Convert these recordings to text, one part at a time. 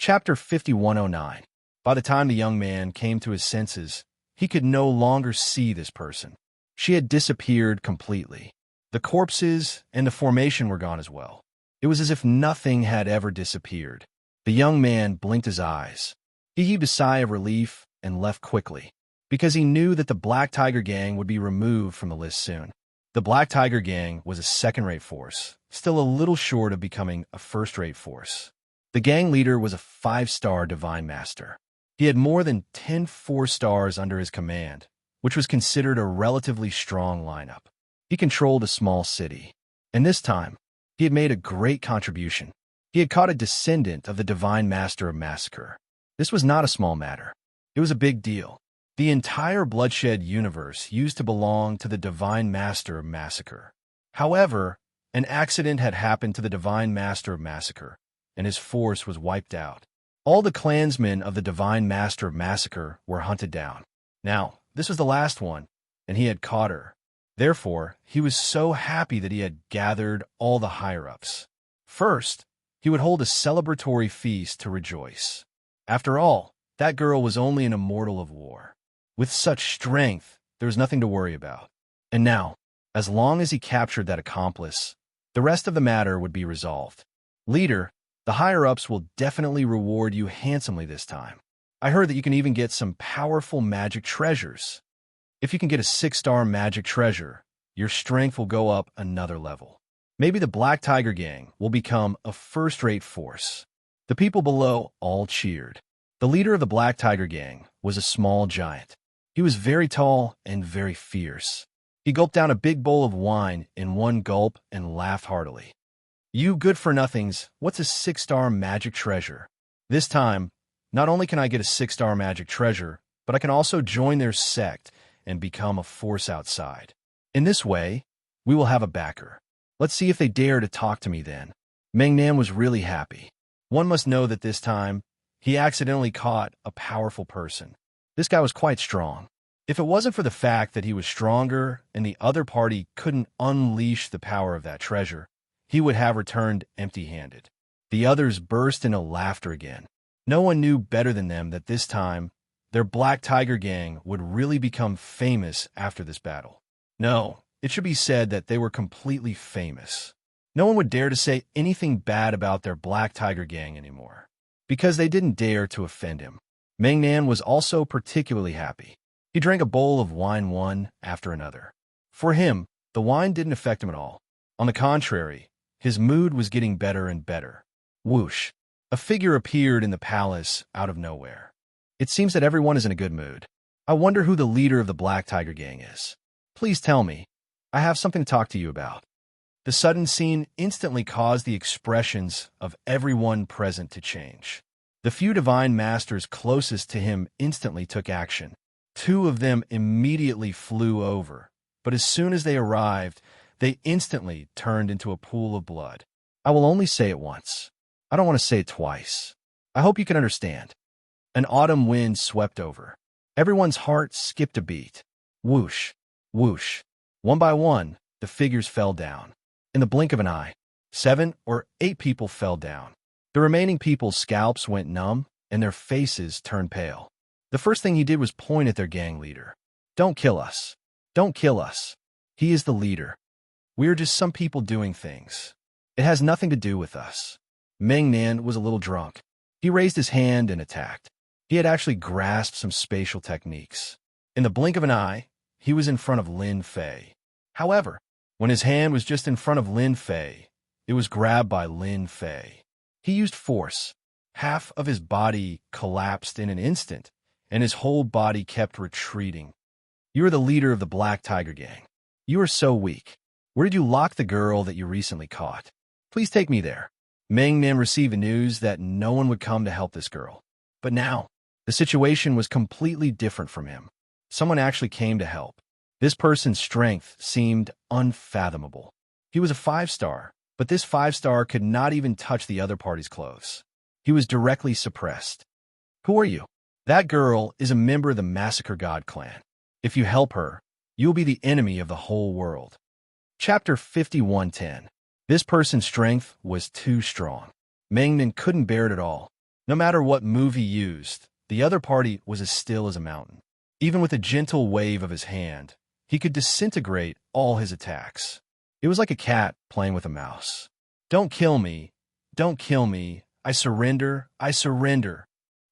Chapter 5109. By the time the young man came to his senses, he could no longer see this person. She had disappeared completely. The corpses and the formation were gone as well. It was as if nothing had ever disappeared. The young man blinked his eyes. He heaved a sigh of relief and left quickly, because he knew that the Black Tiger Gang would be removed from the list soon. The Black Tiger Gang was a second-rate force, still a little short of becoming a first-rate force. The gang leader was a 5-star Divine Master. He had more than 10 4-stars under his command, which was considered a relatively strong lineup. He controlled a small city, and this time, he had made a great contribution. He had caught a descendant of the Divine Master of Massacre. This was not a small matter. It was a big deal. The entire Bloodshed universe used to belong to the Divine Master of Massacre. However, an accident had happened to the Divine Master of Massacre, and his force was wiped out. All the clansmen of the Divine Master of Massacre were hunted down. Now, this was the last one, and he had caught her. Therefore, he was so happy that he had gathered all the higher-ups. First, he would hold a celebratory feast to rejoice. After all, that girl was only an immortal of war. With such strength, there was nothing to worry about. And now, as long as he captured that accomplice, the rest of the matter would be resolved. Leader, the higher-ups will definitely reward you handsomely this time. I heard that you can even get some powerful magic treasures. If you can get a 6-star magic treasure, your strength will go up another level. Maybe the Black Tiger Gang will become a first-rate force. The people below all cheered. The leader of the Black Tiger Gang was a small giant. He was very tall and very fierce. He gulped down a big bowl of wine in one gulp and laughed heartily. You good-for-nothings, what's a 6-star magic treasure? This time, not only can I get a 6-star magic treasure, but I can also join their sect and become a force outside. In this way, we will have a backer. Let's see if they dare to talk to me then. Mengnan was really happy. One must know that this time, he accidentally caught a powerful person. This guy was quite strong. If it wasn't for the fact that he was stronger and the other party couldn't unleash the power of that treasure, he would have returned empty-handed. The others burst into laughter again. No one knew better than them that this time, their Black Tiger Gang would really become famous after this battle. No, it should be said that they were completely famous. No one would dare to say anything bad about their Black Tiger Gang anymore, because they didn't dare to offend him. Mengnan was also particularly happy. He drank a bowl of wine one after another. For him, the wine didn't affect him at all. On the contrary, his mood was getting better and better. Whoosh! A figure appeared in the palace out of nowhere. It seems that everyone is in a good mood. I wonder who the leader of the Black Tiger Gang is. Please tell me. I have something to talk to you about. The sudden scene instantly caused the expressions of everyone present to change. The few Divine Masters closest to him instantly took action. 2 of them immediately flew over, but as soon as they arrived, they instantly turned into a pool of blood. I will only say it once. I don't want to say it twice. I hope you can understand. An autumn wind swept over. Everyone's heart skipped a beat. Whoosh, whoosh. One by one, the figures fell down. In the blink of an eye, 7 or 8 people fell down. The remaining people's scalps went numb, and their faces turned pale. The first thing he did was point at their gang leader. Don't kill us. Don't kill us. He is the leader. We are just some people doing things. It has nothing to do with us. Mengnan was a little drunk. He raised his hand and attacked. He had actually grasped some spatial techniques. In the blink of an eye, he was in front of Lin Fei. However, when his hand was just in front of Lin Fei, it was grabbed by Lin Fei. He used force. Half of his body collapsed in an instant, and his whole body kept retreating. You are the leader of the Black Tiger Gang. You are so weak. Where did you lock the girl that you recently caught? Please take me there. Mengnan received the news that no one would come to help this girl. But now, the situation was completely different from him. Someone actually came to help. This person's strength seemed unfathomable. He was a 5-star, but this 5-star could not even touch the other party's clothes. He was directly suppressed. Who are you? That girl is a member of the Massacre God clan. If you help her, you will be the enemy of the whole world. Chapter 5110. This person's strength was too strong. Mengnan couldn't bear it at all. No matter what move he used, the other party was as still as a mountain. Even with a gentle wave of his hand, he could disintegrate all his attacks. It was like a cat playing with a mouse. Don't kill me. Don't kill me. I surrender. I surrender.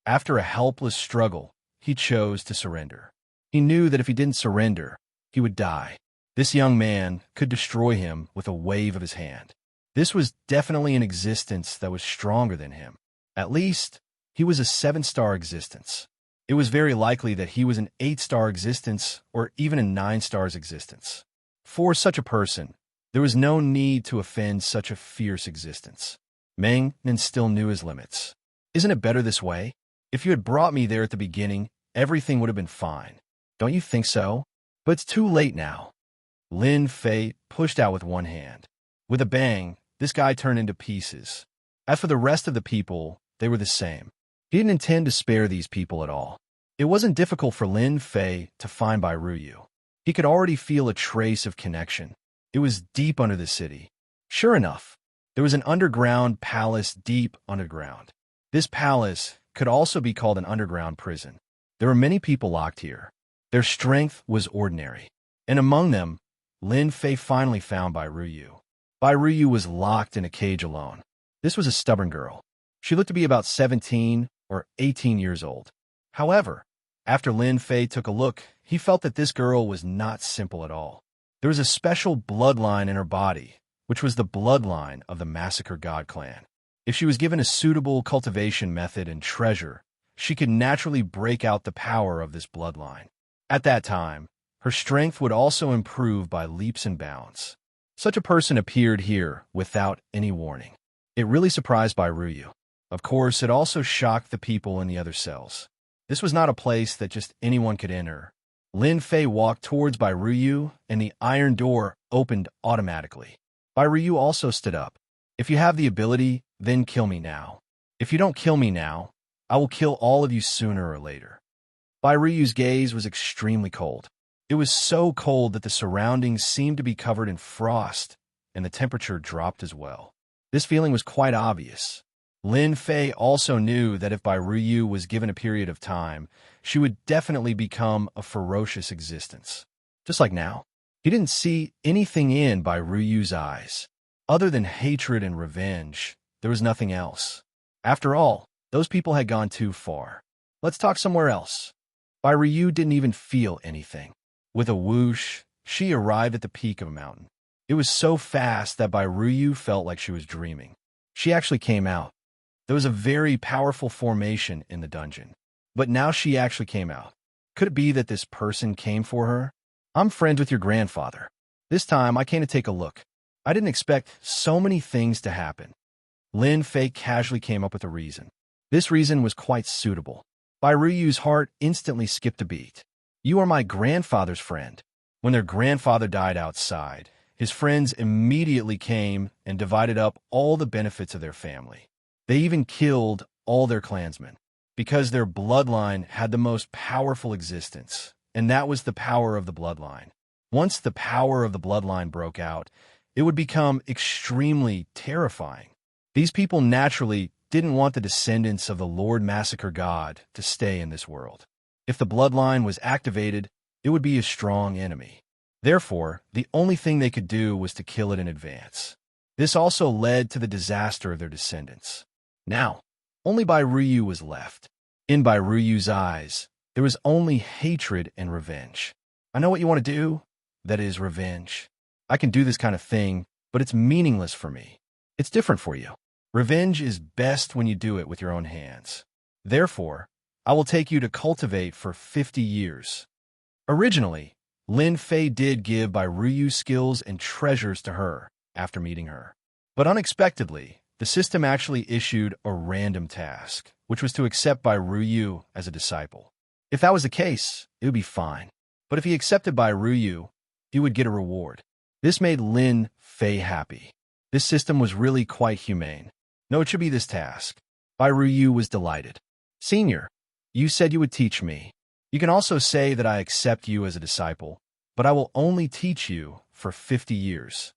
After a helpless struggle, he chose to surrender. He knew that if he didn't surrender, he would die. This young man could destroy him with a wave of his hand. This was definitely an existence that was stronger than him. At least, he was a 7-star existence. It was very likely that he was an 8-star existence or even a 9-stars existence. For such a person, there was no need to offend such a fierce existence. Meng Nan still knew his limits. Isn't it better this way? If you had brought me there at the beginning, everything would have been fine. Don't you think so? But it's too late now. Lin Fei pushed out with one hand. With a bang, this guy turned into pieces. As for the rest of the people, they were the same. He didn't intend to spare these people at all. It wasn't difficult for Lin Fei to find Bai Ruyu. He could already feel a trace of connection. It was deep under the city. Sure enough, there was an underground palace deep underground. This palace could also be called an underground prison. There were many people locked here. Their strength was ordinary. And among them, Lin Fei finally found Bai Ruyu. Bai Ruyu was locked in a cage alone. This was a stubborn girl. She looked to be about 17 or 18 years old. However, after Lin Fei took a look, he felt that this girl was not simple at all. There was a special bloodline in her body, which was the bloodline of the Massacre God clan. If she was given a suitable cultivation method and treasure, she could naturally break out the power of this bloodline. At that time, her strength would also improve by leaps and bounds. Such a person appeared here without any warning. It really surprised Bai Ruyu. Of course, it also shocked the people in the other cells. This was not a place that just anyone could enter. Lin Fei walked towards Bai Ruyu, and the iron door opened automatically. Bai Ruyu also stood up. If you have the ability, then kill me now. If you don't kill me now, I will kill all of you sooner or later. Bai Ruyu's gaze was extremely cold. It was so cold that the surroundings seemed to be covered in frost, and the temperature dropped as well. This feeling was quite obvious. Lin Fei also knew that if Bai Ruyu was given a period of time, she would definitely become a ferocious existence. Just like now, he didn't see anything in Bai Ruyu's eyes. Other than hatred and revenge, there was nothing else. After all, those people had gone too far. Let's talk somewhere else. Bai Ruyu didn't even feel anything. With a whoosh, she arrived at the peak of a mountain. It was so fast that Bai Ruyu felt like she was dreaming. She actually came out. There was a very powerful formation in the dungeon. But now she actually came out. Could it be that this person came for her? I'm friends with your grandfather. This time, I came to take a look. I didn't expect so many things to happen. Lin Fei casually came up with a reason. This reason was quite suitable. Bai Ruyu's heart instantly skipped a beat. You are my grandfather's friend. When their grandfather died outside, his friends immediately came and divided up all the benefits of their family. They even killed all their clansmen, because their bloodline had the most powerful existence, and that was the power of the bloodline. Once the power of the bloodline broke out, it would become extremely terrifying. These people naturally didn't want the descendants of the Lord Massacre God to stay in this world. If the bloodline was activated, it would be a strong enemy. Therefore, the only thing they could do was to kill it in advance. This also led to the disaster of their descendants. Now, only Bai Ruyu was left. In Bai Ruyu's eyes, there was only hatred and revenge. I know what you want to do. That is revenge. I can do this kind of thing, but it's meaningless for me. It's different for you. Revenge is best when you do it with your own hands. Therefore, I will take you to cultivate for 50 years. Originally, Lin Fei did give Bai Ruyu skills and treasures to her after meeting her. But unexpectedly, the system actually issued a random task, which was to accept Bai Ruyu as a disciple. If that was the case, it would be fine. But if he accepted Bai Ruyu, he would get a reward. This made Lin Fei happy. This system was really quite humane. No, it should be this task. Bai Ruyu was delighted. Senior, you said you would teach me. You can also say that I accept you as a disciple, but I will only teach you for 50 years.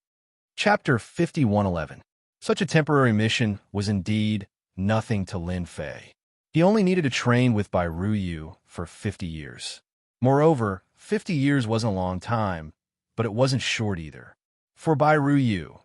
Chapter 5111. Such a temporary mission was indeed nothing to Lin Fei. He only needed to train with Bai Ruyu for 50 years. Moreover, 50 years wasn't a long time, but it wasn't short either. For Bai Ruyu,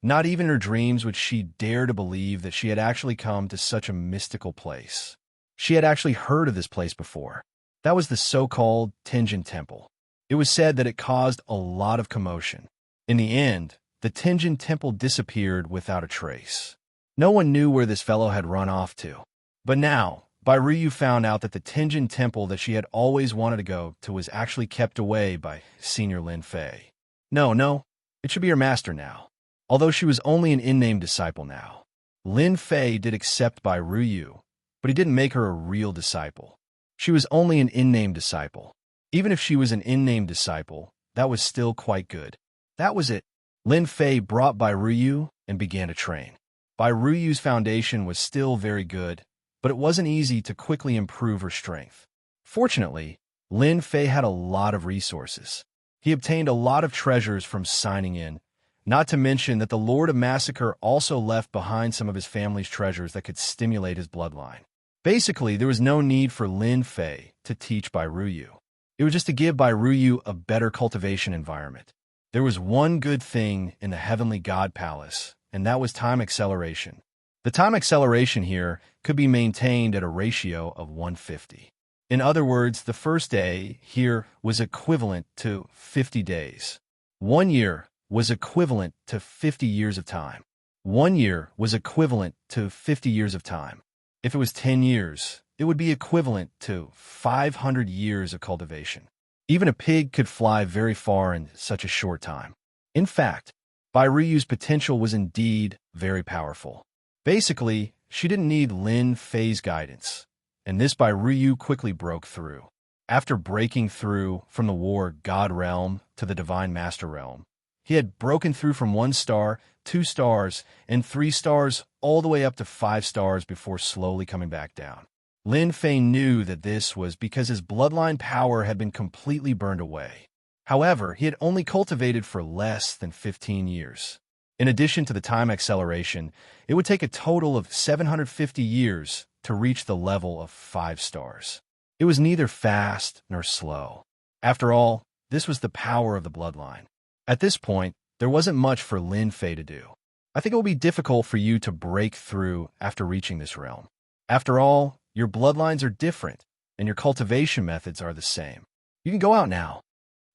not even in her dreams would she dare to believe that she had actually come to such a mystical place. She had actually heard of this place before. That was the so-called Tenjin Temple. It was said that it caused a lot of commotion. In the end, the Tenjin Temple disappeared without a trace. No one knew where this fellow had run off to. But now, Bai Ruyu found out that the Tenjin Temple that she had always wanted to go to was actually kept away by Senior Lin Fei. No, it should be her master now. Although she was only an in-name disciple now. Lin Fei did accept Bai Ruyu, but he didn't make her a real disciple. She was only an in-name disciple. Even if she was an in-name disciple, that was still quite good. That was it. Lin Fei brought Bai Ruyu and began to train. Bai Ruyu's foundation was still very good, but it wasn't easy to quickly improve her strength. Fortunately, Lin Fei had a lot of resources. He obtained a lot of treasures from signing in, not to mention that the Lord of Massacre also left behind some of his family's treasures that could stimulate his bloodline. Basically, there was no need for Lin Fei to teach Bai Ruyu. It was just to give Bai Ruyu a better cultivation environment. There was one good thing in the Heavenly God Palace, and that was time acceleration. The time acceleration here could be maintained at a ratio of 150. In other words, the first day here was equivalent to 50 days. 1 year was equivalent to 50 years of time. 1 year was equivalent to 50 years of time. If it was 10 years, it would be equivalent to 500 years of cultivation. Even a pig could fly very far in such a short time. In fact, Bai Ruyu's potential was indeed very powerful. Basically, she didn't need Lin Fei's guidance, and this Bai Ruyu quickly broke through. After breaking through from the War God Realm to the Divine Master Realm, he had broken through from 1 star, 2 stars, and 3 stars all the way up to 5 stars before slowly coming back down. Lin Fei knew that this was because his bloodline power had been completely burned away. However, he had only cultivated for less than 15 years. In addition to the time acceleration, it would take a total of 750 years to reach the level of 5 stars. It was neither fast nor slow. After all, this was the power of the bloodline. At this point, there wasn't much for Lin Fei to do. I think it will be difficult for you to break through after reaching this realm. After all, your bloodlines are different, and your cultivation methods are the same. You can go out now.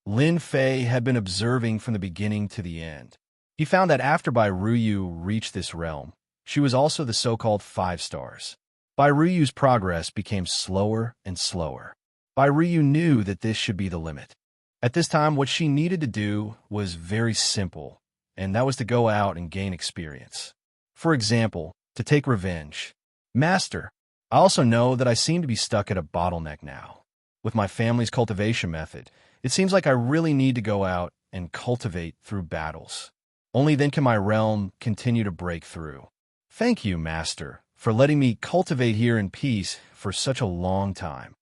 Lin Fei had been observing from the beginning to the end. He found that after Bai Ruyu reached this realm, she was also the so-called 5 stars. Bai Ruyu's progress became slower and slower. Bai Ruyu knew that this should be the limit. At this time, what she needed to do was very simple, and that was to go out and gain experience. For example, to take revenge. Master, I also know that I seem to be stuck at a bottleneck now. With my family's cultivation method, it seems like I really need to go out and cultivate through battles. Only then can my realm continue to break through. Thank you, Master, for letting me cultivate here in peace for such a long time.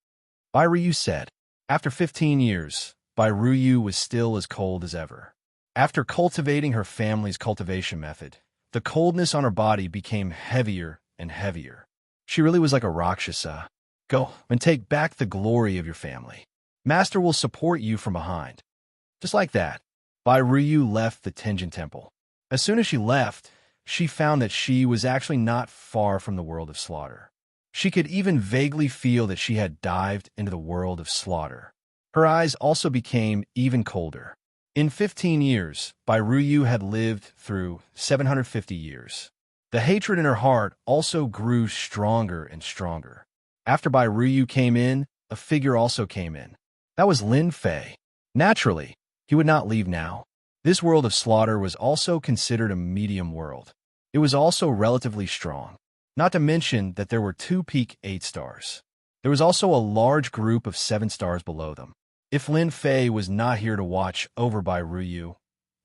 Bai Ruyu said. After 15 years, Bai Ruyu was still as cold as ever. After cultivating her family's cultivation method, the coldness on her body became heavier and heavier. She really was like a Rakshasa. Go and take back the glory of your family. Master will support you from behind. Just like that, Bai Ruyu left the Tenjin Temple. As soon as she left, she found that she was actually not far from the world of slaughter. She could even vaguely feel that she had dived into the world of slaughter. Her eyes also became even colder. In 15 years, Bai Ruyu had lived through 750 years. The hatred in her heart also grew stronger and stronger. After Bai Ruyu came in, a figure also came in. That was Lin Fei. Naturally, he would not leave now. This world of slaughter was also considered a medium world. It was also relatively strong. Not to mention that there were 2 peak 8 stars. There was also a large group of 7 stars below them. If Lin Fei was not here to watch over Bai Ruyu,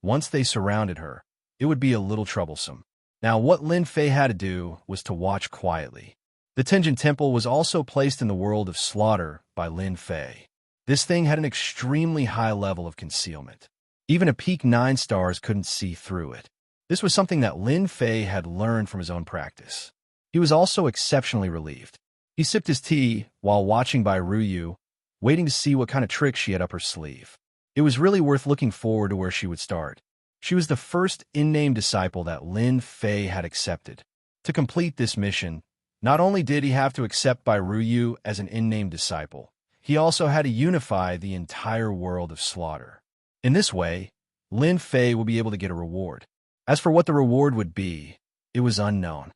once they surrounded her, it would be a little troublesome. Now, what Lin Fei had to do was to watch quietly. The Tenjin Temple was also placed in the world of slaughter by Lin Fei. This thing had an extremely high level of concealment. Even a peak 9 stars couldn't see through it. This was something that Lin Fei had learned from his own practice. He was also exceptionally relieved. He sipped his tea while watching Bai Ruyu, waiting to see what kind of trick she had up her sleeve. It was really worth looking forward to where she would start. She was the first in-name disciple that Lin Fei had accepted. To complete this mission, not only did he have to accept Bai Ruyu as an in-name disciple, he also had to unify the entire world of slaughter. In this way, Lin Fei will be able to get a reward. As for what the reward would be, it was unknown.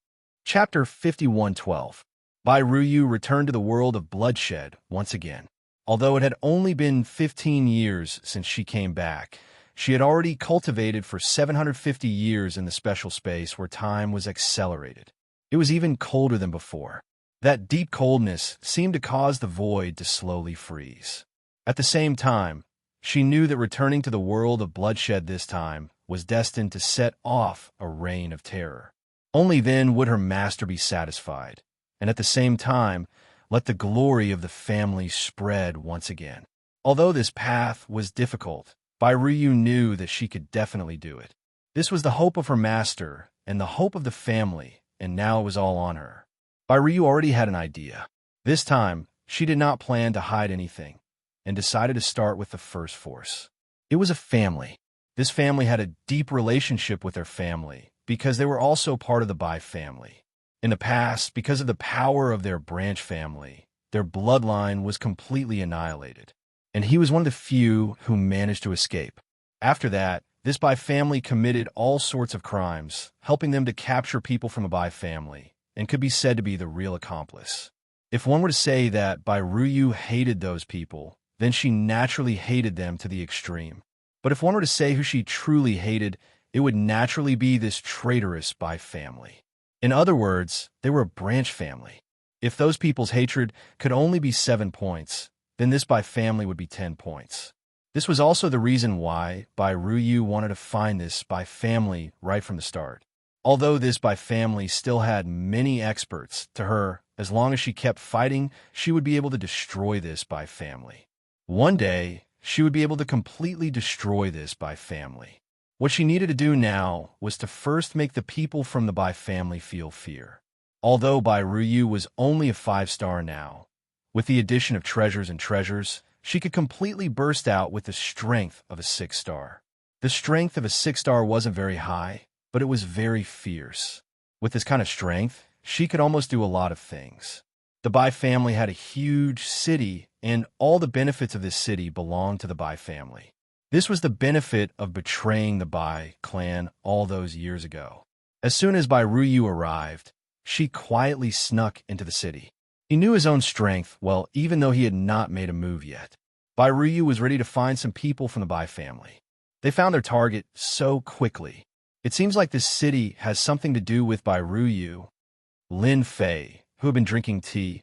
Chapter 51:12. Bai Ruyu returned to the world of bloodshed once again. Although it had only been 15 years since she came back, she had already cultivated for 750 years in the special space where time was accelerated. It was even colder than before. That deep coldness seemed to cause the void to slowly freeze. At the same time, she knew that returning to the world of bloodshed this time was destined to set off a reign of terror. Only then would her master be satisfied, and at the same time, let the glory of the family spread once again. Although this path was difficult, Bai Ruyu knew that she could definitely do it. This was the hope of her master and the hope of the family, and now it was all on her. Bai Ruyu already had an idea. This time, she did not plan to hide anything, and decided to start with the first force. It was a family. This family had a deep relationship with their family, because they were also part of the Bai family. In the past, because of the power of their branch family, their bloodline was completely annihilated, and he was one of the few who managed to escape. After that, this Bai family committed all sorts of crimes, helping them to capture people from the Bai family, and could be said to be the real accomplice. If one were to say that Bai Ruyu hated those people, then she naturally hated them to the extreme. But if one were to say who she truly hated, it would naturally be this traitorous Bai family. In other words, they were a branch family. If those people's hatred could only be 7 points, then this Bai family would be 10 points. This was also the reason why Bai Ruyu wanted to find this Bai family right from the start. Although this Bai family still had many experts, to her, as long as she kept fighting, she would be able to destroy this Bai family. One day, she would be able to completely destroy this Bai family. What she needed to do now was to first make the people from the Bai family feel fear. Although Bai Ruyu was only a 5-star now, with the addition of treasures and treasures, she could completely burst out with the strength of a 6-star. The strength of a 6-star wasn't very high, but it was very fierce. With this kind of strength, she could almost do a lot of things. The Bai family had a huge city, and all the benefits of this city belonged to the Bai family. This was the benefit of betraying the Bai clan all those years ago. As soon as Bai Ruyu arrived, she quietly snuck into the city. He knew his own strength well, even though he had not made a move yet. Bai Ruyu was ready to find some people from the Bai family. They found their target so quickly. It seems like this city has something to do with Bai Ruyu. Lin Fei, who had been drinking tea,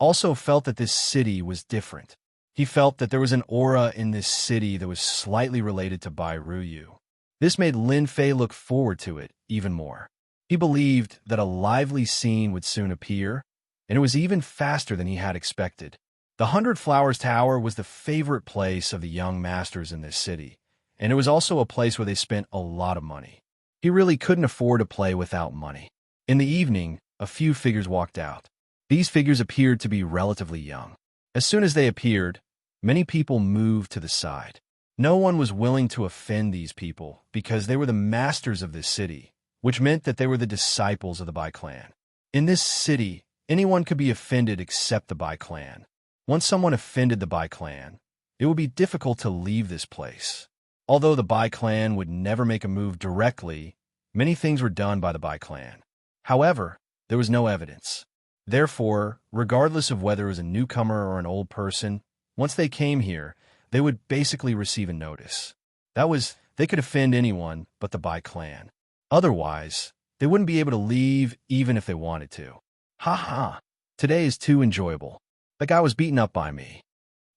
also felt that this city was different. He felt that there was an aura in this city that was slightly related to Bai Ruyu. This made Lin Fei look forward to it even more. He believed that a lively scene would soon appear, and it was even faster than he had expected. The 100 Flowers Tower was the favorite place of the young masters in this city, and it was also a place where they spent a lot of money. He really couldn't afford to play without money. In the evening, a few figures walked out. These figures appeared to be relatively young. As soon as they appeared, many people moved to the side. No one was willing to offend these people because they were the masters of this city, which meant that they were the disciples of the Bai clan. In this city, anyone could be offended except the Bai clan. Once someone offended the Bai clan, it would be difficult to leave this place. Although the Bai clan would never make a move directly, many things were done by the Bai clan. However, there was no evidence. Therefore, regardless of whether it was a newcomer or an old person, once they came here, they would basically receive a notice. That was, they could offend anyone but the Bai clan. Otherwise, they wouldn't be able to leave even if they wanted to. Ha ha, today is too enjoyable. The guy was beaten up by me.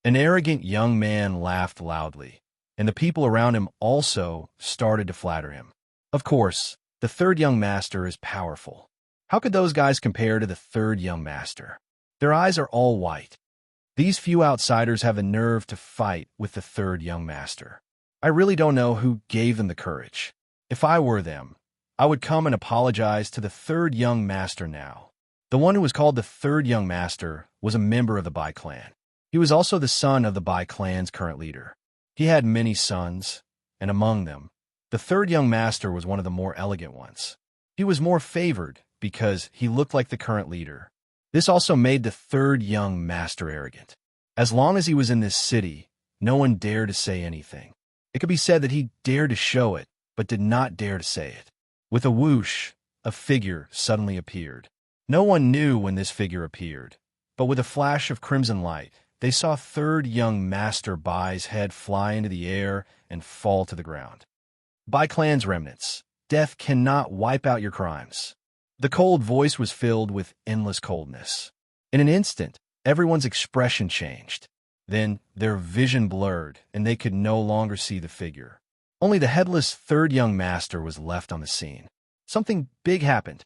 An arrogant young man laughed loudly, and the people around him also started to flatter him. Of course, the third young master is powerful. How could those guys compare to the third young master? Their eyes are all white. These few outsiders have the nerve to fight with the third young master. I really don't know who gave them the courage. If I were them, I would come and apologize to the third young master now. The one who was called the third young master was a member of the Bai clan. He was also the son of the Bai clan's current leader. He had many sons, and among them, the third young master was one of the more elegant ones. He was more favored because he looked like the current leader. This also made the third young master arrogant. As long as he was in this city, no one dared to say anything. It could be said that he dared to show it, but did not dare to say it. With a whoosh, a figure suddenly appeared. No one knew when this figure appeared, but with a flash of crimson light, they saw third young master Bai's head fly into the air and fall to the ground. Bai clan's remnants. Death cannot wipe out your crimes. The cold voice was filled with endless coldness. In an instant, everyone's expression changed. Then their vision blurred, and they could no longer see the figure. Only the headless third young master was left on the scene. Something big happened.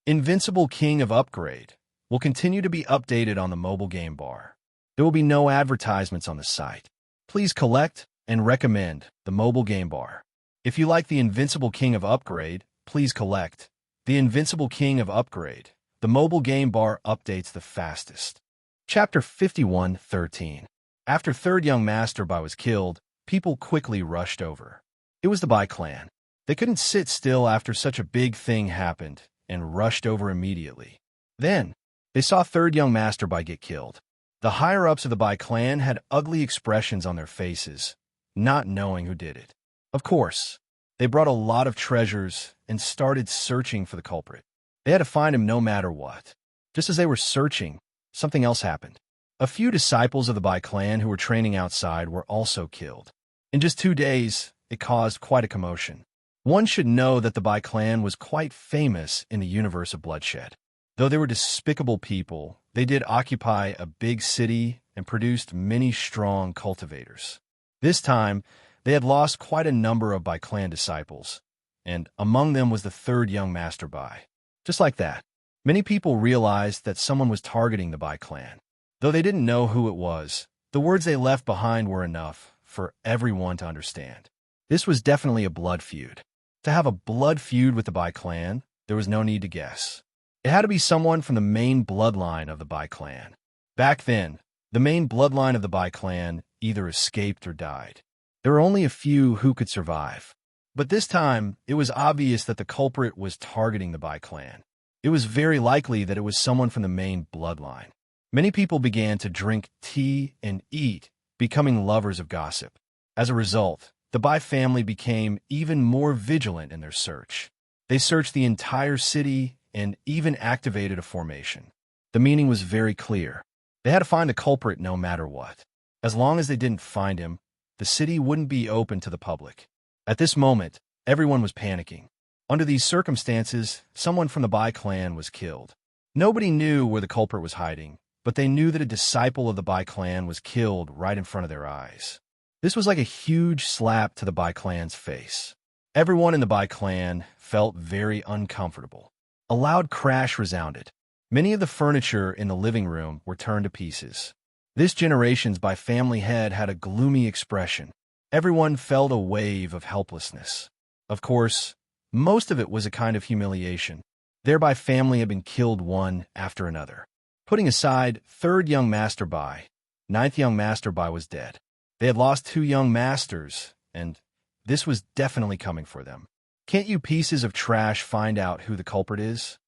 Invincible King of Upgrade will continue to be updated on the mobile game bar. There will be no advertisements on the site. Please collect and recommend the mobile game bar. If you like the Invincible King of Upgrade, please collect the Invincible King of Upgrade. The mobile game bar updates the fastest. Chapter 51:13. After third young master Bai was killed, people quickly rushed over. It was the Bai clan. They couldn't sit still after such a big thing happened and rushed over immediately. Then, they saw third young master Bai get killed. The higher-ups of the Bai clan had ugly expressions on their faces, not knowing who did it. Of course, they brought a lot of treasures and started searching for the culprit. They had to find him no matter what. Just as they were searching, something else happened. A few disciples of the Bai clan who were training outside were also killed. In just 2 days, it caused quite a commotion. One should know that the Bai clan was quite famous in the universe of bloodshed. Though they were despicable people, they did occupy a big city and produced many strong cultivators. This time, they had lost quite a number of Bai clan disciples, and among them was the third young master Bai. Just like that, many people realized that someone was targeting the Bai clan. Though they didn't know who it was, the words they left behind were enough for everyone to understand. This was definitely a blood feud. To have a blood feud with the Bai clan, there was no need to guess. It had to be someone from the main bloodline of the Bai clan. Back then, the main bloodline of the Bai clan either escaped or died. There were only a few who could survive. But this time, it was obvious that the culprit was targeting the Bai clan. It was very likely that it was someone from the main bloodline. Many people began to drink tea and eat, becoming lovers of gossip. As a result, the Bai family became even more vigilant in their search. They searched the entire city and even activated a formation. The meaning was very clear. They had to find the culprit no matter what. As long as they didn't find him, the city wouldn't be open to the public. At this moment, everyone was panicking. Under these circumstances, someone from the Bai clan was killed. Nobody knew where the culprit was hiding, but they knew that a disciple of the Bai clan was killed right in front of their eyes. This was like a huge slap to the Bai clan's face. Everyone in the Bai clan felt very uncomfortable. A loud crash resounded. Many of the furniture in the living room were turned to pieces. This generation's Bai family head had a gloomy expression. Everyone felt a wave of helplessness. Of course, most of it was a kind of humiliation. Their Bai family had been killed one after another. Putting aside third young master Bai, ninth young master Bai was dead. They had lost 2 young masters, and this was definitely coming for them. Can't you pieces of trash find out who the culprit is?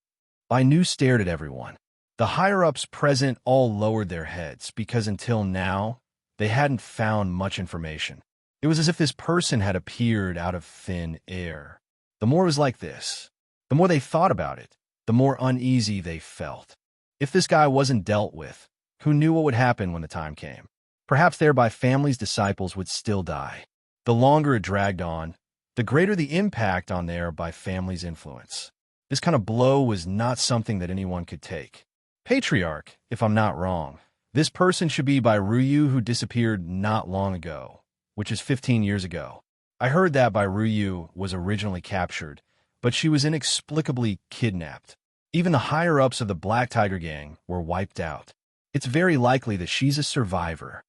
Bai Nu stared at everyone. The higher-ups present all lowered their heads because until now, they hadn't found much information. It was as if this person had appeared out of thin air. The more it was like this, the more they thought about it, the more uneasy they felt. If this guy wasn't dealt with, who knew what would happen when the time came? Perhaps their Bai family's disciples would still die. The longer it dragged on, the greater the impact on their Bai family's influence. This kind of blow was not something that anyone could take. Patriarch, if I'm not wrong, this person should be Bai Ruyu who disappeared not long ago, which is 15 years ago. I heard that Bai Ruyu was originally captured, but she was inexplicably kidnapped. Even the higher-ups of the Black Tiger Gang were wiped out. It's very likely that she's a survivor.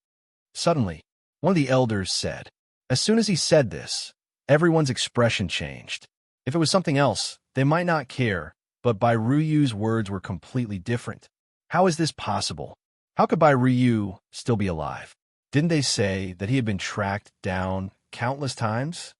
Suddenly, one of the elders said. As soon as he said this, everyone's expression changed. If it was something else, they might not care, But Bai Ruyu's words were completely different. How is this possible? How could Bai Ruyu still be alive? Didn't they say that he had been tracked down countless times?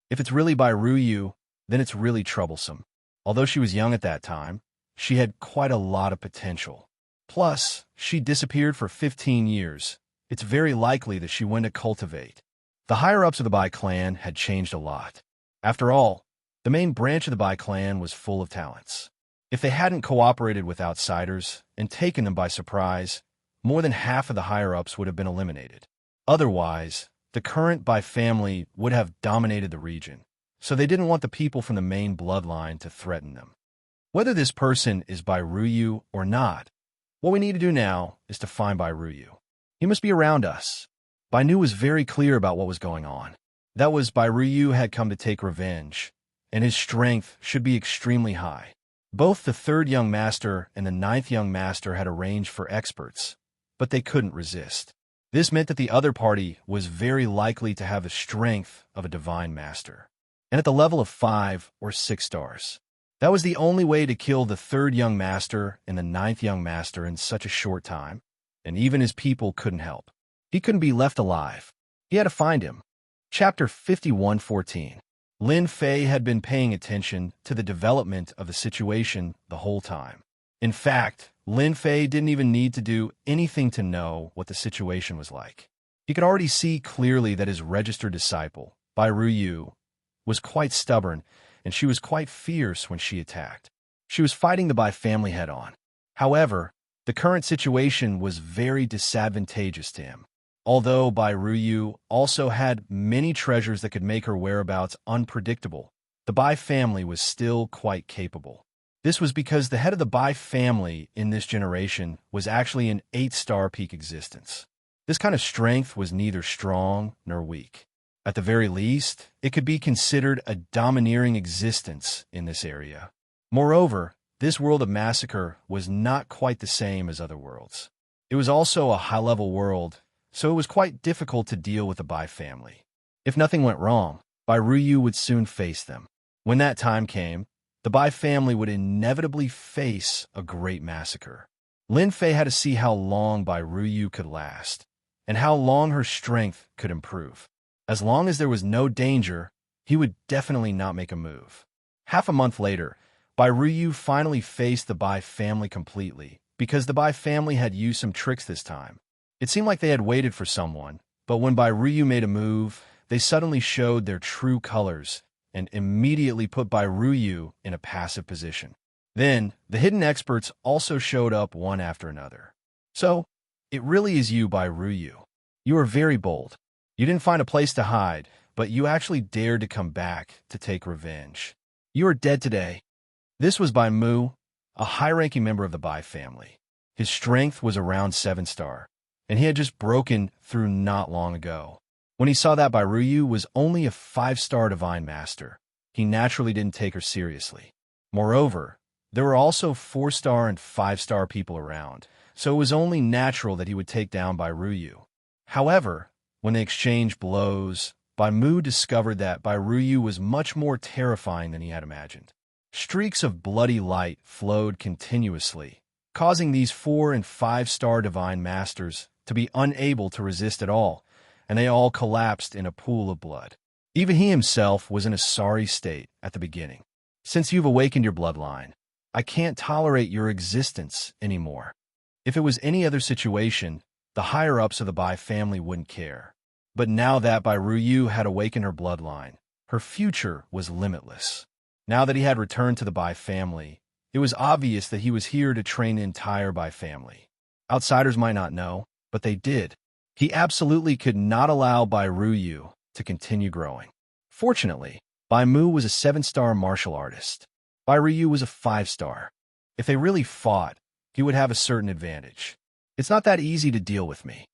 If it's really Bai Ruyu, then it's really troublesome. Although she was young at that time, she had quite a lot of potential. Plus, she disappeared for 15 years. It's very likely that she went to cultivate. The higher-ups of the Bai clan had changed a lot. After all, the main branch of the Bai clan was full of talents. If they hadn't cooperated with outsiders and taken them by surprise, more than half of the higher-ups would have been eliminated. Otherwise, the current Bai family would have dominated the region, so they didn't want the people from the main bloodline to threaten them. Whether this person is Bai Ruyu or not, what we need to do now is to find Bai Ruyu. He must be around us. Bai Nu was very clear about what was going on. That was Bai Ruyu had come to take revenge, and his strength should be extremely high. Both the third young master and the ninth young master had arranged for experts, but they couldn't resist. This meant that the other party was very likely to have the strength of a divine master, and at the level of 5 or 6 stars. That was the only way to kill the third young master and the ninth young master in such a short time, and even his people couldn't help. He couldn't be left alive. He had to find him. Chapter 51:14. Lin Fei had been paying attention to the development of the situation the whole time. In fact, Lin Fei didn't even need to do anything to know what the situation was like. He could already see clearly that his registered disciple, Bai Ruyu, was quite stubborn, and she was quite fierce when she attacked. She was fighting the Bai family head-on. However, the current situation was very disadvantageous to him. Although Bai Ruyu also had many treasures that could make her whereabouts unpredictable, the Bai family was still quite capable. This was because the head of the Bai family in this generation was actually an 8-star peak existence. This kind of strength was neither strong nor weak. At the very least, it could be considered a domineering existence in this area. Moreover, this world of massacre was not quite the same as other worlds. It was also a high-level world, so it was quite difficult to deal with the Bai family. If nothing went wrong, Bai Ruyu would soon face them. When that time came, the Bai family would inevitably face a great massacre. Lin Fei had to see how long Bai Ruyu could last, and how long her strength could improve. As long as there was no danger, he would definitely not make a move. Half a month later, Bai Ruyu finally faced the Bai family completely, because the Bai family had used some tricks this time. It seemed like they had waited for someone, but when Bai Ruyu made a move, they suddenly showed their true colors and immediately put Bai Ruyu in a passive position. Then, the hidden experts also showed up one after another. So, it really is you, Bai Ruyu. You are very bold. You didn't find a place to hide, but you actually dared to come back to take revenge. You are dead today. This was Bai Mu, a high-ranking member of the Bai family. His strength was around 7-star, and he had just broken through not long ago. When he saw that Bai Ruyu was only a 5-star divine master, he naturally didn't take her seriously. Moreover, there were also 4-star and 5-star people around, so it was only natural that he would take down Bai Ruyu. However, when they exchanged blows, Bai Mu discovered that Bai Ruyu was much more terrifying than he had imagined. Streaks of bloody light flowed continuously, causing these 4- and 5-star divine masters to be unable to resist at all, and they all collapsed in a pool of blood. Even he himself was in a sorry state at the beginning. Since you've awakened your bloodline, I can't tolerate your existence anymore. If it was any other situation, the higher-ups of the Bai family wouldn't care. But now that Bai Ruyu had awakened her bloodline, her future was limitless. Now that he had returned to the Bai family, it was obvious that he was here to train the entire Bai family. Outsiders might not know, but they did. He absolutely could not allow Bai Ruyu to continue growing. Fortunately, Bai Mu was a 7-star martial artist. Bai Ruyu was a 5-star. If they really fought, he would have a certain advantage. It's not that easy to deal with me.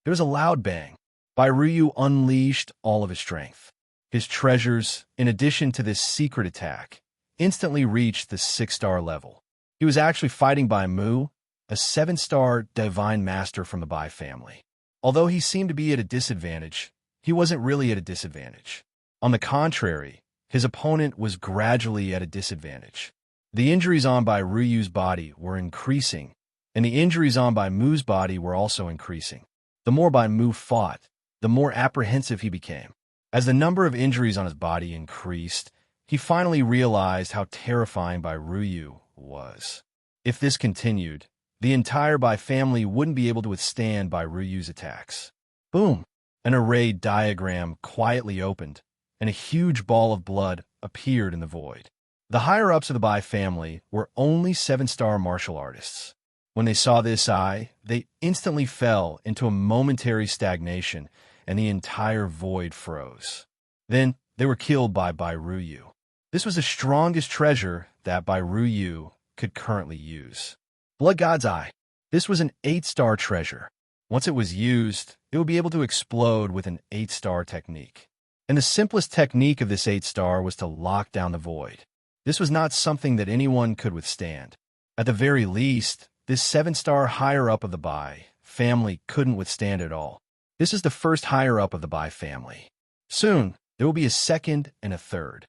There was a loud bang. Bai Ruyu unleashed all of his strength. His treasures, in addition to this secret attack, instantly reached the 6-star level. He was actually fighting Bai Mu, a 7-star divine master from the Bai family. Although he seemed to be at a disadvantage, he wasn't really at a disadvantage. On the contrary, his opponent was gradually at a disadvantage. The injuries on by Ryu's body were increasing, and the injuries on by Mu's body were also increasing. The more by Mu fought, the more apprehensive he became. As the number of injuries on his body increased, he finally realized how terrifying Bai Ryu was. If this continued, the entire Bai family wouldn't be able to withstand Bai Ryu's attacks. Boom! An array diagram quietly opened, and a huge ball of blood appeared in the void. The higher-ups of the Bai family were only 7-star martial artists. When they saw this eye, they instantly fell into a momentary stagnation, and the entire void froze. Then they were killed by Bai Ryu. This was the strongest treasure that Bai Ryu could currently use. Blood God's Eye. This was an 8-star treasure. Once it was used, it would be able to explode with an 8-star technique. And the simplest technique of this 8-star was to lock down the void. This was not something that anyone could withstand. At the very least, this 7-star higher-up of the Bai family couldn't withstand it all. This is the first higher-up of the Bai family. Soon, there will be a second and a third.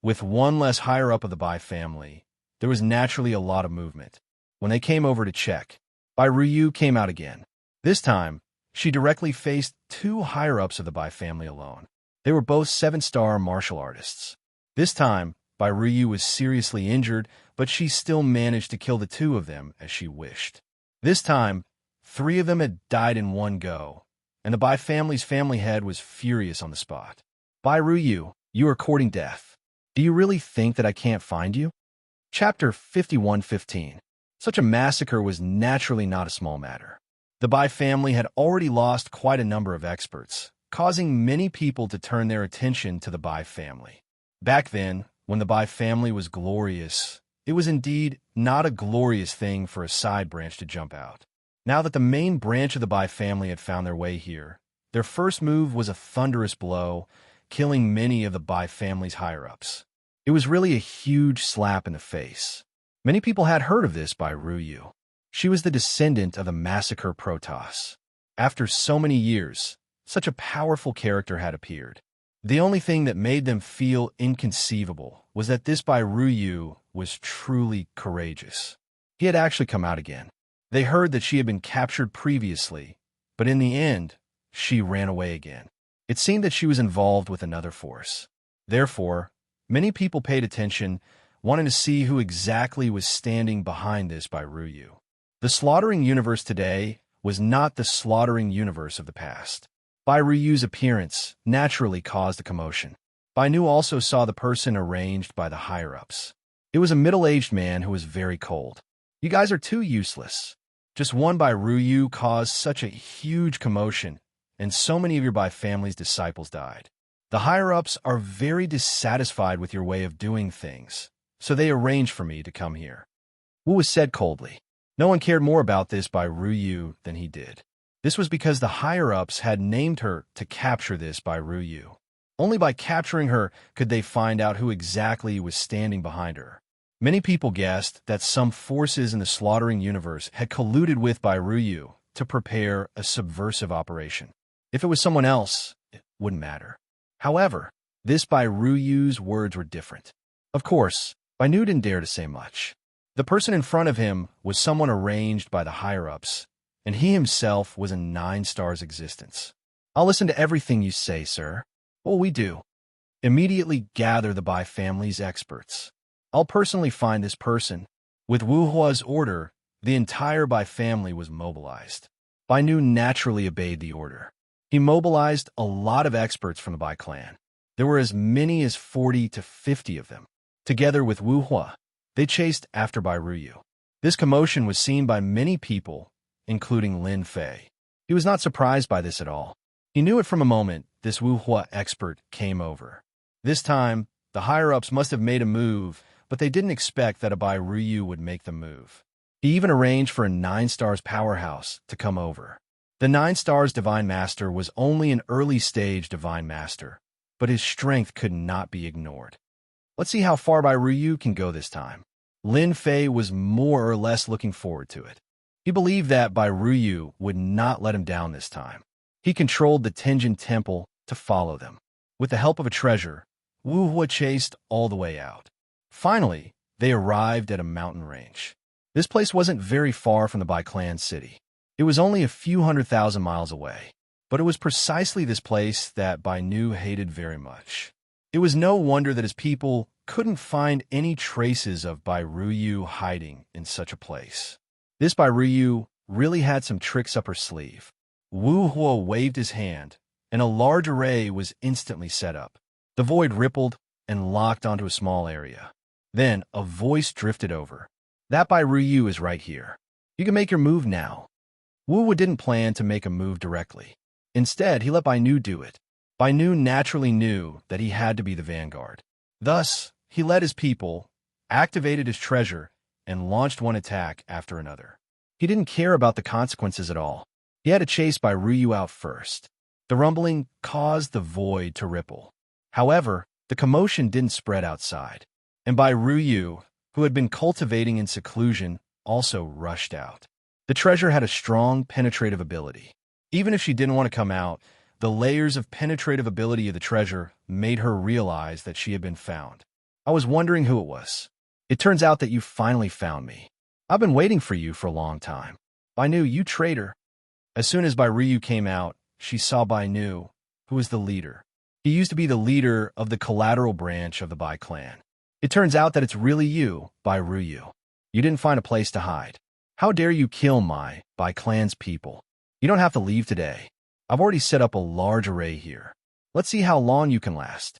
With one less higher-up of the Bai family, there was naturally a lot of movement. When they came over to check, Bai Ryu came out again. This time, she directly faced 2 higher-ups of the Bai family alone. They were both 7-star martial artists. This time, Bai Ryu was seriously injured, but she still managed to kill the 2 of them as she wished. This time, 3 of them had died in one go, and the Bai family's family head was furious on the spot. Bai Ryu, you are courting death. Do you really think that I can't find you? Chapter 51:15. Such a massacre was naturally not a small matter. The Bai family had already lost quite a number of experts, causing many people to turn their attention to the Bai family. Back then, when the Bai family was glorious, it was indeed not a glorious thing for a side branch to jump out. Now that the main branch of the Bai family had found their way here, their first move was a thunderous blow, killing many of the Bai family's higher-ups. It was really a huge slap in the face. Many people had heard of this Bai Ryu. She was the descendant of the massacre Protoss. After so many years, such a powerful character had appeared. The only thing that made them feel inconceivable was that this Bai Ryu was truly courageous. He had actually come out again. They heard that she had been captured previously, but in the end, she ran away again. It seemed that she was involved with another force. Therefore, many people paid attention, wanting to see who exactly was standing behind this Bai Ryu. The slaughtering universe today was not the slaughtering universe of the past. Bai Ryu's appearance naturally caused a commotion. Bai Nu also saw the person arranged by the higher-ups. It was a middle-aged man who was very cold. You guys are too useless. Just one Bai Ryu caused such a huge commotion, and so many of your Bai family's disciples died. The higher-ups are very dissatisfied with your way of doing things, so they arranged for me to come here. Wu was said coldly. No one cared more about this Bai Ryu than he did. This was because the higher-ups had named her to capture this Bai Ryu. Only by capturing her could they find out who exactly was standing behind her. Many people guessed that some forces in the slaughtering universe had colluded with Bai Ryu to prepare a subversive operation. If it was someone else, it wouldn't matter. However, this Bai Ryu's words were different. Of course, Bai Nu didn't dare to say much. The person in front of him was someone arranged by the higher-ups, and he himself was a 9-star's existence. I'll listen to everything you say, sir. What will we do? Immediately gather the Bai family's experts. I'll personally find this person. With Wu Hua's order, the entire Bai family was mobilized. Bai Nu naturally obeyed the order. He mobilized a lot of experts from the Bai clan. There were as many as 40 to 50 of them. Together with Wu Hua, they chased after Bai Ryu. This commotion was seen by many people, including Lin Fei. He was not surprised by this at all. He knew it from a moment this Wu Hua expert came over. This time, the higher-ups must have made a move, but they didn't expect that a Bai Ryu would make the move. He even arranged for a 9-stars powerhouse to come over. The 9-stars Divine Master was only an early-stage Divine Master, but his strength could not be ignored. Let's see how far Bai Ryu can go this time. Lin Fei was more or less looking forward to it. He believed that Bai Ryu would not let him down this time. He controlled the Tenjin Temple to follow them. With the help of a treasure, Wu Hua chased all the way out. Finally, they arrived at a mountain range. This place wasn't very far from the Bai clan city. It was only a few 100,000 miles away. But it was precisely this place that Bai Nu hated very much. It was no wonder that his people couldn't find any traces of Bai Ruyu hiding in such a place. This Bai Ruyu really had some tricks up her sleeve. Wu Huo waved his hand, and a large array was instantly set up. The void rippled and locked onto a small area. Then a voice drifted over. That Bai Ruyu is right here. You can make your move now. Wu Huo didn't plan to make a move directly. Instead, he let Bai Nu do it. Bai Nu naturally knew that he had to be the vanguard. Thus, he led his people, activated his treasure, and launched one attack after another. He didn't care about the consequences at all. He had to chase Bai Ruyu out first. The rumbling caused the void to ripple. However, the commotion didn't spread outside. And Bai Ruyu, who had been cultivating in seclusion, also rushed out. The treasure had a strong penetrative ability. Even if she didn't want to come out, the layers of penetrative ability of the treasure made her realize that she had been found. I was wondering who it was. It turns out that you finally found me. I've been waiting for you for a long time. Bai Nu, you traitor. As soon as Bai Ryu came out, she saw Bai Nu, who was the leader. He used to be the leader of the collateral branch of the Bai clan. It turns out that it's really you, Bai Ryu. You didn't find a place to hide. How dare you kill my Bai clan's people? You don't have to leave today. I've already set up a large array here. Let's see how long you can last.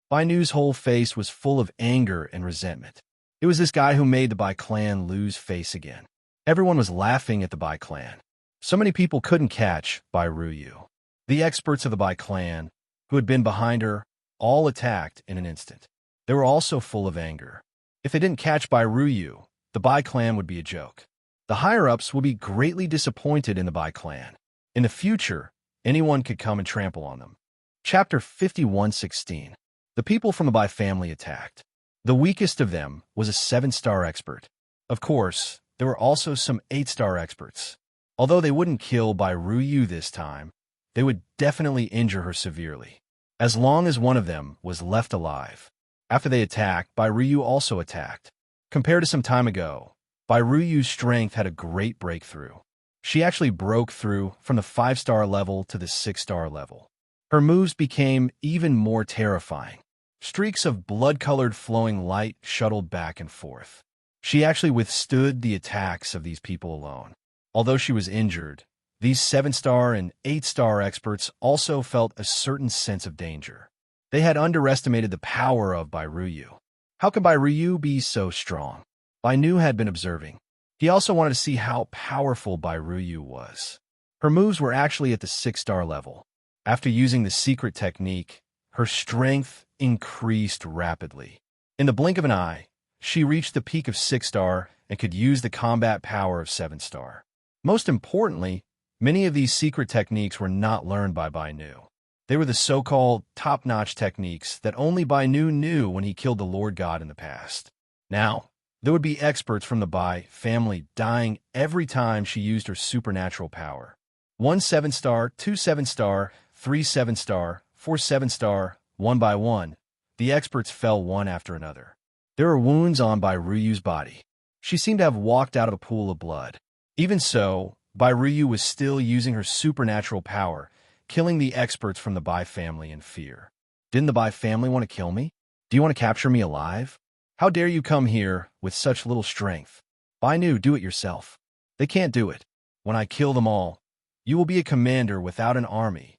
Bai Nu's whole face was full of anger and resentment. It was this guy who made the Bai clan lose face again. Everyone was laughing at the Bai clan. So many people couldn't catch Bai Ryu. The experts of the Bai clan, who had been behind her, all attacked in an instant. They were also full of anger. If they didn't catch Bai Ryu, the Bai clan would be a joke. The higher-ups would be greatly disappointed in the Bai clan. In the future, anyone could come and trample on them. Chapter 51:16. The people from the Bai family attacked. The weakest of them was a 7-star expert. Of course, there were also some 8-star experts. Although they wouldn't kill Bai Ryu this time, they would definitely injure her severely, as long as one of them was left alive. After they attacked, Bai Ryu also attacked. Compared to some time ago, Bai Ryu's strength had a great breakthrough. She actually broke through from the 5-star level to the 6-star level. Her moves became even more terrifying. Streaks of blood-colored flowing light shuttled back and forth. She actually withstood the attacks of these people alone. Although she was injured, these 7-star and 8-star experts also felt a certain sense of danger. They had underestimated the power of Bai Ryu. How could Bai Ryu be so strong? Bai Nu had been observing. He also wanted to see how powerful Bai Ryu was. Her moves were actually at the 6-star level. After using the secret technique, her strength increased rapidly. In the blink of an eye, she reached the peak of 6-star and could use the combat power of 7-star. Most importantly, many of these secret techniques were not learned by Bai Nu. They were the so-called top-notch techniques that only Bai Nu knew when he killed the Lord God in the past. Now, there would be experts from the Bai family dying every time she used her supernatural power. 1 7-star, 2 7-star, 3 7-star, 4 7-star, one by one, the experts fell one after another. There were wounds on Bai Ryu's body. She seemed to have walked out of a pool of blood. Even so, Bai Ryu was still using her supernatural power, killing the experts from the Bai family in fear. Didn't the Bai family want to kill me? Do you want to capture me alive? How dare you come here with such little strength? Bai Nu, do it yourself. They can't do it. When I kill them all, you will be a commander without an army.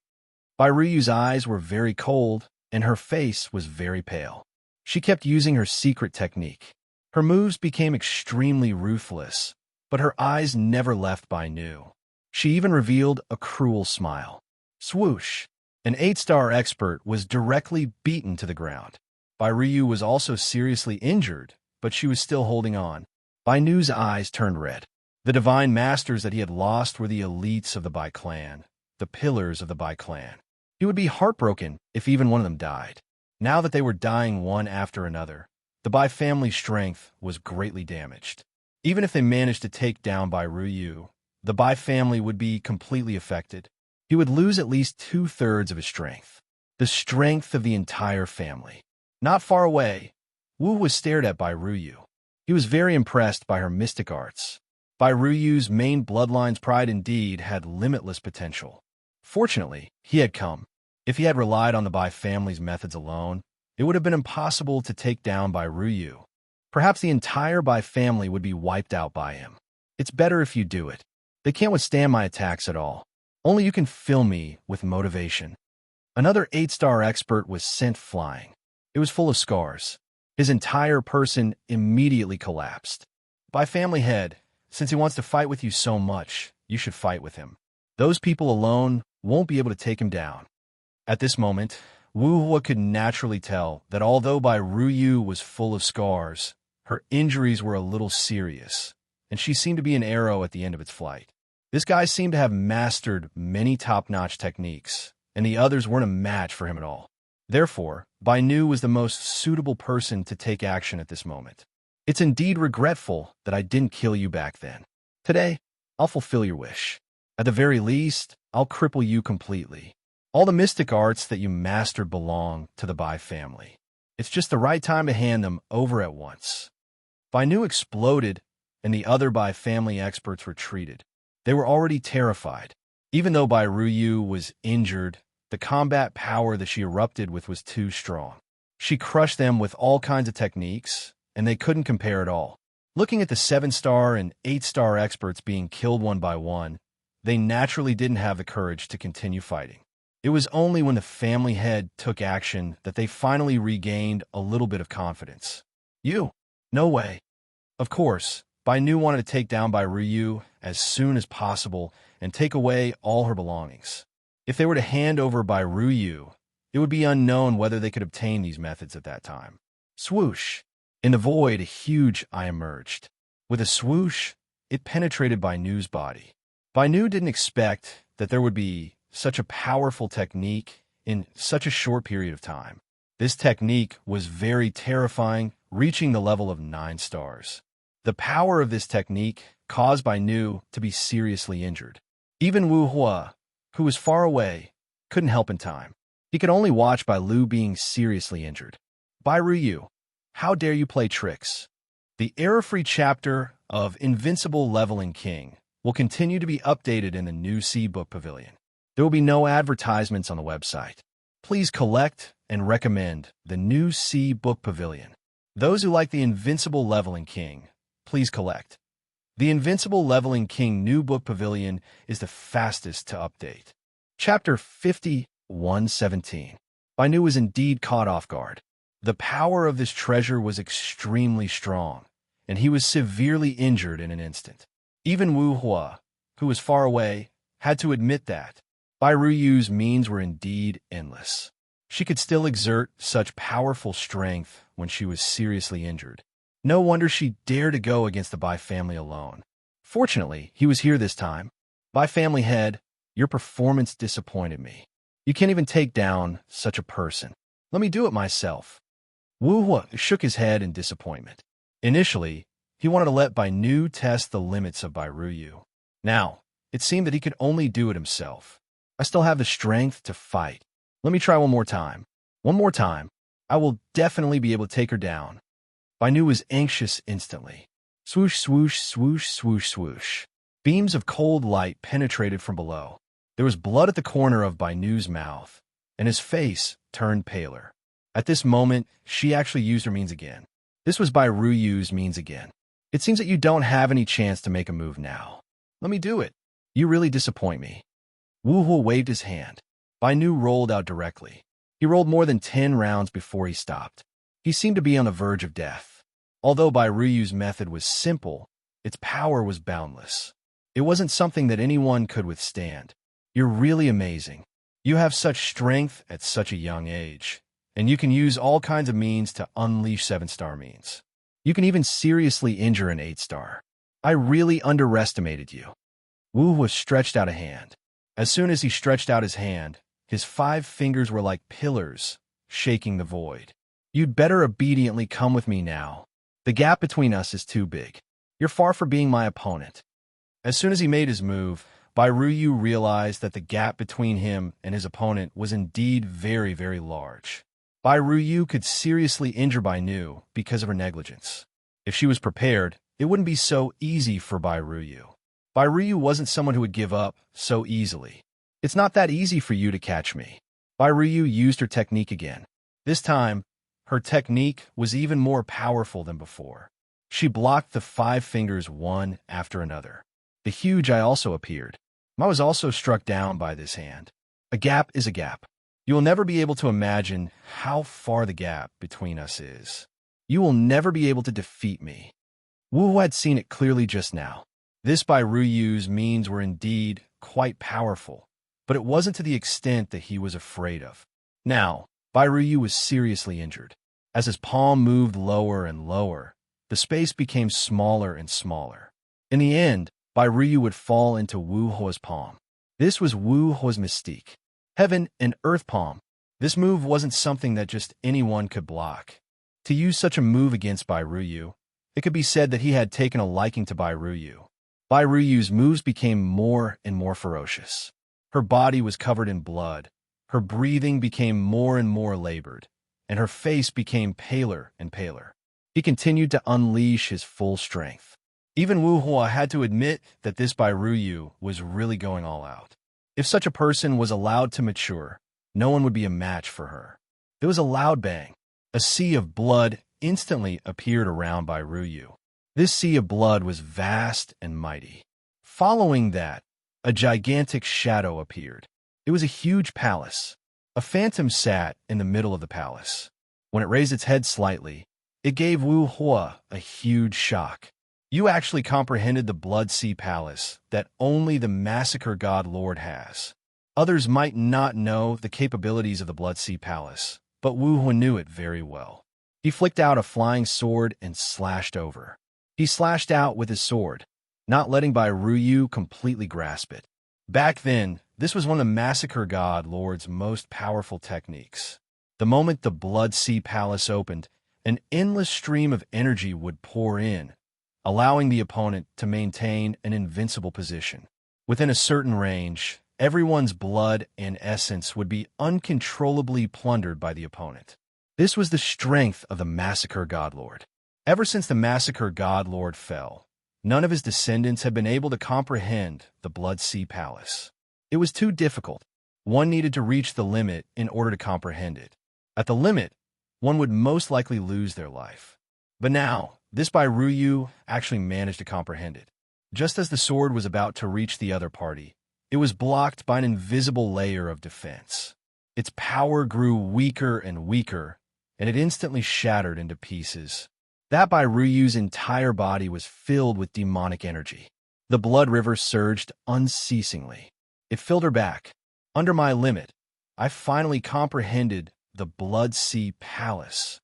Bai Ryu's eyes were very cold, and her face was very pale. She kept using her secret technique. Her moves became extremely ruthless, but her eyes never left Bai Nu. She even revealed a cruel smile. Swoosh! An 8-star expert was directly beaten to the ground. Bai Ryu was also seriously injured, but she was still holding on. Bai Nu's eyes turned red. The divine masters that he had lost were the elites of the Bai clan, the pillars of the Bai clan. He would be heartbroken if even one of them died. Now that they were dying one after another, the Bai family's strength was greatly damaged. Even if they managed to take down Bai Ryu, the Bai family would be completely affected. He would lose at least 2/3 of his strength. The strength of the entire family. Not far away, Wu was stared at Bai Ryu. He was very impressed by her mystic arts. Bai Ruyu's main bloodline's pride indeed had limitless potential. Fortunately, he had come. If he had relied on the Bai family's methods alone, it would have been impossible to take down Bai Ruyu. Perhaps the entire Bai family would be wiped out by him. It's better if you do it. They can't withstand my attacks at all. Only you can fill me with motivation. Another 8-star expert was sent flying. It was full of scars. His entire person immediately collapsed. Bai family head, since he wants to fight with you so much, you should fight with him. Those people alone won't be able to take him down. At this moment, Wu Hua could naturally tell that although Bai Ruyu was full of scars, her injuries were a little serious, and she seemed to be an arrow at the end of its flight. This guy seemed to have mastered many top-notch techniques, and the others weren't a match for him at all. Therefore, Bai Nu was the most suitable person to take action at this moment. It's indeed regretful that I didn't kill you back then. Today, I'll fulfill your wish. At the very least, I'll cripple you completely. All the mystic arts that you mastered belong to the Bai family. It's just the right time to hand them over at once. Bai Nu exploded, and the other Bai family experts retreated. They were already terrified. Even though Bai Ruyu was injured, the combat power that she erupted with was too strong. She crushed them with all kinds of techniques, and they couldn't compare at all. Looking at the 7-star and 8-star experts being killed one by one, they naturally didn't have the courage to continue fighting. It was only when the family head took action that they finally regained a little bit of confidence. You? No way. Of course, Bai Nu wanted to take down Bai Ruyu as soon as possible and take away all her belongings. If they were to hand over Bai Ruyu, it would be unknown whether they could obtain these methods at that time. Swoosh! In the void, a huge eye emerged. With a swoosh, it penetrated Bai Nu's body. Bai Nu didn't expect that there would be such a powerful technique in such a short period of time. This technique was very terrifying, reaching the level of 9 stars. The power of this technique caused Bai Nu to be seriously injured. Even Wu Hua, who was far away, couldn't help in time. He could only watch Bai Lu being seriously injured. Bai Ruyu, how dare you play tricks? The error-free chapter of Invincible Leveling King will continue to be updated in the new C Book Pavilion. There will be no advertisements on the website. Please collect and recommend the new C Book Pavilion. Those who like the Invincible Leveling King, please collect. The Invincible Leveling King New Book Pavilion is the fastest to update. Chapter 51:17. Bai Nu was indeed caught off guard. The power of this treasure was extremely strong, and he was severely injured in an instant. Even Wu Hua, who was far away, had to admit that. Bai Ruyu's means were indeed endless. She could still exert such powerful strength when she was seriously injured. No wonder she dared to go against the Bai family alone. Fortunately, he was here this time. Bai family head, your performance disappointed me. You can't even take down such a person. Let me do it myself. Wu Hua shook his head in disappointment. Initially, he wanted to let Bai Nu test the limits of Bai Ruyu. Now, it seemed that he could only do it himself. I still have the strength to fight. Let me try one more time. One more time. I will definitely be able to take her down. Bai Nu was anxious instantly. Swoosh, swoosh, swoosh, swoosh, swoosh. Beams of cold light penetrated from below. There was blood at the corner of Bai Nu's mouth, and his face turned paler. At this moment, she actually used her means again. This was Bai Ruyu's means again. It seems that you don't have any chance to make a move now. Let me do it. You really disappoint me. Wu Hua waved his hand. Bai Nu rolled out directly. He rolled more than 10 rounds before he stopped. He seemed to be on the verge of death. Although Bai Ruyu's method was simple, its power was boundless. It wasn't something that anyone could withstand. You're really amazing. You have such strength at such a young age, and you can use all kinds of means to unleash 7-star means. You can even seriously injure an 8-star. I really underestimated you. Wu Hua stretched out a hand. As soon as he stretched out his hand, his 5 fingers were like pillars, shaking the void. You'd better obediently come with me now. The gap between us is too big. You're far from being my opponent. As soon as he made his move, Bai Ruyu realized that the gap between him and his opponent was indeed very, very large. Bai Ruyu could seriously injure Bai Nu because of her negligence. If she was prepared, it wouldn't be so easy for Bai Ruyu. Bai Ruyu wasn't someone who would give up so easily. It's not that easy for you to catch me. Bai Ruyu used her technique again. This time, her technique was even more powerful than before. She blocked the 5 fingers one after another. The huge eye also appeared. I was also struck down by this hand. A gap is a gap. You will never be able to imagine how far the gap between us is. You will never be able to defeat me. Wu had seen it clearly just now. This Bai Ruyu's means were indeed quite powerful, but it wasn't to the extent that he was afraid of. Now, Bai Ruyu was seriously injured. As his palm moved lower and lower, the space became smaller and smaller. In the end, Bai Ruyu would fall into Wu Hua's palm. This was Wu Hua's mystique. Heaven and Earth palm. This move wasn't something that just anyone could block. To use such a move against Bai Ruyu, it could be said that he had taken a liking to Bai Ruyu. Bai Ruyu's moves became more and more ferocious. Her body was covered in blood. Her breathing became more and more labored, and her face became paler and paler. He continued to unleash his full strength. Even Wu Hua had to admit that this Bai Ruyu was really going all out. If such a person was allowed to mature, no one would be a match for her. There was a loud bang. A sea of blood instantly appeared around Bai Ruyu. This sea of blood was vast and mighty. Following that, a gigantic shadow appeared. It was a huge palace. A phantom sat in the middle of the palace. When it raised its head slightly, it gave Wu Hua a huge shock. You actually comprehended the Blood Sea Palace that only the Massacre God Lord has. Others might not know the capabilities of the Blood Sea Palace, but Wu Hua knew it very well. He flicked out a flying sword and slashed over. He slashed out with his sword, not letting Bai Ruyu completely grasp it. Back then, this was one of the Massacre God Lord's most powerful techniques. The moment the Blood Sea Palace opened, an endless stream of energy would pour in, allowing the opponent to maintain an invincible position. Within a certain range, everyone's blood and essence would be uncontrollably plundered by the opponent. This was the strength of the Massacre God Lord. Ever since the Massacre God Lord fell, none of his descendants had been able to comprehend the Blood Sea Palace. It was too difficult. One needed to reach the limit in order to comprehend it. At the limit, one would most likely lose their life. But now, this Bai Ruyu actually managed to comprehend it. Just as the sword was about to reach the other party, it was blocked by an invisible layer of defense. Its power grew weaker and weaker, and it instantly shattered into pieces. That Bai Ruyu's entire body was filled with demonic energy. The blood river surged unceasingly. It filled her back. Under my limit, I finally comprehended the Blood Sea Palace.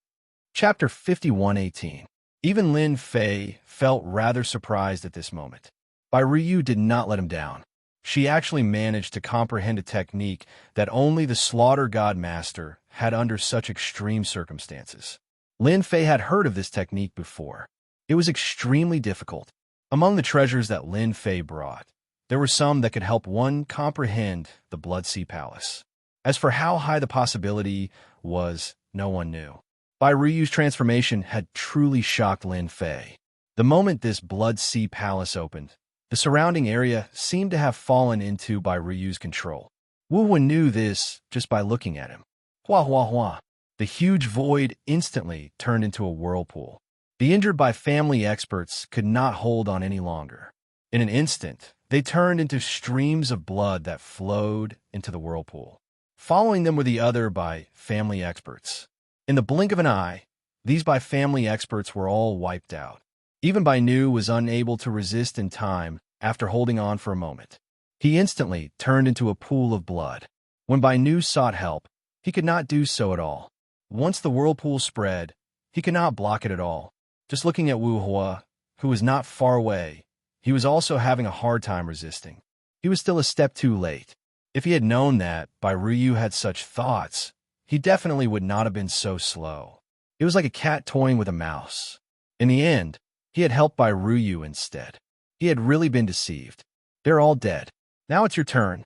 Chapter 51:18. Even Lin Fei felt rather surprised at this moment. Bai Ruyu did not let him down. She actually managed to comprehend a technique that only the Slaughter God Master had under such extreme circumstances. Lin Fei had heard of this technique before. It was extremely difficult. Among the treasures that Lin Fei brought, there were some that could help one comprehend the Blood Sea Palace. As for how high the possibility was, no one knew. Bai Ruyu's transformation had truly shocked Lin Fei. The moment this Blood Sea Palace opened, the surrounding area seemed to have fallen into Bai Ruyu's control. Wu Wen knew this just by looking at him. Hua hua hua. The huge void instantly turned into a whirlpool. The injured by family experts could not hold on any longer. In an instant, they turned into streams of blood that flowed into the whirlpool. Following them were the other by family experts. In the blink of an eye, these by family experts were all wiped out. Even Bai Nu was unable to resist in time after holding on for a moment. He instantly turned into a pool of blood. When Bai Nu sought help, he could not do so at all. Once the whirlpool spread, he could not block it at all. Just looking at Wu Hua, who was not far away, he was also having a hard time resisting. He was still a step too late. If he had known that Bai Ruyu had such thoughts, he definitely would not have been so slow. It was like a cat toying with a mouse. In the end, he had helped Bai Ruyu instead. He had really been deceived. They're all dead. Now it's your turn.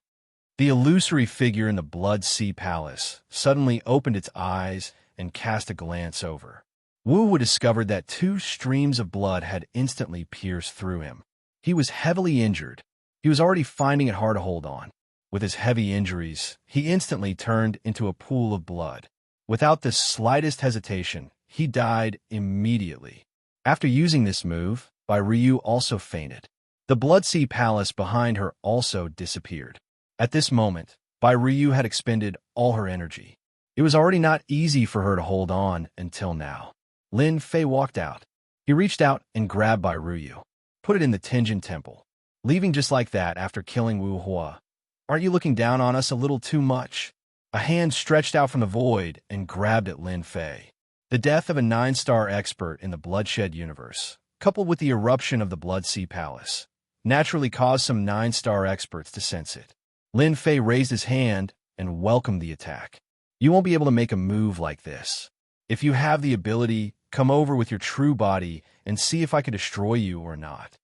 The illusory figure in the Blood Sea Palace suddenly opened its eyes and cast a glance over. Wu discovered that two streams of blood had instantly pierced through him. He was heavily injured. He was already finding it hard to hold on. With his heavy injuries, he instantly turned into a pool of blood. Without the slightest hesitation, he died immediately. After using this move, Bai Ryu also fainted. The Blood Sea Palace behind her also disappeared. At this moment, Bai Ryu had expended all her energy. It was already not easy for her to hold on until now. Lin Fei walked out. He reached out and grabbed Bai Ryu, put it in the Tenjin Temple, leaving just like that after killing Wu Hua. Aren't you looking down on us a little too much? A hand stretched out from the void and grabbed at Lin Fei. The death of a 9-star expert in the bloodshed universe, coupled with the eruption of the Blood Sea Palace, naturally caused some 9-star experts to sense it. Lin Fei raised his hand and welcomed the attack. You won't be able to make a move like this. If you have the ability, come over with your true body and see if I can destroy you or not.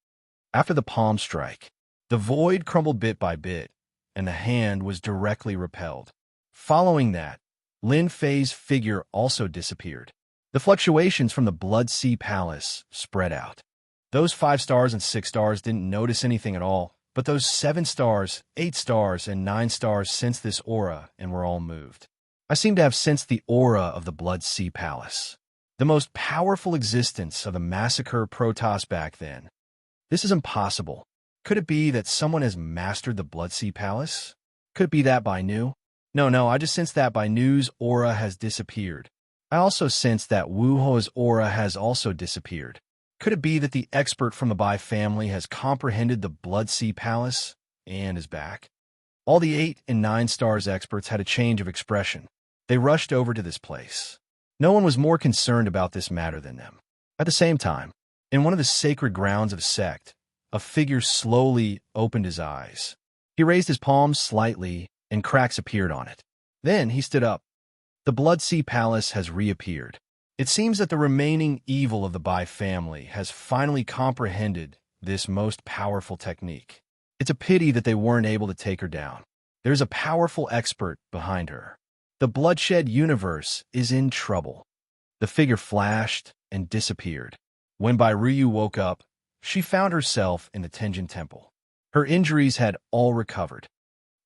After the palm strike, the void crumbled bit by bit, and the hand was directly repelled. Following that, Lin Fei's figure also disappeared. The fluctuations from the Blood Sea Palace spread out. Those 5 stars and 6 stars didn't notice anything at all, but those 7 stars, 8 stars, and 9 stars sensed this aura and were all moved. I seem to have sensed the aura of the Blood Sea Palace, the most powerful existence of the Massacre Protoss back then. This is impossible. Could it be that someone has mastered the Blood Sea Palace? Could it be that Bai Nu? No, I just sense that Bai Nu's aura has disappeared. I also sense that Wu Hua's aura has also disappeared. Could it be that the expert from the Bai family has comprehended the Blood Sea Palace and is back? All the 8 and 9 stars experts had a change of expression. They rushed over to this place. No one was more concerned about this matter than them. At the same time, in one of the sacred grounds of sect, a figure slowly opened his eyes. He raised his palms slightly, and cracks appeared on it. Then he stood up. The Blood Sea Palace has reappeared. It seems that the remaining evil of the Bai family has finally comprehended this most powerful technique. It's a pity that they weren't able to take her down. There's a powerful expert behind her. The bloodshed universe is in trouble. The figure flashed and disappeared. When Bai Ryu woke up, she found herself in the Tenjin Temple. Her injuries had all recovered.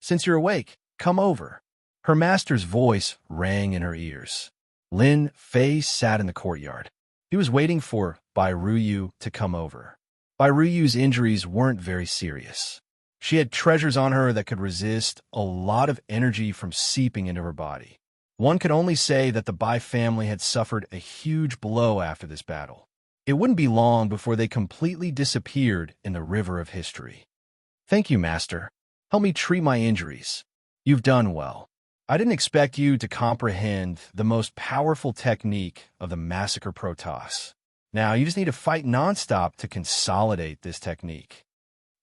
Since you're awake, come over. Her master's voice rang in her ears. Lin Fei sat in the courtyard. He was waiting for Bai Ryu to come over. Bai Ryu's injuries weren't very serious. She had treasures on her that could resist a lot of energy from seeping into her body. One could only say that the Bai family had suffered a huge blow after this battle. It wouldn't be long before they completely disappeared in the river of history. Thank you, Master. Help me treat my injuries. You've done well. I didn't expect you to comprehend the most powerful technique of the Massacre Protoss. Now, you just need to fight nonstop to consolidate this technique.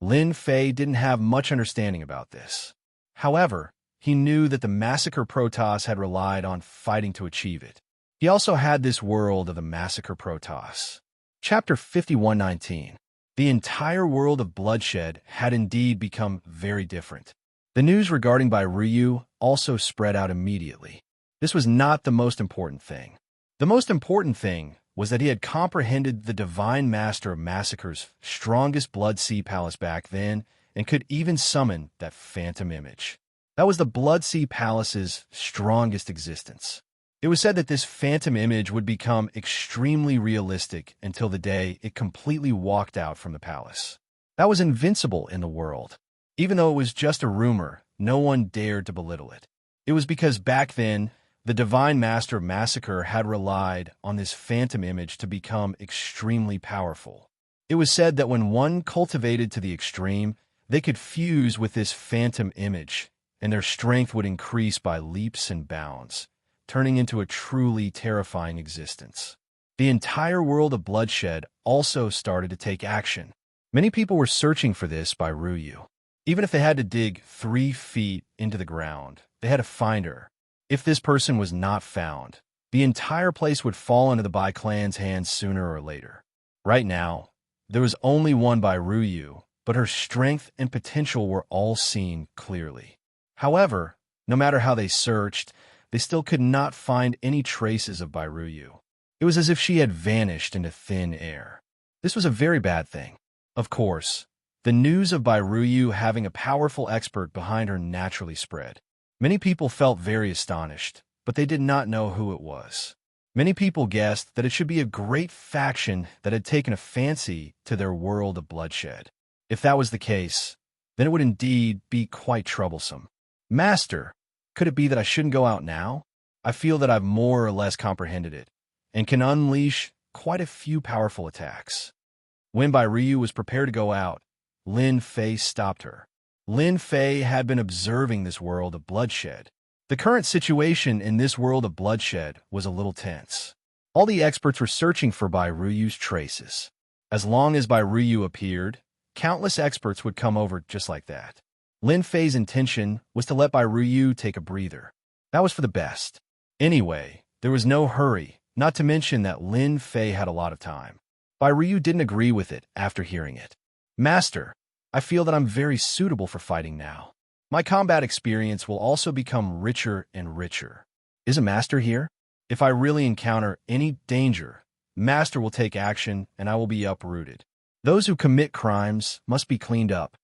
Lin Fei didn't have much understanding about this. However, he knew that the Massacre Protoss had relied on fighting to achieve it. He also had this world of the Massacre Protoss. Chapter 5119. The entire world of bloodshed had indeed become very different. The news regarding Bai Ryu also spread out immediately. This was not the most important thing. The most important thing was that he had comprehended the Divine Master of Massacre's strongest Blood Sea Palace back then and could even summon that phantom image. That was the Blood Sea Palace's strongest existence. It was said that this phantom image would become extremely realistic until the day it completely walked out from the palace. That was invincible in the world. Even though it was just a rumor, no one dared to belittle it. It was because back then, the Divine Master of Massacre had relied on this phantom image to become extremely powerful. It was said that when one cultivated to the extreme, they could fuse with this phantom image, and their strength would increase by leaps and bounds, turning into a truly terrifying existence. The entire world of bloodshed also started to take action. Many people were searching for this Bai Ryu. Even if they had to dig 3 feet into the ground, they had to find her. If this person was not found, the entire place would fall into the Bai clan's hands sooner or later. Right now, there was only one Bai Ryu, but her strength and potential were all seen clearly. However, no matter how they searched, they still could not find any traces of Bai Ryu. It was as if she had vanished into thin air. This was a very bad thing. Of course, the news of Bairuyu having a powerful expert behind her naturally spread. Many people felt very astonished, but they did not know who it was. Many people guessed that it should be a great faction that had taken a fancy to their world of bloodshed. If that was the case, then it would indeed be quite troublesome. Master, could it be that I shouldn't go out now? I feel that I've more or less comprehended it, and can unleash quite a few powerful attacks. When Bairuyu was prepared to go out, Lin Fei stopped her. Lin Fei had been observing this world of bloodshed. The current situation in this world of bloodshed was a little tense. All the experts were searching for Bairuyu's traces. As long as Bairuyu appeared, countless experts would come over just like that. Lin Fei's intention was to let Bairuyu take a breather. That was for the best. Anyway, there was no hurry, not to mention that Lin Fei had a lot of time. Bairuyu didn't agree with it after hearing it. Master, I feel that I'm very suitable for fighting now. My combat experience will also become richer and richer. Is a master here? If I really encounter any danger, Master will take action and I will be uprooted. Those who commit crimes must be cleaned up.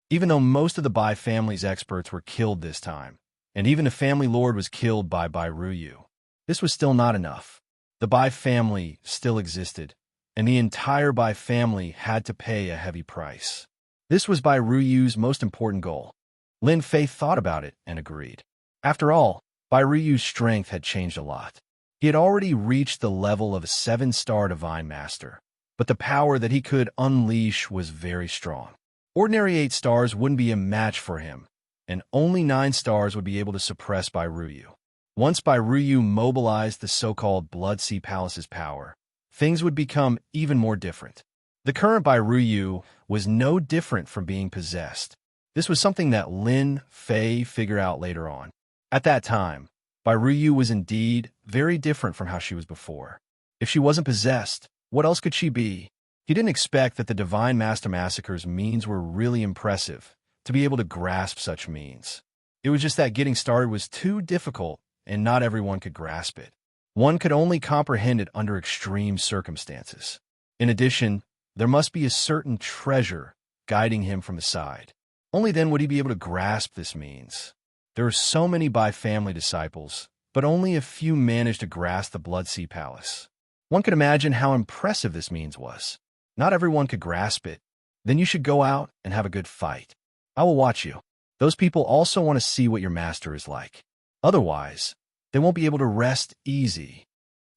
Even though most of the Bai family's experts were killed this time, and even a family lord was killed by Bairuyu, this was still not enough. The Bai family still existed, and the entire Bai family had to pay a heavy price. This was Bairuyu's most important goal. Lin Fei thought about it and agreed. After all, Bairuyu's strength had changed a lot. He had already reached the level of a 7-star Divine Master, but the power that he could unleash was very strong. Ordinary 8 stars wouldn't be a match for him, and only 9 stars would be able to suppress Bairuyu. Once Bairuyu mobilized the so-called Blood Sea Palace's power, things would become even more different. The current Bairuyu was no different from being possessed. This was something that Lin Fei figured out later on. At that time, Bairuyu was indeed very different from how she was before. If she wasn't possessed, what else could she be? He didn't expect that the Divine Master Massacre's means were really impressive, to be able to grasp such means. It was just that getting started was too difficult, and not everyone could grasp it. One could only comprehend it under extreme circumstances. In addition, there must be a certain treasure guiding him from the side. Only then would he be able to grasp this means. There are so many Bai family disciples, but only a few managed to grasp the Blood Sea Palace. One could imagine how impressive this means was. Not everyone could grasp it. Then you should go out and have a good fight. I will watch you. Those people also want to see what your master is like. Otherwise, they won't be able to rest easy.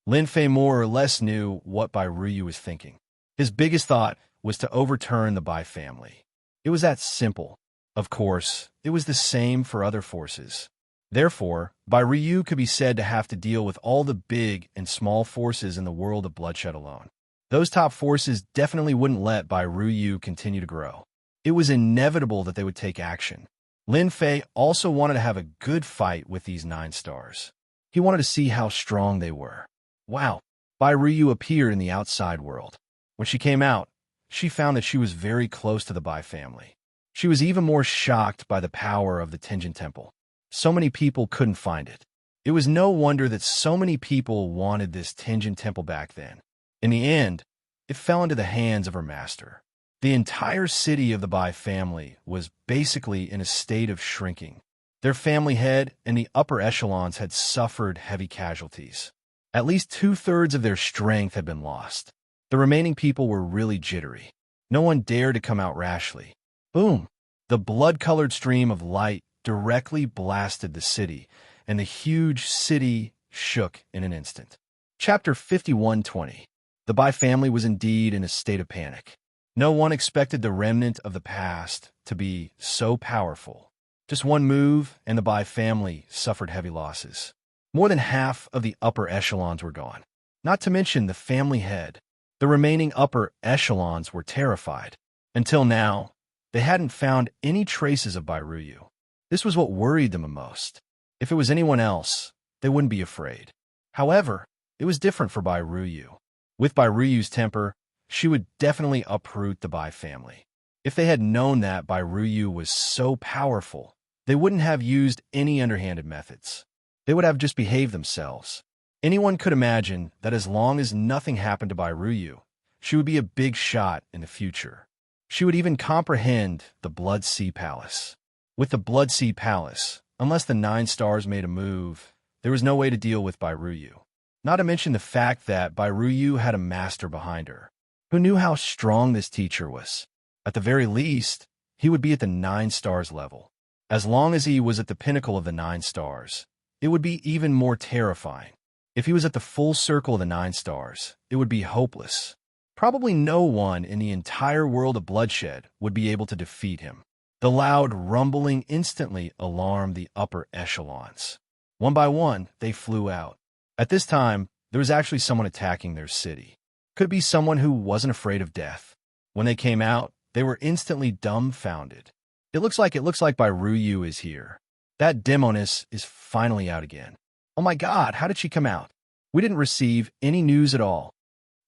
Lin Fei more or less knew what Bairuyu was thinking. His biggest thought was to overturn the Bai family. It was that simple. Of course, it was the same for other forces. Therefore, Bairuyu could be said to have to deal with all the big and small forces in the world of bloodshed alone. Those top forces definitely wouldn't let Bairuyu continue to grow. It was inevitable that they would take action. Lin Fei also wanted to have a good fight with these 9 stars. He wanted to see how strong they were. Wow, Bairuyu appeared in the outside world. When she came out, she found that she was very close to the Bai family. She was even more shocked by the power of the Tenjin Temple. So many people couldn't find it. It was no wonder that so many people wanted this Tenjin Temple back then. In the end, it fell into the hands of her master. The entire city of the Bai family was basically in a state of shrinking. Their family head and the upper echelons had suffered heavy casualties. At least 2/3 of their strength had been lost. The remaining people were really jittery. No one dared to come out rashly. Boom! The blood-colored stream of light directly blasted the city, and the huge city shook in an instant. Chapter 51:20. The Bai family was indeed in a state of panic. No one expected the remnant of the past to be so powerful. Just one move, and the Bai family suffered heavy losses. More than half of the upper echelons were gone. Not to mention the family head. The remaining upper echelons were terrified. Until now, they hadn't found any traces of Bairuyu. This was what worried them the most. If it was anyone else, they wouldn't be afraid. However, it was different for Bairuyu. With Bairuyu's temper, she would definitely uproot the Bai family. If they had known that Bairuyu was so powerful, they wouldn't have used any underhanded methods. They would have just behaved themselves. Anyone could imagine that as long as nothing happened to Bai Ruyu, she would be a big shot in the future. She would even comprehend the Blood Sea Palace. With the Blood Sea Palace, unless the 9 stars made a move, there was no way to deal with Bai Ruyu. Not to mention the fact that Bai Ruyu had a master behind her, who knew how strong this teacher was. At the very least, he would be at the 9 stars level. As long as he was at the pinnacle of the 9 stars, it would be even more terrifying. If he was at the full circle of the 9 stars, it would be hopeless. Probably no one in the entire world of bloodshed would be able to defeat him. The loud rumbling instantly alarmed the upper echelons. One by one, they flew out. At this time, there was actually someone attacking their city. Could it be someone who wasn't afraid of death? When they came out, they were instantly dumbfounded. It looks like Bai Ruyu is here. That demoness is finally out again. Oh my God, how did she come out? We didn't receive any news at all.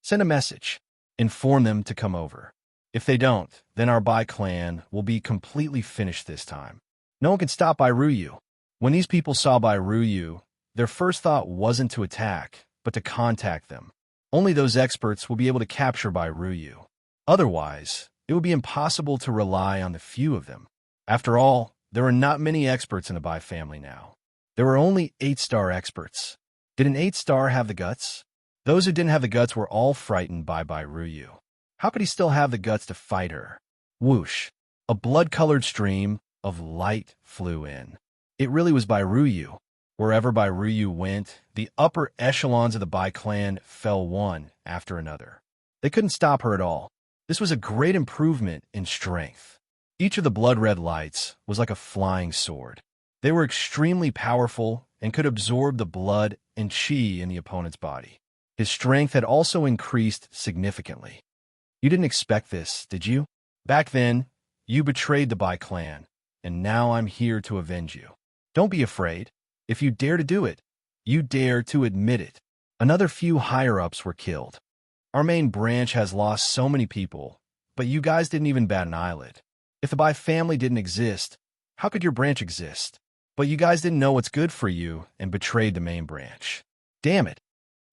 Send a message. Inform them to come over. If they don't, then our Bai clan will be completely finished this time. No one can stop Bai Ruyu. When these people saw Bai Ruyu, their first thought wasn't to attack, but to contact them. Only those experts will be able to capture Bai Ruyu. Otherwise, it would be impossible to rely on the few of them. After all, there are not many experts in the Bai family now. There were only 8-star experts. Did an 8-star have the guts? Those who didn't have the guts were all frightened by Bai Ruyu. How could he still have the guts to fight her? Whoosh! A blood-colored stream of light flew in. It really was Bai Ruyu. Wherever Bai Ruyu went, the upper echelons of the Bai clan fell one after another. They couldn't stop her at all. This was a great improvement in strength. Each of the blood-red lights was like a flying sword. They were extremely powerful and could absorb the blood and chi in the opponent's body. His strength had also increased significantly. You didn't expect this, did you? Back then, you betrayed the Bai clan, and now I'm here to avenge you. Don't be afraid. If you dare to do it, you dare to admit it. Another few higher-ups were killed. Our main branch has lost so many people, but you guys didn't even bat an eyelid. If the Bai family didn't exist, how could your branch exist? But you guys didn't know what's good for you and betrayed the main branch. Damn it.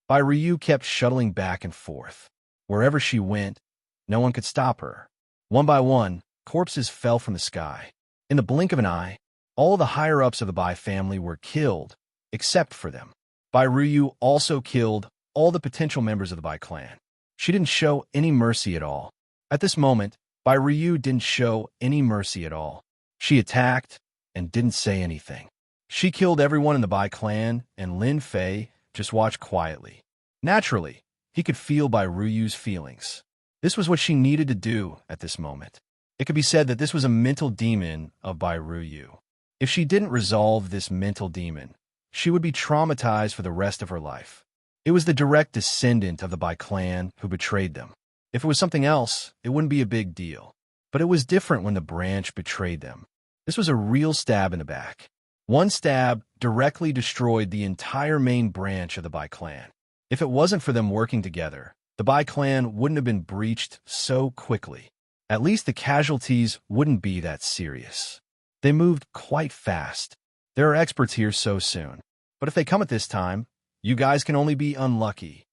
Bai Ruyu kept shuttling back and forth. Wherever she went, no one could stop her. One by one, corpses fell from the sky. In the blink of an eye, all the higher-ups of the Bai family were killed, except for them. Bai Ruyu also killed all the potential members of the Bai clan. She didn't show any mercy at all. At this moment, Bai Ruyu didn't show any mercy at all. She attacked and didn't say anything. She killed everyone in the Bai clan, and Lin Fei just watched quietly. Naturally, he could feel Bai Ruyu's feelings. This was what she needed to do at this moment. It could be said that this was a mental demon of Bai Ruyu. If she didn't resolve this mental demon, she would be traumatized for the rest of her life. It was the direct descendant of the Bai clan who betrayed them. If it was something else, it wouldn't be a big deal. But it was different when the branch betrayed them. This was a real stab in the back. One stab directly destroyed the entire main branch of the Bai clan. If it wasn't for them working together, the Bai clan wouldn't have been breached so quickly. At least the casualties wouldn't be that serious. They moved quite fast. There are experts here so soon. But if they come at this time, you guys can only be unlucky.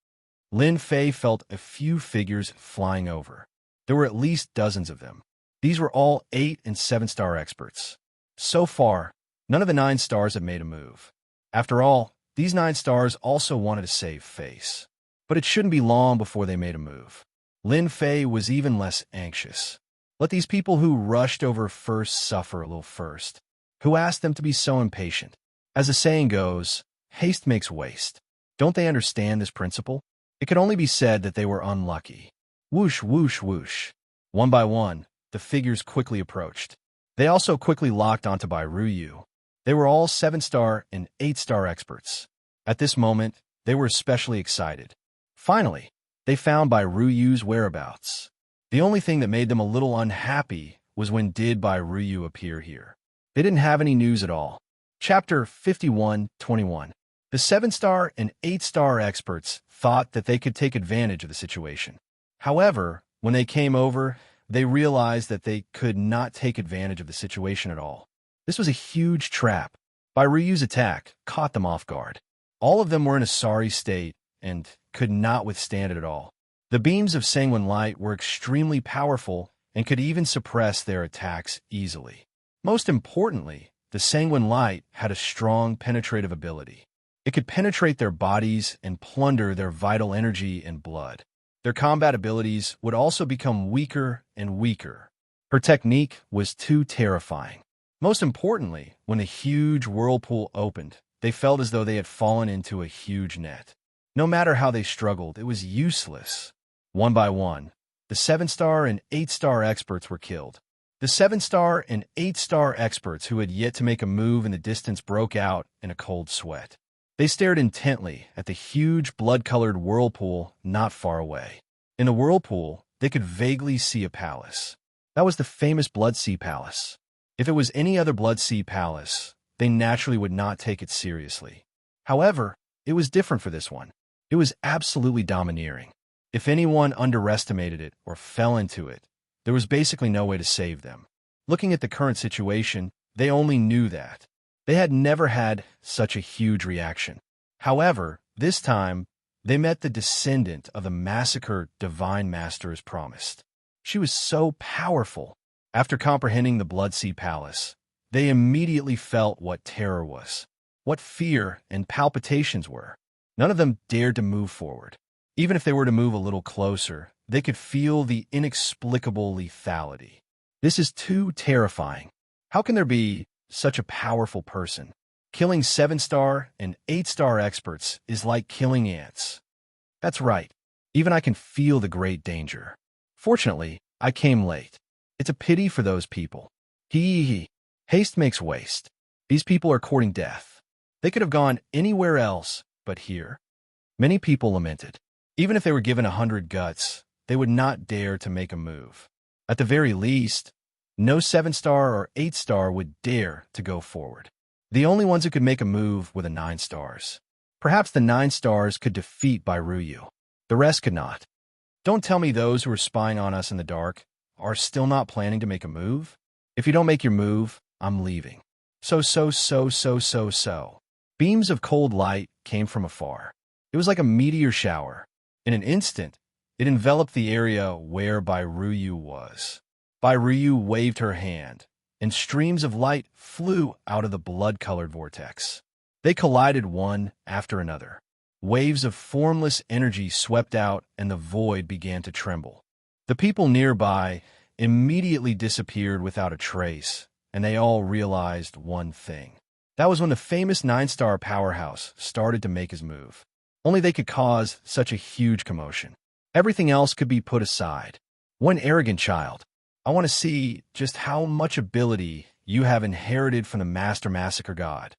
Lin Fei felt a few figures flying over. There were at least dozens of them. These were all 8 and 7-star experts. So far, none of the 9 stars had made a move. After all, these 9 stars also wanted to save face. But it shouldn't be long before they made a move. Lin Fei was even less anxious. Let these people who rushed over first suffer a little first. Who asked them to be so impatient? As the saying goes, haste makes waste. Don't they understand this principle? It could only be said that they were unlucky. Whoosh, whoosh, whoosh. One by one, the figures quickly approached. They also quickly locked onto Bai Ruyu. They were all 7-star and 8-star experts. At this moment, they were especially excited. Finally, they found Bai Ruyu's whereabouts. The only thing that made them a little unhappy was when did Bai Ruyu appear here. They didn't have any news at all. Chapter 51:21. The 7-star and 8-star experts thought that they could take advantage of the situation. However, when they came over, they realized that they could not take advantage of the situation at all. This was a huge trap. Bai Ruyu's attack caught them off guard. All of them were in a sorry state and could not withstand it at all. The beams of sanguine light were extremely powerful and could even suppress their attacks easily. Most importantly, the sanguine light had a strong penetrative ability. It could penetrate their bodies and plunder their vital energy and blood. Their combat abilities would also become weaker and weaker. Her technique was too terrifying. Most importantly, when the huge whirlpool opened, they felt as though they had fallen into a huge net. No matter how they struggled, it was useless. One by one, the 7-star and 8-star experts were killed. The 7-star and 8-star experts who had yet to make a move in the distance broke out in a cold sweat. They stared intently at the huge blood-colored whirlpool not far away. In the whirlpool, they could vaguely see a palace. That was the famous Blood Sea Palace. If it was any other Blood Sea Palace, they naturally would not take it seriously. However, it was different for this one. It was absolutely domineering. If anyone underestimated it or fell into it, there was basically no way to save them. Looking at the current situation, they only knew that. They had never had such a huge reaction. However, this time, they met the descendant of the massacred Divine Master as promised. She was so powerful. After comprehending the Blood Sea Palace, they immediately felt what terror was, what fear and palpitations were. None of them dared to move forward. Even if they were to move a little closer, they could feel the inexplicable lethality. This is too terrifying. How can there be such a powerful person? Killing 7-star and 8-star experts is like killing ants. That's right. Even I can feel the great danger. Fortunately, I came late. It's a pity for those people. Haste makes waste. These people are courting death. They could have gone anywhere else but here. Many people lamented. Even if they were given 100 guts, they would not dare to make a move. At the very least, no 7-star or 8-star would dare to go forward. The only ones who could make a move were the 9 stars. Perhaps the 9 stars could defeat Bairuyu. The rest could not. Don't tell me those who are spying on us in the dark are still not planning to make a move? If you don't make your move, I'm leaving. So. Beams of cold light came from afar. It was like a meteor shower. In an instant, it enveloped the area where Bairuyu was. Bairuyu waved her hand, and streams of light flew out of the blood-colored vortex. They collided one after another. Waves of formless energy swept out, and the void began to tremble. The people nearby immediately disappeared without a trace, and they all realized one thing. That was when the famous 9-star powerhouse started to make his move. Only they could cause such a huge commotion. Everything else could be put aside. One arrogant child. I want to see just how much ability you have inherited from the Master Massacre God.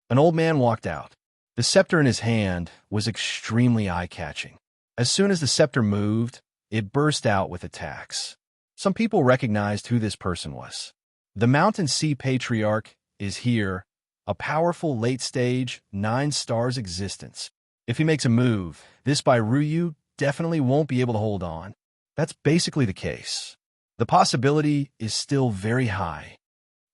An old man walked out. The scepter in his hand was extremely eye-catching. As soon as the scepter moved, it burst out with attacks. Some people recognized who this person was. The Mountain Sea Patriarch is here, a powerful late-stage 9 stars existence. If he makes a move, this Bairuyu definitely won't be able to hold on. That's basically the case. The possibility is still very high.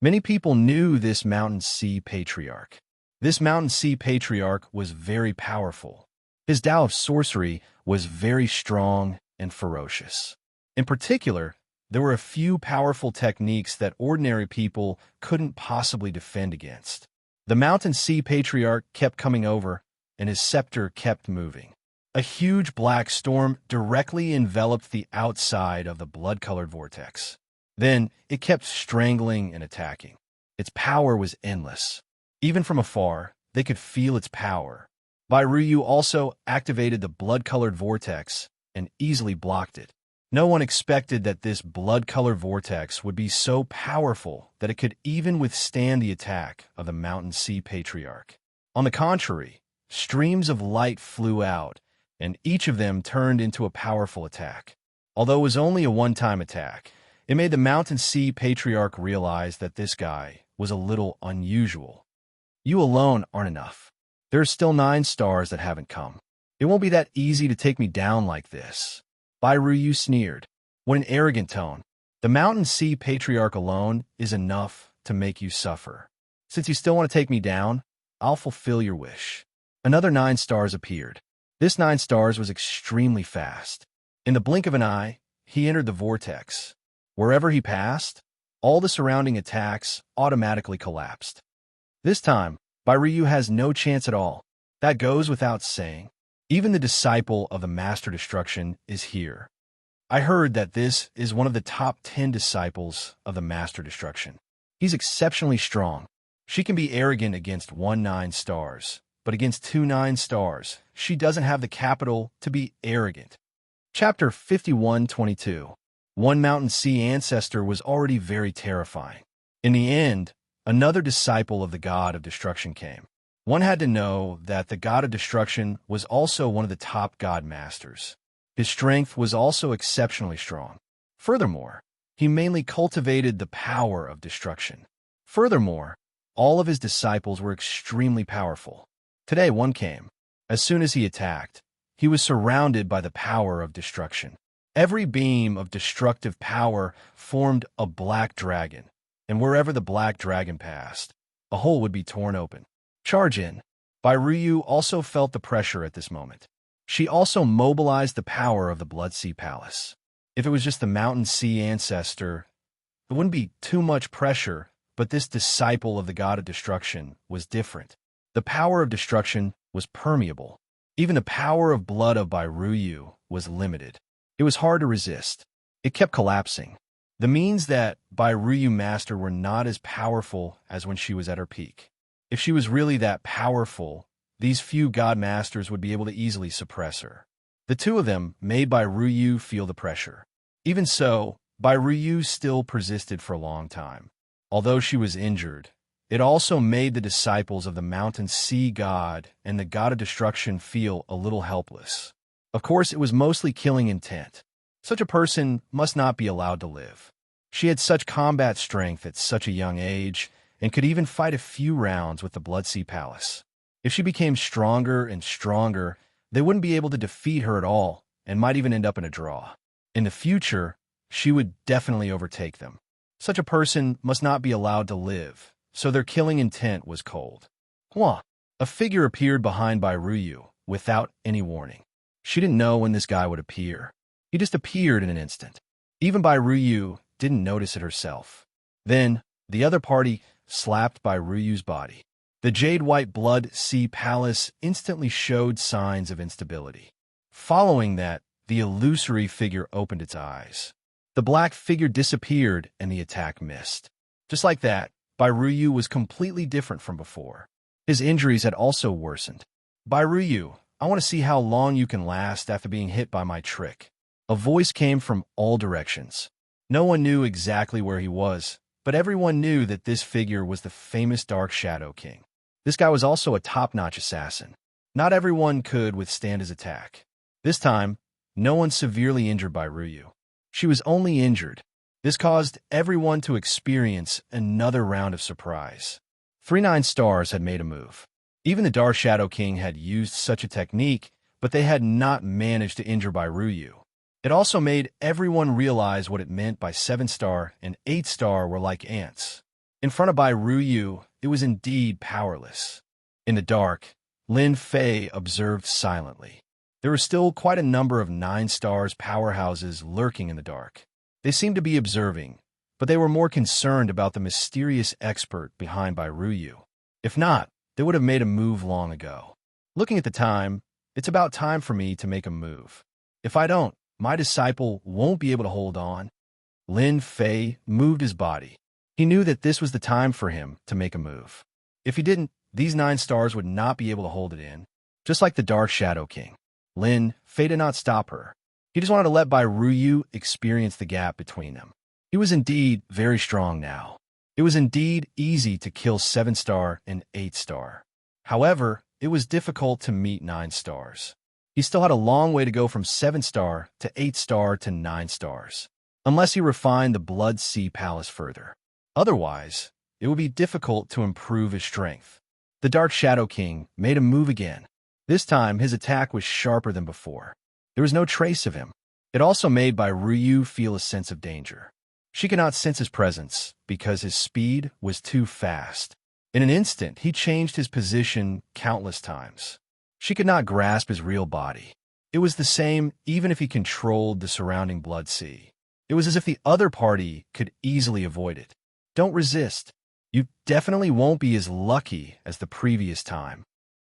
Many people knew this Mountain Sea Patriarch. This Mountain Sea Patriarch was very powerful. His Tao of sorcery was very strong and ferocious. In particular, there were a few powerful techniques that ordinary people couldn't possibly defend against. The Mountain Sea Patriarch kept coming over, and his scepter kept moving. A huge black storm directly enveloped the outside of the blood-colored vortex. Then it kept strangling and attacking. Its power was endless. Even from afar, they could feel its power. Bairuyu also activated the blood-colored vortex and easily blocked it. No one expected that this blood-colored vortex would be so powerful that it could even withstand the attack of the Mountain Sea Patriarch. On the contrary, streams of light flew out, and each of them turned into a powerful attack. Although it was only a one-time attack, it made the Mountain Sea Patriarch realize that this guy was a little unusual. You alone aren't enough. There are still 9 stars that haven't come. It won't be that easy to take me down like this. Bairuyu sneered. What an arrogant tone. The Mountain Sea Patriarch alone is enough to make you suffer. Since you still want to take me down, I'll fulfill your wish. Another 9 stars appeared. This 9 stars was extremely fast. In the blink of an eye, he entered the vortex. Wherever he passed, all the surrounding attacks automatically collapsed. This time, Ryu has no chance at all. That goes without saying. Even the disciple of the Master Destruction is here. I heard that this is one of the top 10 disciples of the Master Destruction. He's exceptionally strong. She can be arrogant against 1 9 stars, but against 2 9 stars, she doesn't have the capital to be arrogant. Chapter 51:22. One Mountain Sea ancestor was already very terrifying. In the end, another disciple of the God of Destruction came. One had to know that the God of Destruction was also one of the top God Masters. His strength was also exceptionally strong. Furthermore, he mainly cultivated the power of destruction. Furthermore, all of his disciples were extremely powerful. Today one came. As soon as he attacked, he was surrounded by the power of destruction. Every beam of destructive power formed a black dragon, and wherever the black dragon passed, a hole would be torn open. Charge in. Ryu also felt the pressure at this moment. She also mobilized the power of the Blood Sea Palace. If it was just the Mountain Sea ancestor, it wouldn't be too much pressure, but this disciple of the God of Destruction was different. The power of destruction was permeable. Even the power of blood of Ryu was limited. It was hard to resist. It kept collapsing. The means that Ryu Master were not as powerful as when she was at her peak. If she was really that powerful, these few God Masters would be able to easily suppress her. The two of them made Ryu feel the pressure. Even so, Ryu still persisted for a long time. Although she was injured, it also made the disciples of the Mountain Sea God and the God of Destruction feel a little helpless. Of course, it was mostly killing intent. Such a person must not be allowed to live. She had such combat strength at such a young age, and could even fight a few rounds with the Blood Sea Palace. If she became stronger and stronger, they wouldn't be able to defeat her at all, and might even end up in a draw. In the future, she would definitely overtake them. Such a person must not be allowed to live, so their killing intent was cold. Hua! A figure appeared behind Ryu, without any warning. She didn't know when this guy would appear. He just appeared in an instant. Even Ryu didn't notice it herself. Then, the other party slapped Ryu's body. The jade-white Blood Sea Palace instantly showed signs of instability. Following that, the illusory figure opened its eyes. The black figure disappeared and the attack missed. Just like that, Ryu was completely different from before. His injuries had also worsened. Ryu, I want to see how long you can last after being hit by my trick. A voice came from all directions. No one knew exactly where he was, but everyone knew that this figure was the famous Dark Shadow King. This guy was also a top-notch assassin. Not everyone could withstand his attack. This time, no one severely injured Ryu. She was only injured. This caused everyone to experience another round of surprise. 3 9 stars had made a move. Even the Dark Shadow King had used such a technique, but they had not managed to injure Ryu. It also made everyone realize what it meant by 7 star and 8 star were like ants. In front of Ryu, it was indeed powerless. In the dark, Lin Fei observed silently. There were still quite a number of 9 stars powerhouses lurking in the dark. They seemed to be observing, but they were more concerned about the mysterious expert behind Ryu. If not, they would have made a move long ago. Looking at the time, it's about time for me to make a move. If I don't, my disciple won't be able to hold on. Lin Fei moved his body. He knew that this was the time for him to make a move. If he didn't, these 9 stars would not be able to hold it in. Just like the Dark Shadow King, Lin Fei did not stop her. He just wanted to let Ryu experience the gap between them. He was indeed very strong now. It was indeed easy to kill 7 star and 8 star. However, it was difficult to meet 9 stars. He still had a long way to go from 7 star to 8 star to 9 stars, unless he refined the Blood Sea Palace further. Otherwise, it would be difficult to improve his strength. The Dark Shadow King made a move again. This time, his attack was sharper than before. There was no trace of him. It also made Ryu feel a sense of danger. She could not sense his presence because his speed was too fast. In an instant, he changed his position countless times. She could not grasp his real body. It was the same even if he controlled the surrounding blood sea. It was as if the other party could easily avoid it. Don't resist. You definitely won't be as lucky as the previous time.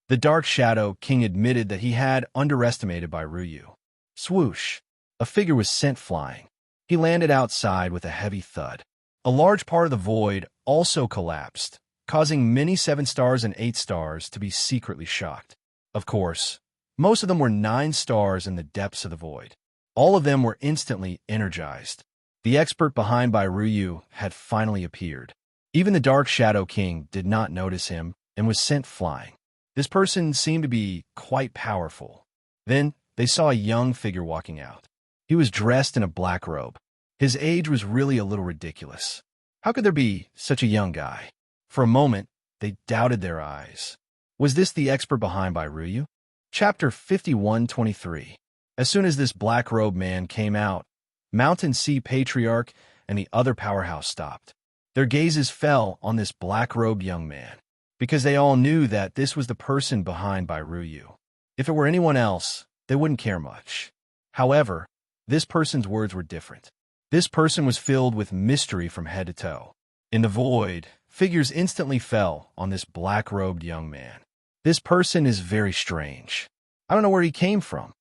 The Dark Shadow King admitted that he had underestimated Ryu. Swoosh! A figure was sent flying. He landed outside with a heavy thud. A large part of the void also collapsed, causing many 7 stars and 8 stars to be secretly shocked. Of course, most of them were 9 stars in the depths of the void. All of them were instantly energized. The expert behind Ryu had finally appeared. Even the Dark Shadow King did not notice him and was sent flying. This person seemed to be quite powerful. Then they saw a young figure walking out. He was dressed in a black robe. His age was really a little ridiculous. How could there be such a young guy? For a moment, they doubted their eyes. Was this the expert behind Ryu? Chapter 51:23. As soon as this black-robed man came out, Mountain Sea Patriarch and the other powerhouse stopped. Their gazes fell on this black-robed young man, because they all knew that this was the person behind Ryu. If it were anyone else, they wouldn't care much. However, this person's words were different. This person was filled with mystery from head to toe. In the void, figures instantly fell on this black-robed young man. This person is very strange. I don't know where he came from.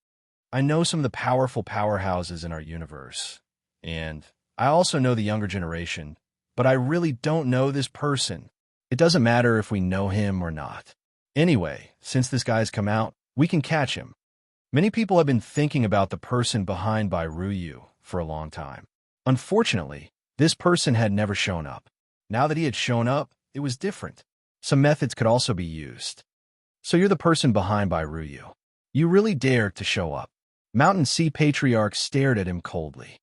I know some of the powerful powerhouses in our universe, and I also know the younger generation, but I really don't know this person. It doesn't matter if we know him or not. Anyway, since this guy's come out, we can catch him. Many people have been thinking about the person behind Ryu for a long time. Unfortunately, this person had never shown up. Now that he had shown up, it was different. Some methods could also be used. So you're the person behind Ryu. You really dare to show up. Mountain Sea Patriarch stared at him coldly.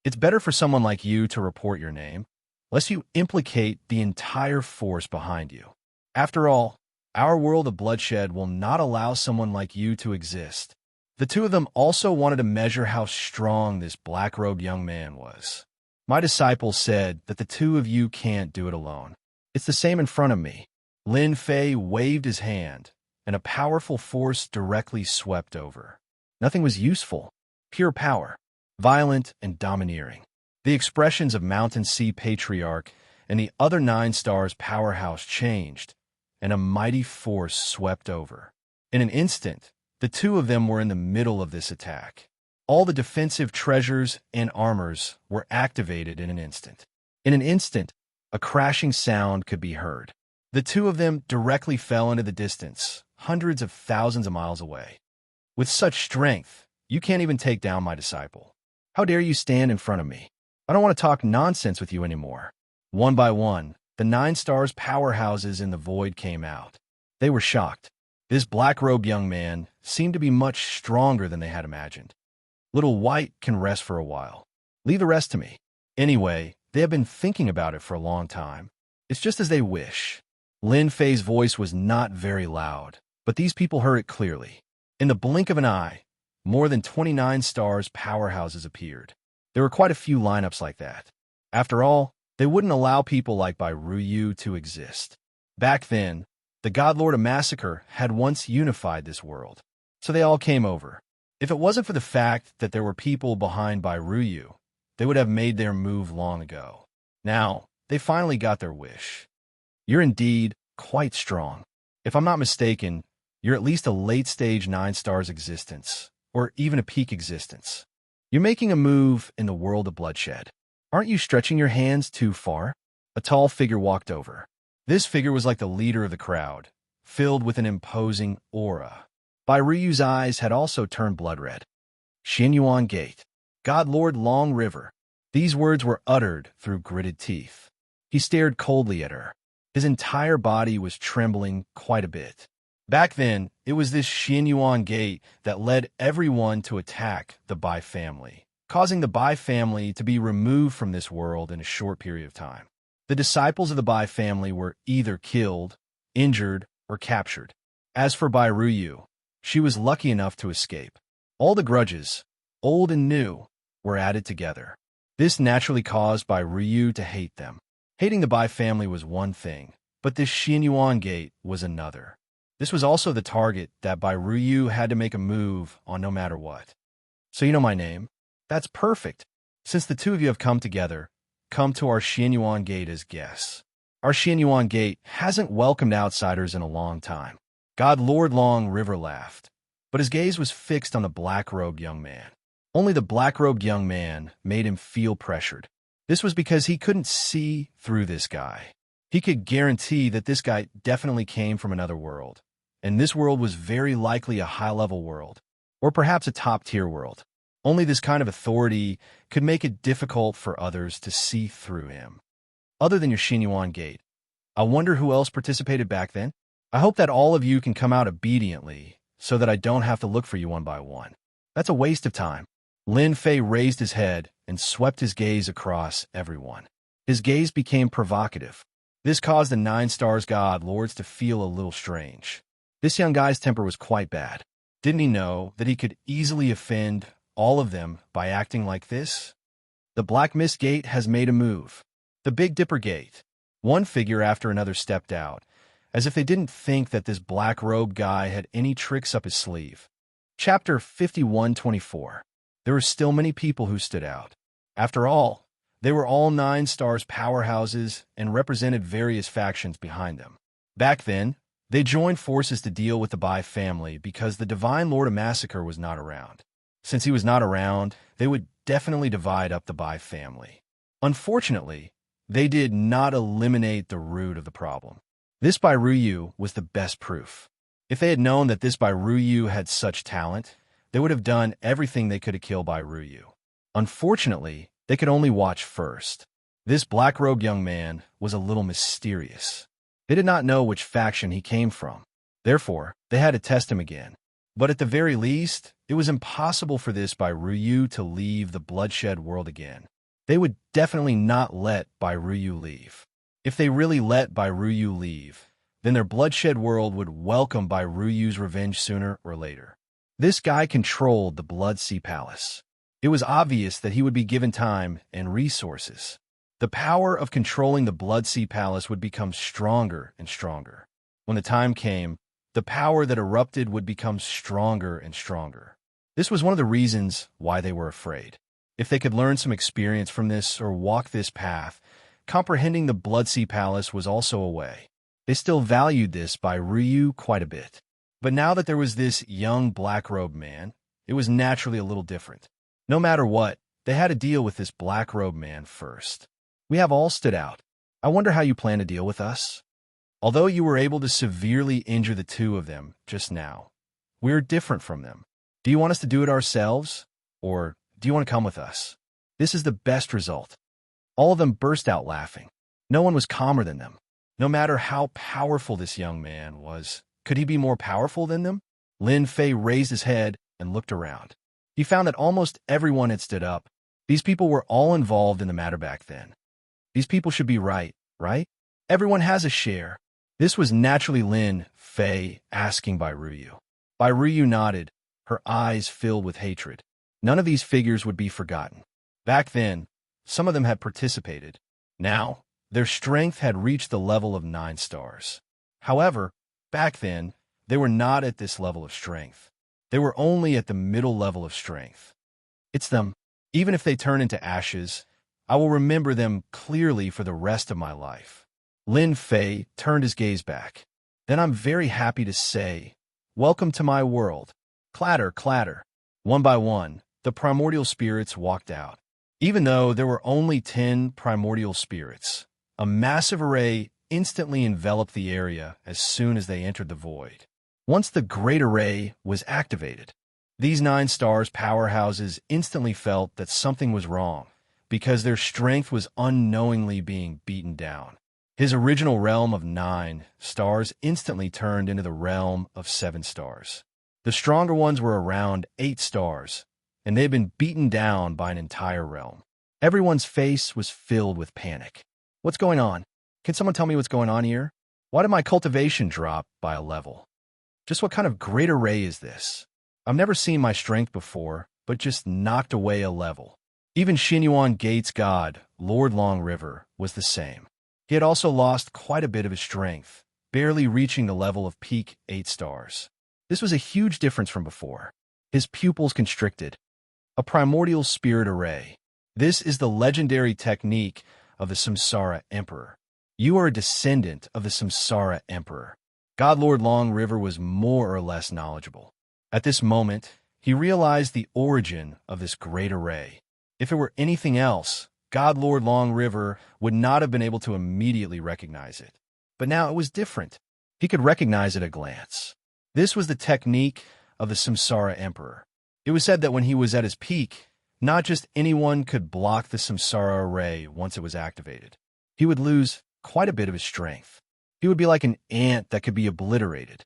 It's better for someone like you to report your name, lest you implicate the entire force behind you. After all, our world of bloodshed will not allow someone like you to exist. The two of them also wanted to measure how strong this black-robed young man was. My disciples said that the two of you can't do it alone. It's the same in front of me. Lin Fei waved his hand, and a powerful force directly swept over. Nothing was useful, pure power, violent and domineering. The expressions of Mountain Sea Patriarch and the other 9 stars powerhouse changed, and a mighty force swept over. In an instant, the two of them were in the middle of this attack. All the defensive treasures and armors were activated in an instant. In an instant, a crashing sound could be heard. The two of them directly fell into the distance, hundreds of thousands of miles away. With such strength, you can't even take down my disciple. How dare you stand in front of me? I don't want to talk nonsense with you anymore. One by one, the 9 stars powerhouses in the void came out. They were shocked. This black-robed young man seemed to be much stronger than they had imagined. Little White can rest for a while. Leave the rest to me. Anyway, they have been thinking about it for a long time. It's just as they wish. Lin Fei's voice was not very loud, but these people heard it clearly. In the blink of an eye, more than 29 stars powerhouses appeared. There were quite a few lineups like that. After all, they wouldn't allow people like Ryu to exist. Back then, the God Lord of Massacre had once unified this world, so they all came over. If it wasn't for the fact that there were people behind Ryu, they would have made their move long ago. Now, they finally got their wish. You're indeed quite strong. If I'm not mistaken, you're at least a late-stage 9 stars existence, or even a peak existence. You're making a move in the world of bloodshed. Aren't you stretching your hands too far? A tall figure walked over. This figure was like the leader of the crowd, filled with an imposing aura. Ryu's eyes had also turned blood red. Xianxia Gate. God Lord Long River. These words were uttered through gritted teeth. He stared coldly at her. His entire body was trembling quite a bit. Back then, it was this Xianxia Gate that led everyone to attack the Bai family, causing the Bai family to be removed from this world in a short period of time. The disciples of the Bai family were either killed, injured, or captured. As for Ryu, she was lucky enough to escape. All the grudges, old and new, were added together. This naturally caused Ryu to hate them. Hating the Bai family was one thing, but this Xianxia Gate was another. This was also the target that Bai Ruyu had to make a move on no matter what. So you know my name? That's perfect. Since the two of you have come together, come to our Xianyuan Gate as guests. Our Xianyuan Gate hasn't welcomed outsiders in a long time. God Lord Long River laughed, but his gaze was fixed on the black-robed young man. Only the black-robed young man made him feel pressured. This was because he couldn't see through this guy. He could guarantee that this guy definitely came from another world, and this world was very likely a high-level world, or perhaps a top-tier world. Only this kind of authority could make it difficult for others to see through him. Other than your Xianyuan Gate, I wonder who else participated back then? I hope that all of you can come out obediently so that I don't have to look for you one by one. That's a waste of time. Lin Fei raised his head and swept his gaze across everyone. His gaze became provocative. This caused the 9 Stars God Lords to feel a little strange. This young guy's temper was quite bad. Didn't he know that he could easily offend all of them by acting like this? The Black Mist Gate has made a move. The Big Dipper Gate. One figure after another stepped out, as if they didn't think that this black-robed guy had any tricks up his sleeve. Chapter 5124. There were still many people who stood out. After all, they were all 9 Stars powerhouses and represented various factions behind them. Back then, they joined forces to deal with the Bai family because the Divine Lord of Massacre was not around. Since he was not around, they would definitely divide up the Bai family. Unfortunately, they did not eliminate the root of the problem. This Bai Ruyu was the best proof. If they had known that this Bai Ruyu had such talent, they would have done everything they could to kill Bai Ruyu. Unfortunately, they could only watch first. This black-robed young man was a little mysterious. They did not know which faction he came from. Therefore, they had to test him again. But at the very least, it was impossible for this Bai Ruyu to leave the bloodshed world again. They would definitely not let Bai Ruyu leave. If they really let Bai Ruyu leave, then their bloodshed world would welcome Bai Ruyu's revenge sooner or later. This guy controlled the Blood Sea Palace. It was obvious that he would be given time and resources. The power of controlling the Blood Sea Palace would become stronger and stronger. When the time came, the power that erupted would become stronger and stronger. This was one of the reasons why they were afraid. If they could learn some experience from this or walk this path, comprehending the Blood Sea Palace was also a way. They still valued this Bai Ruyu quite a bit. But now that there was this young black-robed man, it was naturally a little different. No matter what, they had to deal with this black-robed man first. We have all stood out. I wonder how you plan to deal with us? Although you were able to severely injure the two of them just now, we're different from them. Do you want us to do it ourselves? Or do you want to come with us? This is the best result. All of them burst out laughing. No one was calmer than them. No matter how powerful this young man was, could he be more powerful than them? Lin Fei raised his head and looked around. He found that almost everyone had stood up. These people were all involved in the matter back then. These people should be right? Everyone has a share. This was naturally Lin Fei asking Bai Ruyu. Bai Ruyu nodded, her eyes filled with hatred. None of these figures would be forgotten. Back then, some of them had participated. Now, their strength had reached the level of 9 stars. However, back then, they were not at this level of strength. They were only at the middle level of strength. It's them. Even if they turn into ashes, I will remember them clearly for the rest of my life. Lin Fei turned his gaze back. Then I'm very happy to say, welcome to my world. Clatter, clatter. One by one, the primordial spirits walked out. Even though there were only 10 primordial spirits, a massive array instantly enveloped the area as soon as they entered the void. Once the Great Array was activated, these 9 stars powerhouses instantly felt that something was wrong because their strength was unknowingly being beaten down. His original realm of 9 stars instantly turned into the realm of 7 stars. The stronger ones were around 8 stars, and they had been beaten down by an entire realm. Everyone's face was filled with panic. What's going on? Can someone tell me what's going on here? Why did my cultivation drop by a level? Just what kind of great array is this? I've never seen my strength before, but just knocked away a level. Even Xianyuan Gate's god, Lord Long River, was the same. He had also lost quite a bit of his strength, barely reaching the level of peak 8 stars. This was a huge difference from before. His pupils constricted. A primordial spirit array. This is the legendary technique of the Samsara Emperor. You are a descendant of the Samsara Emperor. God Lord Long River was more or less knowledgeable. At this moment, he realized the origin of this great array. If it were anything else, God Lord Long River would not have been able to immediately recognize it. But now it was different. He could recognize it at a glance. This was the technique of the Samsara Emperor. It was said that when he was at his peak, not just anyone could block the Samsara array once it was activated. He would lose quite a bit of his strength. He would be like an ant that could be obliterated.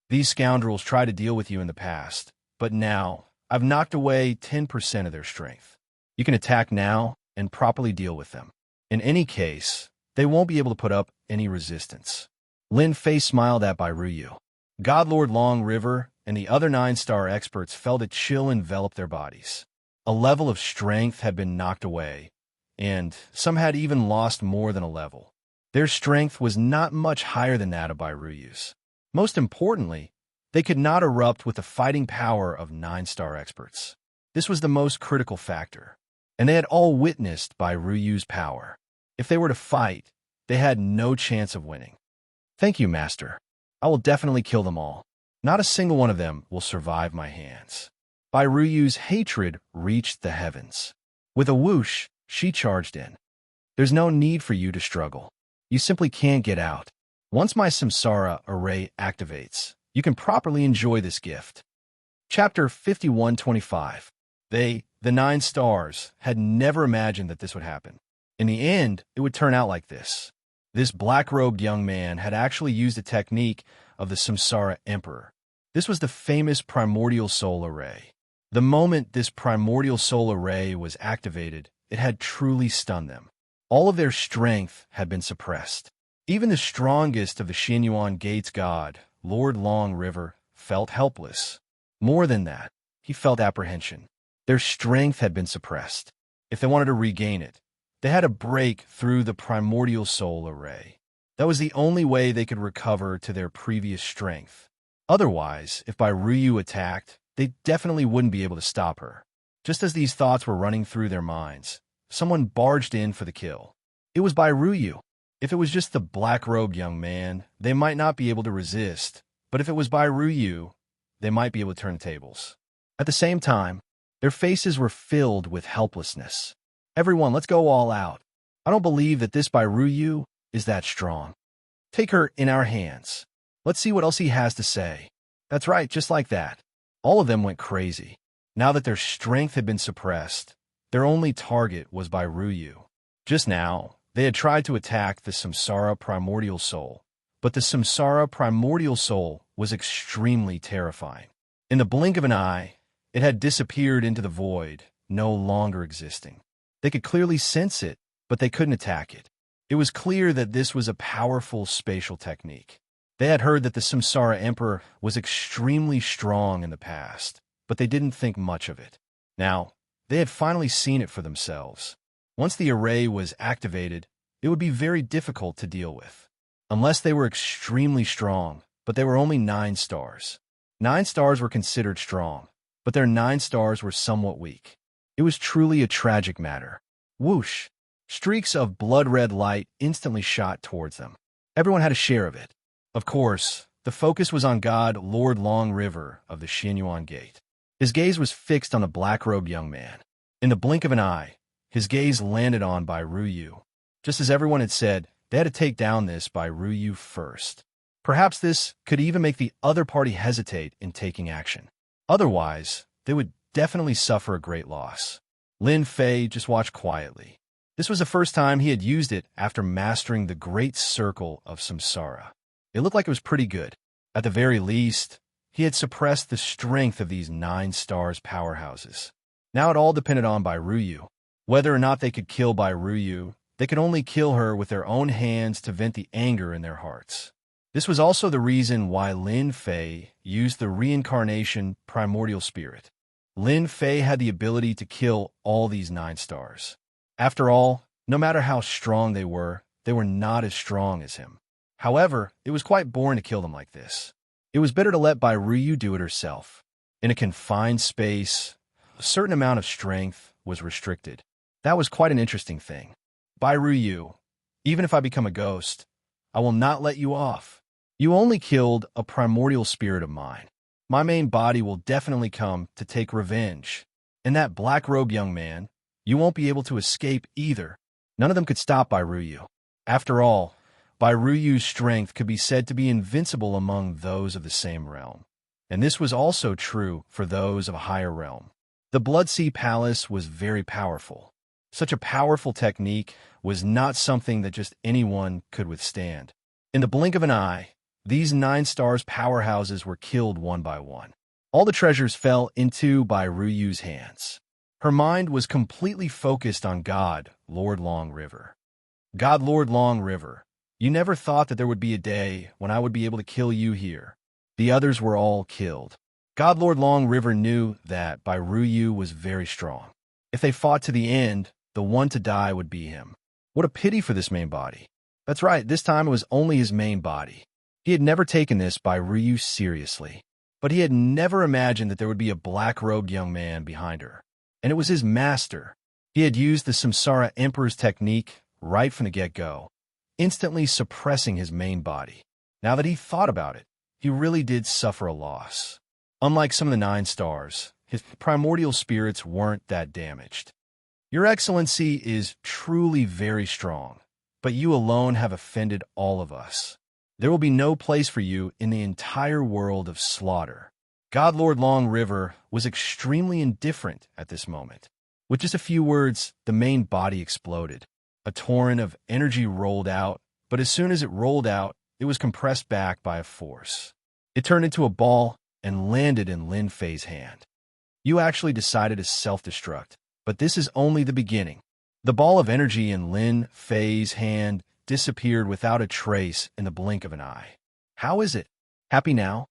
These scoundrels tried to deal with you in the past, but now I've knocked away 10% of their strength. You can attack now and properly deal with them. In any case, they won't be able to put up any resistance. Lin Fei smiled at Bai Ruyu. God Lord Long River and the other 9-star experts felt a chill envelop their bodies. A level of strength had been knocked away, and some had even lost more than a level. Their strength was not much higher than that of Bai Ruyu's. Most importantly, they could not erupt with the fighting power of 9-star experts. This was the most critical factor, and they had all witnessed Bai Ruyu's power. If they were to fight, they had no chance of winning. Thank you, Master. I will definitely kill them all. Not a single one of them will survive my hands. Bai Ruyu's hatred reached the heavens. With a whoosh, she charged in. There's no need for you to struggle. You simply can't get out. Once my Samsara array activates, you can properly enjoy this gift. Chapter 5125. The 9 stars, had never imagined that this would happen. In the end, it would turn out like this. This black-robed young man had actually used a technique of the Samsara Emperor. This was the famous primordial soul array. The moment this primordial soul array was activated, it had truly stunned them. All of their strength had been suppressed. Even the strongest of the Xianxia Gate's god, Lord Long River, felt helpless. More than that, he felt apprehension. Their strength had been suppressed. If they wanted to regain it, they had to break through the primordial soul array. That was the only way they could recover to their previous strength. Otherwise, if Bai Ruyu attacked, they definitely wouldn't be able to stop her. Just as these thoughts were running through their minds, someone barged in for the kill. It was Bai Ruyu. If it was just the black-robed young man, they might not be able to resist, but if it was Bai Ruyu, they might be able to turn the tables. At the same time, their faces were filled with helplessness. Everyone, let's go all out. I don't believe that this Bai Ruyu is that strong. Take her in our hands. Let's see what else he has to say. That's right, just like that. All of them went crazy. Now that their strength had been suppressed, their only target was Bai Ruyu. Just now, they had tried to attack the Samsara Primordial Soul, but the Samsara Primordial Soul was extremely terrifying. In the blink of an eye, it had disappeared into the void, no longer existing. They could clearly sense it, but they couldn't attack it. It was clear that this was a powerful spatial technique. They had heard that the Samsara Emperor was extremely strong in the past, but they didn't think much of it. Now, they had finally seen it for themselves. Once the array was activated, it would be very difficult to deal with. Unless they were extremely strong, but they were only 9 stars. 9 stars were considered strong, but their 9 stars were somewhat weak. It was truly a tragic matter. Whoosh! Streaks of blood-red light instantly shot towards them. Everyone had a share of it. Of course, the focus was on God Lord Long River of the Xianxia Gate. His gaze was fixed on the black-robed young man. In the blink of an eye, his gaze landed on Bai Ruyu. Just as everyone had said, they had to take down this Bai Ruyu first. Perhaps this could even make the other party hesitate in taking action. Otherwise, they would definitely suffer a great loss. Lin Fei just watched quietly. This was the first time he had used it after mastering the Great Circle of Samsara. It looked like it was pretty good. At the very least, he had suppressed the strength of these 9 stars powerhouses. Now it all depended on Bai Ruyu. Whether or not they could kill Bai Ruyu, they could only kill her with their own hands to vent the anger in their hearts. This was also the reason why Lin Fei used the reincarnation primordial spirit. Lin Fei had the ability to kill all these 9 stars. After all, no matter how strong they were not as strong as him. However, it was quite boring to kill them like this. It was better to let Bai Ruyu do it herself. In a confined space, a certain amount of strength was restricted. That was quite an interesting thing. Bai Ruyu, even if I become a ghost, I will not let you off. You only killed a primordial spirit of mine. My main body will definitely come to take revenge. And that black-robed young man, you won't be able to escape either. None of them could stop Bai Ruyu. After all, Bai Ruyu's strength could be said to be invincible among those of the same realm. And this was also true for those of a higher realm. The Bloodsea Palace was very powerful. Such a powerful technique was not something that just anyone could withstand. In the blink of an eye, these 9 stars powerhouses were killed one by one. All the treasures fell into Bai Ruyu's hands. Her mind was completely focused on God, Lord Long River. God, Lord Long River, you never thought that there would be a day when I would be able to kill you here. The others were all killed. God, Lord Long River knew that Bai Ruyu was very strong. If they fought to the end, the one to die would be him. What a pity for this main body. That's right, this time it was only his main body. He had never taken this Bai Ruyu seriously, but he had never imagined that there would be a black-robed young man behind her. And it was his master. He had used the Samsara Emperor's technique right from the get-go, instantly suppressing his main body. Now that he thought about it, he really did suffer a loss. Unlike some of the 9 stars, his primordial spirits weren't that damaged. Your Excellency is truly very strong, but you alone have offended all of us. There will be no place for you in the entire world of slaughter. God Lord Long River was extremely indifferent at this moment. With just a few words, the main body exploded. A torrent of energy rolled out, but as soon as it rolled out, it was compressed back by a force. It turned into a ball and landed in Lin Fei's hand. You actually decided to self-destruct, but this is only the beginning. The ball of energy in Lin Fei's hand disappeared without a trace in the blink of an eye. How is it? Happy now?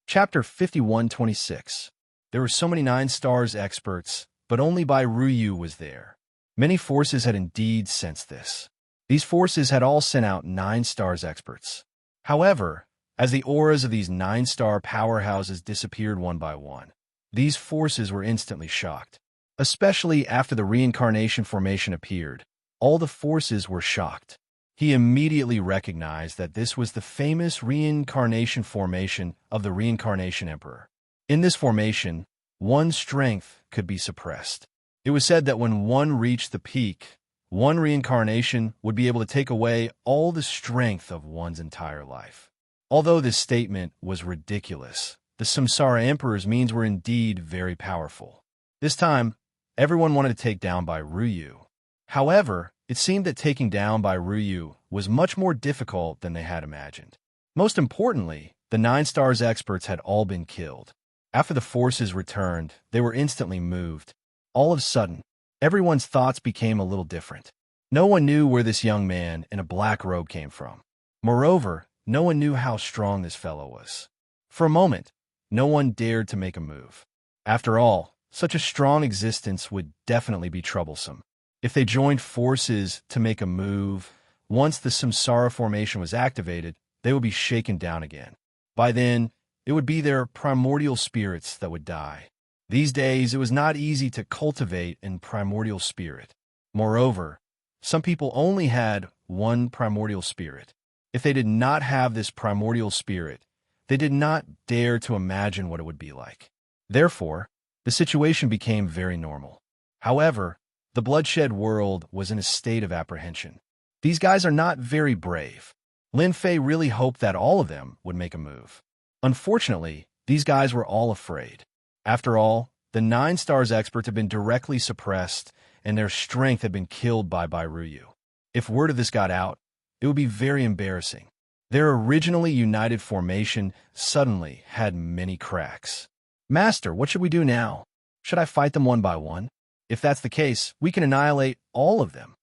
Chapter 5126. There were so many 9 stars experts, but only Bai Ruyu was there. Many forces had indeed sensed this. These forces had all sent out 9 stars experts. However, as the auras of these 9-star powerhouses disappeared one by one, these forces were instantly shocked. Especially after the reincarnation formation appeared, all the forces were shocked. He immediately recognized that this was the famous reincarnation formation of the Reincarnation Emperor. In this formation, one's strength could be suppressed. It was said that when one reached the peak, one reincarnation would be able to take away all the strength of one's entire life. Although this statement was ridiculous, the Samsara Emperor's means were indeed very powerful. This time, everyone wanted to take down Bai Ruyu. However, it seemed that taking down Bai Ruyu was much more difficult than they had imagined. Most importantly, the 9 stars experts had all been killed. After the forces returned, they were instantly moved. All of a sudden, everyone's thoughts became a little different. No one knew where this young man in a black robe came from. Moreover, no one knew how strong this fellow was. For a moment, no one dared to make a move. After all, such a strong existence would definitely be troublesome. If they joined forces to make a move, once the Samsara formation was activated, they would be shaken down again. By then, it would be their primordial spirits that would die. These days, it was not easy to cultivate a primordial spirit. Moreover, some people only had one primordial spirit. If they did not have this primordial spirit, they did not dare to imagine what it would be like. Therefore, the situation became very normal. However, the bloodshed world was in a state of apprehension. These guys are not very brave. Lin Fei really hoped that all of them would make a move. Unfortunately, these guys were all afraid. After all, the 9 stars experts had been directly suppressed, and their strength had been killed by Bai Ruyu. If word of this got out, it would be very embarrassing. Their originally united formation suddenly had many cracks. Master, what should we do now? Should I fight them one by one? If that's the case, we can annihilate all of them.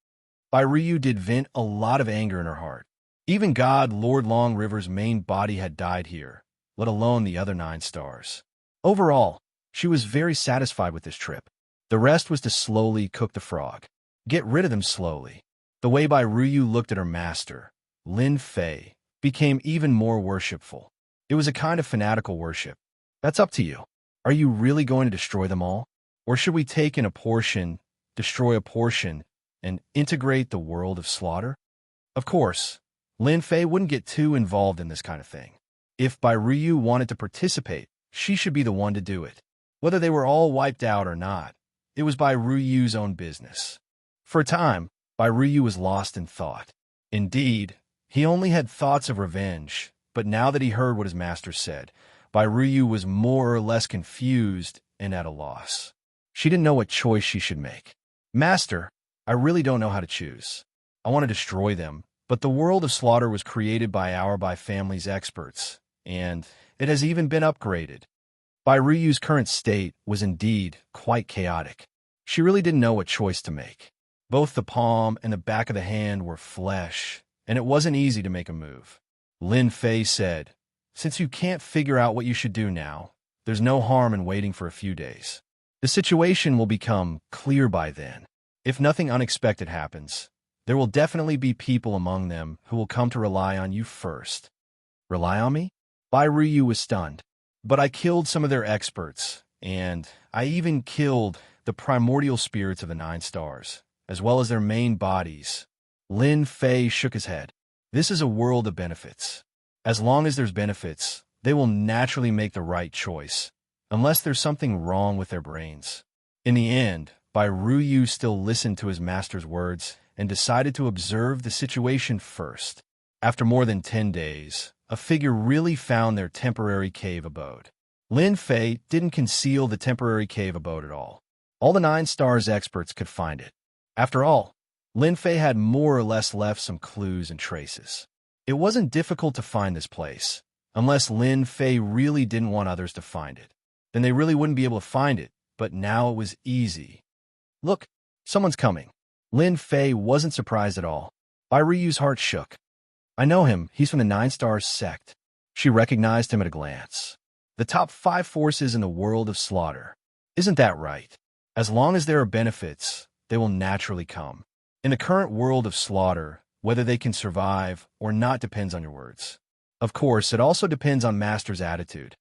Bai Ruyu did vent a lot of anger in her heart. Even God, Lord Long River's main body had died here, let alone the other 9 stars. Overall, she was very satisfied with this trip. The rest was to slowly cook the frog. Get rid of them slowly. The way Bai Ruyu looked at her master, Lin Fei, became even more worshipful. It was a kind of fanatical worship. That's up to you. Are you really going to destroy them all? Or should we take in a portion, destroy a portion, and integrate the world of slaughter? Of course, Lin Fei wouldn't get too involved in this kind of thing. If Bai Ruyu wanted to participate, she should be the one to do it. Whether they were all wiped out or not, it was Bai Ruyu's own business. For a time, Bai Ruyu was lost in thought. Indeed, he only had thoughts of revenge, but now that he heard what his master said, Bai Ruyu was more or less confused and at a loss. She didn't know what choice she should make. Master, I really don't know how to choose. I want to destroy them, but the world of slaughter was created by our Bai family's experts, and it has even been upgraded. Bai Ruyu's current state was indeed quite chaotic. She really didn't know what choice to make. Both the palm and the back of the hand were flesh, and it wasn't easy to make a move. Lin Fei said, "Since you can't figure out what you should do now, there's no harm in waiting for a few days. The situation will become clear by then. If nothing unexpected happens, there will definitely be people among them who will come to rely on you first." Rely on me? Bai Ruyu was stunned. But I killed some of their experts, and I even killed the primordial spirits of the 9 stars, as well as their main bodies. Lin Fei shook his head. This is a world of benefits. As long as there's benefits, they will naturally make the right choice, unless there's something wrong with their brains. In the end, Bai Ruyu still listened to his master's words and decided to observe the situation first. After more than 10 days, a figure really found their temporary cave abode. Lin Fei didn't conceal the temporary cave abode at all. All the 9 stars experts could find it. After all, Lin Fei had more or less left some clues and traces. It wasn't difficult to find this place, unless Lin Fei really didn't want others to find it. Then they really wouldn't be able to find it, but now it was easy. Look, someone's coming. Lin Fei wasn't surprised at all. Bai Ruyu's heart shook. I know him, he's from the 9 stars sect. She recognized him at a glance. The top 5 forces in the world of slaughter. Isn't that right? As long as there are benefits, they will naturally come. In the current world of slaughter, whether they can survive or not depends on your words. Of course, it also depends on Master's attitude.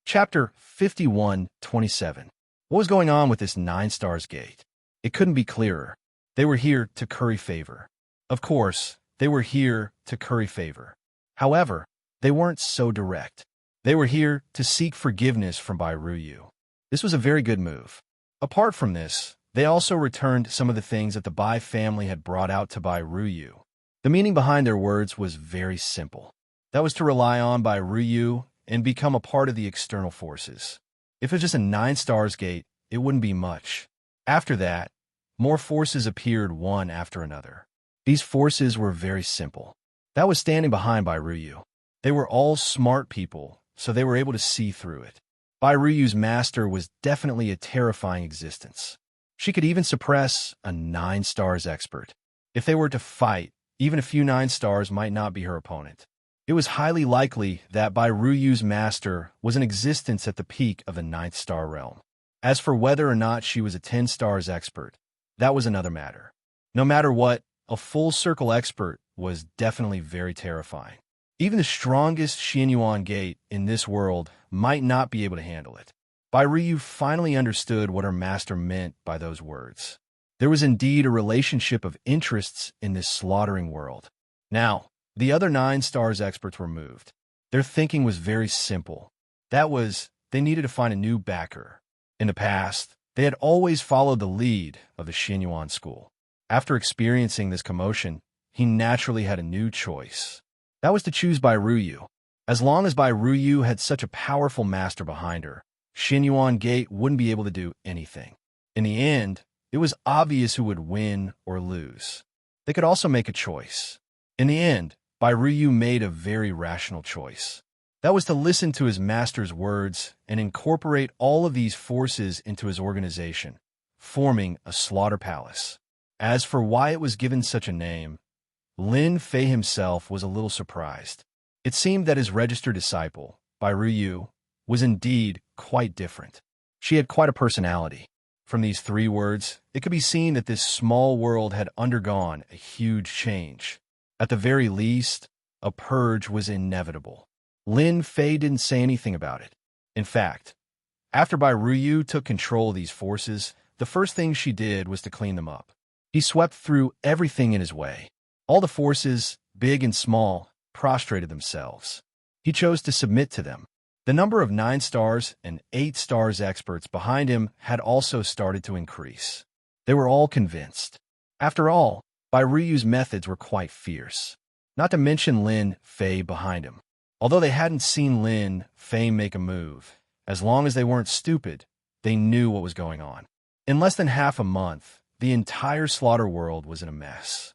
Chapter 51:27. What was going on with this 9 stars gate? It couldn't be clearer. They were here to curry favor. Of course, they were here to curry favor. However, they weren't so direct. They were here to seek forgiveness from Bai Ruyu. This was a very good move. Apart from this, they also returned some of the things that the Bai family had brought out to Bai Ruyu. The meaning behind their words was very simple. That was to rely on Bai Ruyu and become a part of the external forces. If it was just a 9 stars gate, it wouldn't be much. After that, more forces appeared one after another. These forces were very simple. That was standing behind Bai Ruyu. They were all smart people, so they were able to see through it. Bai Ruyu's master was definitely a terrifying existence. She could even suppress a 9 stars expert. If they were to fight, even a few 9 stars might not be her opponent. It was highly likely that Bai Ruyu's master was in existence at the peak of the 9th star realm. As for whether or not she was a 10 stars expert, that was another matter. No matter what, a full circle expert was definitely very terrifying. Even the strongest Xianxia gate in this world might not be able to handle it. Bai Ruyu finally understood what her master meant by those words. There was indeed a relationship of interests in this slaughtering world. Now, the other 9 stars experts were moved. Their thinking was very simple. That was, they needed to find a new backer. In the past, they had always followed the lead of the Xianxia school. After experiencing this commotion, he naturally had a new choice. That was to choose Bai Ruyu. As long as Bai Ruyu had such a powerful master behind her, Xianxia Gate wouldn't be able to do anything. In the end, it was obvious who would win or lose. They could also make a choice. In the end, Bai Ruyu made a very rational choice. That was to listen to his master's words and incorporate all of these forces into his organization, forming a slaughter palace. As for why it was given such a name, Lin Fei himself was a little surprised. It seemed that his registered disciple, Bai Ruyu, was indeed quite different. She had quite a personality. From these 3 words, it could be seen that this small world had undergone a huge change. At the very least, a purge was inevitable. Lin Fei didn't say anything about it. In fact, after Bai Ruyu took control of these forces, the first thing she did was to clean them up. He swept through everything in his way. All the forces, big and small, prostrated themselves. He chose to submit to them. The number of 9 stars and 8 stars experts behind him had also started to increase. They were all convinced. After all, Bai Ruyu's methods were quite fierce. Not to mention Lin Fei behind him. Although they hadn't seen Lin Fei make a move, as long as they weren't stupid, they knew what was going on. In less than half a month, the entire slaughter world was in a mess.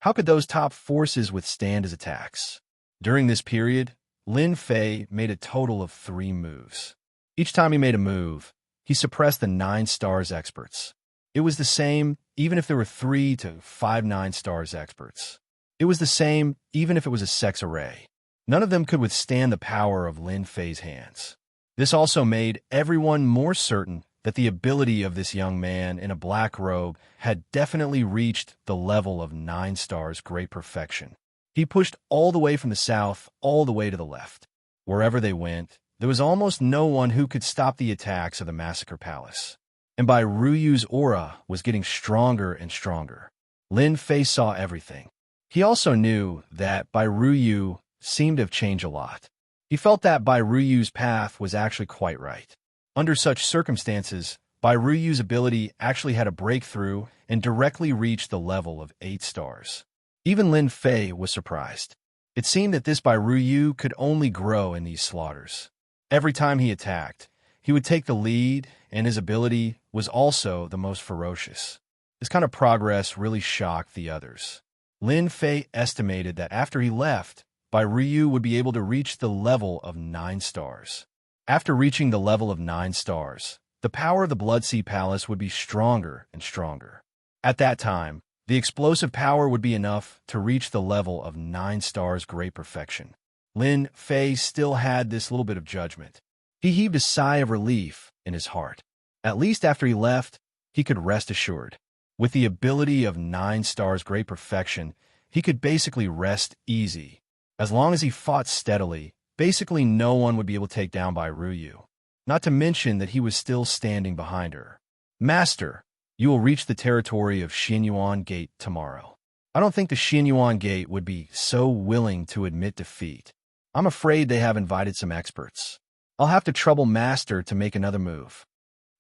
How could those top forces withstand his attacks? During this period, Lin Fei made a total of 3 moves. Each time he made a move, he suppressed the 9 stars experts. It was the same even if there were 3 to 5 9 stars experts. It was the same even if it was a sex array. None of them could withstand the power of Lin Fei's hands. This also made everyone more certain that the ability of this young man in a black robe had definitely reached the level of 9 stars great perfection. He pushed all the way from the south, all the way to the left. Wherever they went, there was almost no one who could stop the attacks of the Massacre Palace. And Bai Ruyu's aura was getting stronger and stronger. Lin Fei saw everything. He also knew that Bai Ruyu seemed to have changed a lot. He felt that Bai Ruyu's path was actually quite right. Under such circumstances, Bai Ruyu's ability actually had a breakthrough and directly reached the level of 8 stars. Even Lin Fei was surprised. It seemed that this Bai Ruyu could only grow in these slaughters. Every time he attacked, he would take the lead, and his ability was also the most ferocious. This kind of progress really shocked the others. Lin Fei estimated that after he left, Bai Ruyu would be able to reach the level of 9 stars. After reaching the level of 9 stars, the power of the Blood Sea Palace would be stronger and stronger. At that time, the explosive power would be enough to reach the level of 9 stars great perfection. Lin Fei still had this little bit of judgment. He heaved a sigh of relief in his heart. At least after he left, he could rest assured. With the ability of 9 stars great perfection, he could basically rest easy. As long as he fought steadily, basically no one would be able to take down Bai Ruyu. Not to mention that he was still standing behind her. Master, you will reach the territory of Xianyuan Gate tomorrow. I don't think the Xianyuan Gate would be so willing to admit defeat. I'm afraid they have invited some experts. I'll have to trouble Master to make another move.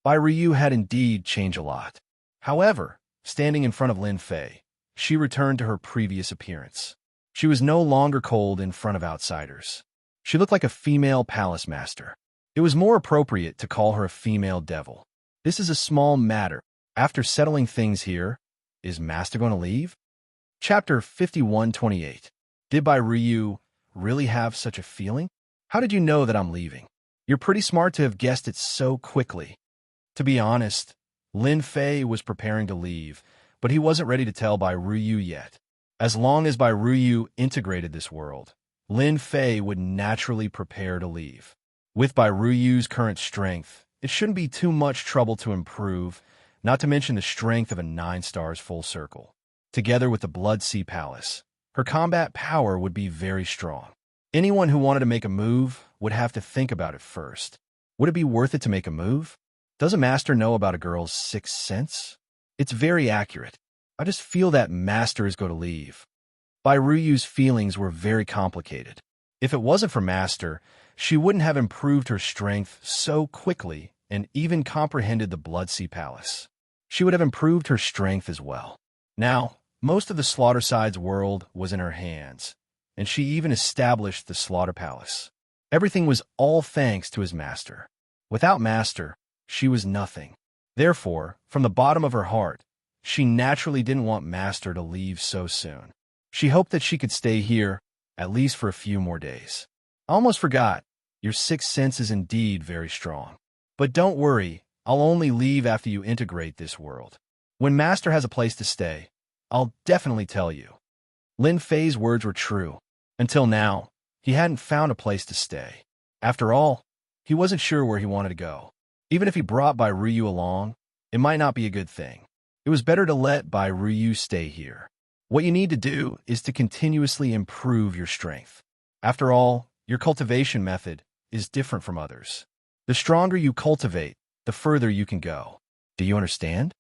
Bai Ruyu had indeed changed a lot. However, standing in front of Lin Fei, she returned to her previous appearance. She was no longer cold in front of outsiders. She looked like a female palace master. It was more appropriate to call her a female devil. This is a small matter. After settling things here, is Master going to leave? Chapter 51:28. Did Bai Ruyu really have such a feeling? How did you know that I'm leaving? You're pretty smart to have guessed it so quickly. To be honest, Lin Fei was preparing to leave, but he wasn't ready to tell Bai Ruyu yet. As long as Bai Ruyu integrated this world, Lin Fei would naturally prepare to leave. With Bai Ruyu's current strength, it shouldn't be too much trouble to improve, not to mention the strength of a 9 stars full circle. Together with the Blood Sea Palace, her combat power would be very strong. Anyone who wanted to make a move would have to think about it first. Would it be worth it to make a move? Does a master know about a girl's 6th sense? It's very accurate. I just feel that Master is going to leave. Bai Ruyu's feelings were very complicated. If it wasn't for Master, she wouldn't have improved her strength so quickly and even comprehended the Blood Sea Palace. She would have improved her strength as well. Now, most of the Slaughterside's world was in her hands, and she even established the Slaughter Palace. Everything was all thanks to his master. Without Master, she was nothing. Therefore, from the bottom of her heart, she naturally didn't want Master to leave so soon. She hoped that she could stay here, at least for a few more days. I almost forgot, your 6th sense is indeed very strong. But don't worry, I'll only leave after you integrate this world. When Master has a place to stay, I'll definitely tell you. Lin Fei's words were true. Until now, he hadn't found a place to stay. After all, he wasn't sure where he wanted to go. Even if he brought Bai Ruyu along, it might not be a good thing. It was better to let Bai Ruyu stay here. What you need to do is to continuously improve your strength. After all, your cultivation method is different from others. The stronger you cultivate, the further you can go. Do you understand?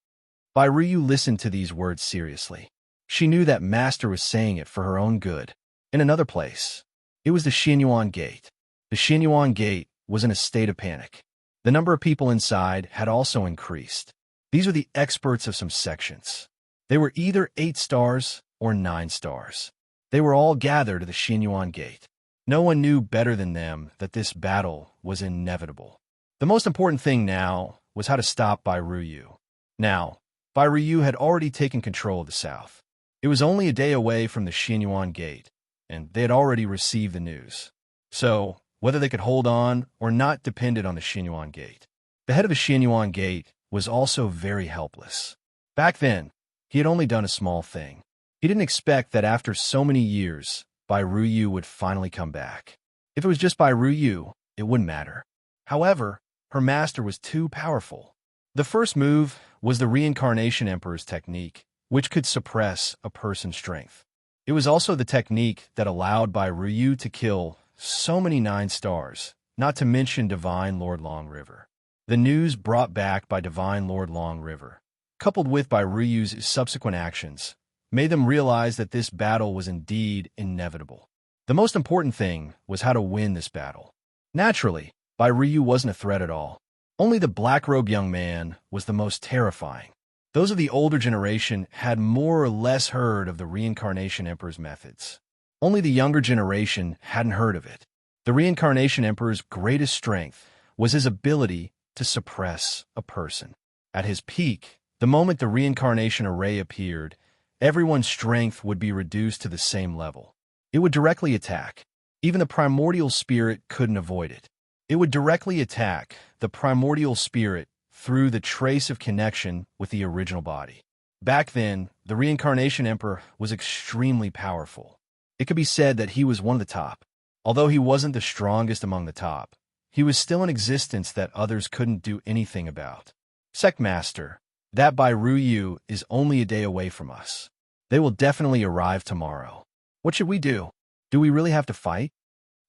Bai Ruyu listened to these words seriously. She knew that Master was saying it for her own good. In another place, it was the Xianyuan Gate. The Xianyuan Gate was in a state of panic. The number of people inside had also increased. These were the experts of some sections. They were either 8 stars or 9 stars. They were all gathered at the Xianyuan Gate. No one knew better than them that this battle was inevitable. The most important thing now was how to stop Bai Ruyu. Now, Bai Ruyu had already taken control of the south. It was only a day away from the Xianyuan Gate, and they had already received the news. So, whether they could hold on or not depended on the Xianyuan Gate. The head of the Xianyuan Gate was also very helpless. Back then, he had only done a small thing. He didn't expect that after so many years, Bai Ruyu would finally come back. If it was just Bai Ruyu, it wouldn't matter. However, her master was too powerful. The first move was the Reincarnation Emperor's technique, which could suppress a person's strength. It was also the technique that allowed Bai Ruyu to kill so many 9 stars, not to mention Divine Lord Long River. The news brought back by Divine Lord Long River, coupled with Bai Ruyu's subsequent actions, made them realize that this battle was indeed inevitable. The most important thing was how to win this battle. Naturally, Bai Ruyu wasn't a threat at all. Only the black-robed young man was the most terrifying. Those of the older generation had more or less heard of the Reincarnation Emperor's methods. Only the younger generation hadn't heard of it. The Reincarnation Emperor's greatest strength was his ability to suppress a person. At his peak, the moment the reincarnation array appeared, everyone's strength would be reduced to the same level. It would directly attack. Even the primordial spirit couldn't avoid it. It would directly attack the primordial spirit through the trace of connection with the original body. Back then, the Reincarnation Emperor was extremely powerful. It could be said that he was one of the top. Although he wasn't the strongest among the top, he was still in existence that others couldn't do anything about. Sect Master, that Bai Ruyu is only a day away from us. They will definitely arrive tomorrow. What should we do? Do we really have to fight?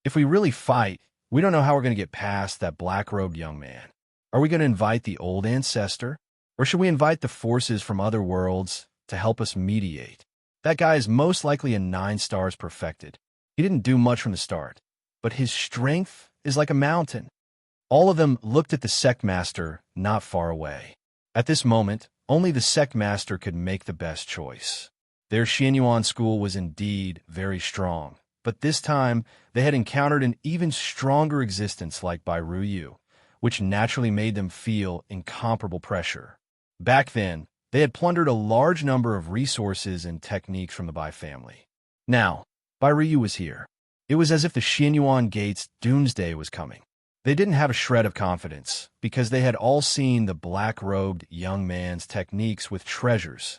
If we really fight, we don't know how we're going to get past that black-robed young man. Are we going to invite the old ancestor? Or should we invite the forces from other worlds to help us mediate? That guy is most likely a 9 stars perfected. He didn't do much from the start, but his strength is like a mountain. All of them looked at the sect master not far away. At this moment, only the sect master could make the best choice. Their Xianyuan school was indeed very strong, but this time they had encountered an even stronger existence like Bai Ruyu, which naturally made them feel incomparable pressure. Back then, they had plundered a large number of resources and techniques from the Bai family. Now, Bai Ruyu was here. It was as if the Xianyuan Gate's doomsday was coming. They didn't have a shred of confidence, because they had all seen the black-robed young man's techniques with treasures.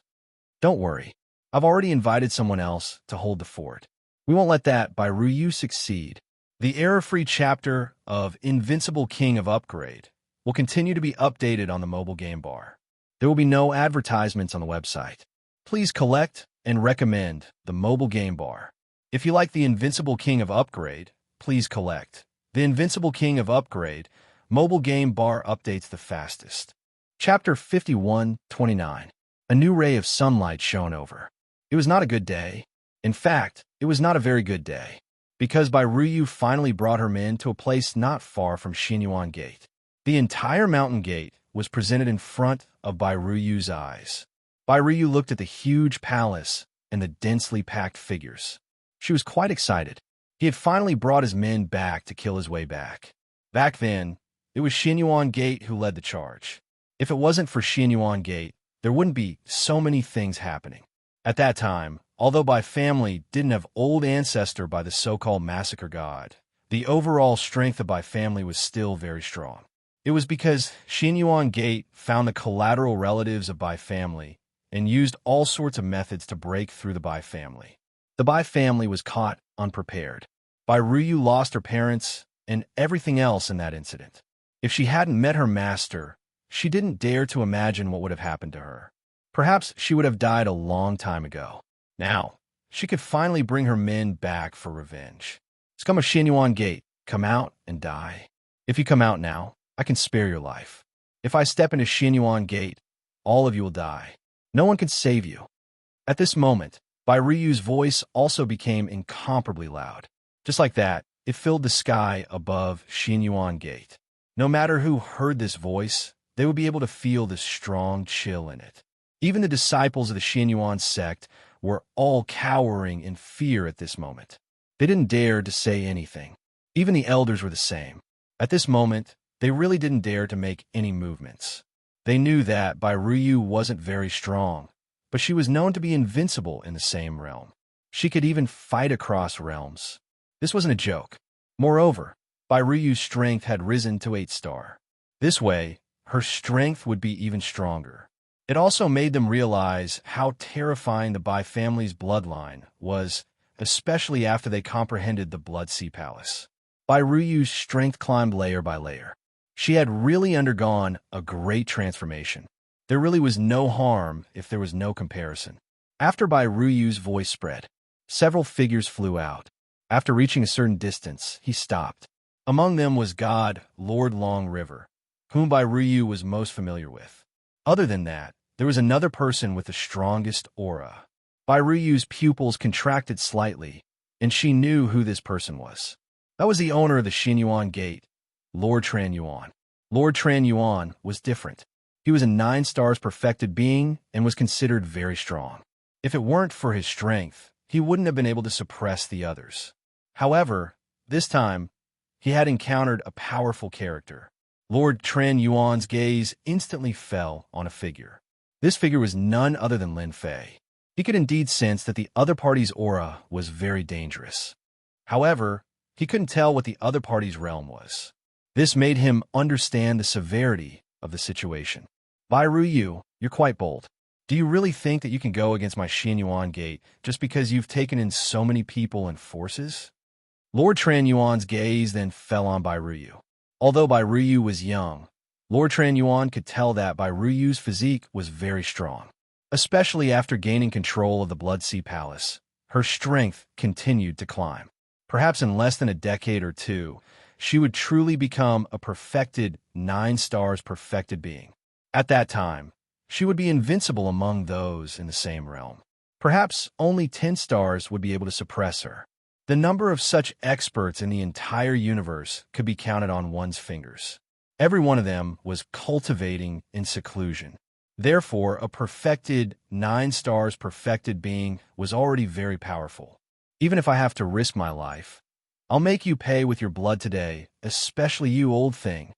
Don't worry, I've already invited someone else to hold the fort. We won't let that Bai Ruyu succeed. The error-free chapter of Invincible King of Upgrade will continue to be updated on the mobile game bar. There will be no advertisements on the website. Please collect and recommend the mobile game bar. If you like the Invincible King of Upgrade, please collect. The Invincible King of Upgrade mobile game bar updates the fastest. Chapter 51-29. A new ray of sunlight shone over. It was not a good day. In fact, it was not a very good day, because Bai Ruyu finally brought her men to a place not far from Xianyuan Gate. The entire mountain gate was presented in front of Bai Ruyu's eyes. Bai Ruyu looked at the huge palace and the densely packed figures. She was quite excited. He had finally brought his men back to kill his way back. Back then, it was Xianyuan Gate who led the charge. If it wasn't for Xianyuan Gate, there wouldn't be so many things happening. At that time, although Bai family didn't have old ancestor by the so-called massacre god, the overall strength of Bai family was still very strong. It was because Xianyuan Gate found the collateral relatives of Bai family and used all sorts of methods to break through the Bai family. The Bai family was caught unprepared. Bai Ruyu lost her parents and everything else in that incident. If she hadn't met her master, she didn't dare to imagine what would have happened to her. Perhaps she would have died a long time ago. Now, she could finally bring her men back for revenge. Scum of Xianyuan Gate, come out and die. If you come out now, I can spare your life. If I step into Xianyuan Gate, all of you will die. No one can save you. At this moment, Bai Ryu's voice also became incomparably loud. Just like that, it filled the sky above Xianyuan Gate. No matter who heard this voice, they would be able to feel this strong chill in it. Even the disciples of the Xianyuan sect were all cowering in fear at this moment. They didn't dare to say anything. Even the elders were the same. At this moment, they really didn't dare to make any movements. They knew that Bai Ryu wasn't very strong, but she was known to be invincible in the same realm. She could even fight across realms. This wasn't a joke. Moreover, Bai Ryu's strength had risen to 8-star. This way, her strength would be even stronger. It also made them realize how terrifying the Bai family's bloodline was, especially after they comprehended the Blood Sea Palace. Bai Ryu's strength climbed layer by layer. She had really undergone a great transformation. There really was no harm if there was no comparison. After Bai Ryu's voice spread, several figures flew out. After reaching a certain distance, he stopped. Among them was God, Lord Long River, whom Bai Ryu was most familiar with. Other than that, there was another person with the strongest aura. Bai Ryu's pupils contracted slightly, and she knew who this person was. That was the owner of the Xianyuan Gate, Lord Tranyuan. Lord Tranyuan was different. He was a 9-stars perfected being and was considered very strong. If it weren't for his strength, he wouldn't have been able to suppress the others. However, this time, he had encountered a powerful character. Lord Tranyuan's gaze instantly fell on a figure. This figure was none other than Lin Fei. He could indeed sense that the other party's aura was very dangerous. However, he couldn't tell what the other party's realm was. This made him understand the severity of the situation. Bai Ryu, you're quite bold. Do you really think that you can go against my Xianyuan Gate just because you've taken in so many people and forces? Lord Tranyuan's gaze then fell on Bai Ryu. Although Bai Ryu was young, Lord Tranyuan could tell that Bai Ryu's physique was very strong. Especially after gaining control of the Blood Sea Palace, her strength continued to climb. Perhaps in less than a decade or two, she would truly become a perfected 9-stars perfected being. At that time, she would be invincible among those in the same realm. Perhaps only 10 stars would be able to suppress her. The number of such experts in the entire universe could be counted on one's fingers. Every one of them was cultivating in seclusion. Therefore, a perfected 9-stars perfected being was already very powerful. Even if I have to risk my life, I'll make you pay with your blood today, especially you, old thing.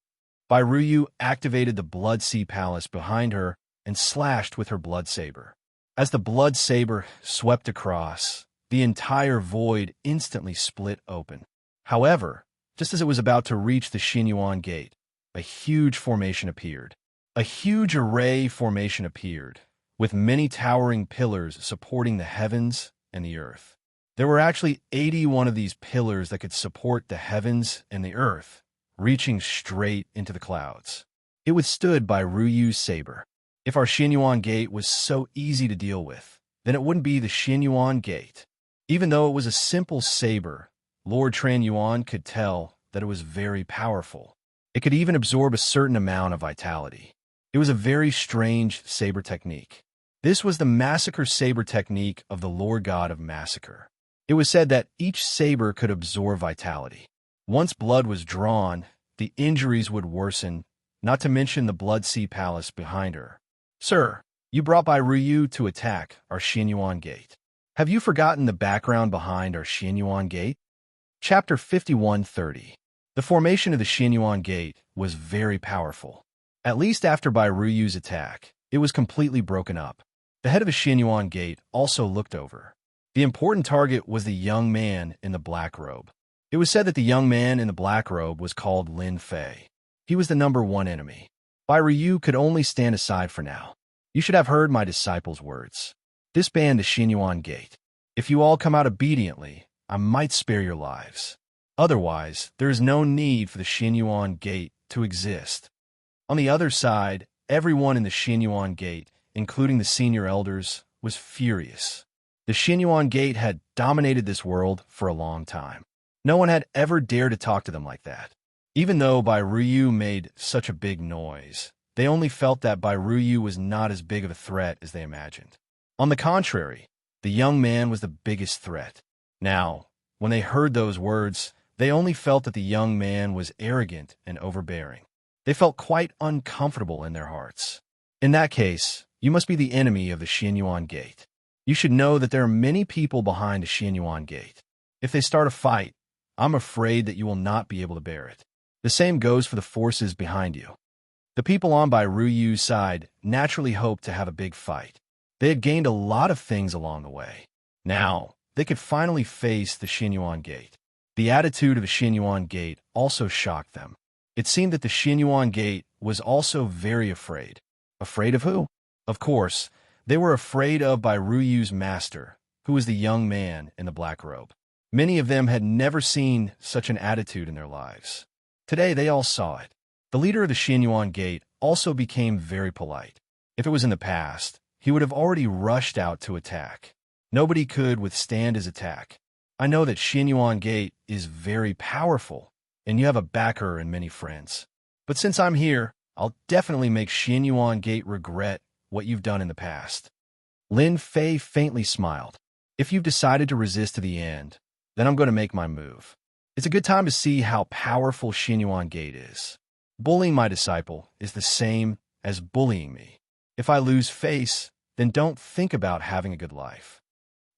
Bai Ryu activated the Blood Sea Palace behind her and slashed with her blood saber. As the blood saber swept across, the entire void instantly split open. However, just as it was about to reach the Xianyuan Gate, a huge formation appeared. A huge array formation appeared, with many towering pillars supporting the heavens and the earth. There were actually 81 of these pillars that could support the heavens and the earth, reaching straight into the clouds. It withstood Bai Ryu's saber. If our Xianyuan Gate was so easy to deal with, then it wouldn't be the Xianyuan Gate. Even though it was a simple saber, Lord Tranyuan could tell that it was very powerful. It could even absorb a certain amount of vitality. It was a very strange saber technique. This was the massacre saber technique of the Lord God of Massacre. It was said that each saber could absorb vitality. Once blood was drawn, the injuries would worsen, not to mention the Blood Sea Palace behind her. Sir, you brought Bai Ryu to attack our Xianyuan Gate. Have you forgotten the background behind our Xianyuan Gate? Chapter 5130. The formation of the Xianyuan Gate was very powerful. At least after Bai Ryu's attack, it was completely broken up. The head of the Xianyuan Gate also looked over. The important target was the young man in the black robe. It was said that the young man in the black robe was called Lin Fei. He was the number one enemy. Bai Ryu could only stand aside for now. You should have heard my disciples' words. Disband the Xianyuan Gate. If you all come out obediently, I might spare your lives. Otherwise, there is no need for the Xianyuan Gate to exist. On the other side, everyone in the Xianyuan Gate, including the senior elders, was furious. The Xianyuan Gate had dominated this world for a long time. No one had ever dared to talk to them like that. Even though Bai Ruyu made such a big noise, they only felt that Bai Ruyu was not as big of a threat as they imagined. On the contrary, the young man was the biggest threat. Now, when they heard those words, they only felt that the young man was arrogant and overbearing. They felt quite uncomfortable in their hearts. In that case, you must be the enemy of the Xianyuan Gate. You should know that there are many people behind the Xianyuan Gate. If they start a fight, I'm afraid that you will not be able to bear it. The same goes for the forces behind you. The people on Bai Ruyu's side naturally hoped to have a big fight. They had gained a lot of things along the way. Now, they could finally face the Xianyuan Gate. The attitude of the Xianyuan Gate also shocked them. It seemed that the Xianyuan Gate was also very afraid. Afraid of who? Of course, they were afraid of Bai Ruyu's master, who was the young man in the black robe. Many of them had never seen such an attitude in their lives. Today, they all saw it. The leader of the Xianyuan Gate also became very polite. If it was in the past, he would have already rushed out to attack. Nobody could withstand his attack. I know that Xianyuan Gate is very powerful, and you have a backer and many friends. But since I'm here, I'll definitely make Xianyuan Gate regret what you've done in the past. Lin Fei faintly smiled. If you've decided to resist to the end, then I'm going to make my move. It's a good time to see how powerful Xianyuan Gate is. Bullying my disciple is the same as bullying me. If I lose face, then don't think about having a good life.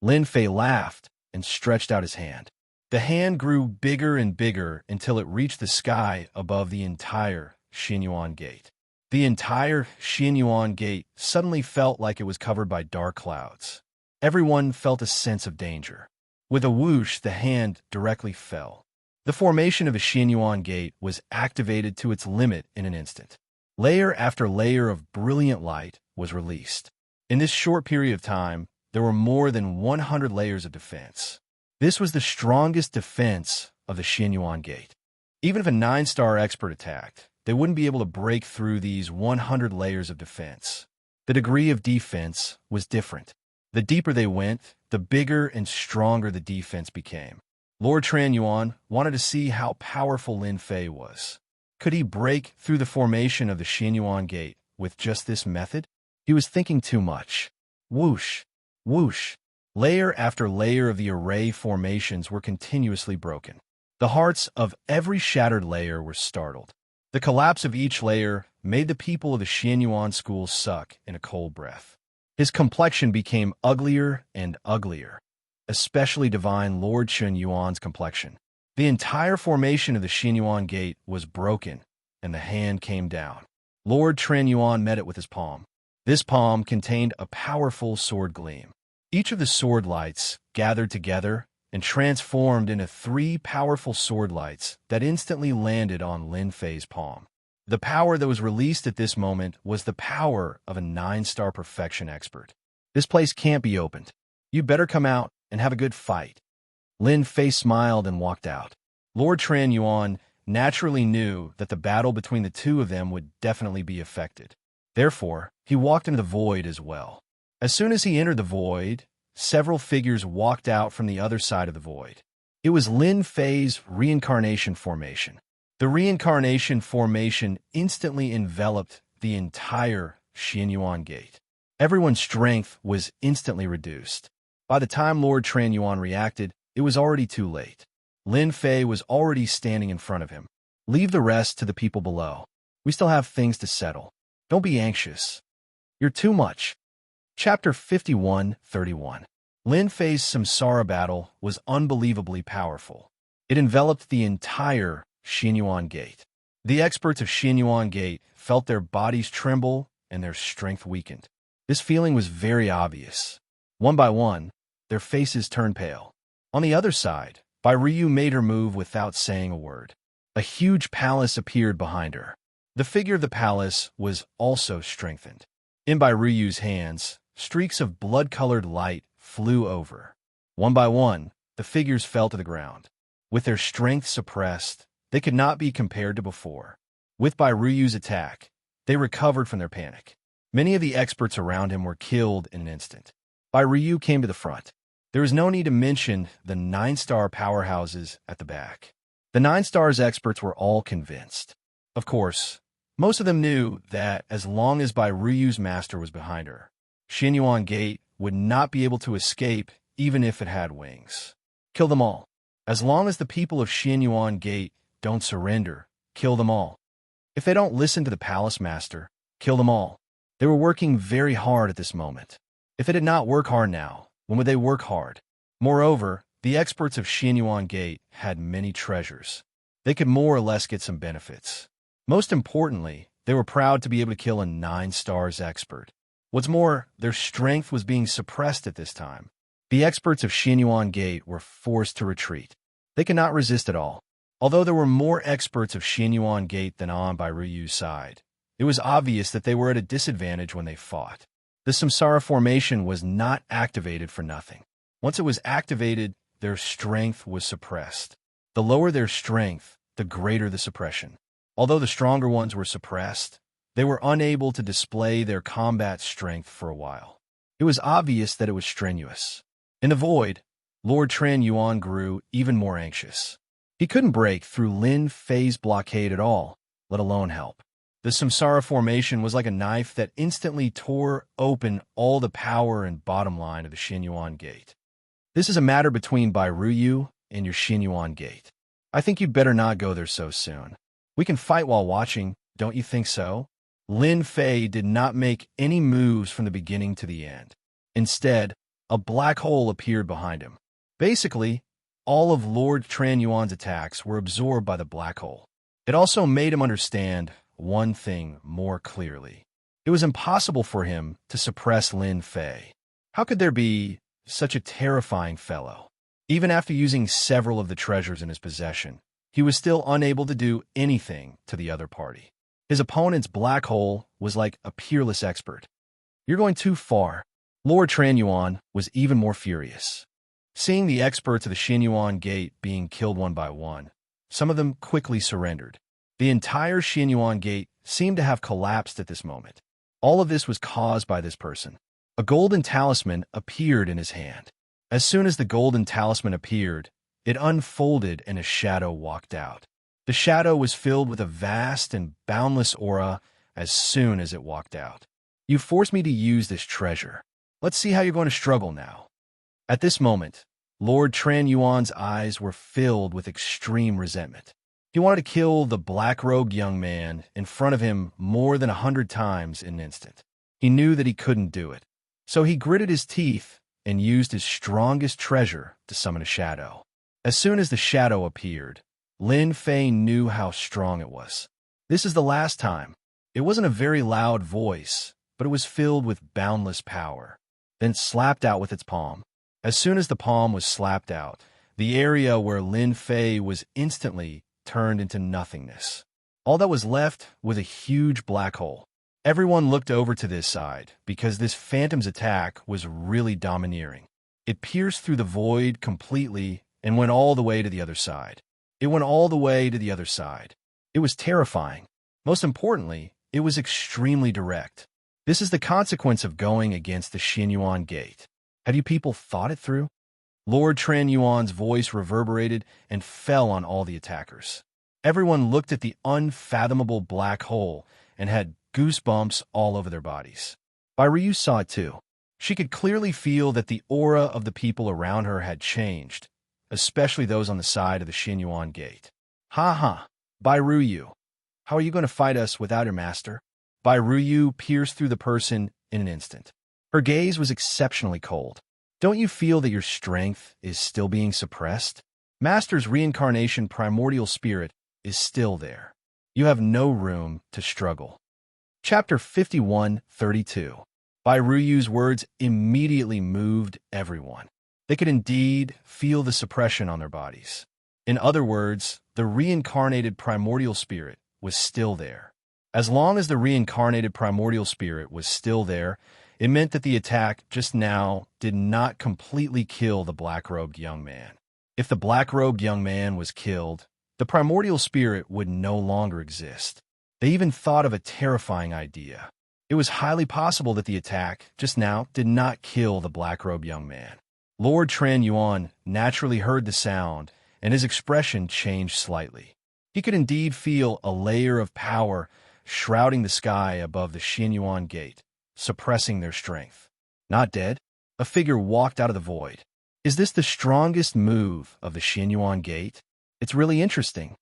Lin Fei laughed and stretched out his hand. The hand grew bigger and bigger until it reached the sky above the entire Xianyuan Gate. The entire Xianyuan Gate suddenly felt like it was covered by dark clouds. Everyone felt a sense of danger. With a whoosh, the hand directly fell. The formation of the Xianyuan Gate was activated to its limit in an instant. Layer after layer of brilliant light was released. In this short period of time, there were more than 100 layers of defense. This was the strongest defense of the Xianyuan Gate. Even if a 9-star expert attacked, they wouldn't be able to break through these 100 layers of defense. The degree of defense was different. The deeper they went, the bigger and stronger the defense became. Lord Tranyuan wanted to see how powerful Lin Fei was. Could he break through the formation of the Xianyuan Gate with just this method? He was thinking too much. Whoosh, whoosh. Layer after layer of the array formations were continuously broken. The hearts of every shattered layer were startled. The collapse of each layer made the people of the Xianyuan school suck in a cold breath. His complexion became uglier and uglier, especially divine Lord Chunyuan's complexion. The entire formation of the Xianyuan Gate was broken, and the hand came down. Lord Tranyuan met it with his palm. This palm contained a powerful sword gleam. Each of the sword lights gathered together and transformed into 3 powerful sword lights that instantly landed on Lin Fei's palm. The power that was released at this moment was the power of a 9-star perfection expert. This place can't be opened. You better come out and have a good fight. Lin Fei smiled and walked out. Lord Tranyuan naturally knew that the battle between the two of them would definitely be affected. Therefore, he walked into the void as well. As soon as he entered the void, several figures walked out from the other side of the void. It was Lin Fei's reincarnation formation. The reincarnation formation instantly enveloped the entire Xianyuan Gate. Everyone's strength was instantly reduced. By the time Lord Tranyuan reacted, it was already too late. Lin Fei was already standing in front of him. Leave the rest to the people below. We still have things to settle. Don't be anxious. You're too much. Chapter 51:31. Lin Fei's Samsara battle was unbelievably powerful. It enveloped the entire Xianyuan Gate. The experts of Xianyuan Gate felt their bodies tremble and their strength weakened. This feeling was very obvious. One by one, their faces turned pale. On the other side, Bai Ryu made her move without saying a word. A huge palace appeared behind her. The figure of the palace was also strengthened. In Bai Ryu's hands, streaks of blood-colored light flew over. One by one, the figures fell to the ground. With their strength suppressed, they could not be compared to before. With Bai Ryu's attack, they recovered from their panic. Many of the experts around him were killed in an instant. Bai Ryu came to the front. There is no need to mention the 9-star powerhouses at the back. The 9 stars experts were all convinced. Of course, most of them knew that as long as Bai Ryu's master was behind her, Xianyuan Gate would not be able to escape even if it had wings. Kill them all. As long as the people of Xianyuan Gate don't surrender, kill them all. If they don't listen to the palace master, kill them all. They were working very hard at this moment. If they did not work hard now, when would they work hard? Moreover, the experts of Xianyuan Gate had many treasures. They could more or less get some benefits. Most importantly, they were proud to be able to kill a 9 stars expert. What's more, their strength was being suppressed at this time. The experts of Xianyuan Gate were forced to retreat. They could not resist at all. Although there were more experts of Xianyuan Gate than on Bai Ryu's side, it was obvious that they were at a disadvantage when they fought. The Samsara formation was not activated for nothing. Once it was activated, their strength was suppressed. The lower their strength, the greater the suppression. Although the stronger ones were suppressed, they were unable to display their combat strength for a while. It was obvious that it was strenuous. In the void, Lord Tran Yuan grew even more anxious. He couldn't break through Lin Fei's blockade at all, let alone help. The Samsara formation was like a knife that instantly tore open all the power and bottom line of the Xianyuan Gate. This is a matter between Bai Ryu and your Xianyuan Gate. I think you'd better not go there so soon. We can fight while watching, don't you think so? Lin Fei did not make any moves from the beginning to the end. Instead, a black hole appeared behind him. Basically, all of Lord Tran Yuan's attacks were absorbed by the black hole. It also made him understand one thing more clearly. It was impossible for him to suppress Lin Fei. How could there be such a terrifying fellow? Even after using several of the treasures in his possession, he was still unable to do anything to the other party. His opponent's black hole was like a peerless expert. You're going too far. Lord Tran Yuan was even more furious. Seeing the experts of the Xianyuan Gate being killed one by one, some of them quickly surrendered. The entire Xianyuan Gate seemed to have collapsed at this moment. All of this was caused by this person. A golden talisman appeared in his hand. As soon as the golden talisman appeared, it unfolded and a shadow walked out. The shadow was filled with a vast and boundless aura as soon as it walked out. You forced me to use this treasure. Let's see how you're going to struggle now. At this moment, Lord Tran Yuan's eyes were filled with extreme resentment. He wanted to kill the black-robed young man in front of him more than 100 times in an instant. He knew that he couldn't do it, so he gritted his teeth and used his strongest treasure to summon a shadow. As soon as the shadow appeared, Lin Fei knew how strong it was. This is the last time. It wasn't a very loud voice, but it was filled with boundless power, then slapped out with its palm. As soon as the palm was slapped out, the area where Lin Fei was instantly turned into nothingness. All that was left was a huge black hole. Everyone looked over to this side because this phantom's attack was really domineering. It pierced through the void completely and went all the way to the other side. It went all the way to the other side. It was terrifying. Most importantly, it was extremely direct. This is the consequence of going against the Xianyuan Gate. Have you people thought it through? Lord Tran Yuan's voice reverberated and fell on all the attackers. Everyone looked at the unfathomable black hole and had goosebumps all over their bodies. Bai Ryu saw it too. She could clearly feel that the aura of the people around her had changed, especially those on the side of the Xianyuan Gate. Ha ha, Bai Ryu, how are you going to fight us without your master? Bai Ryu pierced through the person in an instant. Her gaze was exceptionally cold. Don't you feel that your strength is still being suppressed? Master's reincarnation primordial spirit is still there. You have no room to struggle. Chapter 51:32. Bai Ryu's words immediately moved everyone. They could indeed feel the suppression on their bodies. In other words, the reincarnated primordial spirit was still there. As long as the reincarnated primordial spirit was still there, it meant that the attack just now did not completely kill the black-robed young man. If the black-robed young man was killed, the primordial spirit would no longer exist. They even thought of a terrifying idea. It was highly possible that the attack, just now, did not kill the black-robed young man. Lord Tran Yuan naturally heard the sound, and his expression changed slightly. He could indeed feel a layer of power shrouding the sky above the Xianyuan gate, suppressing their strength. Not dead, a figure walked out of the void. Is this the strongest move of the Xianyuan gate? It's really interesting.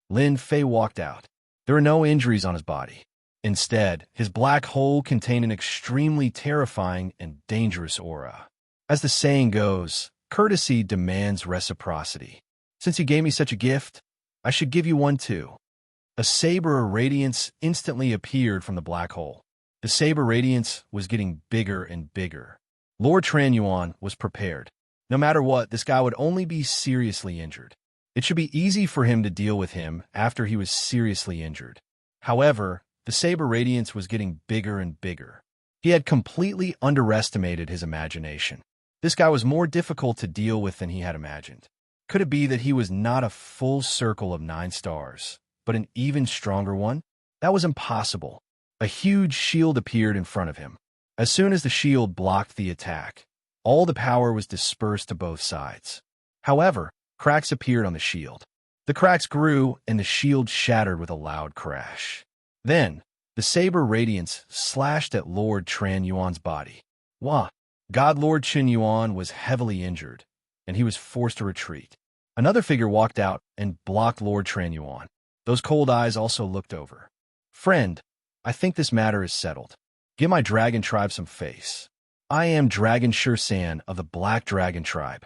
Lin Fei walked out. There were no injuries on his body. Instead, his black hole contained an extremely terrifying and dangerous aura. As the saying goes, courtesy demands reciprocity. Since you gave me such a gift, I should give you one too. A saber radiance instantly appeared from the black hole. The saber radiance was getting bigger and bigger. Lord Tran Yuan was prepared. No matter what, this guy would only be seriously injured. It should be easy for him to deal with him after he was seriously injured. However, the saber radiance was getting bigger and bigger. He had completely underestimated his imagination. This guy was more difficult to deal with than he had imagined. Could it be that he was not a full circle of 9 stars, but an even stronger one? That was impossible. A huge shield appeared in front of him. As soon as the shield blocked the attack, all the power was dispersed to both sides. However, cracks appeared on the shield. The cracks grew, and the shield shattered with a loud crash. Then, the saber radiance slashed at Lord Tran Yuan's body. Wah! God Lord Qin Yuan was heavily injured, and he was forced to retreat. Another figure walked out and blocked Lord Tran Yuan. Those cold eyes also looked over. Friend, I think this matter is settled. Give my dragon tribe some face. I am Dragon Shursan of the Black Dragon Tribe.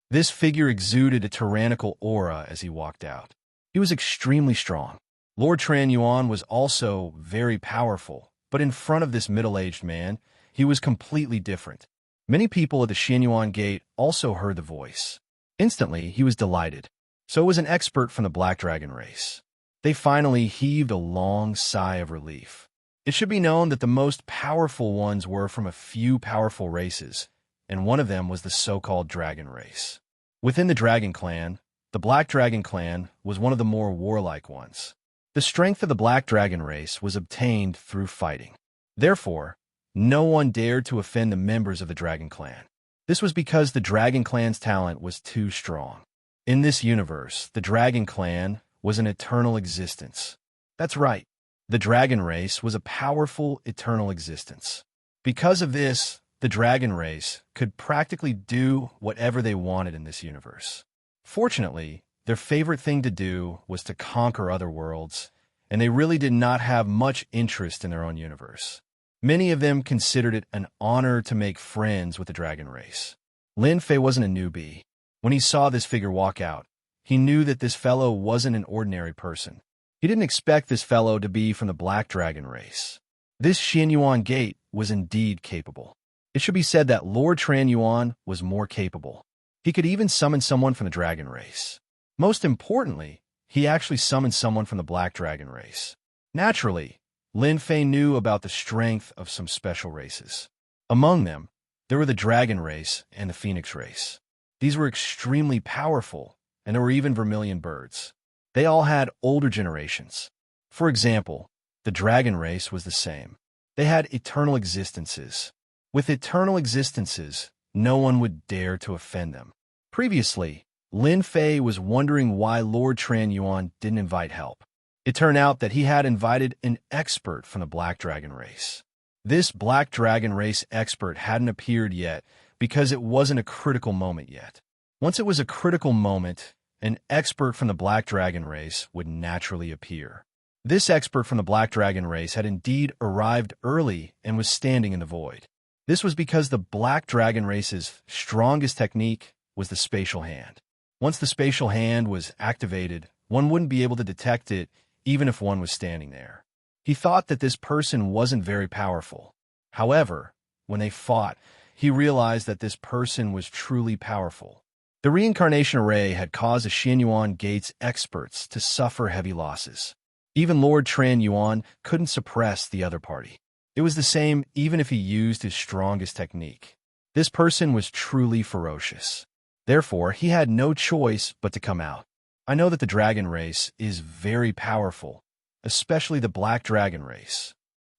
This figure exuded a tyrannical aura as he walked out. He was extremely strong. Lord Tran Yuan was also very powerful, but in front of this middle-aged man, he was completely different. Many people at the Xianyuan gate also heard the voice. Instantly, he was delighted. So was an expert from the Black Dragon race. They finally heaved a long sigh of relief. It should be known that the most powerful ones were from a few powerful races, and one of them was the so-called Dragon race. Within the Dragon clan, the Black Dragon clan was one of the more warlike ones. The strength of the Black Dragon race was obtained through fighting. Therefore, no one dared to offend the members of the Dragon clan. This was because the Dragon clan's talent was too strong. In this universe, the Dragon clan was an eternal existence. That's right. The Dragon race was a powerful, eternal existence. Because of this, the Dragon race could practically do whatever they wanted in this universe. Fortunately, their favorite thing to do was to conquer other worlds, and they really did not have much interest in their own universe. Many of them considered it an honor to make friends with the Dragon race. Lin Fei wasn't a newbie. When he saw this figure walk out, he knew that this fellow wasn't an ordinary person. He didn't expect this fellow to be from the Black Dragon race. This Xianyuan gate was indeed capable. It should be said that Lord Tran Yuan was more capable. He could even summon someone from the Dragon race. Most importantly, he actually summoned someone from the Black Dragon race. Naturally, Lin Fei knew about the strength of some special races. Among them, there were the Dragon race and the Phoenix race. These were extremely powerful, and there were even vermilion birds. They all had older generations. For example, the Dragon race was the same. They had eternal existences. With eternal existences, no one would dare to offend them. Previously, Lin Fei was wondering why Lord Tran Yuan didn't invite help. It turned out that he had invited an expert from the Black Dragon race. This Black Dragon race expert hadn't appeared yet because it wasn't a critical moment yet. Once it was a critical moment, an expert from the Black Dragon race would naturally appear. This expert from the Black Dragon race had indeed arrived early and was standing in the void. This was because the Black Dragon race's strongest technique was the spatial hand. Once the spatial hand was activated, one wouldn't be able to detect it even if one was standing there. He thought that this person wasn't very powerful. However, when they fought, he realized that this person was truly powerful. The reincarnation array had caused the Xianyuan Gate's experts to suffer heavy losses. Even Lord Tran Yuan couldn't suppress the other party. It was the same even if he used his strongest technique. This person was truly ferocious. Therefore, he had no choice but to come out. I know that the Dragon race is very powerful, especially the Black Dragon race.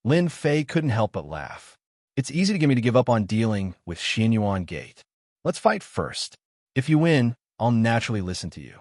Lin Fei couldn't help but laugh. It's easy to get me to give up on dealing with Xianxia Gate. Let's fight first. If you win, I'll naturally listen to you.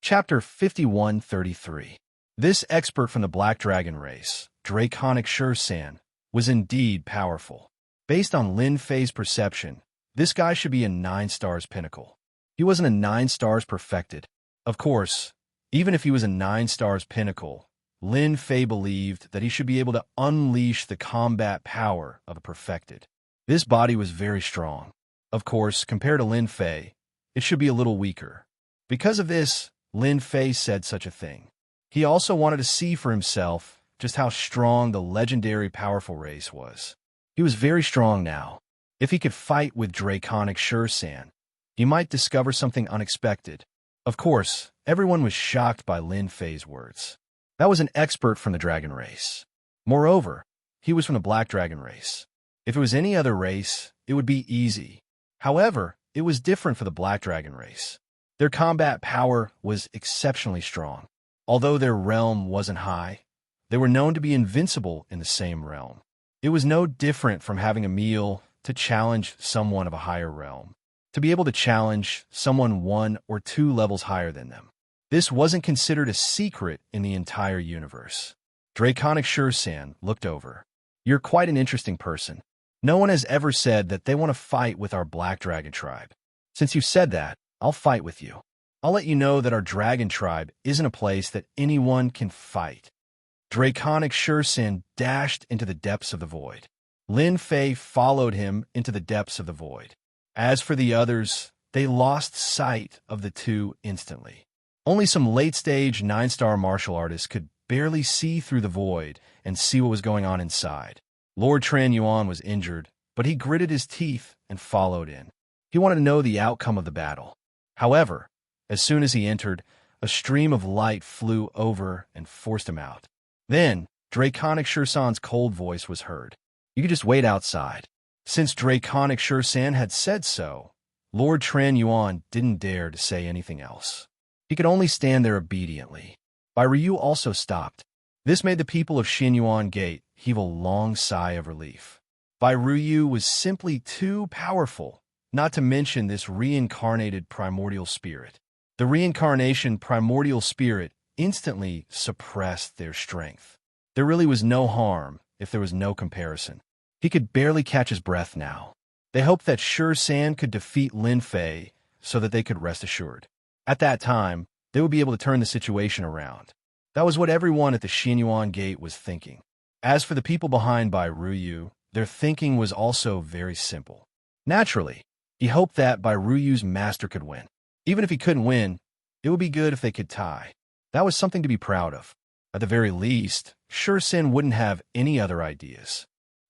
Chapter 5133. This expert from the Black Dragon race, Draconic Xianxia, was indeed powerful. Based on Lin Fei's perception, this guy should be a 9 stars pinnacle. He wasn't a 9 stars perfected. Of course, even if he was a 9 stars pinnacle, Lin Fei believed that he should be able to unleash the combat power of a perfected. This body was very strong. Of course, compared to Lin Fei, it should be a little weaker. Because of this, Lin Fei said such a thing. He also wanted to see for himself just how strong the legendary powerful race was. He was very strong now. If he could fight with Draconic Xianxia, he might discover something unexpected. Of course, everyone was shocked by Lin Fei's words. That was an expert from the dragon race. Moreover, he was from the Black Dragon race. If it was any other race, it would be easy. However, it was different for the Black Dragon race. Their combat power was exceptionally strong. Although their realm wasn't high, they were known to be invincible in the same realm. It was no different from having a meal to challenge someone of a higher realm, to be able to challenge someone 1 or 2 levels higher than them. This wasn't considered a secret in the entire universe. Draconic Xianxia looked over. You're quite an interesting person. No one has ever said that they want to fight with our Black Dragon tribe. Since you said that, I'll fight with you. I'll let you know that our dragon tribe isn't a place that anyone can fight. Draconic Xianxia dashed into the depths of the void. Lin Fei followed him into the depths of the void. As for the others, they lost sight of the two instantly. Only some late-stage 9-star martial artists could barely see through the void and see what was going on inside. Lord Transcendent was injured, but he gritted his teeth and followed in. He wanted to know the outcome of the battle. However, as soon as he entered, a stream of light flew over and forced him out. Then, Draconic Xianxia's cold voice was heard. You could just wait outside. Since Draconic Xianxia had said so, Lord Transcendent didn't dare to say anything else. He could only stand there obediently. Bai Ryu also stopped. This made the people of Xianxia Gate heave a long sigh of relief. Bai Ryu was simply too powerful, not to mention this reincarnated primordial spirit. The reincarnation primordial spirit instantly suppressed their strength. There really was no harm if there was no comparison. He could barely catch his breath now. They hoped that Xianxia could defeat Lin Fei so that they could rest assured. At that time, they would be able to turn the situation around. That was what everyone at the Xianxia Gate was thinking. As for the people behind Bai Ryu, their thinking was also very simple. Naturally, he hoped that Bai Ryu's master could win. Even if he couldn't win, it would be good if they could tie. That was something to be proud of. At the very least, Xianxia wouldn't have any other ideas.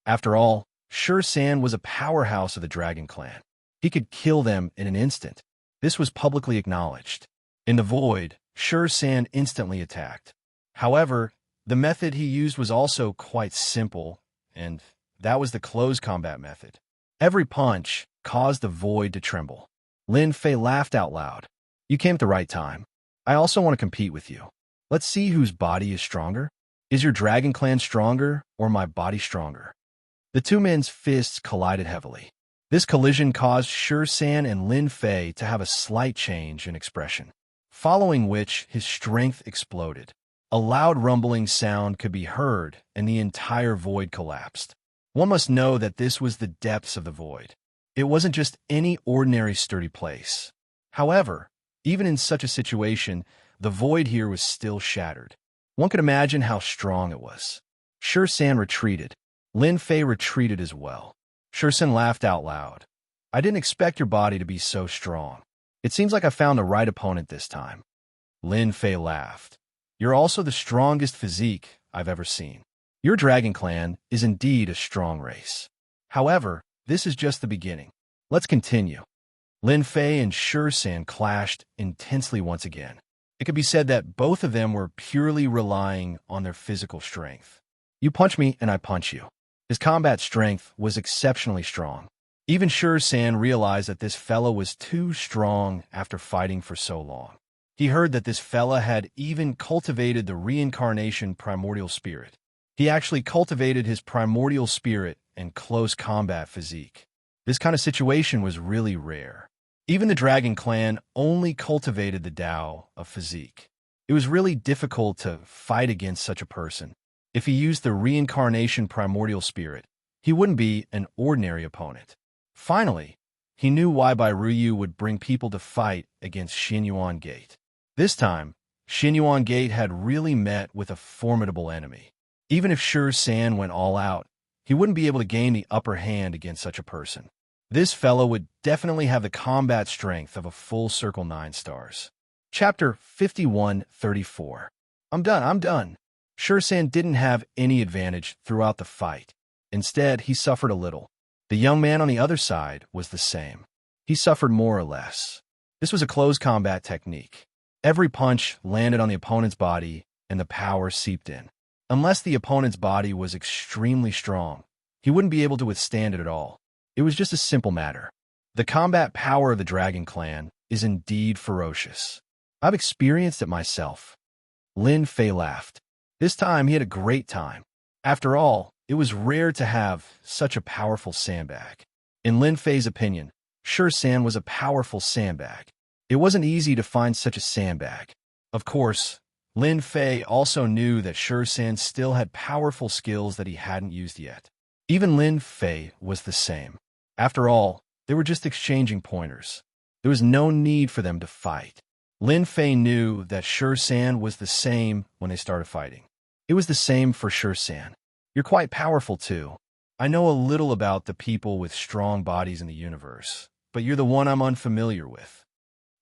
After all, Xianxia was a powerhouse of the Dragon Clan. He could kill them in an instant. This was publicly acknowledged. In the void, Xianxia instantly attacked. However, the method he used was also quite simple, and that was the close combat method. Every punch caused the void to tremble. Lin Fei laughed out loud. You came at the right time. I also want to compete with you. Let's see whose body is stronger. Is your Dragon Clan stronger, or my body stronger? The two men's fists collided heavily. This collision caused Xianxia and Lin Fei to have a slight change in expression, following which his strength exploded. A loud rumbling sound could be heard, and the entire void collapsed. One must know that this was the depths of the void. It wasn't just any ordinary sturdy place. However, even in such a situation, the void here was still shattered. One could imagine how strong it was. Xianxia retreated. Lin Fei retreated as well. Xianxia laughed out loud. I didn't expect your body to be so strong. It seems like I found the right opponent this time. Lin Fei laughed. You're also the strongest physique I've ever seen. Your Dragon Clan is indeed a strong race. However, this is just the beginning. Let's continue. Lin Fei and Xianxia clashed intensely once again. It could be said that both of them were purely relying on their physical strength. You punch me and I punch you. His combat strength was exceptionally strong. Even Xianxia realized that this fella was too strong after fighting for so long. He heard that this fella had even cultivated the reincarnation primordial spirit. He actually cultivated his primordial spirit and close combat physique. This kind of situation was really rare. Even the Dragon Clan only cultivated the Tao of physique. It was really difficult to fight against such a person. If he used the reincarnation primordial spirit, he wouldn't be an ordinary opponent. Finally, he knew why Bai Ruyu would bring people to fight against Xianyuan Gate. This time, Xianyuan Gate had really met with a formidable enemy. Even if Shi San went all out, he wouldn't be able to gain the upper hand against such a person. This fellow would definitely have the combat strength of a full circle 9 stars. Chapter 51-34. I'm done. Shi San didn't have any advantage throughout the fight. Instead, he suffered a little. The young man on the other side was the same. He suffered more or less. This was a close combat technique. Every punch landed on the opponent's body, and the power seeped in. Unless the opponent's body was extremely strong, he wouldn't be able to withstand it at all. It was just a simple matter. The combat power of the Dragon Clan is indeed ferocious. I've experienced it myself. Lin Fei laughed. This time he had a great time. After all, it was rare to have such a powerful sandbag. In Lin Fei's opinion, Shi San was a powerful sandbag. It wasn't easy to find such a sandbag. Of course, Lin Fei also knew that Shi San still had powerful skills that he hadn't used yet. Even Lin Fei was the same. After all, they were just exchanging pointers. There was no need for them to fight. Lin Fei knew that Shi San was the same when they started fighting. It was the same for Shi San. You're quite powerful too. I know a little about the people with strong bodies in the universe, but you're the one I'm unfamiliar with.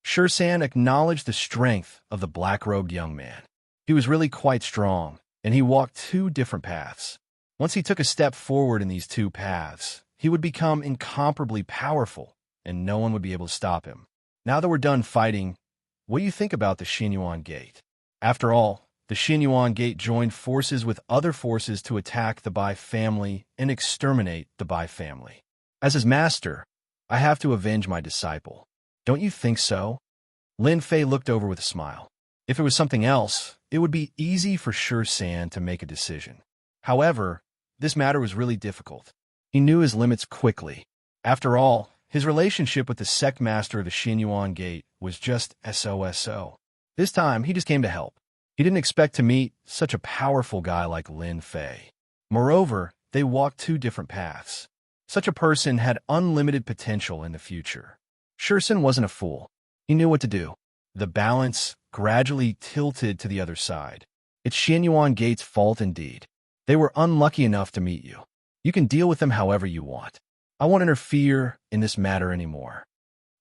Shi San acknowledged the strength of the black-robed young man. He was really quite strong, and he walked 2 different paths. Once he took a step forward in these 2 paths, he would become incomparably powerful, and no one would be able to stop him. Now that we're done fighting, what do you think about the Xianyuan Gate? After all, the Xianyuan Gate joined forces with other forces to attack the Bai family and exterminate the Bai family. As his master, I have to avenge my disciple. Don't you think so? Lin Fei looked over with a smile. If it was something else, it would be easy for Shi San to make a decision. However, this matter was really difficult. He knew his limits quickly. After all, his relationship with the sect master of the Xianyuan Gate was just SOSO. This time, he just came to help. He didn't expect to meet such a powerful guy like Lin Fei. Moreover, they walked 2 different paths. Such a person had unlimited potential in the future. Shi San wasn't a fool. He knew what to do. The balance gradually tilted to the other side. It's Xianyuan Gate's fault indeed. They were unlucky enough to meet you. You can deal with them however you want. I won't interfere in this matter anymore.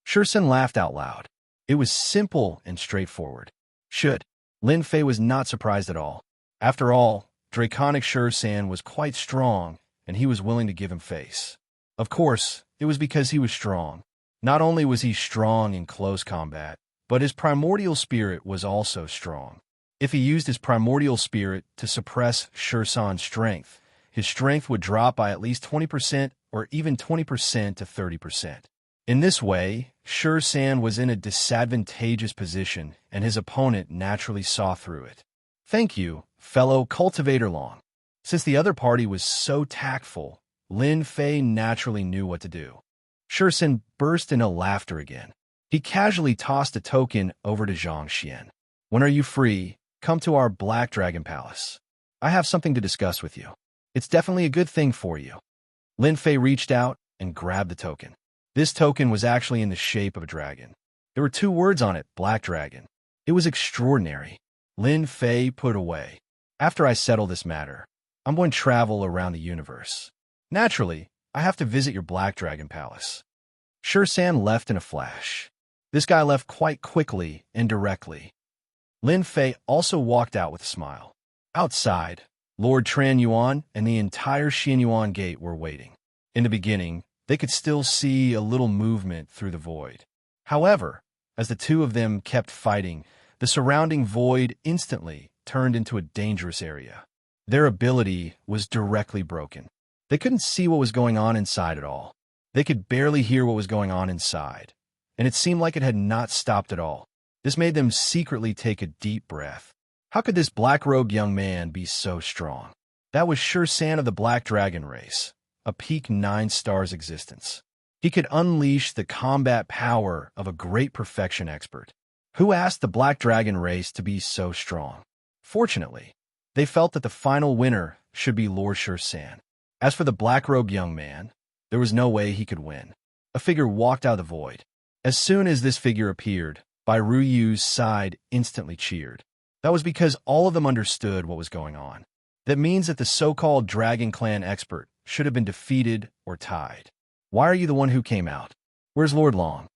Shi San laughed out loud. It was simple and straightforward. Should. Lin Fei was not surprised at all. After all, Draconic Shi San was quite strong, and he was willing to give him face. Of course, it was because he was strong. Not only was he strong in close combat, but his primordial spirit was also strong. If he used his primordial spirit to suppress Shi San's strength, his strength would drop by at least 20% or even 20% to 30%. In this way, Shi San was in a disadvantageous position, and his opponent naturally saw through it. Thank you, fellow Cultivator Long. Since the other party was so tactful, Lin Fei naturally knew what to do. Shi San burst into laughter again. He casually tossed a token over to Xianxia. When are you free? Come to our Black Dragon Palace. I have something to discuss with you. It's definitely a good thing for you. Lin Fei reached out and grabbed the token. This token was actually in the shape of a dragon. There were 2 words on it, Black Dragon. It was extraordinary. Lin Fei put away. After I settle this matter, I'm going to travel around the universe. Naturally, I have to visit your Black Dragon Palace. Shi San left in a flash. This guy left quite quickly and directly. Lin Fei also walked out with a smile. Outside, Lord Tran Yuan and the entire Xianyuan Gate were waiting. In the beginning, they could still see a little movement through the void. However, as the 2 of them kept fighting, the surrounding void instantly turned into a dangerous area. Their ability was directly broken. They couldn't see what was going on inside at all. They could barely hear what was going on inside, and it seemed like it had not stopped at all. This made them secretly take a deep breath. How could this black-robed young man be so strong? That was Xianxia of the Black Dragon race, a peak 9 stars existence. He could unleash the combat power of a great perfection expert. Who asked the Black Dragon race to be so strong? Fortunately, they felt that the final winner should be Lord Xianxia. As for the black-robed young man, there was no way he could win. A figure walked out of the void. As soon as this figure appeared, Bai Ruyu's side instantly cheered. That was because all of them understood what was going on. That means that the so-called Dragon Clan expert should have been defeated or tied. Why are you the one who came out? Where's Lord Long?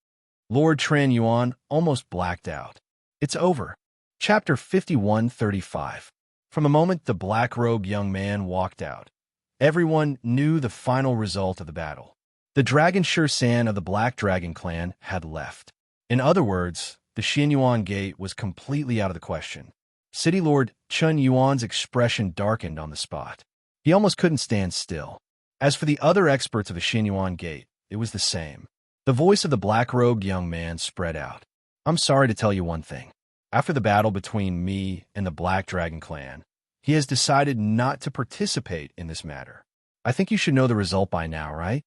Lord Tran Yuan almost blacked out. It's over. Chapter 51:35. From the moment the black-robed young man walked out, everyone knew the final result of the battle. The Dragon Xianxia of the Black Dragon Clan had left. In other words, the Xianyuan Gate was completely out of the question. City Lord Chun Yuan's expression darkened on the spot. He almost couldn't stand still. As for the other experts of the Xianyuan Gate, it was the same. The voice of the black-robed young man spread out. I'm sorry to tell you one thing. After the battle between me and the Black Dragon Clan, he has decided not to participate in this matter. I think you should know the result by now, right?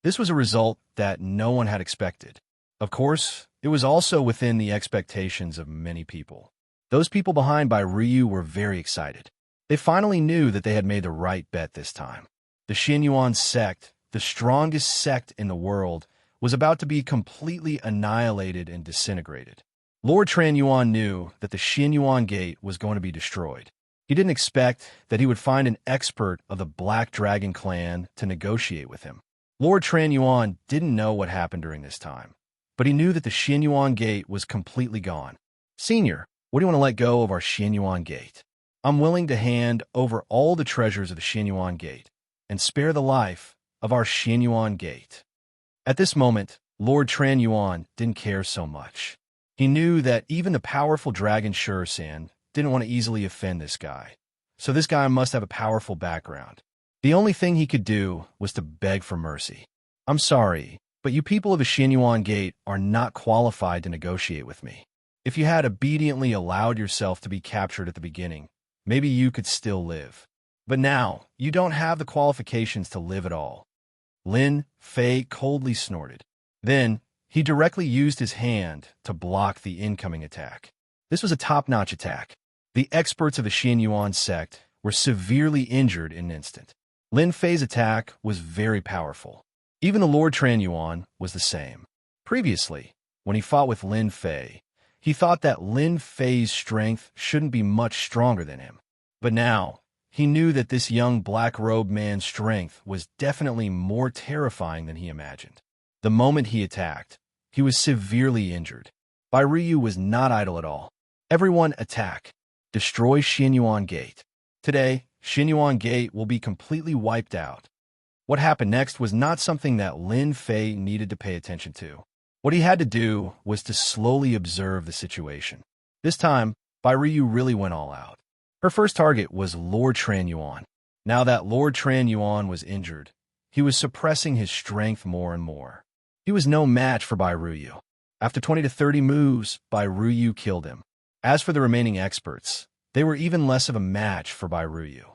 This was a result that no one had expected. Of course, it was also within the expectations of many people. Those people behind Bai Ryu were very excited. They finally knew that they had made the right bet this time. The Xianyuan sect, the strongest sect in the world, was about to be completely annihilated and disintegrated. Lord Tran Yuan knew that the Xianyuan Gate was going to be destroyed. He didn't expect that he would find an expert of the Black Dragon Clan to negotiate with him. Lord Tran Yuan didn't know what happened during this time, but he knew that the Xianyuan Gate was completely gone. Senior, what do you want to let go of our Xianyuan Gate? I'm willing to hand over all the treasures of the Xianyuan Gate and spare the life of our Xianyuan Gate. At this moment, Lord Tran Yuan didn't care so much. He knew that even the powerful Dragon Xianxia didn't want to easily offend this guy. So this guy must have a powerful background. The only thing he could do was to beg for mercy. I'm sorry, but you people of the Xianyuan Gate are not qualified to negotiate with me. If you had obediently allowed yourself to be captured at the beginning, maybe you could still live. But now, you don't have the qualifications to live at all. Lin Fei coldly snorted. Then, he directly used his hand to block the incoming attack. This was a top-notch attack. The experts of the Xianyuan sect were severely injured in an instant. Lin Fei's attack was very powerful. Even the Lord Tran Yuan was the same. Previously, when he fought with Lin Fei, he thought that Lin Fei's strength shouldn't be much stronger than him. But now, he knew that this young black-robed man's strength was definitely more terrifying than he imagined. The moment he attacked, he was severely injured. Bai Ryu was not idle at all. Everyone attack. Destroy Xianyuan Gate. Today, Xianyuan Gate will be completely wiped out. What happened next was not something that Lin Fei needed to pay attention to. What he had to do was to slowly observe the situation. This time, Bai Ryu really went all out. Her first target was Lord Tran Yuan. Now that Lord Tran Yuan was injured, he was suppressing his strength more and more. He was no match for Bai Ryu. After 20 to 30 moves, Bai Ryu killed him. As for the remaining experts, they were even less of a match for Bai Ryu.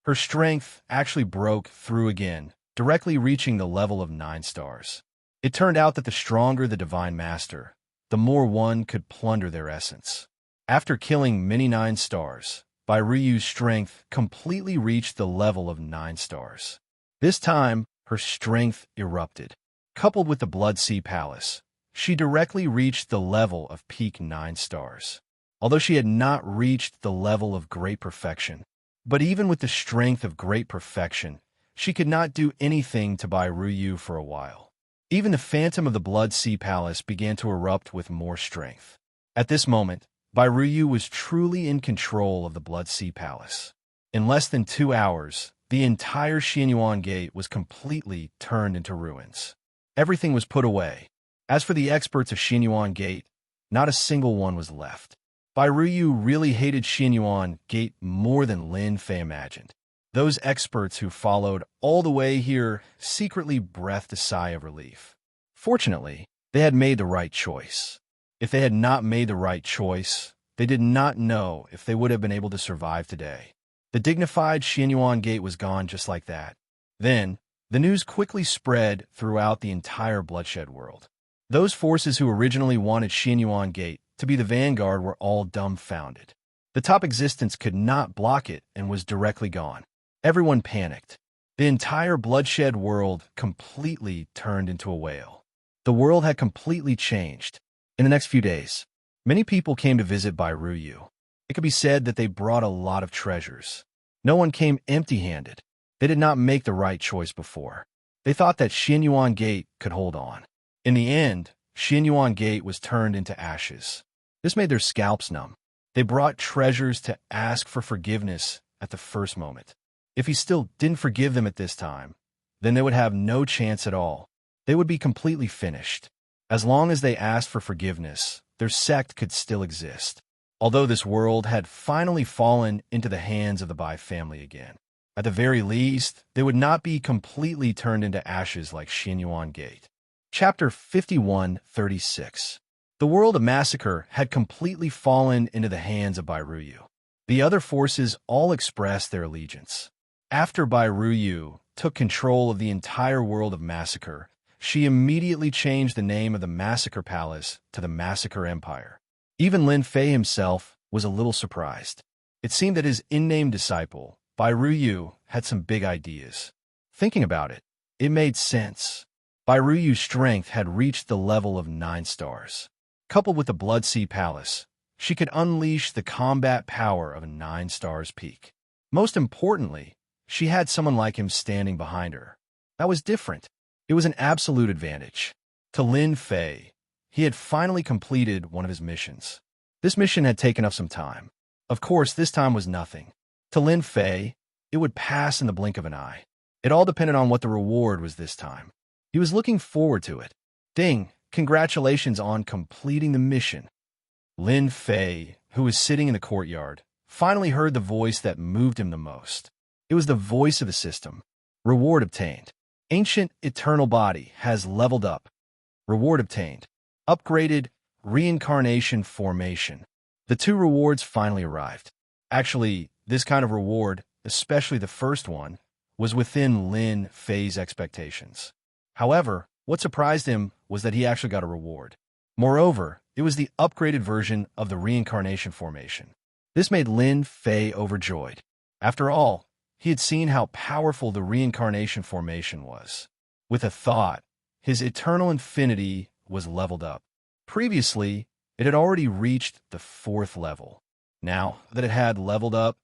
Her strength actually broke through again, directly reaching the level of 9 stars. It turned out that the stronger the Divine Master, the more one could plunder their essence. After killing many 9 stars, Bai Ryu's strength completely reached the level of 9 stars. This time, her strength erupted. Coupled with the Blood Sea Palace, she directly reached the level of peak 9 stars. Although she had not reached the level of great perfection, but even with the strength of great perfection, she could not do anything to Bai Ryu for a while. Even the phantom of the Blood Sea Palace began to erupt with more strength. At this moment, Bai Ryu was truly in control of the Blood Sea Palace. In less than 2 hours, the entire Xianyuan Gate was completely turned into ruins. Everything was put away. As for the experts of Xianyuan Gate, not a single one was left. Bai Ryu really hated Xianyuan Gate more than Lin Fei imagined. Those experts who followed all the way here secretly breathed a sigh of relief. Fortunately, they had made the right choice. If they had not made the right choice, they did not know if they would have been able to survive today. The dignified Xianyuan Gate was gone just like that. Then, the news quickly spread throughout the entire bloodshed world. Those forces who originally wanted Xianyuan Gate to be the vanguard were all dumbfounded. The top existence could not block it and was directly gone. Everyone panicked. The entire bloodshed world completely turned into a wail. The world had completely changed. In the next few days, many people came to visit Bairuyu. It could be said that they brought a lot of treasures. No one came empty-handed. They did not make the right choice before. They thought that Xianyuan Gate could hold on. In the end, Xianyuan Gate was turned into ashes. This made their scalps numb. They brought treasures to ask for forgiveness at the first moment. If he still didn't forgive them at this time, then they would have no chance at all. They would be completely finished. As long as they asked for forgiveness, their sect could still exist. Although this world had finally fallen into the hands of the Bai family again. At the very least, they would not be completely turned into ashes like Xianyuan Gate. Chapter 51:36. The world of massacre had completely fallen into the hands of Bairuyu. The other forces all expressed their allegiance. After Bairuyu took control of the entire world of massacre, she immediately changed the name of the Massacre Palace to the Massacre Empire. Even Lin Fei himself was a little surprised. It seemed that his in-name disciple, Bairuyu, had some big ideas. Thinking about it, it made sense. Bairuyu's strength had reached the level of 9 stars. Coupled with the Blood Sea Palace, she could unleash the combat power of a 9 stars peak. Most importantly, she had someone like him standing behind her. That was different. It was an absolute advantage. To Lin Fei, he had finally completed one of his missions. This mission had taken up some time. Of course, this time was nothing. To Lin Fei, it would pass in the blink of an eye. It all depended on what the reward was this time. He was looking forward to it. Ding, congratulations on completing the mission. Lin Fei, who was sitting in the courtyard, finally heard the voice that moved him the most. It was the voice of the system. Reward obtained. Ancient Eternal Body has leveled up. Reward obtained. Upgraded Reincarnation Formation. The 2 rewards finally arrived. Actually, this kind of reward, especially the first one, was within Lin Fei's expectations. However, what surprised him was that he actually got a reward. Moreover, it was the upgraded version of the Reincarnation Formation. This made Lin Fei overjoyed. After all, he had seen how powerful the Reincarnation Formation was. With a thought, his eternal infinity was leveled up. Previously, it had already reached the 4th level. Now that it had leveled up,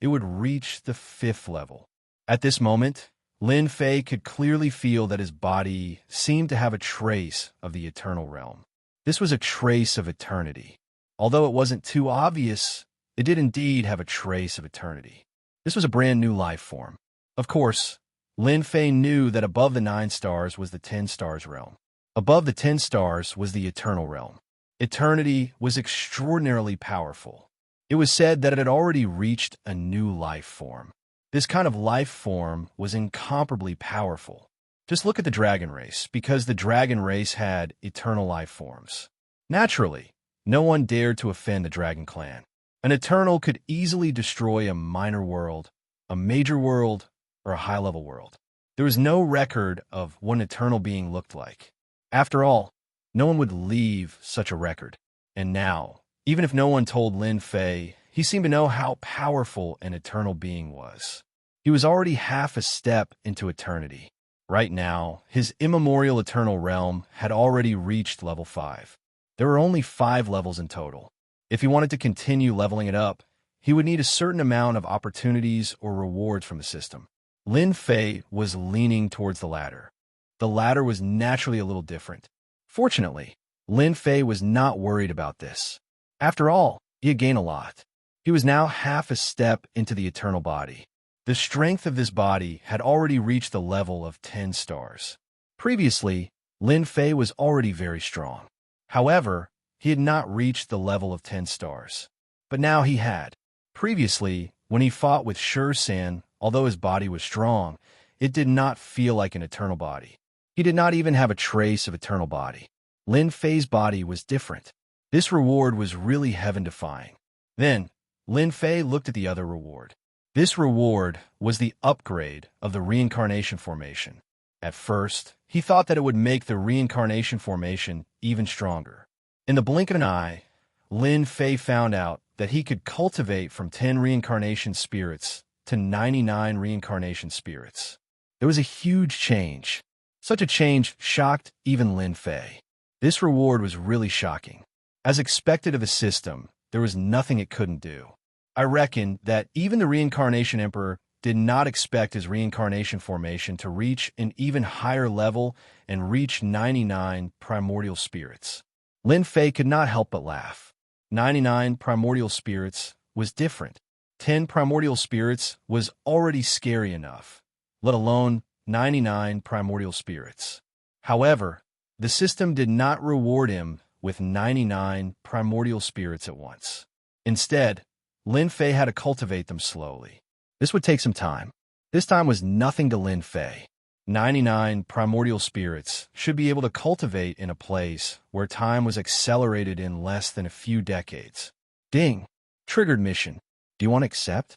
it would reach the 5th level. At this moment, Lin Fei could clearly feel that his body seemed to have a trace of the eternal realm. This was a trace of eternity. Although it wasn't too obvious, it did indeed have a trace of eternity. This was a brand new life form. Of course, Lin Fei knew that above the 9 stars was the 10 stars realm. Above the 10 stars was the eternal realm. Eternity was extraordinarily powerful. It was said that it had already reached a new life form. This kind of life form was incomparably powerful. Just look at the dragon race, because the dragon race had eternal life forms. Naturally, no one dared to offend the dragon clan. An eternal could easily destroy a minor world, a major world, or a high-level world. There was no record of what an eternal being looked like. After all, no one would leave such a record. And now, even if no one told Lin Fei, he seemed to know how powerful an eternal being was. He was already half a step into eternity. Right now, his immemorial eternal realm had already reached level 5. There were only 5 levels in total. If he wanted to continue leveling it up, he would need a certain amount of opportunities or rewards from the system. Lin Fei was leaning towards the latter. The latter was naturally a little different. Fortunately, Lin Fei was not worried about this. After all, he had gained a lot. He was now half a step into the eternal body. The strength of this body had already reached the level of 10 stars. Previously, Lin Fei was already very strong. However, he had not reached the level of 10 stars. But now he had. Previously, when he fought with San, although his body was strong, it did not feel like an eternal body. He did not even have a trace of eternal body. Lin Fei's body was different. This reward was really heaven-defying. Then, Lin Fei looked at the other reward. This reward was the upgrade of the reincarnation formation. At first, he thought that it would make the reincarnation formation even stronger. In the blink of an eye, Lin Fei found out that he could cultivate from 10 reincarnation spirits to 99 reincarnation spirits. There was a huge change. Such a change shocked even Lin Fei. This reward was really shocking. As expected of a system, there was nothing it couldn't do. I reckon that even the Reincarnation Emperor did not expect his reincarnation formation to reach an even higher level and reach 99 primordial spirits. Lin Fei could not help but laugh. 99 primordial spirits was different. 10 primordial spirits was already scary enough, let alone 99 primordial spirits. However, the system did not reward him with 99 primordial spirits at once. Instead, Lin Fei had to cultivate them slowly. This would take some time. This time was nothing to Lin Fei. 99 primordial spirits should be able to cultivate in a place where time was accelerated in less than a few decades. Ding! Triggered mission. Do you want to accept?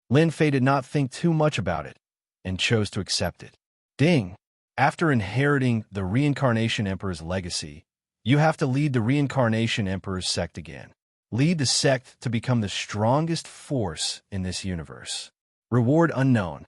Lin Fei did not think too much about it and chose to accept it. Ding! After inheriting the Reincarnation Emperor's legacy, you have to lead the Reincarnation Emperor's sect again. Lead the sect to become the strongest force in this universe. Reward unknown.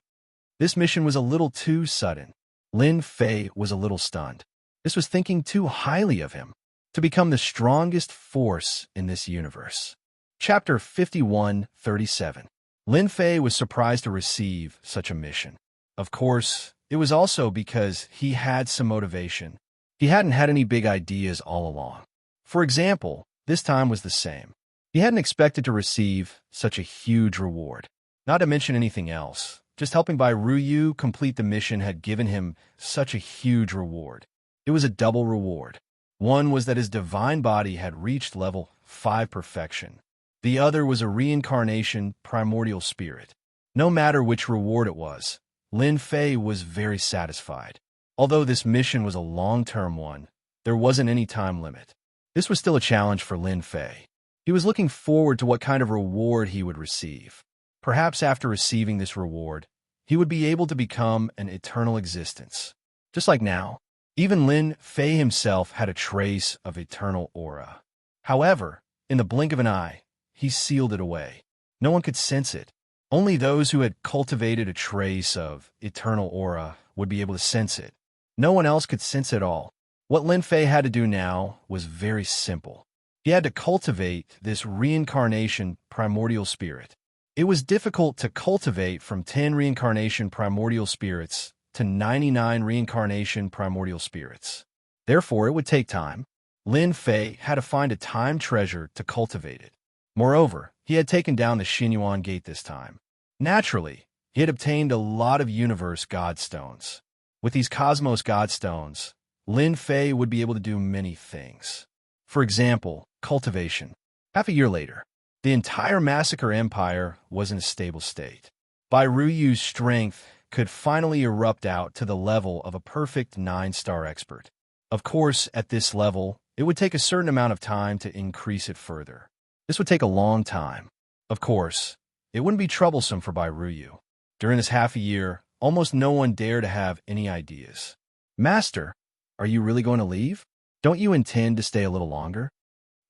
This mission was a little too sudden. Lin Fei was a little stunned. This was thinking too highly of him. To become the strongest force in this universe. Chapter 51:37. Lin Fei was surprised to receive such a mission. Of course, it was also because he had some motivation. He hadn't had any big ideas all along. For example, this time was the same. He hadn't expected to receive such a huge reward. Not to mention anything else, just helping Bai Ruyu complete the mission had given him such a huge reward. It was a double reward. One was that his divine body had reached level 5 perfection. The other was a reincarnation primordial spirit. No matter which reward it was, Lin Fei was very satisfied. Although this mission was a long-term one, there wasn't any time limit. This was still a challenge for Lin Fei. He was looking forward to what kind of reward he would receive. Perhaps after receiving this reward, he would be able to become an eternal existence. Just like now, even Lin Fei himself had a trace of eternal aura. However, in the blink of an eye, he sealed it away. No one could sense it. Only those who had cultivated a trace of eternal aura would be able to sense it. No one else could sense it all. What Lin Fei had to do now was very simple. He had to cultivate this reincarnation primordial spirit. It was difficult to cultivate from 10 reincarnation primordial spirits to 99 reincarnation primordial spirits. Therefore, it would take time. Lin Fei had to find a time treasure to cultivate it. Moreover, he had taken down the Xianxia gate this time. Naturally, he had obtained a lot of universe godstones. With these cosmos godstones, Lin Fei would be able to do many things. For example, cultivation. Half a year later, the entire Massacre Empire was in a stable state. Bai Ruyu's strength could finally erupt out to the level of a perfect 9-star expert. Of course, at this level, it would take a certain amount of time to increase it further. This would take a long time. Of course, it wouldn't be troublesome for Bai Ruyu. During this half a year, almost no one dared to have any ideas. Master, are you really going to leave? Don't you intend to stay a little longer?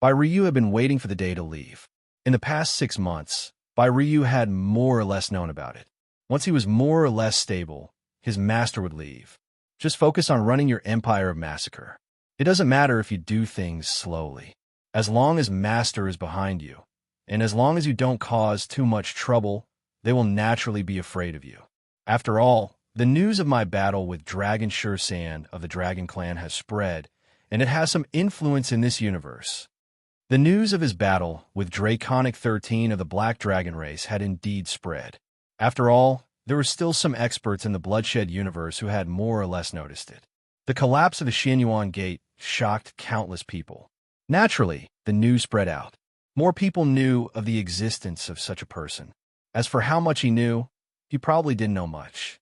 Bai Ryu had been waiting for the day to leave. In the past 6 months, Bai Ryu had more or less known about it. Once he was more or less stable, his master would leave. Just focus on running your empire of massacre. It doesn't matter if you do things slowly. As long as master is behind you, and as long as you don't cause too much trouble, they will naturally be afraid of you. After all, the news of my battle with Dragon Xianxia of the Dragon Clan has spread, and it has some influence in this universe. The news of his battle with Draconic 13 of the Black Dragon race had indeed spread. After all, there were still some experts in the Bloodshed universe who had more or less noticed it. The collapse of the Xianxia gate shocked countless people. Naturally, the news spread out. More people knew of the existence of such a person. As for how much he knew, he probably didn't know much.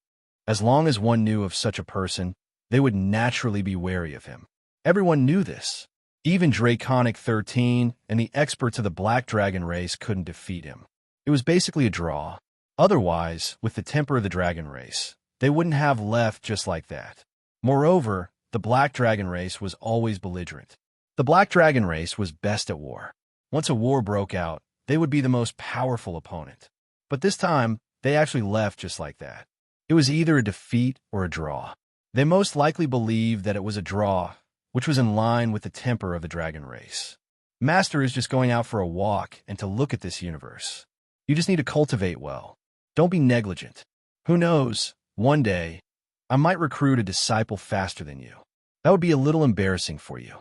As long as one knew of such a person, they would naturally be wary of him. Everyone knew this. Even Draconic 13 and the experts of the Black Dragon race couldn't defeat him. It was basically a draw. Otherwise, with the temper of the dragon race, they wouldn't have left just like that. Moreover, the black dragon race was always belligerent. The black dragon race was best at war. Once a war broke out, they would be the most powerful opponent. But this time, they actually left just like that. It was either a defeat or a draw. They most likely believed that it was a draw, which was in line with the temper of the dragon race. Master is just going out for a walk and to look at this universe. You just need to cultivate well. Don't be negligent. Who knows, one day, I might recruit a disciple faster than you. That would be a little embarrassing for you.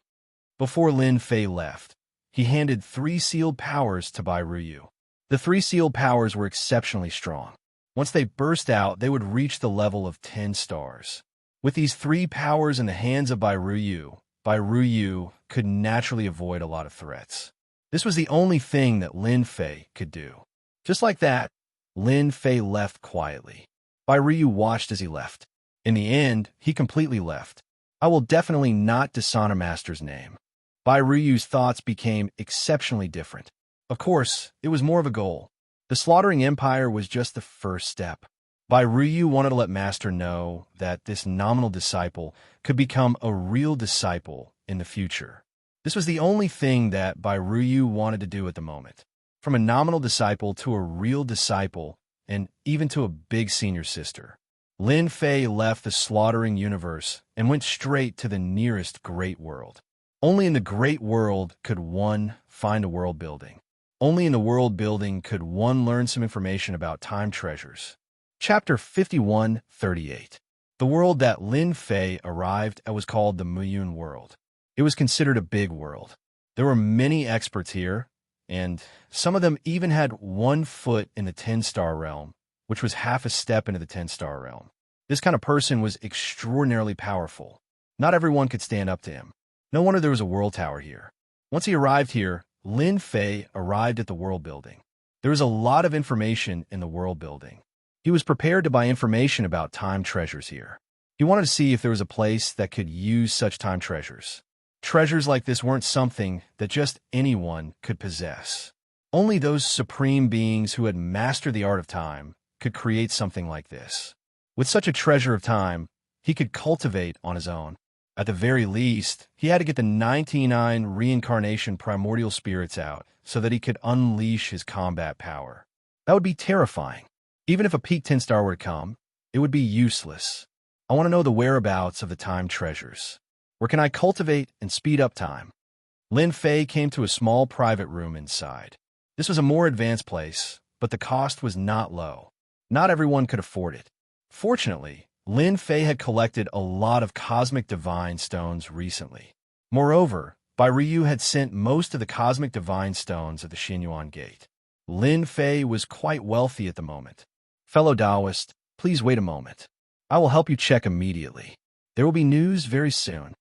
Before Lin Fei left, he handed 3 sealed powers to Bai Ruyu. The 3 sealed powers were exceptionally strong. Once they burst out, they would reach the level of 10 stars. With these 3 powers in the hands of Bai Ruyu could naturally avoid a lot of threats. This was the only thing that Lin Fei could do. Just like that, Lin Fei left quietly. Bai Ruyu watched as he left. In the end, he completely left. I will definitely not dishonor Master's name. Bai Ruyu's thoughts became exceptionally different. Of course, it was more of a goal. The slaughtering empire was just the first step. Bai Ruyu wanted to let Master know that this nominal disciple could become a real disciple in the future. This was the only thing that Bai Ruyu wanted to do at the moment. From a nominal disciple to a real disciple, and even to a big senior sister. Lin Fei left the slaughtering universe and went straight to the nearest great world. Only in the great world could one find a world building. Only in the world building could one learn some information about time treasures. Chapter 51:38. The world that Lin Fei arrived at was called the Muyun world. It was considered a big world. There were many experts here, and some of them even had 1 foot in the 10-star realm, which was half a step into the 10-star realm. This kind of person was extraordinarily powerful. Not everyone could stand up to him. No wonder there was a world tower here. Once he arrived here, Lin Fei arrived at the world building. There was a lot of information in the world building. He was prepared to buy information about time treasures here. He wanted to see if there was a place that could use such time treasures. Treasures like this weren't something that just anyone could possess. Only those supreme beings who had mastered the art of time could create something like this. With such a treasure of time, he could cultivate on his own. At the very least, he had to get the 99 reincarnation primordial spirits out so that he could unleash his combat power. That would be terrifying. Even if a peak 10-star were to come, it would be useless. I want to know the whereabouts of the time treasures. Where can I cultivate and speed up time? Lin Fei came to a small private room inside. This was a more advanced place, but the cost was not low. Not everyone could afford it. Fortunately, Lin Fei had collected a lot of cosmic divine stones recently. Moreover, Bai Ruyu had sent most of the cosmic divine stones at the Xinyuan Gate. Lin Fei was quite wealthy at the moment. Fellow Taoist, please wait a moment. I will help you check immediately. There will be news very soon.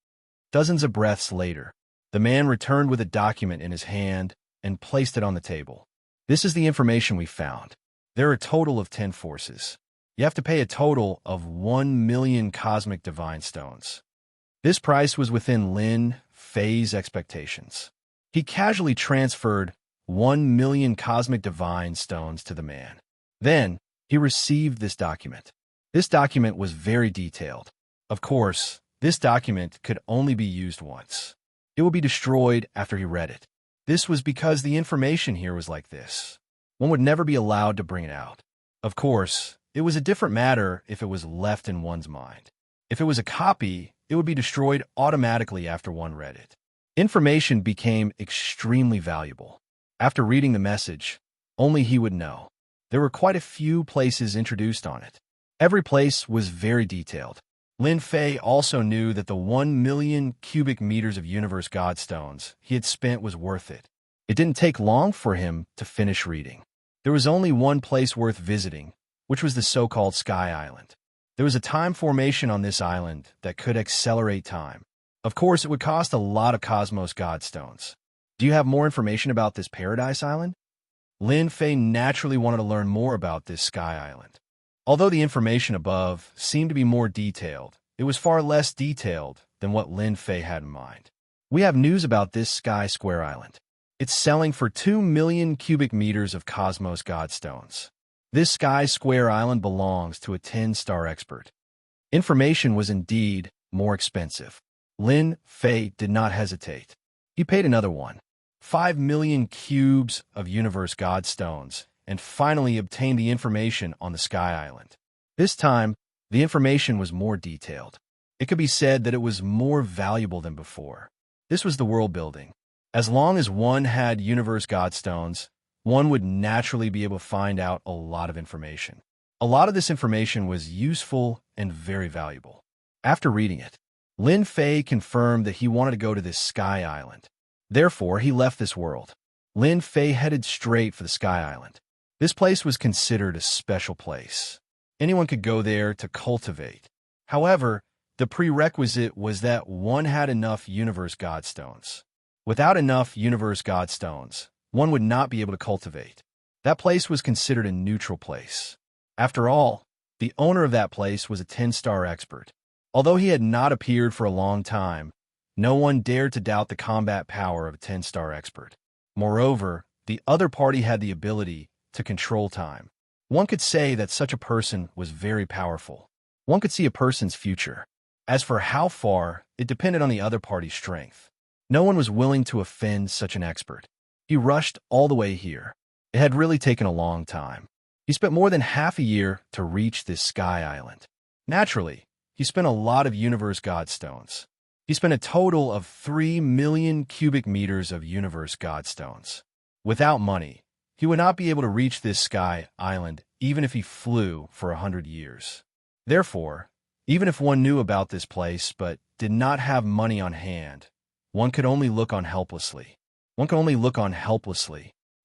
Dozens of breaths later, the man returned with a document in his hand and placed it on the table. This is the information we found. There are a total of 10 forces. You have to pay a total of 1 million cosmic divine stones. This price was within Lin Fei's expectations. He casually transferred 1 million cosmic divine stones to the man. Then, he received this document. This document was very detailed. Of course, this document could only be used once. It will be destroyed after he read it. This was because the information here was like this. One would never be allowed to bring it out. Of course, it was a different matter if it was left in one's mind. If it was a copy, it would be destroyed automatically after one read it. Information became extremely valuable. After reading the message, only he would know. There were quite a few places introduced on it. Every place was very detailed. Lin Fei also knew that the 1 million cubic meters of universe godstones he had spent was worth it. It didn't take long for him to finish reading. There was only one place worth visiting, which was the so-called Sky Island. There was a time formation on this island that could accelerate time. Of course, it would cost a lot of Cosmos Godstones. Do you have more information about this Paradise Island? Lin Fei naturally wanted to learn more about this Sky Island. Although the information above seemed to be more detailed, it was far less detailed than what Lin Fei had in mind. We have news about this Sky Square Island. It's selling for 2 million cubic meters of Cosmos Godstones. This Sky Square Island belongs to a 10-star expert. Information was indeed more expensive. Lin Fei did not hesitate. He paid another one, 5 million cubes of universe godstones, and finally obtained the information on the Sky Island. This time, the information was more detailed. It could be said that it was more valuable than before. This was the world building. As long as one had universe godstones, one would naturally be able to find out a lot of information. A lot of this information was useful and very valuable. After reading it, Lin Fei confirmed that he wanted to go to this Sky Island. Therefore, he left this world. Lin Fei headed straight for the Sky Island. This place was considered a special place. Anyone could go there to cultivate. However, the prerequisite was that one had enough universe godstones. Without enough universe godstones, one would not be able to cultivate. That place was considered a neutral place. After all, the owner of that place was a 10-star expert. Although he had not appeared for a long time, no one dared to doubt the combat power of a 10-star expert. Moreover, the other party had the ability to control time. One could say that such a person was very powerful. One could see a person's future. As for how far, it depended on the other party's strength. No one was willing to offend such an expert. He rushed all the way here. It had really taken a long time. He spent more than half a year to reach this Sky Island. Naturally, he spent a lot of universe godstones. He spent a total of 3 million cubic meters of universe godstones. Without money, he would not be able to reach this Sky Island even if he flew for 100 years. Therefore, even if one knew about this place but did not have money on hand, one could only look on helplessly.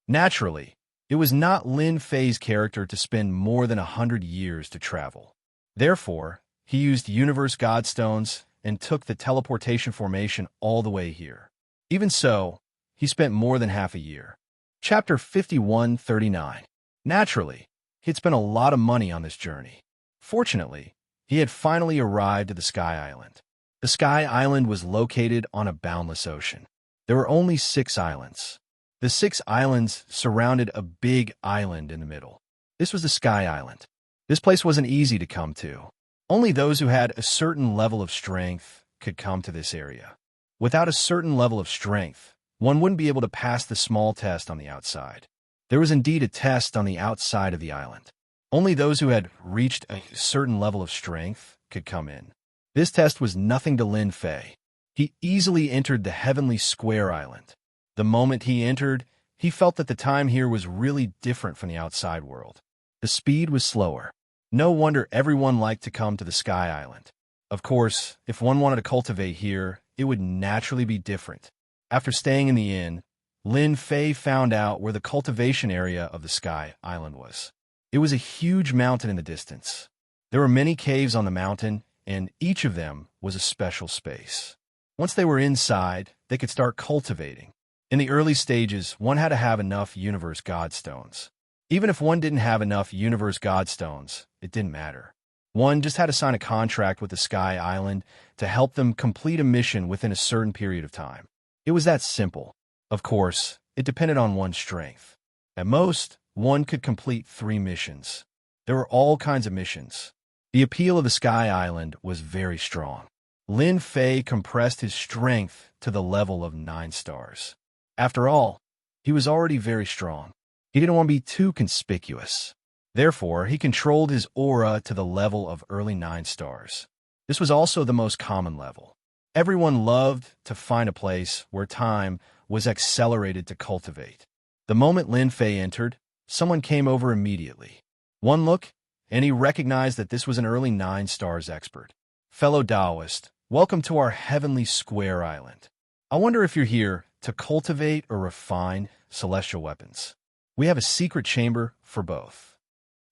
Naturally, it was not Lin Fei's character to spend more than 100 years to travel. Therefore, he used universe godstones and took the teleportation formation all the way here. Even so, he spent more than half a year. Chapter 5139. Naturally, he had spent a lot of money on this journey. Fortunately, he had finally arrived at the Sky Island. The Sky Island was located on a boundless ocean. There were only 6 islands. The 6 islands surrounded a big island in the middle. This was the Sky Island. This place wasn't easy to come to. Only those who had a certain level of strength could come to this area. Without a certain level of strength, one wouldn't be able to pass the small test on the outside. There was indeed a test on the outside of the island. Only those who had reached a certain level of strength could come in. This test was nothing to Lin Fei. He easily entered the Heavenly Square Island. The moment he entered, he felt that the time here was really different from the outside world. The speed was slower. No wonder everyone liked to come to the Sky Island. Of course, if one wanted to cultivate here, it would naturally be different. After staying in the inn, Lin Fei found out where the cultivation area of the Sky Island was. It was a huge mountain in the distance. There were many caves on the mountain, and each of them was a special space. Once they were inside, they could start cultivating. In the early stages, one had to have enough universe godstones. Even if one didn't have enough universe godstones, it didn't matter. One just had to sign a contract with the Sky Island to help them complete a mission within a certain period of time. It was that simple. Of course, it depended on one's strength. At most, one could complete 3 missions. There were all kinds of missions. The appeal of the Sky Island was very strong. Lin Fei compressed his strength to the level of 9 stars. After all, he was already very strong. He didn't want to be too conspicuous. Therefore, he controlled his aura to the level of early 9 stars. This was also the most common level. Everyone loved to find a place where time was accelerated to cultivate. The moment Lin Fei entered, someone came over immediately. One look, and he recognized that this was an early 9 stars expert. Fellow Taoist, welcome to our Heavenly Square Island. I wonder if you're here to cultivate or refine celestial weapons. We have a secret chamber for both.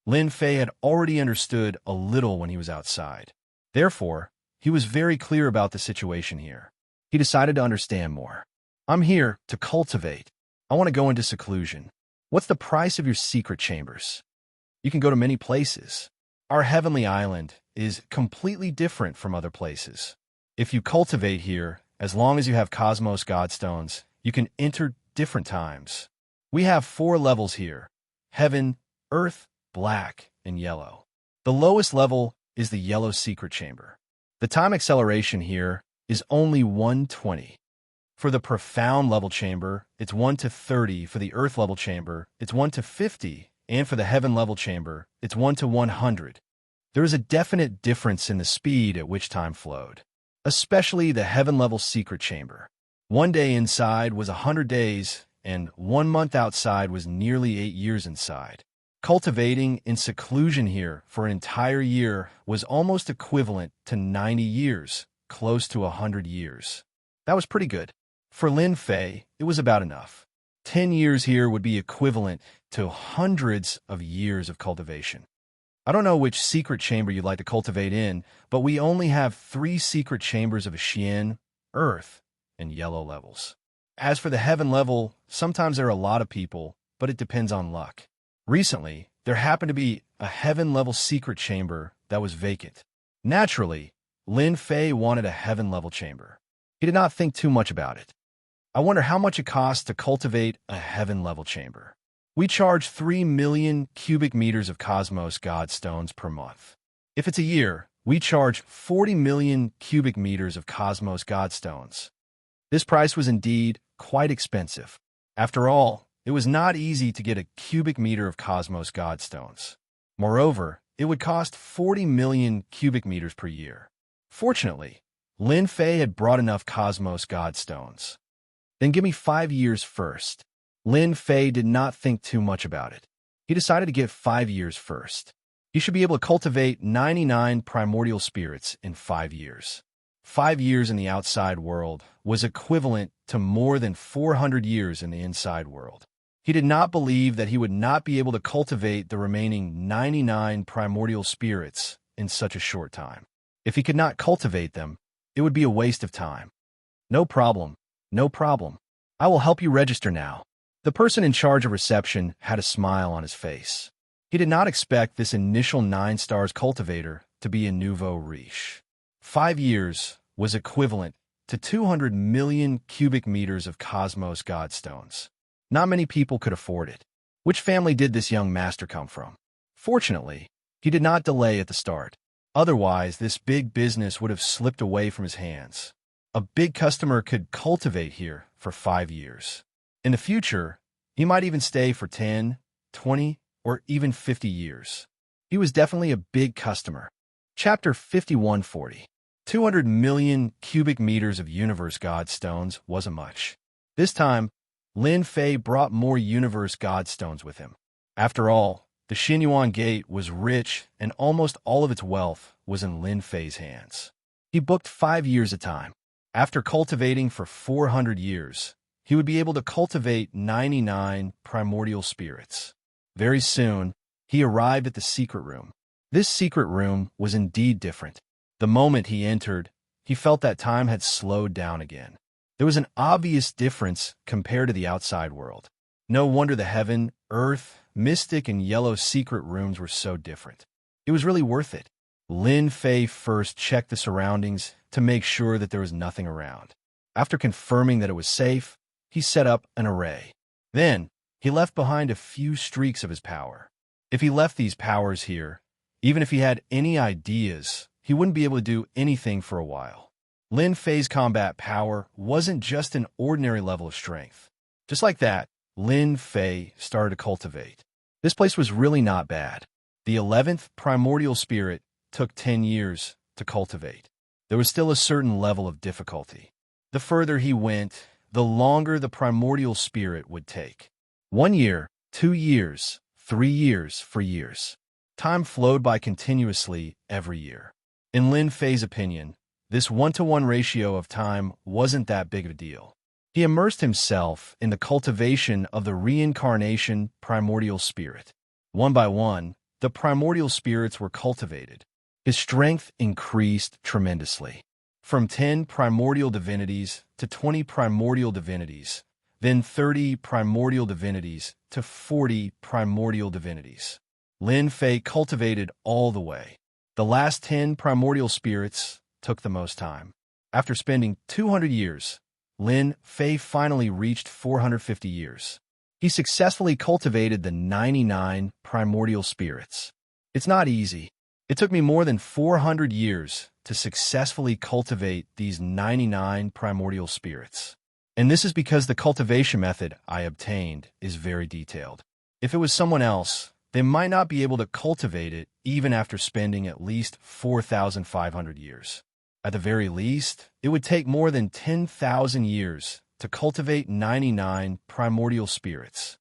Lin Fei had already understood a little when he was outside. Therefore, he was very clear about the situation here. He decided to understand more. I'm here to cultivate. I want to go into seclusion. What's the price of your secret chambers? You can go to many places. Our heavenly island is completely different from other places. If you cultivate here, as long as you have cosmos godstones, you can enter different times. We have 4 levels here: heaven, earth, black and yellow. The lowest level is the yellow secret chamber. The time acceleration here is only 120. For the profound level chamber, it's 1 to 30. For the earth level chamber, it's 1 to 50. And for the heaven level chamber, it's 1 to 100. There is a definite difference in the speed at which time flowed, especially the heaven level secret chamber. 1 day inside was 100 days, and 1 month outside was nearly 8 years inside. Cultivating in seclusion here for an entire year was almost equivalent to 90 years, close to 100 years. That was pretty good. For Lin Fei, it was about enough. 10 years here would be equivalent to hundreds of years of cultivation. I don't know which secret chamber you'd like to cultivate in, but we only have 3 secret chambers of Xian, earth, and yellow levels. As for the heaven level, sometimes there are a lot of people, but it depends on luck. Recently, there happened to be a heaven level secret chamber that was vacant. Naturally, Lin Fei wanted a heaven level chamber. He did not think too much about it. I wonder how much it costs to cultivate a heaven level chamber. We charge 3 million cubic meters of cosmos godstones per month. If it's a year, we charge 40 million cubic meters of cosmos godstones. This price was indeed quite expensive. After all, it was not easy to get a cubic meter of cosmos godstones. Moreover, it would cost 40 million cubic meters per year. Fortunately, Lin Fei had brought enough cosmos godstones. Then give me 5 years first. Lin Fei did not think too much about it. He decided to give 5 years first. He should be able to cultivate 99 primordial spirits in 5 years. 5 years in the outside world was equivalent to more than 400 years in the inside world. He did not believe that he would not be able to cultivate the remaining 99 primordial spirits in such a short time. If he could not cultivate them, it would be a waste of time. No problem. No problem. I will help you register now. The person in charge of reception had a smile on his face. He did not expect this initial 9 stars cultivator to be a nouveau riche. 5 years was equivalent to 200 million cubic meters of cosmos godstones. Not many people could afford it. Which family did this young master come from? Fortunately, he did not delay at the start. Otherwise, this big business would have slipped away from his hands. A big customer could cultivate here for 5 years. In the future, he might even stay for 10, 20, or even 50 years. He was definitely a big customer. Chapter 5140. 200 million cubic meters of universe godstones wasn't much. This time, Lin Fei brought more universe godstones with him. After all, the Xinyuan Gate was rich and almost all of its wealth was in Lin Fei's hands. He booked 5 years a time. After cultivating for 400 years, he would be able to cultivate 99 primordial spirits. Very soon, he arrived at the secret room. This secret room was indeed different. The moment he entered, he felt that time had slowed down again. There was an obvious difference compared to the outside world. No wonder the heaven, earth, mystic, and yellow secret rooms were so different. It was really worth it. Lin Fei first checked the surroundings to make sure that there was nothing around. After confirming that it was safe, he set up an array. Then, he left behind a few streaks of his power. If he left these powers here, even if he had any ideas, he wouldn't be able to do anything for a while. Lin Fei's combat power wasn't just an ordinary level of strength. Just like that, Lin Fei started to cultivate. This place was really not bad. The 11th primordial spirit took 10 years to cultivate. There was still a certain level of difficulty. The further he went, the longer the primordial spirit would take. 1 year, 2 years, 3 years, 4 years. Time flowed by continuously every year. In Lin Fei's opinion, this 1-to-1 ratio of time wasn't that big of a deal. He immersed himself in the cultivation of the reincarnation primordial spirit. One by one, the primordial spirits were cultivated. His strength increased tremendously. From 10 primordial divinities to 20 primordial divinities, then 30 primordial divinities to 40 primordial divinities. Lin Fei cultivated all the way. The last 10 primordial spirits took the most time. After spending 200 years, Lin Fei finally reached 450 years. He successfully cultivated the 99 primordial spirits. It's not easy. It took me more than 400 years to successfully cultivate these 99 primordial spirits. And this is because the cultivation method I obtained is very detailed. If it was someone else, they might not be able to cultivate it even after spending at least 4,500 years. At the very least, it would take more than 10,000 years to cultivate 99 primordial spirits.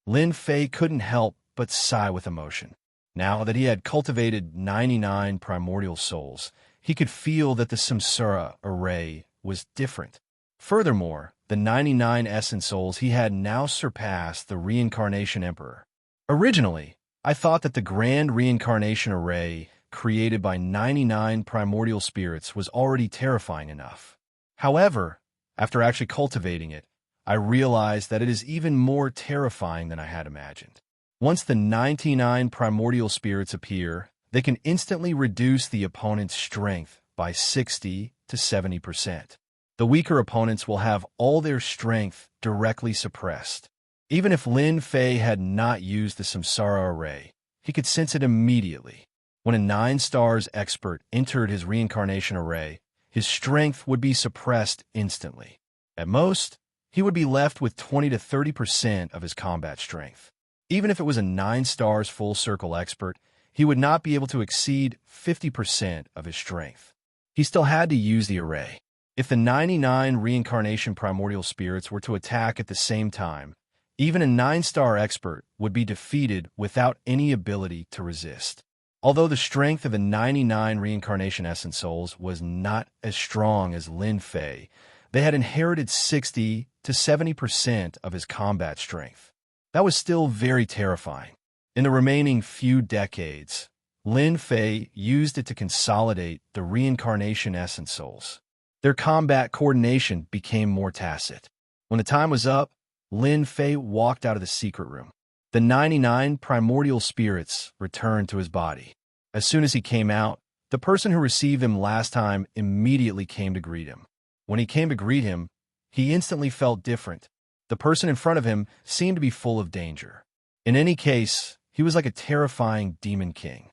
Lin Fei couldn't help but sigh with emotion. Now that he had cultivated 99 primordial souls, he could feel that the samsara array was different. Furthermore, the 99 essence souls he had now surpassed the reincarnation emperor. Originally, I thought that the grand reincarnation array created by 99 primordial spirits was already terrifying enough. However, after actually cultivating it, I realized that it is even more terrifying than I had imagined. Once the 99 primordial spirits appear, they can instantly reduce the opponent's strength by 60 to 70%. The weaker opponents will have all their strength directly suppressed. Even if Lin Fei had not used the samsara array, he could sense it immediately. When a 9 stars expert entered his reincarnation array, his strength would be suppressed instantly. At most, he would be left with 20 to 30% of his combat strength. Even if it was a 9 stars full circle expert, he would not be able to exceed 50% of his strength. He still had to use the array. If the 99 reincarnation primordial spirits were to attack at the same time, even a 9-star expert would be defeated without any ability to resist. Although the strength of the 99 reincarnation essence souls was not as strong as Lin Fei, they had inherited 60 to 70% of his combat strength. That was still very terrifying. In the remaining few decades, Lin Fei used it to consolidate the reincarnation essence souls. Their combat coordination became more tacit. When the time was up, Lin Fei walked out of the secret room. The 99 primordial spirits returned to his body. As soon as he came out, the person who received him last time immediately came to greet him. When he came to greet him, he instantly felt different. The person in front of him seemed to be full of danger. In any case, he was like a terrifying demon king.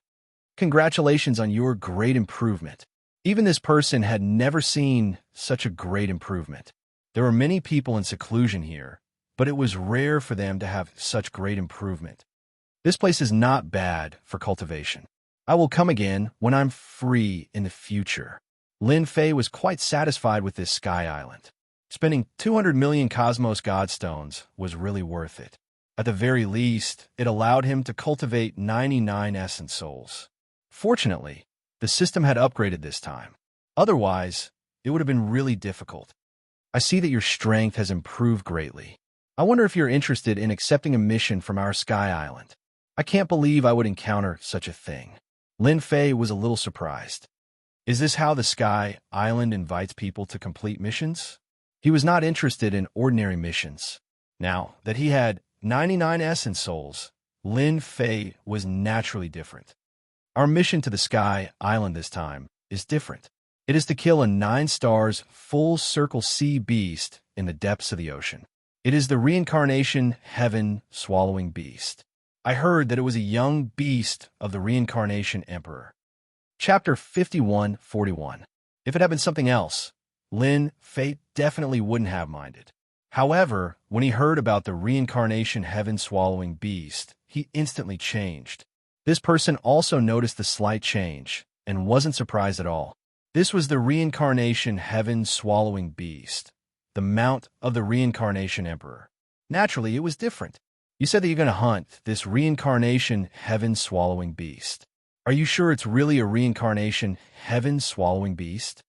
Congratulations on your great improvement. Even this person had never seen such a great improvement. There were many people in seclusion here, but it was rare for them to have such great improvement. This place is not bad for cultivation. I will come again when I'm free in the future. Lin Fei was quite satisfied with this sky island. Spending 200 million Cosmos Godstones was really worth it. At the very least, it allowed him to cultivate 99 essence souls. Fortunately, the system had upgraded this time. Otherwise, it would have been really difficult. I see that your strength has improved greatly. I wonder if you're interested in accepting a mission from our sky island. I can't believe I would encounter such a thing. Lin Fei was a little surprised. Is this how the sky island invites people to complete missions? He was not interested in ordinary missions. Now that he had 99 essence souls, Lin Fei was naturally different. Our mission to the sky island this time is different. It is to kill a 9 stars full circle sea beast in the depths of the ocean. It is the reincarnation heaven swallowing beast. I heard that it was a young beast of the reincarnation emperor. Chapter 51:41. If it had been something else, Lin Fei definitely wouldn't have minded. However, when he heard about the reincarnation heaven-swallowing beast, he instantly changed. This person also noticed the slight change and wasn't surprised at all. This was the reincarnation heaven-swallowing beast, the mount of the reincarnation emperor. Naturally, it was different. You said that you're going to hunt this reincarnation heaven-swallowing beast. Are you sure it's really a reincarnation heaven-swallowing beast?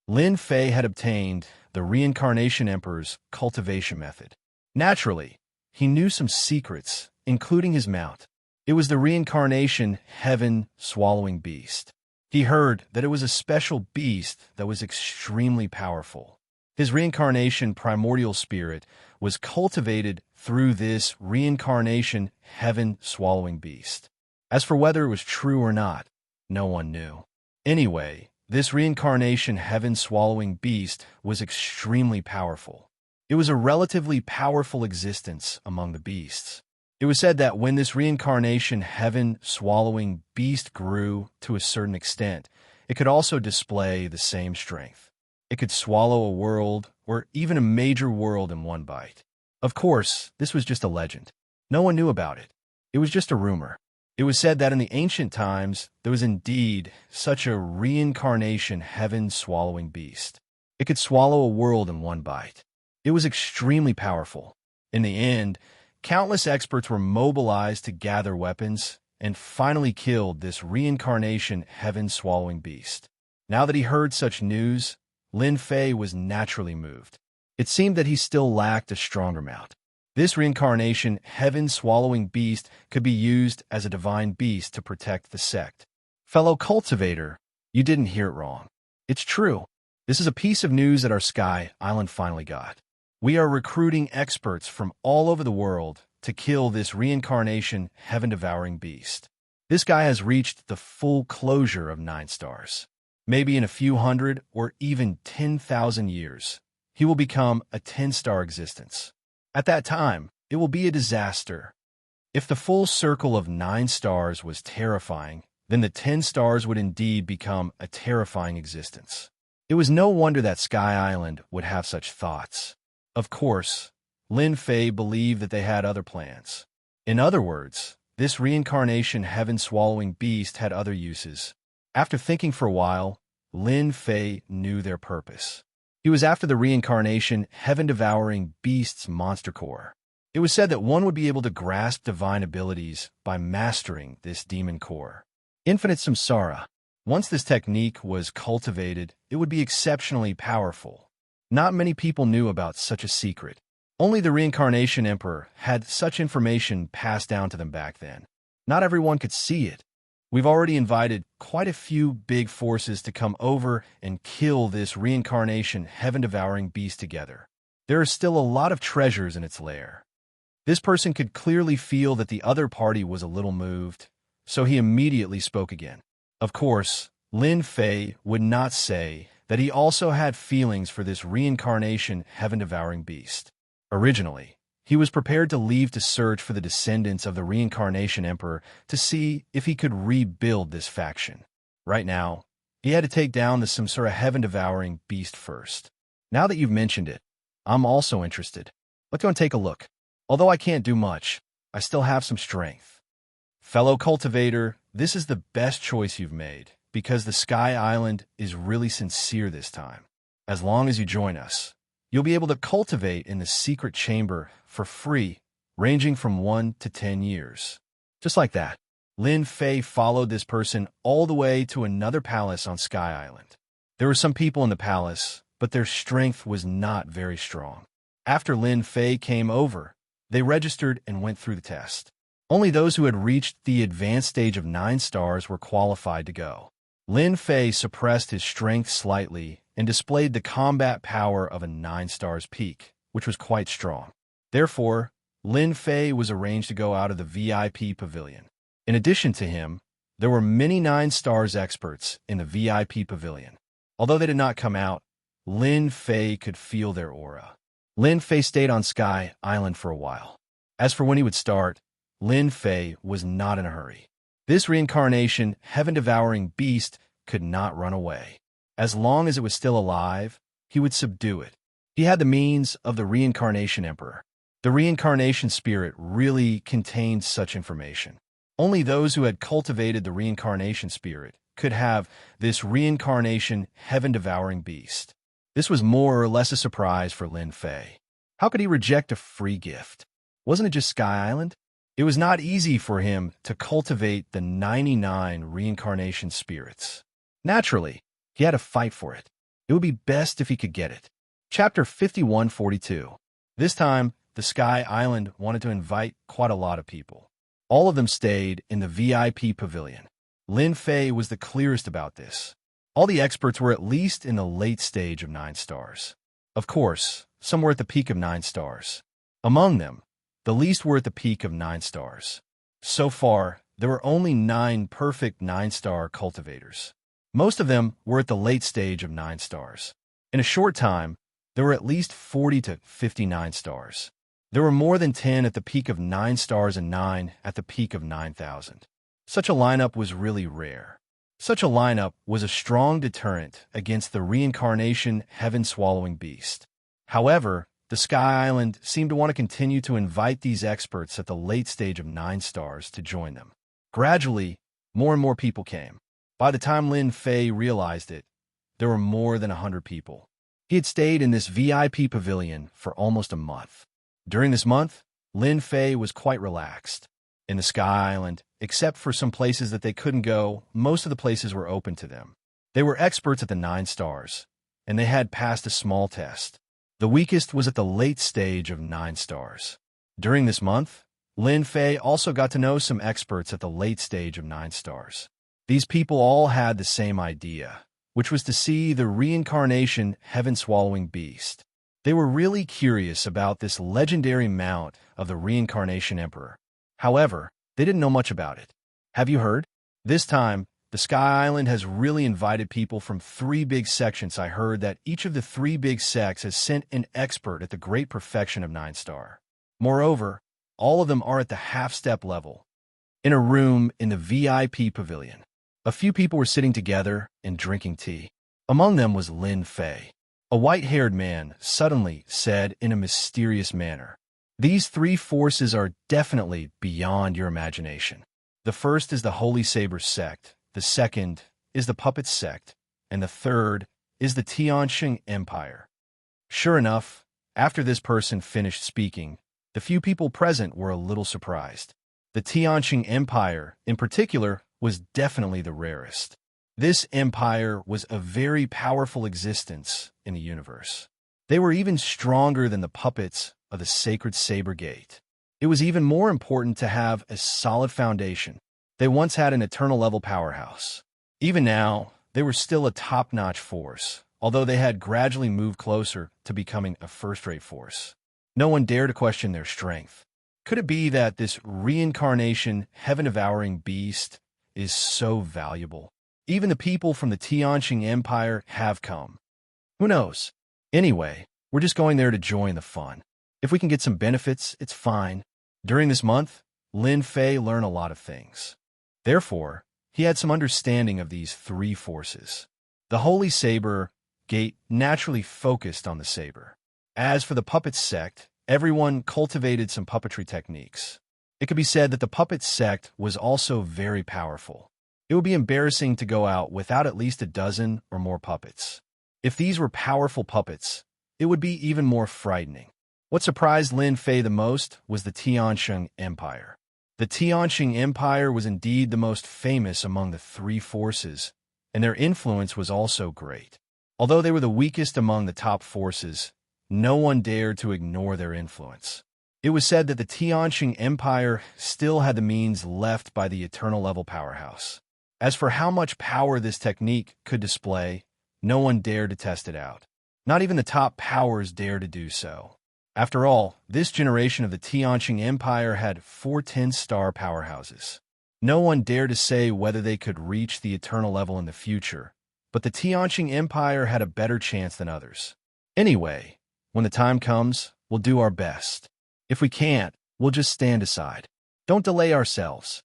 Lin Fei had obtained the reincarnation emperor's cultivation method. Naturally, he knew some secrets, including his mount. It was the reincarnation heaven-swallowing beast. He heard that it was a special beast that was extremely powerful. His reincarnation primordial spirit was cultivated through this reincarnation heaven-swallowing beast. As for whether it was true or not, no one knew. Anyway, this reincarnation heaven-swallowing beast was extremely powerful. It was a relatively powerful existence among the beasts. It was said that when this reincarnation heaven-swallowing beast grew to a certain extent, it could also display the same strength. It could swallow a world, or even a major world in one bite. Of course, this was just a legend. No one knew about it. It was just a rumor. It was said that in the ancient times, there was indeed such a reincarnation heaven-swallowing beast. It could swallow a world in one bite. It was extremely powerful. In the end, countless experts were mobilized to gather weapons and finally killed this reincarnation heaven-swallowing beast. Now that he heard such news, Lin Fei was naturally moved. It seemed that he still lacked a stronger mount. This reincarnation heaven-swallowing beast could be used as a divine beast to protect the sect. Fellow cultivator, you didn't hear it wrong. It's true. This is a piece of news that our Sky Island finally got. We are recruiting experts from all over the world to kill this reincarnation heaven-devouring beast. This guy has reached the full closure of 9 stars. Maybe in a few hundred or even 10,000 years, he will become a 10-star existence. At that time, it will be a disaster. If the full circle of 9 stars was terrifying, then the 10 stars would indeed become a terrifying existence. It was no wonder that Sky Island would have such thoughts. Of course, Lin Fei believed that they had other plans. In other words, this reincarnation heaven-swallowing beast had other uses. After thinking for a while, Lin Fei knew their purpose. He was after the reincarnation heaven-devouring beast's monster core. It was said that one would be able to grasp divine abilities by mastering this demon core. Infinite Samsara. Once this technique was cultivated, it would be exceptionally powerful. Not many people knew about such a secret. Only the Reincarnation Emperor had such information passed down to them back then. Not everyone could see it. We've already invited quite a few big forces to come over and kill this reincarnation heaven-devouring beast together. There are still a lot of treasures in its lair. This person could clearly feel that the other party was a little moved, so he immediately spoke again. Of course, Lin Fei would not say that he also had feelings for this reincarnation heaven-devouring beast. Originally, he was prepared to leave to search for the descendants of the Reincarnation Emperor to see if he could rebuild this faction. Right now, he had to take down the Samsara heaven-devouring beast first. Now that you've mentioned it, I'm also interested. Let's go and take a look. Although I can't do much, I still have some strength. Fellow cultivator, this is the best choice you've made, because the Sky Island is really sincere this time. As long as you join us, you'll be able to cultivate in the secret chamber for free, ranging from 1 to 10 years. Just like that, Lin Fei followed this person all the way to another palace on Sky Island. There were some people in the palace, but their strength was not very strong. After Lin Fei came over, they registered and went through the test. Only those who had reached the advanced stage of 9 stars were qualified to go. Lin Fei suppressed his strength slightly and displayed the combat power of a 9 stars peak, which was quite strong. Therefore, Lin Fei was arranged to go out of the VIP pavilion. In addition to him, there were many 9 stars experts in the VIP pavilion. Although they did not come out, Lin Fei could feel their aura. Lin Fei stayed on Sky Island for a while. As for when he would start, Lin Fei was not in a hurry. This reincarnation, heaven-devouring beast could not run away. As long as it was still alive, he would subdue it. He had the means of the Reincarnation Emperor. The reincarnation spirit really contained such information. Only those who had cultivated the reincarnation spirit could have this reincarnation, heaven-devouring beast. This was more or less a surprise for Lin Fei. How could he reject a free gift? Wasn't it just Sky Island? It was not easy for him to cultivate the 99 reincarnation spirits. Naturally, he had to fight for it. It would be best if he could get it. Chapter 5142. This time, the Sky Island wanted to invite quite a lot of people. All of them stayed in the VIP pavilion. Lin Fei was the clearest about this. All the experts were at least in the late stage of 9 stars. Of course, some were at the peak of 9 stars. Among them, the least were at the peak of 9 stars. So far, there were only 9 perfect 9-star cultivators. Most of them were at the late stage of 9 stars. In a short time, there were at least 40 to 59 stars. There were more than 10 at the peak of 9 stars and 9 at the peak of 9,000. Such a lineup was really rare. Such a lineup was a strong deterrent against the reincarnation heaven-swallowing beast. However, the Sky Island seemed to want to continue to invite these experts at the late stage of 9 stars to join them. Gradually, more and more people came. By the time Lin Fei realized it, there were more than 100 people. He had stayed in this VIP pavilion for almost a month. During this month, Lin Fei was quite relaxed. In the Sky Island, except for some places that they couldn't go, most of the places were open to them. They were experts at the 9 stars, and they had passed a small test. The weakest was at the late stage of 9 stars. During this month, Lin Fei also got to know some experts at the late stage of 9 stars. These people all had the same idea, which was to see the reincarnation heaven-swallowing beast. They were really curious about this legendary mount of the reincarnation emperor. However, they didn't know much about it. Have you heard? This time, the Sky Island has really invited people from 3 big sections. I heard that each of the 3 big sects has sent an expert at the great perfection of 9 star. Moreover, all of them are at the half-step level. In a room in the VIP pavilion, a few people were sitting together and drinking tea. Among them was Lin Fei. A white-haired man suddenly said in a mysterious manner, "These 3 forces are definitely beyond your imagination. The first is the Holy Saber sect, the second is the Puppet sect, and the third is the Xianxia Empire." Sure enough, after this person finished speaking, the few people present were a little surprised. The Xianxia Empire, in particular, was definitely the rarest. This empire was a very powerful existence in the universe. They were even stronger than the puppets of the Sacred Saber Gate. It was even more important to have a solid foundation. They once had an eternal-level powerhouse. Even now, they were still a top-notch force, although they had gradually moved closer to becoming a first-rate force. No one dared to question their strength. Could it be that this reincarnation, heaven-devouring beast is so valuable? Even the people from the Xianxia Empire have come. Who knows? Anyway, we're just going there to join the fun. If we can get some benefits, it's fine. During this month, Lin Fei learned a lot of things. Therefore, he had some understanding of these 3 forces. The Holy Saber Gate naturally focused on the saber. As for the Puppet sect, everyone cultivated some puppetry techniques. It could be said that the Puppet sect was also very powerful. It would be embarrassing to go out without at least a dozen or more puppets. If these were powerful puppets, it would be even more frightening. What surprised Lin Fei the most was the Xianxia Empire. The Xianxia Empire was indeed the most famous among the 3 forces, and their influence was also great. Although they were the weakest among the top forces, no one dared to ignore their influence. It was said that the Xianxia Empire still had the means left by the eternal-level powerhouse. As for how much power this technique could display, no one dared to test it out. Not even the top powers dared to do so. After all, this generation of the Xianxia Empire had 4 10-star powerhouses. No one dared to say whether they could reach the eternal level in the future, but the Xianxia Empire had a better chance than others. Anyway, when the time comes, we'll do our best. If we can't, we'll just stand aside. Don't delay ourselves.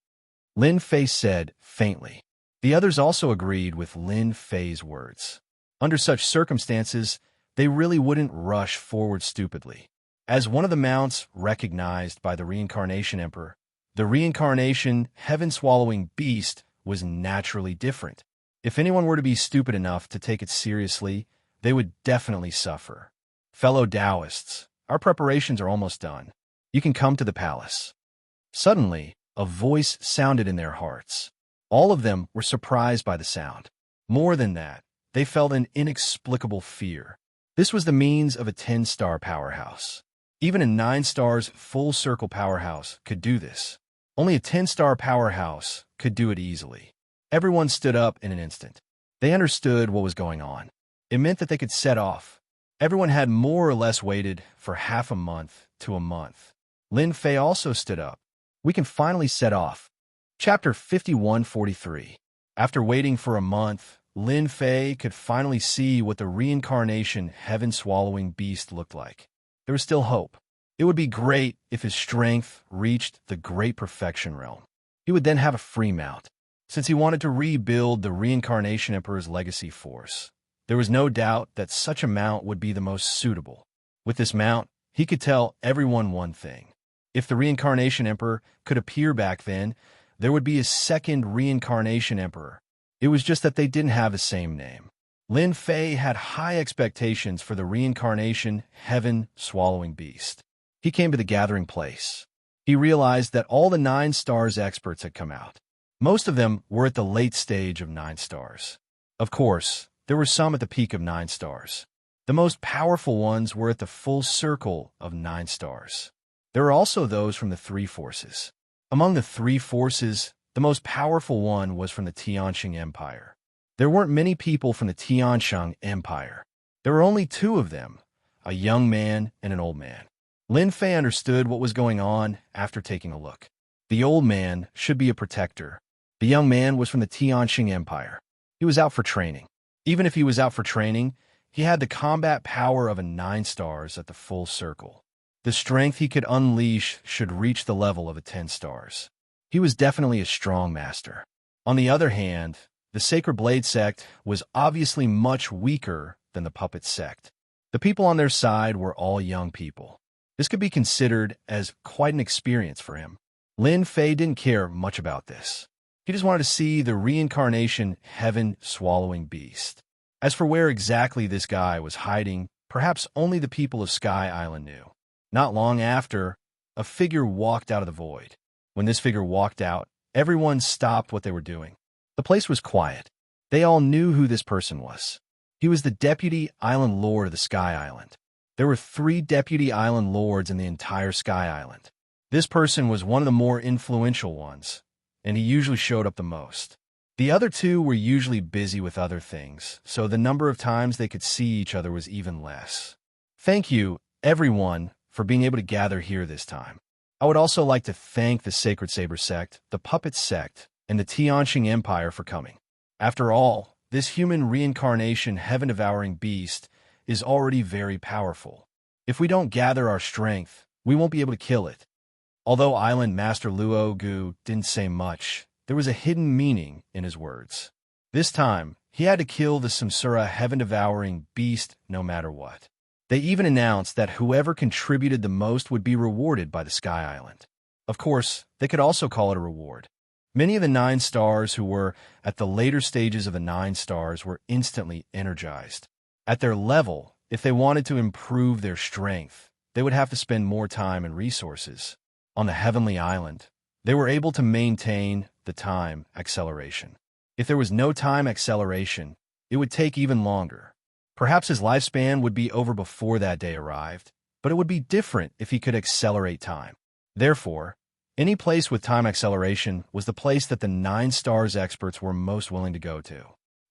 Lin Fei said faintly. The others also agreed with Lin Fei's words. Under such circumstances, they really wouldn't rush forward stupidly. As one of the mounts recognized by the Reincarnation Emperor, the reincarnation, heaven-swallowing beast was naturally different. If anyone were to be stupid enough to take it seriously, they would definitely suffer. Fellow Taoists, our preparations are almost done. You can come to the palace. Suddenly, a voice sounded in their hearts. All of them were surprised by the sound. More than that, they felt an inexplicable fear. This was the means of a 10-star powerhouse. Even a 9 stars full-circle powerhouse could do this. Only a 10-star powerhouse could do it easily. Everyone stood up in an instant. They understood what was going on. It meant that they could set off. Everyone had more or less waited for half a month to a month. Lin Fei also stood up. We can finally set off. Chapter 5143. After waiting for a month, Lin Fei could finally see what the reincarnation heaven-swallowing beast looked like. There was still hope. It would be great if his strength reached the great perfection realm. He would then have a free mount. Since he wanted to rebuild the reincarnation emperor's legacy force, there was no doubt that such a mount would be the most suitable. With this mount, he could tell everyone one thing. If the reincarnation emperor could appear back then, there would be a second reincarnation emperor. It was just that they didn't have the same name. Lin Fei had high expectations for the reincarnation heaven-swallowing beast. He came to the gathering place. He realized that all the 9 stars experts had come out. Most of them were at the late stage of 9 stars. Of course, there were some at the peak of 9 stars. The most powerful ones were at the full circle of 9 stars. There were also those from the 3 forces. Among the 3 forces, the most powerful one was from the Xianxia Empire. There weren't many people from the Xianxia Empire. There were only 2 of them, a young man and an old man. Lin Fei understood what was going on after taking a look. The old man should be a protector. The young man was from the Xianxia Empire. He was out for training. Even if he was out for training, he had the combat power of a 9 stars at the full circle. The strength he could unleash should reach the level of a 10 stars. He was definitely a strong master. On the other hand, the Sacred Blade sect was obviously much weaker than the Puppet sect. The people on their side were all young people. This could be considered as quite an experience for him. Lin Fei didn't care much about this. He just wanted to see the reincarnation heaven-swallowing beast. As for where exactly this guy was hiding, perhaps only the people of Sky Island knew. Not long after, a figure walked out of the void. When this figure walked out, everyone stopped what they were doing. The place was quiet. They all knew who this person was. He was the Deputy Island Lord of the Sky Island. There were 3 Deputy Island Lords in the entire Sky Island. This person was one of the more influential ones, and he usually showed up the most. The other 2 were usually busy with other things, so the number of times they could see each other was even less. Thank you, everyone, for being able to gather here this time. I would also like to thank the Sacred Saber sect, the Puppet sect, and the Xianxia Empire for coming. After all, this human reincarnation heaven-devouring beast is already very powerful. If we don't gather our strength, we won't be able to kill it. Although Island Master Luo Gu didn't say much, there was a hidden meaning in his words. This time, he had to kill the Samsara heaven-devouring beast no matter what. They even announced that whoever contributed the most would be rewarded by the Sky Island. Of course, they could also call it a reward. Many of the 9 stars who were at the later stages of the 9 stars were instantly energized. At their level, if they wanted to improve their strength, they would have to spend more time and resources. On the Heavenly Island, they were able to maintain the time acceleration. If there was no time acceleration, it would take even longer. Perhaps his lifespan would be over before that day arrived, but it would be different if he could accelerate time. Therefore, any place with time acceleration was the place that the 9 stars experts were most willing to go to.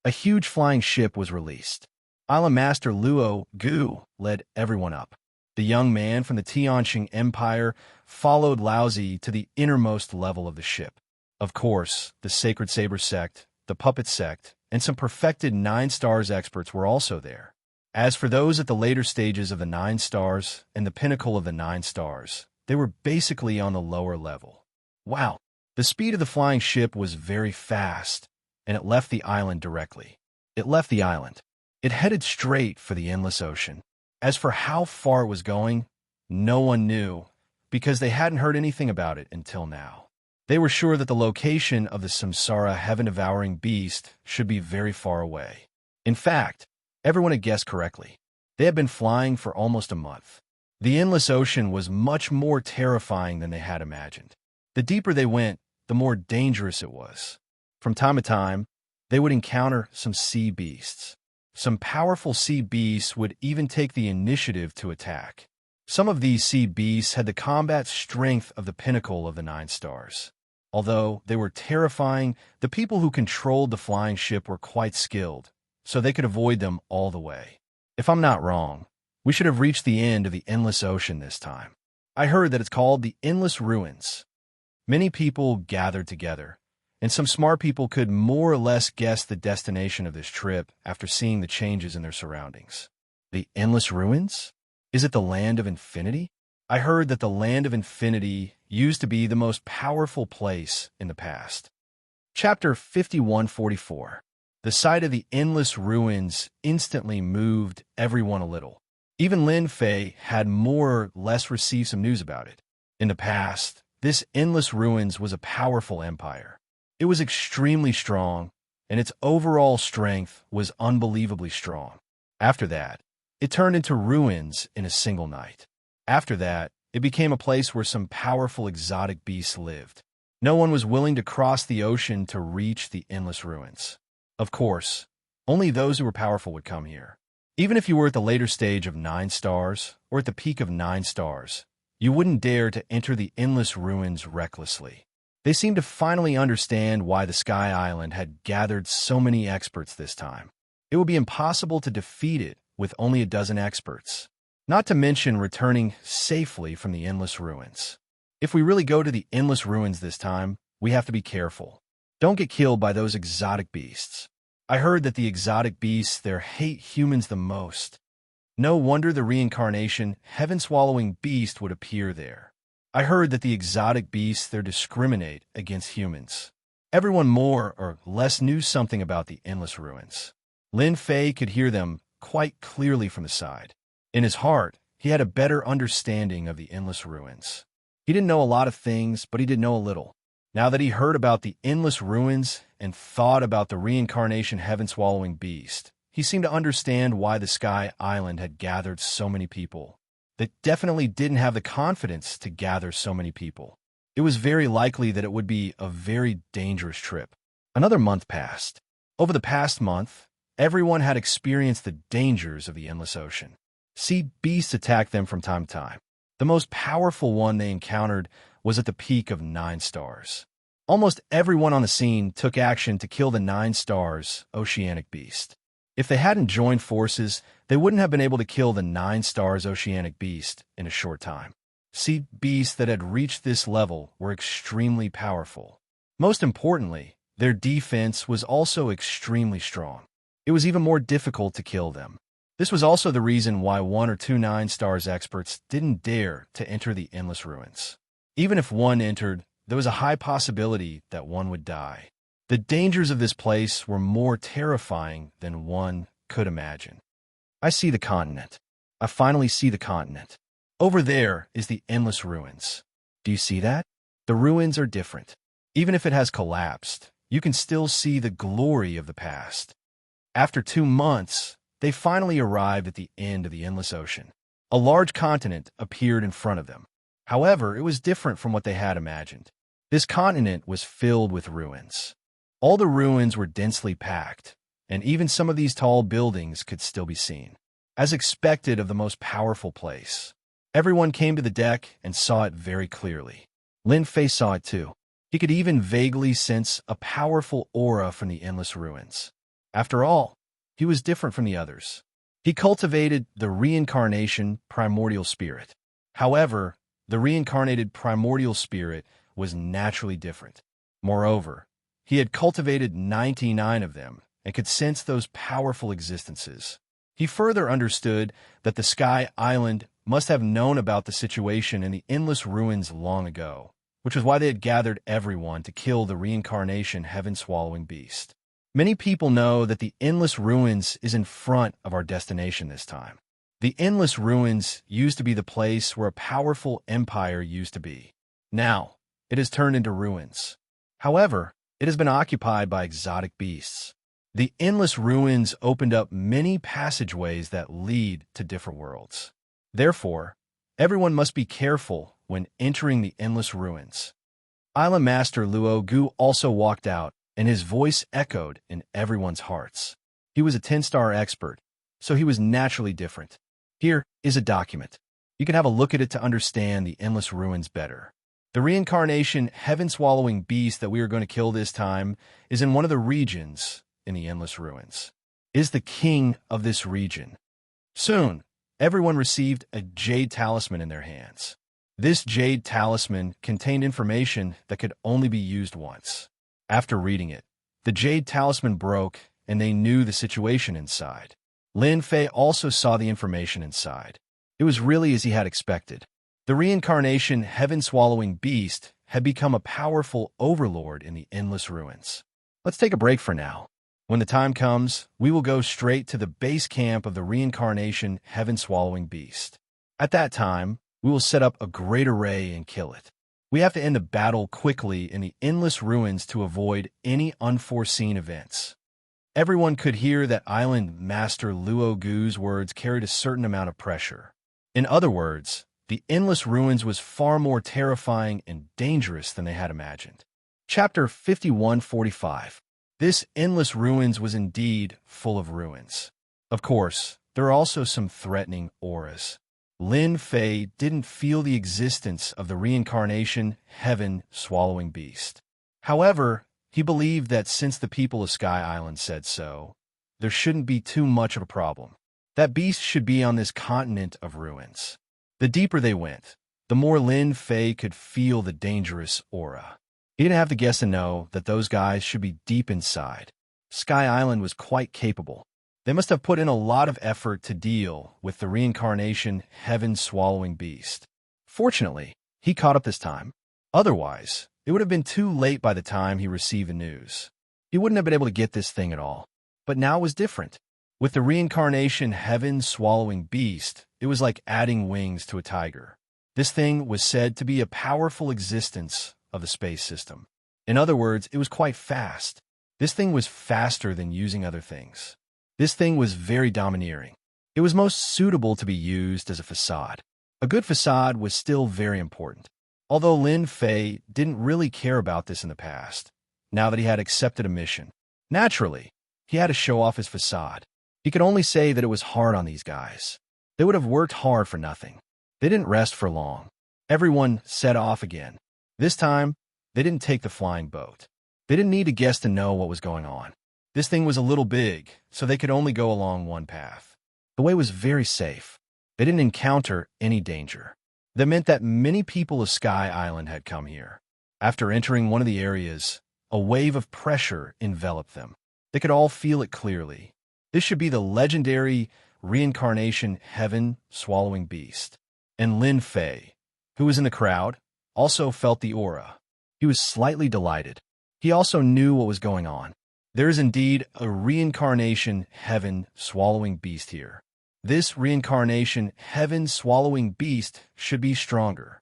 A huge flying ship was released. Island Master Luo Gu led everyone up. The young man from the Xianxia Empire followed Laozi to the innermost level of the ship. Of course, the Sacred Saber sect, the Puppet sect, and some perfected 9 stars experts were also there. As for those at the later stages of the 9 stars and the pinnacle of the 9 stars, they were basically on the lower level. Wow! The speed of the flying ship was very fast, and it left the island directly. It left the island. It headed straight for the endless ocean. As for how far it was going, no one knew, because they hadn't heard anything about it until now. They were sure that the location of the Samsara heaven-devouring beast should be very far away. In fact, everyone had guessed correctly. They had been flying for almost a month. The endless ocean was much more terrifying than they had imagined. The deeper they went, the more dangerous it was. From time to time, they would encounter some sea beasts. Some powerful sea beasts would even take the initiative to attack. Some of these sea beasts had the combat strength of the pinnacle of the 9 stars. Although they were terrifying, the people who controlled the flying ship were quite skilled, so they could avoid them all the way. If I'm not wrong, we should have reached the end of the endless ocean this time. I heard that it's called the Endless Ruins. Many people gathered together, and some smart people could more or less guess the destination of this trip after seeing the changes in their surroundings. The Endless Ruins? Is it the Land of Infinity? I heard that the Land of Infinity used to be the most powerful place in the past. Chapter 5144. The sight of the Endless Ruins instantly moved everyone a little. Even Lin Fei had more or less received some news about it. In the past, this Endless Ruins was a powerful empire. It was extremely strong, and its overall strength was unbelievably strong. After that, it turned into ruins in a single night. After that, it became a place where some powerful exotic beasts lived. No one was willing to cross the ocean to reach the Endless Ruins. Of course, only those who were powerful would come here. Even if you were at the later stage of 9 stars, or at the peak of 9 stars, you wouldn't dare to enter the Endless Ruins recklessly. They seemed to finally understand why the Sky Island had gathered so many experts this time. It would be impossible to defeat it with only a dozen experts, not to mention returning safely from the Endless Ruins. If we really go to the Endless Ruins this time, we have to be careful. Don't get killed by those exotic beasts. I heard that the exotic beasts there hate humans the most. No wonder the reincarnation, heaven-swallowing beast would appear there. I heard that the exotic beasts there discriminate against humans. Everyone more or less knew something about the Endless Ruins. Lin Fei could hear them quite clearly from the side. In his heart, he had a better understanding of the Endless Ruins. He didn't know a lot of things, but he did know a little. Now that he heard about the Endless Ruins and thought about the reincarnation heaven-swallowing beast, he seemed to understand why the Sky Island had gathered so many people. They definitely didn't have the confidence to gather so many people. It was very likely that it would be a very dangerous trip. Another month passed. Over the past month, everyone had experienced the dangers of the Endless Ocean. Sea beasts attacked them from time to time. The most powerful one they encountered was at the peak of 9 stars. Almost everyone on the scene took action to kill the 9 stars oceanic beast. If they hadn't joined forces, they wouldn't have been able to kill the 9 stars oceanic beast in a short time. Sea beasts that had reached this level were extremely powerful. Most importantly, their defense was also extremely strong. It was even more difficult to kill them. This was also the reason why 1 or 2 9 stars experts didn't dare to enter the Endless Ruins. Even if one entered, there was a high possibility that one would die. The dangers of this place were more terrifying than one could imagine. I see the continent. I finally see the continent. Over there is the Endless Ruins. Do you see that? The ruins are different. Even if it has collapsed, you can still see the glory of the past. After 2 months, they finally arrived at the end of the Endless Ocean. A large continent appeared in front of them. However, it was different from what they had imagined. This continent was filled with ruins. All the ruins were densely packed, and even some of these tall buildings could still be seen. As expected of the most powerful place, everyone came to the deck and saw it very clearly. Lin Fei saw it too. He could even vaguely sense a powerful aura from the Endless Ruins. After all, he was different from the others. He cultivated the reincarnation primordial spirit. However, the reincarnated primordial spirit was naturally different. Moreover, he had cultivated 99 of them and could sense those powerful existences. He further understood that the Sky Island must have known about the situation in the Endless Ruins long ago, which was why they had gathered everyone to kill the reincarnation heaven-swallowing beast. Many people know that the Endless Ruins is in front of our destination this time. The Endless Ruins used to be the place where a powerful empire used to be. Now, it has turned into ruins. However, it has been occupied by exotic beasts. The Endless Ruins opened up many passageways that lead to different worlds. Therefore, everyone must be careful when entering the Endless Ruins. Island Master Luo Gu also walked out, and his voice echoed in everyone's hearts. He was a 10-star expert, so he was naturally different. Here is a document. You can have a look at it to understand the Endless Ruins better. The reincarnation, heaven-swallowing beast that we are going to kill this time is in one of the regions in the Endless Ruins. It is the king of this region. Soon, everyone received a jade talisman in their hands. This jade talisman contained information that could only be used once. After reading it, the Jade Talisman broke, and they knew the situation inside. Lin Fei also saw the information inside. It was really as he had expected. The reincarnation heaven-swallowing beast had become a powerful overlord in the endless ruins. Let's take a break for now. When the time comes, we will go straight to the base camp of the reincarnation heaven-swallowing beast. At that time, we will set up a great array and kill it. We have to end the battle quickly in the endless ruins to avoid any unforeseen events. Everyone could hear that Island Master Luo Gu's words carried a certain amount of pressure. In other words, the endless ruins was far more terrifying and dangerous than they had imagined. Chapter 5145. This endless ruins was indeed full of ruins. Of course, there are also some threatening auras. Lin Fei didn't feel the existence of the reincarnation heaven-swallowing beast. However, he believed that since the people of Sky Island said so, there shouldn't be too much of a problem. That beast should be on this continent of ruins. The deeper they went, the more Lin Fei could feel the dangerous aura. He didn't have to guess to know that those guys should be deep inside. Sky Island was quite capable. They must have put in a lot of effort to deal with the reincarnation heaven-swallowing beast. Fortunately, he caught up this time. Otherwise, it would have been too late by the time he received the news. He wouldn't have been able to get this thing at all. But now it was different. With the reincarnation heaven-swallowing beast, it was like adding wings to a tiger. This thing was said to be a powerful existence of the space system. In other words, it was quite fast. This thing was faster than using other things. This thing was very domineering. It was most suitable to be used as a facade. A good facade was still very important. Although Lin Fei didn't really care about this in the past, now that he had accepted a mission. Naturally, he had to show off his facade. He could only say that it was hard on these guys. They would have worked hard for nothing. They didn't rest for long. Everyone set off again. This time, they didn't take the flying boat. They didn't need to guess to know what was going on. This thing was a little big, so they could only go along one path. The way was very safe. They didn't encounter any danger. That meant that many people of Sky Island had come here. After entering one of the areas, a wave of pressure enveloped them. They could all feel it clearly. This should be the legendary reincarnation heaven-swallowing beast. And Lin Fei, who was in the crowd, also felt the aura. He was slightly delighted. He also knew what was going on. There is indeed a reincarnation heaven-swallowing beast here. This reincarnation heaven-swallowing beast should be stronger.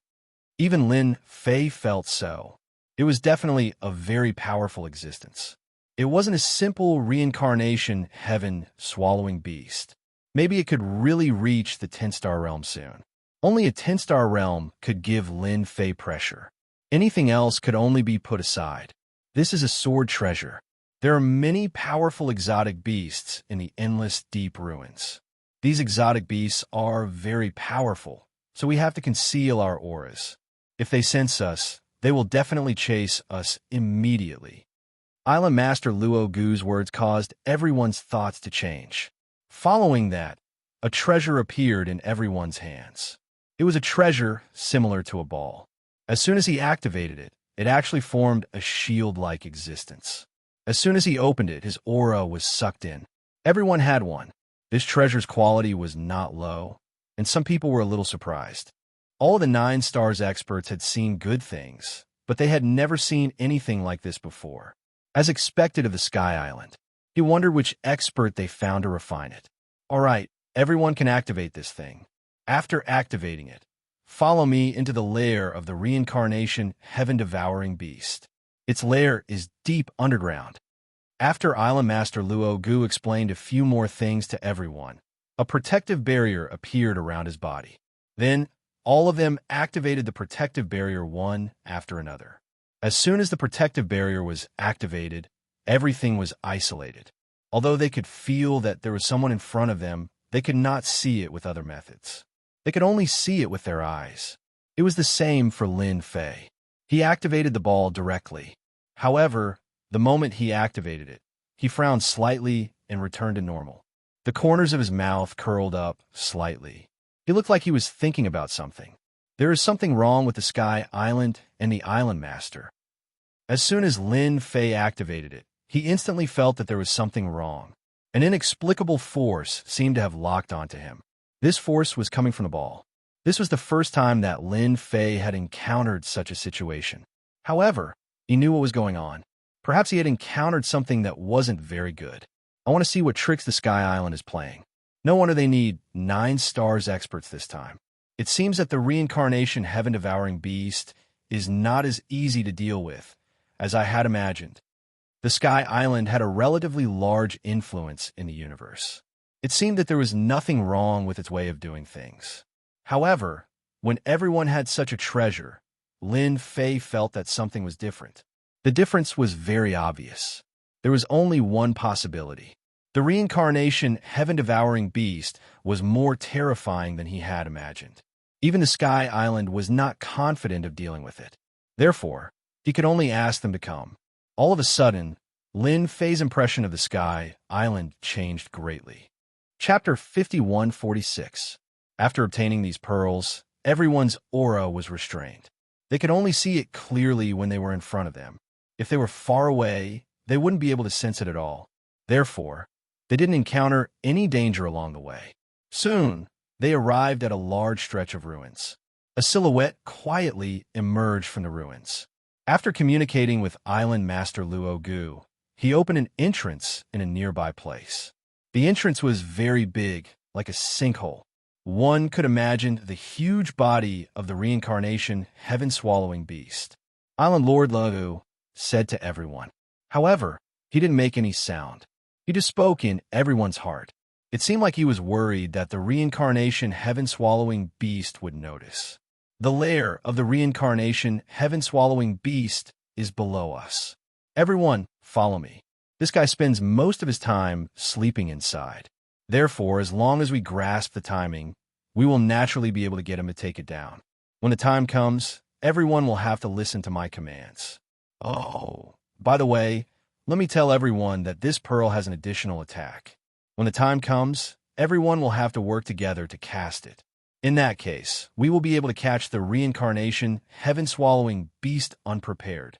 Even Lin Fei felt so. It was definitely a very powerful existence. It wasn't a simple reincarnation heaven-swallowing beast. Maybe it could really reach the 10-star realm soon. Only a 10-star realm could give Lin Fei pressure. Anything else could only be put aside. This is a sword treasure. There are many powerful exotic beasts in the endless deep ruins. These exotic beasts are very powerful, so we have to conceal our auras. If they sense us, they will definitely chase us immediately. Island Master Luo Gu's words caused everyone's thoughts to change. Following that, a treasure appeared in everyone's hands. It was a treasure similar to a ball. As soon as he activated it, it actually formed a shield-like existence. As soon as he opened it, his aura was sucked in. Everyone had one. This treasure's quality was not low, and some people were a little surprised. All of the 9 stars experts had seen good things, but they had never seen anything like this before. As expected of the Sky Island, he wondered which expert they found to refine it. All right, everyone can activate this thing. After activating it, follow me into the lair of the reincarnation heaven-devouring beast. Its lair is deep underground. After Island Master Luo Gu explained a few more things to everyone, a protective barrier appeared around his body. Then, all of them activated the protective barrier one after another. As soon as the protective barrier was activated, everything was isolated. Although they could feel that there was someone in front of them, they could not see it with other methods. They could only see it with their eyes. It was the same for Lin Fei. He activated the ball directly. However, the moment he activated it, he frowned slightly and returned to normal. The corners of his mouth curled up slightly. He looked like he was thinking about something. There is something wrong with the Sky Island and the Island Master. As soon as Lin Fei activated it, he instantly felt that there was something wrong. An inexplicable force seemed to have locked onto him. This force was coming from the ball. This was the first time that Lin Fei had encountered such a situation. However, he knew what was going on. Perhaps he had encountered something that wasn't very good. I want to see what tricks the Sky Island is playing. No wonder they need 9 stars experts this time. It seems that the reincarnation heaven-devouring beast is not as easy to deal with as I had imagined. The Sky Island had a relatively large influence in the universe. It seemed that there was nothing wrong with its way of doing things. However, when everyone had such a treasure, Lin Fei felt that something was different. The difference was very obvious. There was only one possibility. The reincarnation heaven-devouring beast was more terrifying than he had imagined. Even the Sky Island was not confident of dealing with it. Therefore, he could only ask them to come. All of a sudden, Lin Fei's impression of the Sky Island changed greatly. Chapter 5146. After obtaining these pearls, everyone's aura was restrained. They could only see it clearly when they were in front of them. If they were far away, they wouldn't be able to sense it at all. Therefore, they didn't encounter any danger along the way. Soon, they arrived at a large stretch of ruins. A silhouette quietly emerged from the ruins. After communicating with Island Master Luo Gu, he opened an entrance in a nearby place. The entrance was very big, like a sinkhole. One could imagine the huge body of the reincarnation heaven-swallowing beast. Island Lord Luo said to everyone. However, he didn't make any sound. He just spoke in everyone's heart. It seemed like he was worried that the reincarnation heaven-swallowing beast would notice. The lair of the reincarnation heaven-swallowing beast is below us. Everyone, follow me. This guy spends most of his time sleeping inside. Therefore, as long as we grasp the timing, we will naturally be able to get him to take it down. When the time comes, everyone will have to listen to my commands. Oh, by the way, let me tell everyone that this pearl has an additional attack. When the time comes, everyone will have to work together to cast it. In that case, we will be able to catch the reincarnation heaven-swallowing beast unprepared.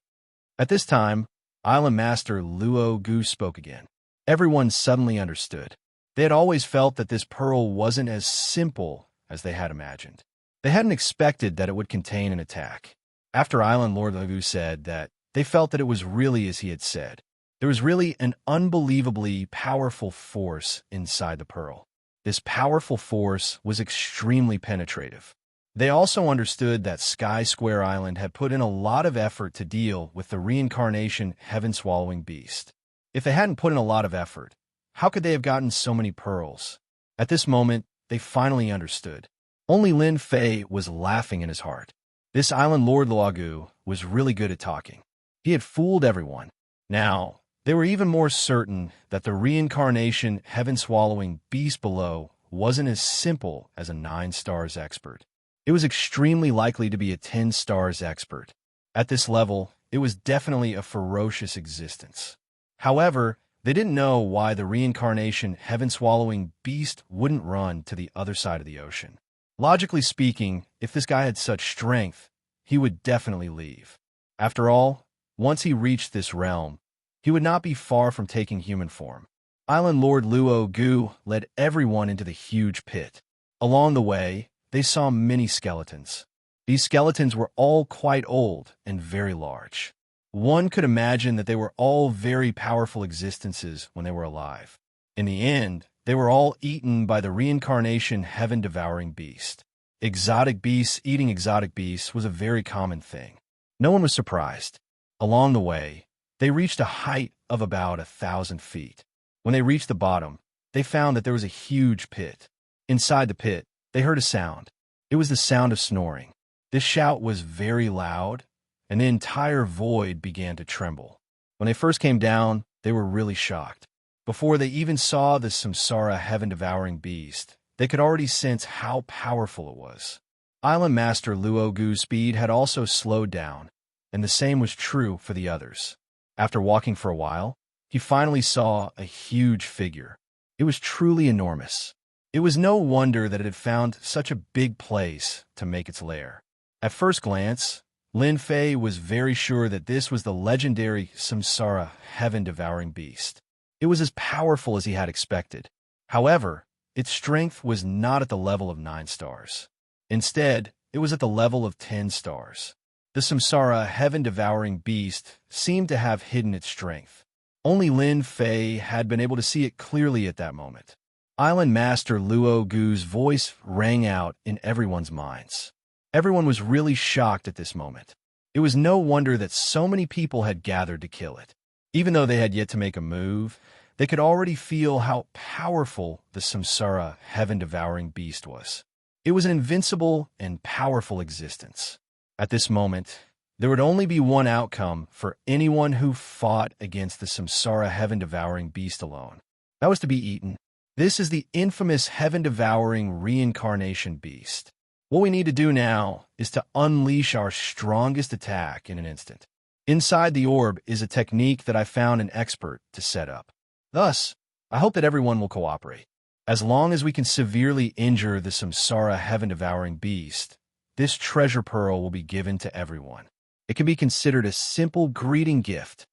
At this time, Island Master Luo Gu spoke again. Everyone suddenly understood. They had always felt that this pearl wasn't as simple as they had imagined. They hadn't expected that it would contain an attack. After Island Lord Luo Gu said that, they felt that it was really as he had said. There was really an unbelievably powerful force inside the pearl. This powerful force was extremely penetrative. They also understood that Sky Square Island had put in a lot of effort to deal with the reincarnation heaven-swallowing beast. If they hadn't put in a lot of effort, how could they have gotten so many pearls? At this moment, they finally understood. Only Lin Fei was laughing in his heart. This Island Lord Luo Gu was really good at talking. He had fooled everyone. Now, they were even more certain that the reincarnation heaven-swallowing beast below wasn't as simple as a 9 stars expert. It was extremely likely to be a 10 stars expert. At this level, it was definitely a ferocious existence. However, they didn't know why the reincarnation heaven-swallowing beast wouldn't run to the other side of the ocean. Logically speaking, if this guy had such strength, he would definitely leave. After all, once he reached this realm, he would not be far from taking human form. Island Lord Luo Gu led everyone into the huge pit. Along the way, they saw many skeletons. These skeletons were all quite old and very large. One could imagine that they were all very powerful existences when they were alive. In the end, they were all eaten by the reincarnation heaven-devouring beast. Exotic beasts eating exotic beasts was a very common thing. No one was surprised. Along the way, they reached a height of about 1,000 feet. When they reached the bottom, they found that there was a huge pit. Inside the pit, they heard a sound. It was the sound of snoring. This shout was very loud, and the entire void began to tremble. When they first came down, they were really shocked. Before they even saw the Samsara heaven-devouring beast, they could already sense how powerful it was. Island Master Luo Gu's speed had also slowed down, and the same was true for the others. After walking for a while, he finally saw a huge figure. It was truly enormous. It was no wonder that it had found such a big place to make its lair. At first glance, Lin Fei was very sure that this was the legendary Samsara heaven-devouring beast. It was as powerful as he had expected. However, its strength was not at the level of 9 stars. Instead, it was at the level of 10 stars. The Samsara heaven-devouring beast seemed to have hidden its strength. Only Lin Fei had been able to see it clearly at that moment. Island Master Luo Gu's voice rang out in everyone's minds. Everyone was really shocked at this moment. It was no wonder that so many people had gathered to kill it. Even though they had yet to make a move, they could already feel how powerful the Samsara heaven-devouring beast was. It was an invincible and powerful existence. At this moment, there would only be one outcome for anyone who fought against the Samsara heaven-devouring beast alone. That was to be eaten. This is the infamous heaven-devouring reincarnation beast. What we need to do now is to unleash our strongest attack in an instant. Inside the orb is a technique that I found an expert to set up. Thus, I hope that everyone will cooperate. As long as we can severely injure the Samsara heaven-devouring beast, this treasure pearl will be given to everyone. It can be considered a simple greeting gift.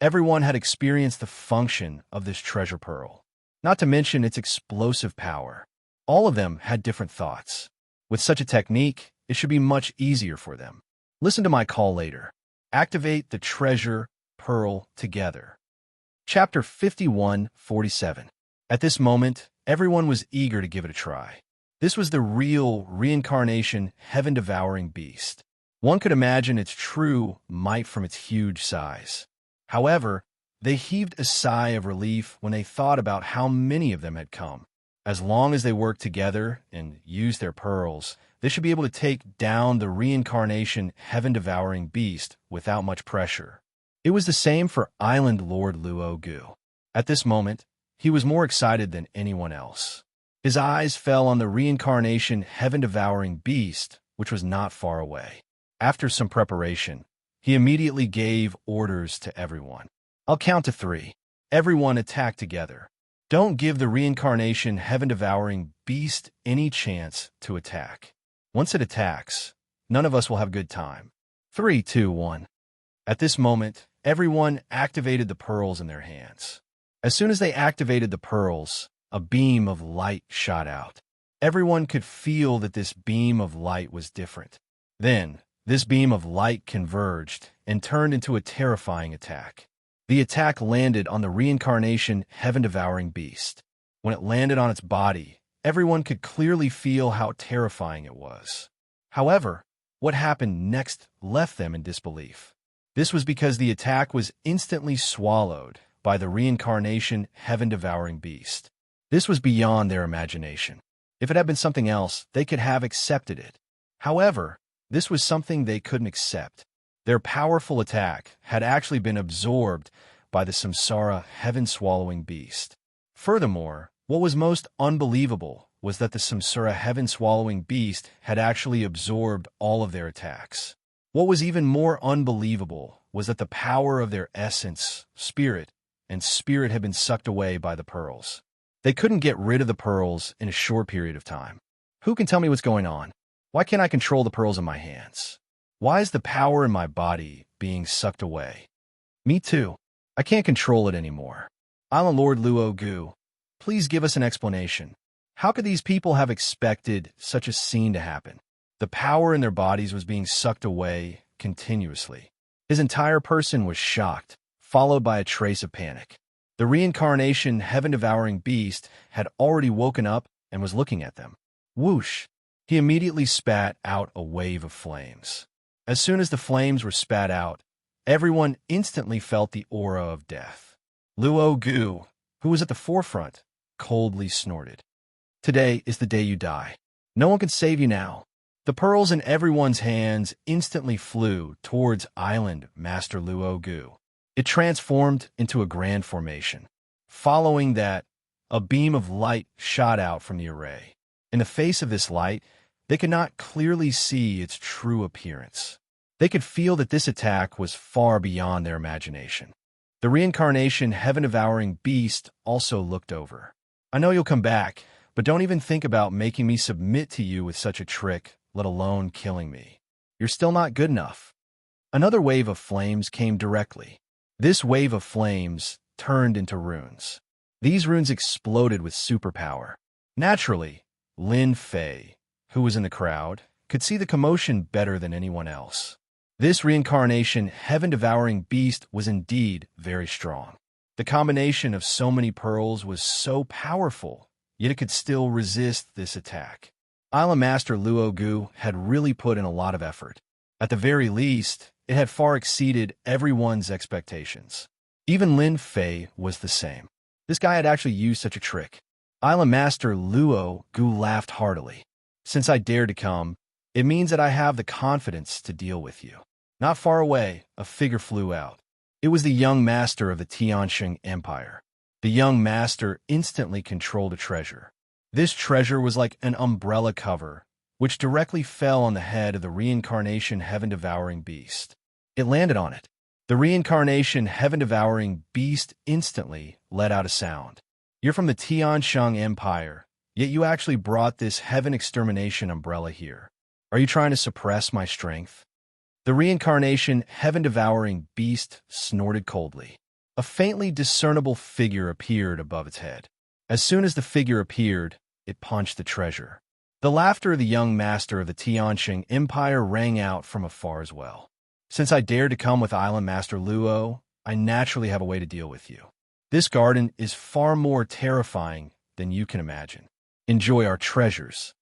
Everyone had experienced the function of this treasure pearl, not to mention its explosive power. All of them had different thoughts. With such a technique, it should be much easier for them. Listen to my call later. Activate the treasure pearl together. Chapter 51:47. At this moment, everyone was eager to give it a try. This was the real reincarnation heaven-devouring beast. One could imagine its true might from its huge size. However, they heaved a sigh of relief when they thought about how many of them had come. As long as they worked together and used their pearls, they should be able to take down the reincarnation heaven-devouring beast without much pressure. It was the same for Island Lord Luo Gu. At this moment, he was more excited than anyone else. His eyes fell on the reincarnation heaven-devouring beast, which was not far away. After some preparation, he immediately gave orders to everyone. I'll count to 3. Everyone attack together. Don't give the reincarnation heaven-devouring beast any chance to attack. Once it attacks, none of us will have good time. 3, 2, 1. At this moment, everyone activated the pearls in their hands. As soon as they activated the pearls, a beam of light shot out. Everyone could feel that this beam of light was different. Then, this beam of light converged and turned into a terrifying attack. The attack landed on the reincarnation heaven-devouring beast. When it landed on its body, everyone could clearly feel how terrifying it was. However, what happened next left them in disbelief. This was because the attack was instantly swallowed by the reincarnation heaven-devouring beast. This was beyond their imagination. If it had been something else, they could have accepted it. However, this was something they couldn't accept. Their powerful attack had actually been absorbed by the Samsara heaven-swallowing beast. Furthermore, what was most unbelievable was that the Samsara heaven-swallowing beast had actually absorbed all of their attacks. What was even more unbelievable was that the power of their essence, spirit had been sucked away by the pearls. They couldn't get rid of the pearls in a short period of time. Who can tell me what's going on? Why can't I control the pearls in my hands? Why is the power in my body being sucked away? Me too. I can't control it anymore. Island Lord Luo Gu, please give us an explanation. How could these people have expected such a scene to happen? The power in their bodies was being sucked away continuously. His entire person was shocked, followed by a trace of panic. The reincarnation heaven-devouring beast had already woken up and was looking at them. Whoosh! He immediately spat out a wave of flames. As soon as the flames were spat out, everyone instantly felt the aura of death. Luo Gu, who was at the forefront, coldly snorted. Today is the day you die. No one can save you now. The pearls in everyone's hands instantly flew towards Island Master Luo Gu. It transformed into a grand formation. Following that, a beam of light shot out from the array. In the face of this light, they could not clearly see its true appearance. They could feel that this attack was far beyond their imagination. The reincarnation heaven-devouring beast also looked over. I know you'll come back, but don't even think about making me submit to you with such a trick, let alone killing me. You're still not good enough. Another wave of flames came directly. This wave of flames turned into runes. These runes exploded with superpower. Naturally, Lin Fei, who was in the crowd, could see the commotion better than anyone else. This reincarnation, heaven-devouring beast was indeed very strong. The combination of so many pearls was so powerful, yet it could still resist this attack. Island Master Luo Gu had really put in a lot of effort. At the very least, it had far exceeded everyone's expectations. Even Lin Fei was the same. This guy had actually used such a trick. Island Master Luo Gu laughed heartily. Since I dared to come, it means that I have the confidence to deal with you. Not far away, a figure flew out. It was the young master of the Xianxia Empire. The young master instantly controlled a treasure. This treasure was like an umbrella cover, which directly fell on the head of the reincarnation heaven-devouring beast. It landed on it. The reincarnation heaven-devouring beast instantly let out a sound. You're from the Xianxia Empire, yet you actually brought this heaven-extermination umbrella here. Are you trying to suppress my strength? The reincarnation heaven-devouring beast snorted coldly. A faintly discernible figure appeared above its head. As soon as the figure appeared, it punched the treasure. The laughter of the young master of the Xianxia Empire rang out from afar as well. Since I dared to come with Island Master Luo, I naturally have a way to deal with you. This garden is far more terrifying than you can imagine. Enjoy our treasures.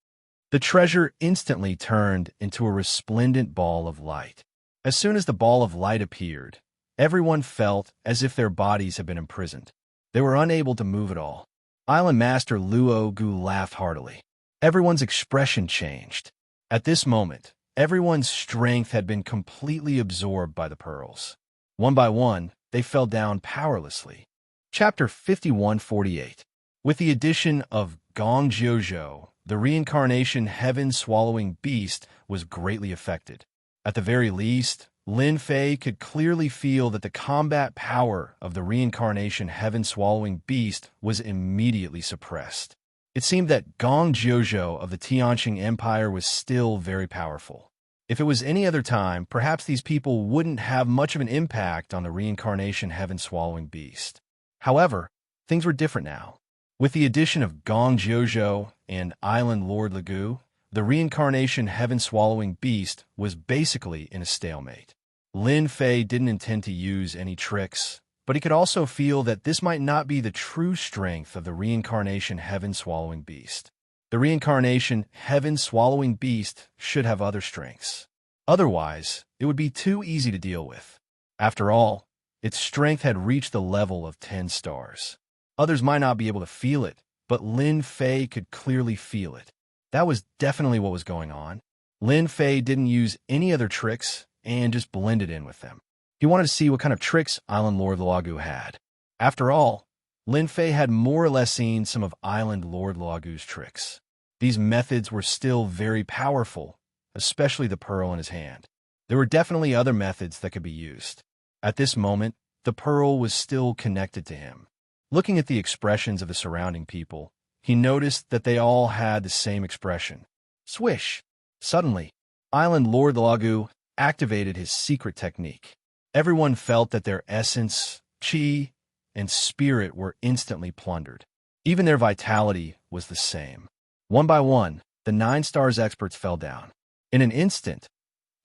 The treasure instantly turned into a resplendent ball of light. As soon as the ball of light appeared, everyone felt as if their bodies had been imprisoned. They were unable to move at all. Island Master Luo Gu laughed heartily. Everyone's expression changed. At this moment, everyone's strength had been completely absorbed by the pearls. One by one, they fell down powerlessly. Chapter 5148. With the addition of Gong Jiuzhou, the reincarnation heaven-swallowing beast was greatly affected. At the very least, Lin Fei could clearly feel that the combat power of the reincarnation heaven-swallowing beast was immediately suppressed. It seemed that Gong Jiuzhou of the Xianxia Empire was still very powerful. If it was any other time, perhaps these people wouldn't have much of an impact on the reincarnation heaven-swallowing beast. However, things were different now. With the addition of Gong Jiuzhou and Island Lord Lugu, the reincarnation heaven-swallowing beast was basically in a stalemate. Lin Fei didn't intend to use any tricks, but he could also feel that this might not be the true strength of the reincarnation heaven-swallowing beast. The reincarnation heaven-swallowing beast should have other strengths. Otherwise, it would be too easy to deal with. After all, its strength had reached the level of 10 stars. Others might not be able to feel it, but Lin Fei could clearly feel it. That was definitely what was going on. Lin Fei didn't use any other tricks and just blended in with them. He wanted to see what kind of tricks Island Lord Luogu had. After all, Lin Fei had more or less seen some of Island Lord Luogu's tricks. These methods were still very powerful, especially the pearl in his hand. There were definitely other methods that could be used. At this moment, the pearl was still connected to him. Looking at the expressions of the surrounding people, he noticed that they all had the same expression. Swish! Suddenly, Island Lord Luogu activated his secret technique. Everyone felt that their essence, qi, and spirit were instantly plundered. Even their vitality was the same. One by one, the 9 stars experts fell down. In an instant,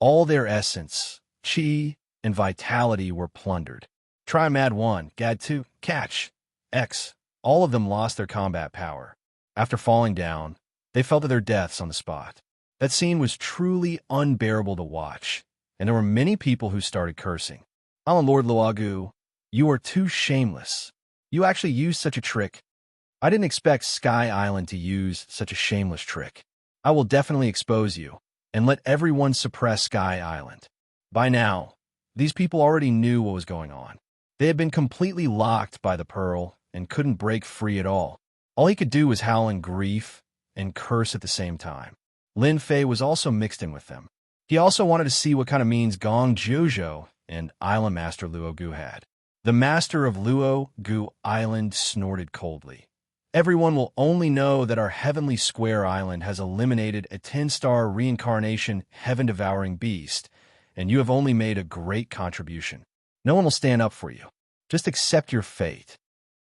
all their essence, qi, and vitality were plundered. Try Mad 1, Gad 2, Catch, X. All of them lost their combat power. After falling down, they fell to their deaths on the spot. That scene was truly unbearable to watch, and there were many people who started cursing. Island Lord Luogu, you are too shameless. You actually used such a trick. I didn't expect Sky Island to use such a shameless trick. I will definitely expose you, and let everyone suppress Sky Island. By now, these people already knew what was going on. They had been completely locked by the pearl and couldn't break free at all. All he could do was howl in grief and curse at the same time. Lin Fei was also mixed in with them. He also wanted to see what kind of means Gong Jiuzhou and Island Master Luo Gu had. The master of Luo Gu Island snorted coldly. Everyone will only know that our Heavenly Square Island has eliminated a 10-star reincarnation heaven-devouring beast, and you have only made a great contribution. No one will stand up for you. Just accept your fate."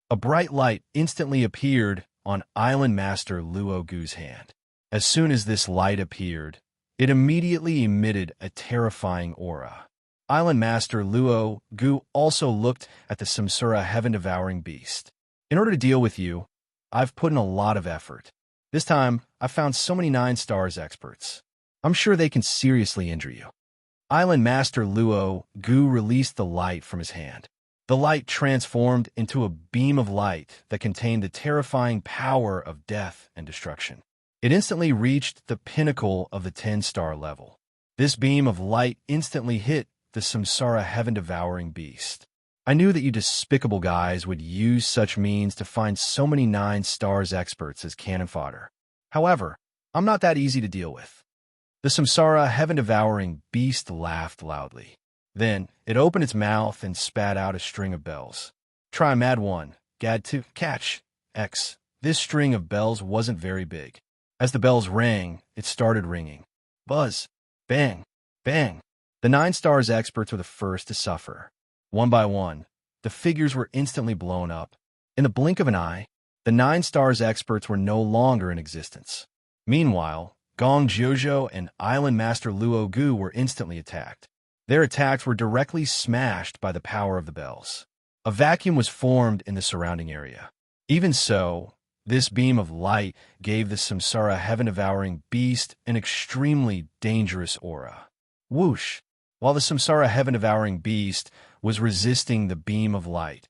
A bright light instantly appeared on Island Master Luo Gu's hand. As soon as this light appeared, it immediately emitted a terrifying aura. Island Master Luo Gu also looked at the Samsara heaven-devouring beast. "In order to deal with you, I've put in a lot of effort. This time, I've found so many 9 stars experts. I'm sure they can seriously injure you." Island Master Luo Gu released the light from his hand. The light transformed into a beam of light that contained the terrifying power of death and destruction. It instantly reached the pinnacle of the 10-star level. This beam of light instantly hit the Samsara heaven-devouring beast. "I knew that you despicable guys would use such means to find so many 9 stars experts as cannon fodder. However, I'm not that easy to deal with." The Samsara heaven-devouring beast laughed loudly. Then, it opened its mouth and spat out a string of bells. "Try Mad 1, Gad 2, Catch, X." This string of bells wasn't very big. As the bells rang, it started ringing. Buzz, bang, bang. The 9 stars experts were the first to suffer. One by one, the figures were instantly blown up. In the blink of an eye, the 9 stars experts were no longer in existence. Meanwhile, Gong Jiuzhou and Island Master Luo Gu were instantly attacked. Their attacks were directly smashed by the power of the bells. A vacuum was formed in the surrounding area. Even so, this beam of light gave the Samsara heaven-devouring beast an extremely dangerous aura. Whoosh! While the Samsara heaven-devouring beast was resisting the beam of light,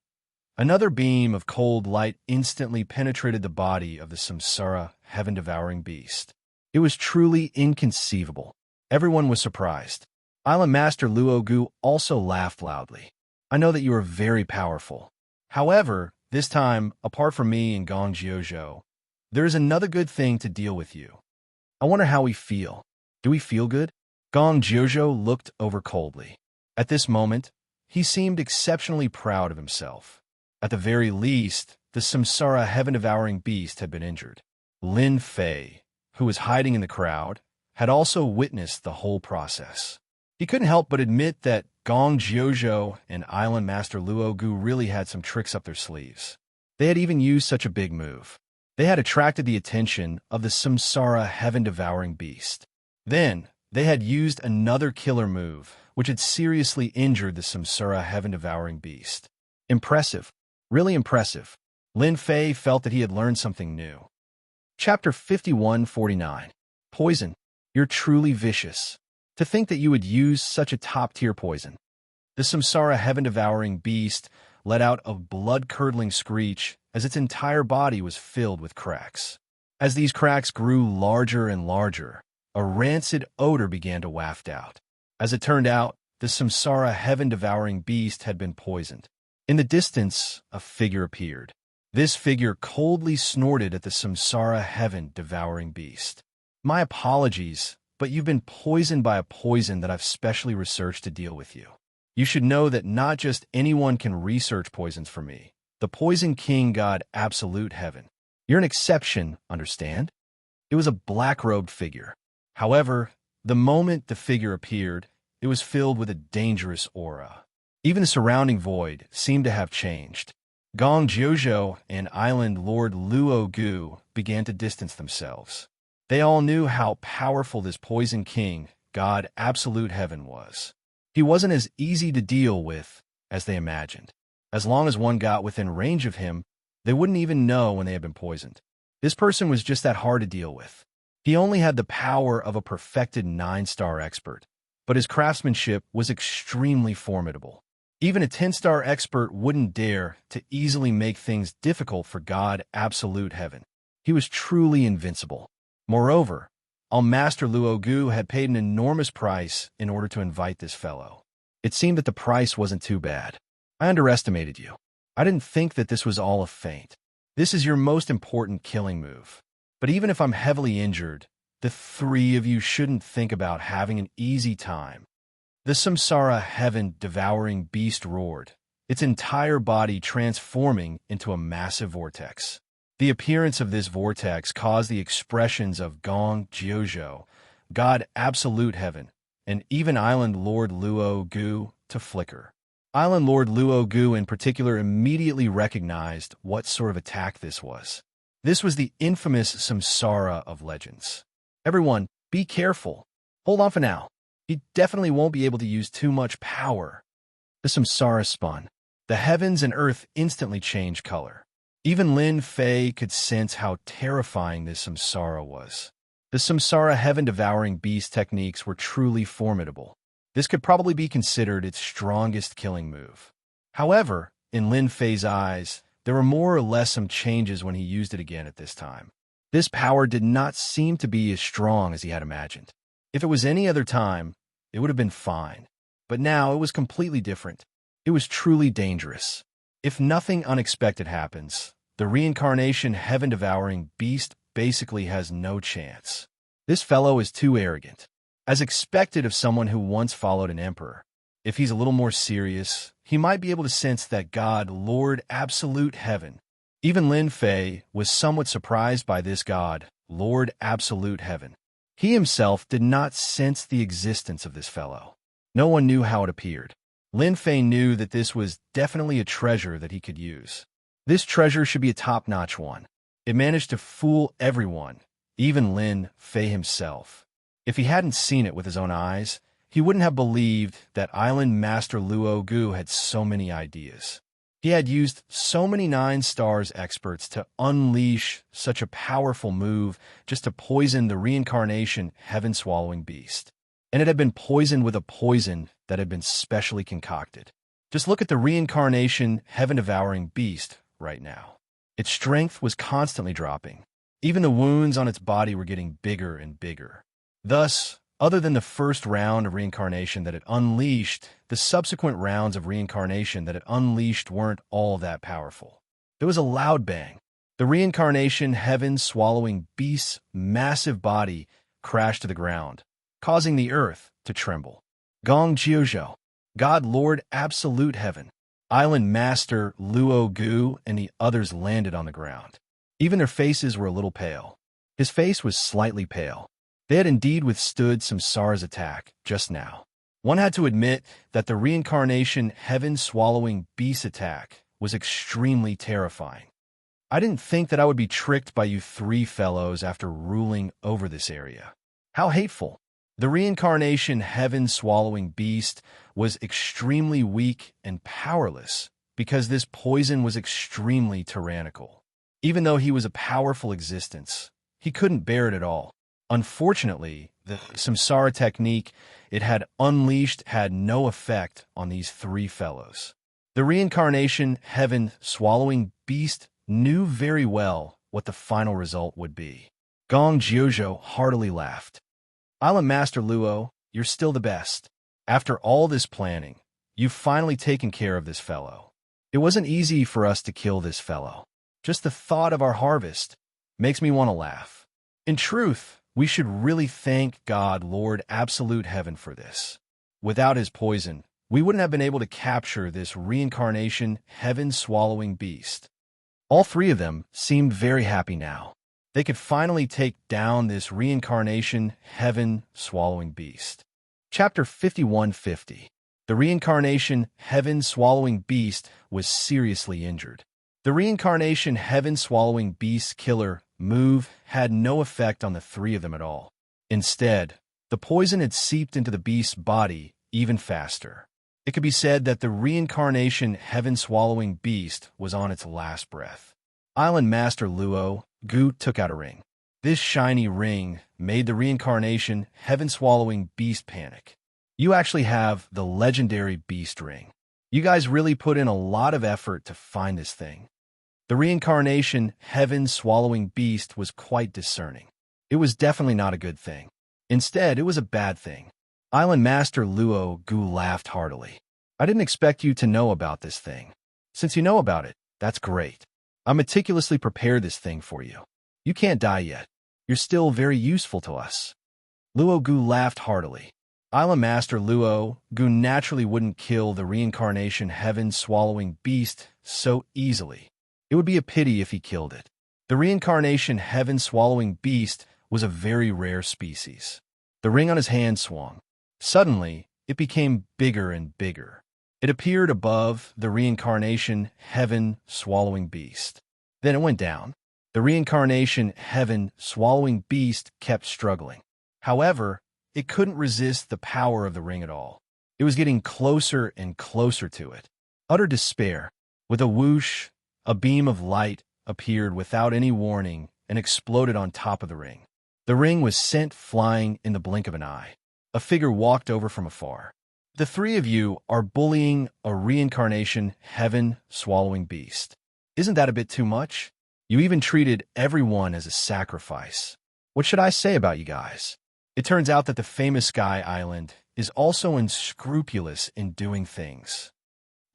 another beam of cold light instantly penetrated the body of the Samsara heaven-devouring beast. It was truly inconceivable. Everyone was surprised. Island Master Luo Gu also laughed loudly. "I know that you are very powerful. However, this time, apart from me and Gong Jiuzhou, there is another good thing to deal with you. I wonder how we feel. Do we feel good?" Gong Jiuzhou looked over coldly. At this moment, he seemed exceptionally proud of himself. At the very least, the Samsara heaven-devouring beast had been injured. Lin Fei, who was hiding in the crowd, had also witnessed the whole process. He couldn't help but admit that Gong Jiuzhou and Island Master Luo Gu really had some tricks up their sleeves. They had even used such a big move. They had attracted the attention of the Samsara heaven-devouring beast. Then, they had used another killer move, which had seriously injured the Samsara heaven-devouring beast. Impressive. Really impressive. Lin Fei felt that he had learned something new. Chapter 5149. Poison. You're truly vicious. To think that you would use such a top-tier poison. The Samsara heaven-devouring beast let out a blood-curdling screech as its entire body was filled with cracks. As these cracks grew larger and larger, a rancid odor began to waft out. As it turned out, the Samsara heaven-devouring beast had been poisoned. In the distance, a figure appeared. This figure coldly snorted at the Samsara heaven-devouring beast. "My apologies, but you've been poisoned by a poison that I've specially researched to deal with you. You should know that not just anyone can research poisons for me. The Poison King God Absolute Heaven. You're an exception, understand?" It was a black-robed figure. However, the moment the figure appeared, it was filled with a dangerous aura. Even the surrounding void seemed to have changed. Gong Jiuzhou and Island Lord Luo Gu began to distance themselves. They all knew how powerful this Poison King, God Absolute Heaven, was. He wasn't as easy to deal with as they imagined. As long as one got within range of him, they wouldn't even know when they had been poisoned. This person was just that hard to deal with. He only had the power of a perfected 9-star expert, but his craftsmanship was extremely formidable. Even a 10-star expert wouldn't dare to easily make things difficult for God Absolute Heaven. He was truly invincible. Moreover, Master Luo Gu had paid an enormous price in order to invite this fellow. It seemed that the price wasn't too bad. "I underestimated you. I didn't think that this was all a feint. This is your most important killing move. But even if I'm heavily injured, the 3 of you shouldn't think about having an easy time." The Samsara heaven-devouring beast roared, its entire body transforming into a massive vortex. The appearance of this vortex caused the expressions of Gong Jiuzhou, God Absolute Heaven, and even Island Lord Luo Gu to flicker. Island Lord Luo Gu in particular immediately recognized what sort of attack this was. This was the infamous Samsara of legends. Everyone, be careful. Hold on for now. He definitely won't be able to use too much power. The Samsara spun. The heavens and earth instantly changed color. Even Lin Fei could sense how terrifying this Samsara was. The Samsara heaven-devouring beast techniques were truly formidable. This could probably be considered its strongest killing move. However, in Lin Fei's eyes, there were more or less some changes when he used it again at this time. This power did not seem to be as strong as he had imagined. If it was any other time, it would have been fine. But now it was completely different. It was truly dangerous. If nothing unexpected happens, the reincarnation heaven-devouring beast basically has no chance. This fellow is too arrogant. As expected of someone who once followed an emperor, if he's a little more serious, he might be able to sense that God, Lord Absolute Heaven. Even Lin Fei was somewhat surprised by this God, Lord Absolute Heaven. He himself did not sense the existence of this fellow. No one knew how it appeared. Lin Fei knew that this was definitely a treasure that he could use. This treasure should be a top-notch one. It managed to fool everyone, even Lin Fei himself. If he hadn't seen it with his own eyes, he wouldn't have believed that Island Master Luo Gu had so many ideas. He had used so many 9 stars experts to unleash such a powerful move just to poison the reincarnation heaven-swallowing beast. And it had been poisoned with a poison that had been specially concocted. Just look at the reincarnation heaven-devouring beast right now. Its strength was constantly dropping. Even the wounds on its body were getting bigger and bigger. Thus, other than the first round of reincarnation that it unleashed, the subsequent rounds of reincarnation that it unleashed weren't all that powerful. There was a loud bang. The reincarnation heaven-swallowing beast's massive body crashed to the ground, causing the earth to tremble. Gong Jiuzhou, God Lord Absolute Heaven, Island Master Luo Gu, and the others landed on the ground. Even their faces were a little pale. His face was slightly pale. They had indeed withstood Samsara's attack just now. One had to admit that the reincarnation heaven-swallowing beast attack was extremely terrifying. I didn't think that I would be tricked by you 3 fellows after ruling over this area. How hateful. The reincarnation heaven-swallowing beast was extremely weak and powerless because this poison was extremely tyrannical. Even though he was a powerful existence, he couldn't bear it at all. Unfortunately, the Samsara technique it had unleashed had no effect on these 3 fellows. The reincarnation heaven-swallowing beast knew very well what the final result would be. Gong Jiuzhou heartily laughed. Island Master Luo, you're still the best. After all this planning, you've finally taken care of this fellow. It wasn't easy for us to kill this fellow. Just the thought of our harvest makes me want to laugh. In truth, we should really thank God, Lord Absolute Heaven, for this. Without his poison, we wouldn't have been able to capture this reincarnation heaven-swallowing beast. All 3 of them seemed very happy now. They could finally take down this reincarnation heaven-swallowing beast. Chapter 5150. The reincarnation heaven-swallowing beast was seriously injured. The reincarnation heaven-swallowing beast killer move had no effect on the 3 of them at all. Instead, the poison had seeped into the beast's body even faster. It could be said that the reincarnation heaven-swallowing beast was on its last breath. Island Master Luo Gu took out a ring. This shiny ring made the reincarnation heaven-swallowing beast panic. You actually have the legendary beast ring. You guys really put in a lot of effort to find this thing. The reincarnation heaven-swallowing beast was quite discerning. It was definitely not a good thing. Instead, it was a bad thing. Island Master Luo Gu laughed heartily. I didn't expect you to know about this thing. Since you know about it, that's great. I meticulously prepared this thing for you. You can't die yet. You're still very useful to us. Luo Gu laughed heartily. Island Master Luo Gu naturally wouldn't kill the reincarnation heaven-swallowing beast so easily. It would be a pity if he killed it. The reincarnation heaven-swallowing beast was a very rare species. The ring on his hand swung. Suddenly, it became bigger and bigger. It appeared above the reincarnation heaven-swallowing beast. Then it went down. The reincarnation heaven-swallowing beast kept struggling. However, it couldn't resist the power of the ring at all. It was getting closer and closer to it. Utter despair. With a whoosh, a beam of light appeared without any warning and exploded on top of the ring. The ring was sent flying in the blink of an eye. A figure walked over from afar. The three of you are bullying a reincarnation heaven-swallowing beast. Isn't that a bit too much? You even treated everyone as a sacrifice. What should I say about you guys? It turns out that the famous Sky Island is also unscrupulous in doing things.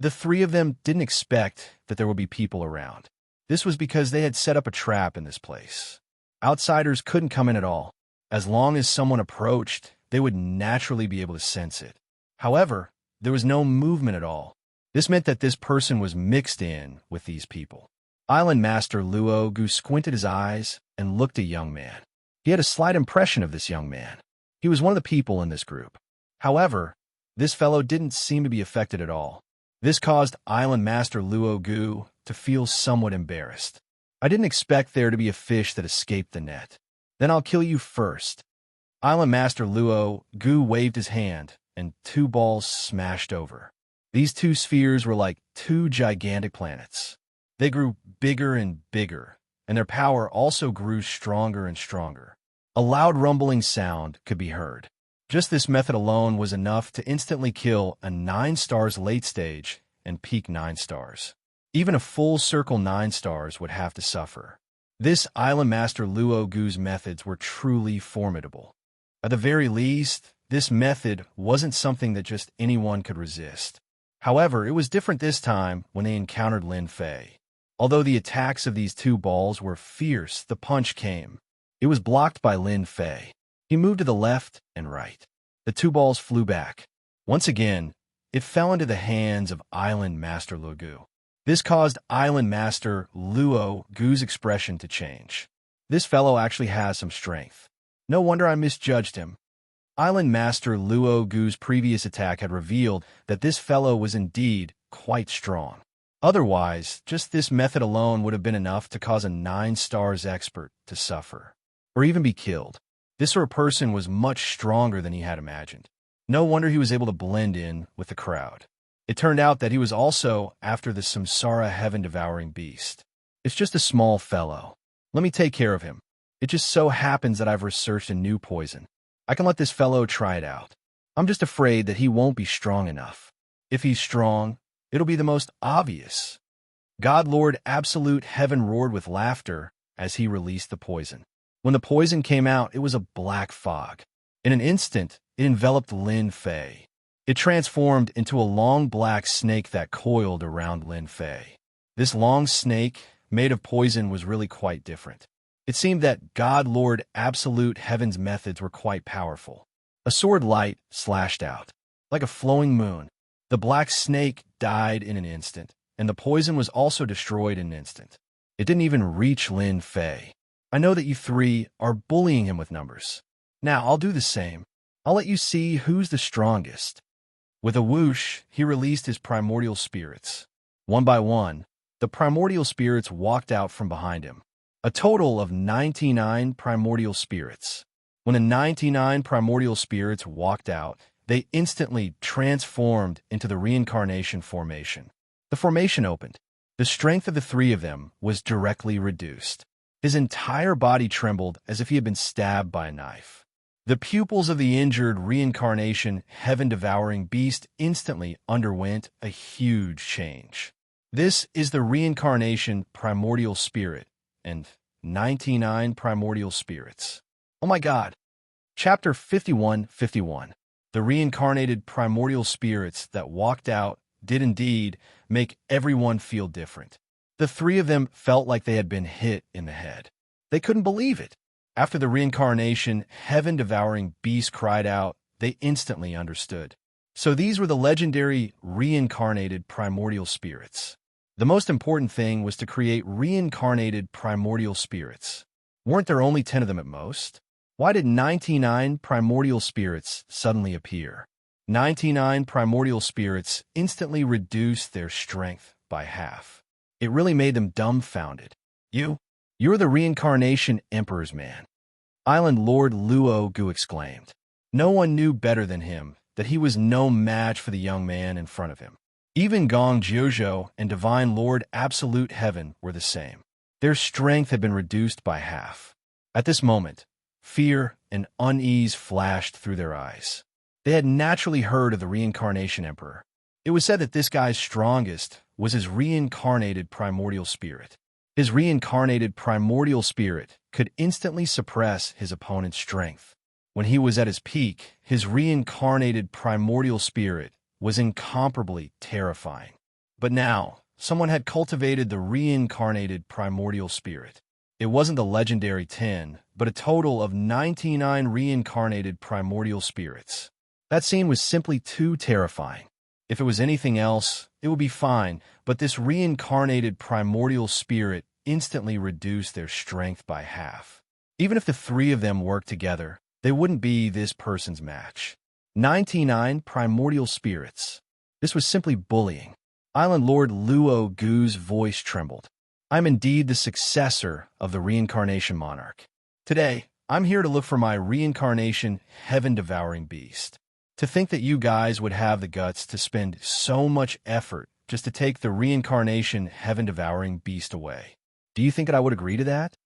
The three of them didn't expect that there would be people around. This was because they had set up a trap in this place. Outsiders couldn't come in at all. As long as someone approached, they would naturally be able to sense it. However, there was no movement at all. This meant that this person was mixed in with these people. Island Master Luo Gu squinted his eyes and looked at young man. He had a slight impression of this young man. He was one of the people in this group. However, this fellow didn't seem to be affected at all. This caused Island Master Luo Gu to feel somewhat embarrassed. I didn't expect there to be a fish that escaped the net. Then I'll kill you first. Island Master Luo Gu waved his hand, and two balls smashed over. These two spheres were like two gigantic planets. They grew bigger and bigger, and their power also grew stronger and stronger. A loud rumbling sound could be heard. Just this method alone was enough to instantly kill a 9 stars late stage and peak 9 stars. Even a full circle 9 stars would have to suffer. This Island Master Luo Gu's methods were truly formidable. At the very least, this method wasn't something that just anyone could resist. However, it was different this time when they encountered Lin Fei. Although the attacks of these two balls were fierce, the punch came. It was blocked by Lin Fei. He moved to the left and right. The two balls flew back. Once again, it fell into the hands of Island Master Luo Gu. This caused Island Master Luo Gu's expression to change. This fellow actually has some strength. No wonder I misjudged him. Island Master Luo Gu's previous attack had revealed that this fellow was indeed quite strong. Otherwise, just this method alone would have been enough to cause a 9 stars expert to suffer, or even be killed. This sort of person was much stronger than he had imagined. No wonder he was able to blend in with the crowd. It turned out that he was also after the Samsara heaven-devouring beast. It's just a small fellow. Let me take care of him. It just so happens that I've researched a new poison. I can let this fellow try it out. I'm just afraid that he won't be strong enough. If he's strong, it'll be the most obvious. God Lord Absolute Heaven roared with laughter as he released the poison. When the poison came out, it was a black fog. In an instant, it enveloped Lin Fei. It transformed into a long black snake that coiled around Lin Fei. This long snake, made of poison, was really quite different. It seemed that God Lord Absolute Heaven's methods were quite powerful. A sword light slashed out. Like a flowing moon, the black snake died in an instant, and the poison was also destroyed in an instant. It didn't even reach Lin Fei. I know that you three are bullying him with numbers. Now I'll do the same. I'll let you see who's the strongest. With a whoosh, he released his primordial spirits. One by one, the primordial spirits walked out from behind him. A total of 99 primordial spirits. When the 99 primordial spirits walked out, they instantly transformed into the reincarnation formation. The formation opened. The strength of the three of them was directly reduced. His entire body trembled as if he had been stabbed by a knife. The pupils of the injured reincarnation heaven-devouring beast instantly underwent a huge change. This is the reincarnation primordial spirit and 99 primordial spirits. Oh my God! Chapter 51:51. The reincarnated primordial spirits that walked out did indeed make everyone feel different. The three of them felt like they had been hit in the head. They couldn't believe it. After the reincarnation heaven-devouring beast cried out, they instantly understood. So these were the legendary reincarnated primordial spirits. The most important thing was to create reincarnated primordial spirits. Weren't there only 10 of them at most? Why did 99 primordial spirits suddenly appear? 99 primordial spirits instantly reduced their strength by half. It really made them dumbfounded. You're the reincarnation Emperor's man, Island Lord Luo Gu exclaimed. No one knew better than him that he was no match for the young man in front of him. Even Gong Jiuzhou and Divine Lord Absolute Heaven were the same. Their strength had been reduced by half. At this moment, fear and unease flashed through their eyes. They had naturally heard of the reincarnation Emperor. It was said that this guy's strongest was his reincarnated primordial spirit. His reincarnated primordial spirit could instantly suppress his opponent's strength. When he was at his peak, his reincarnated primordial spirit was incomparably terrifying. But now, someone had cultivated the reincarnated primordial spirit. It wasn't the legendary 10, but a total of 99 reincarnated primordial spirits. That scene was simply too terrifying. If it was anything else, it would be fine, but this reincarnated primordial spirit instantly reduced their strength by half. Even if the three of them worked together, they wouldn't be this person's match. 99 primordial spirits. This was simply bullying. Island Lord Luo Gu's voice trembled. I'm indeed the successor of the reincarnation monarch. Today, I'm here to look for my reincarnation heaven-devouring beast. To think that you guys would have the guts to spend so much effort just to take the reincarnation heaven-devouring beast away. Do you think that I would agree to that?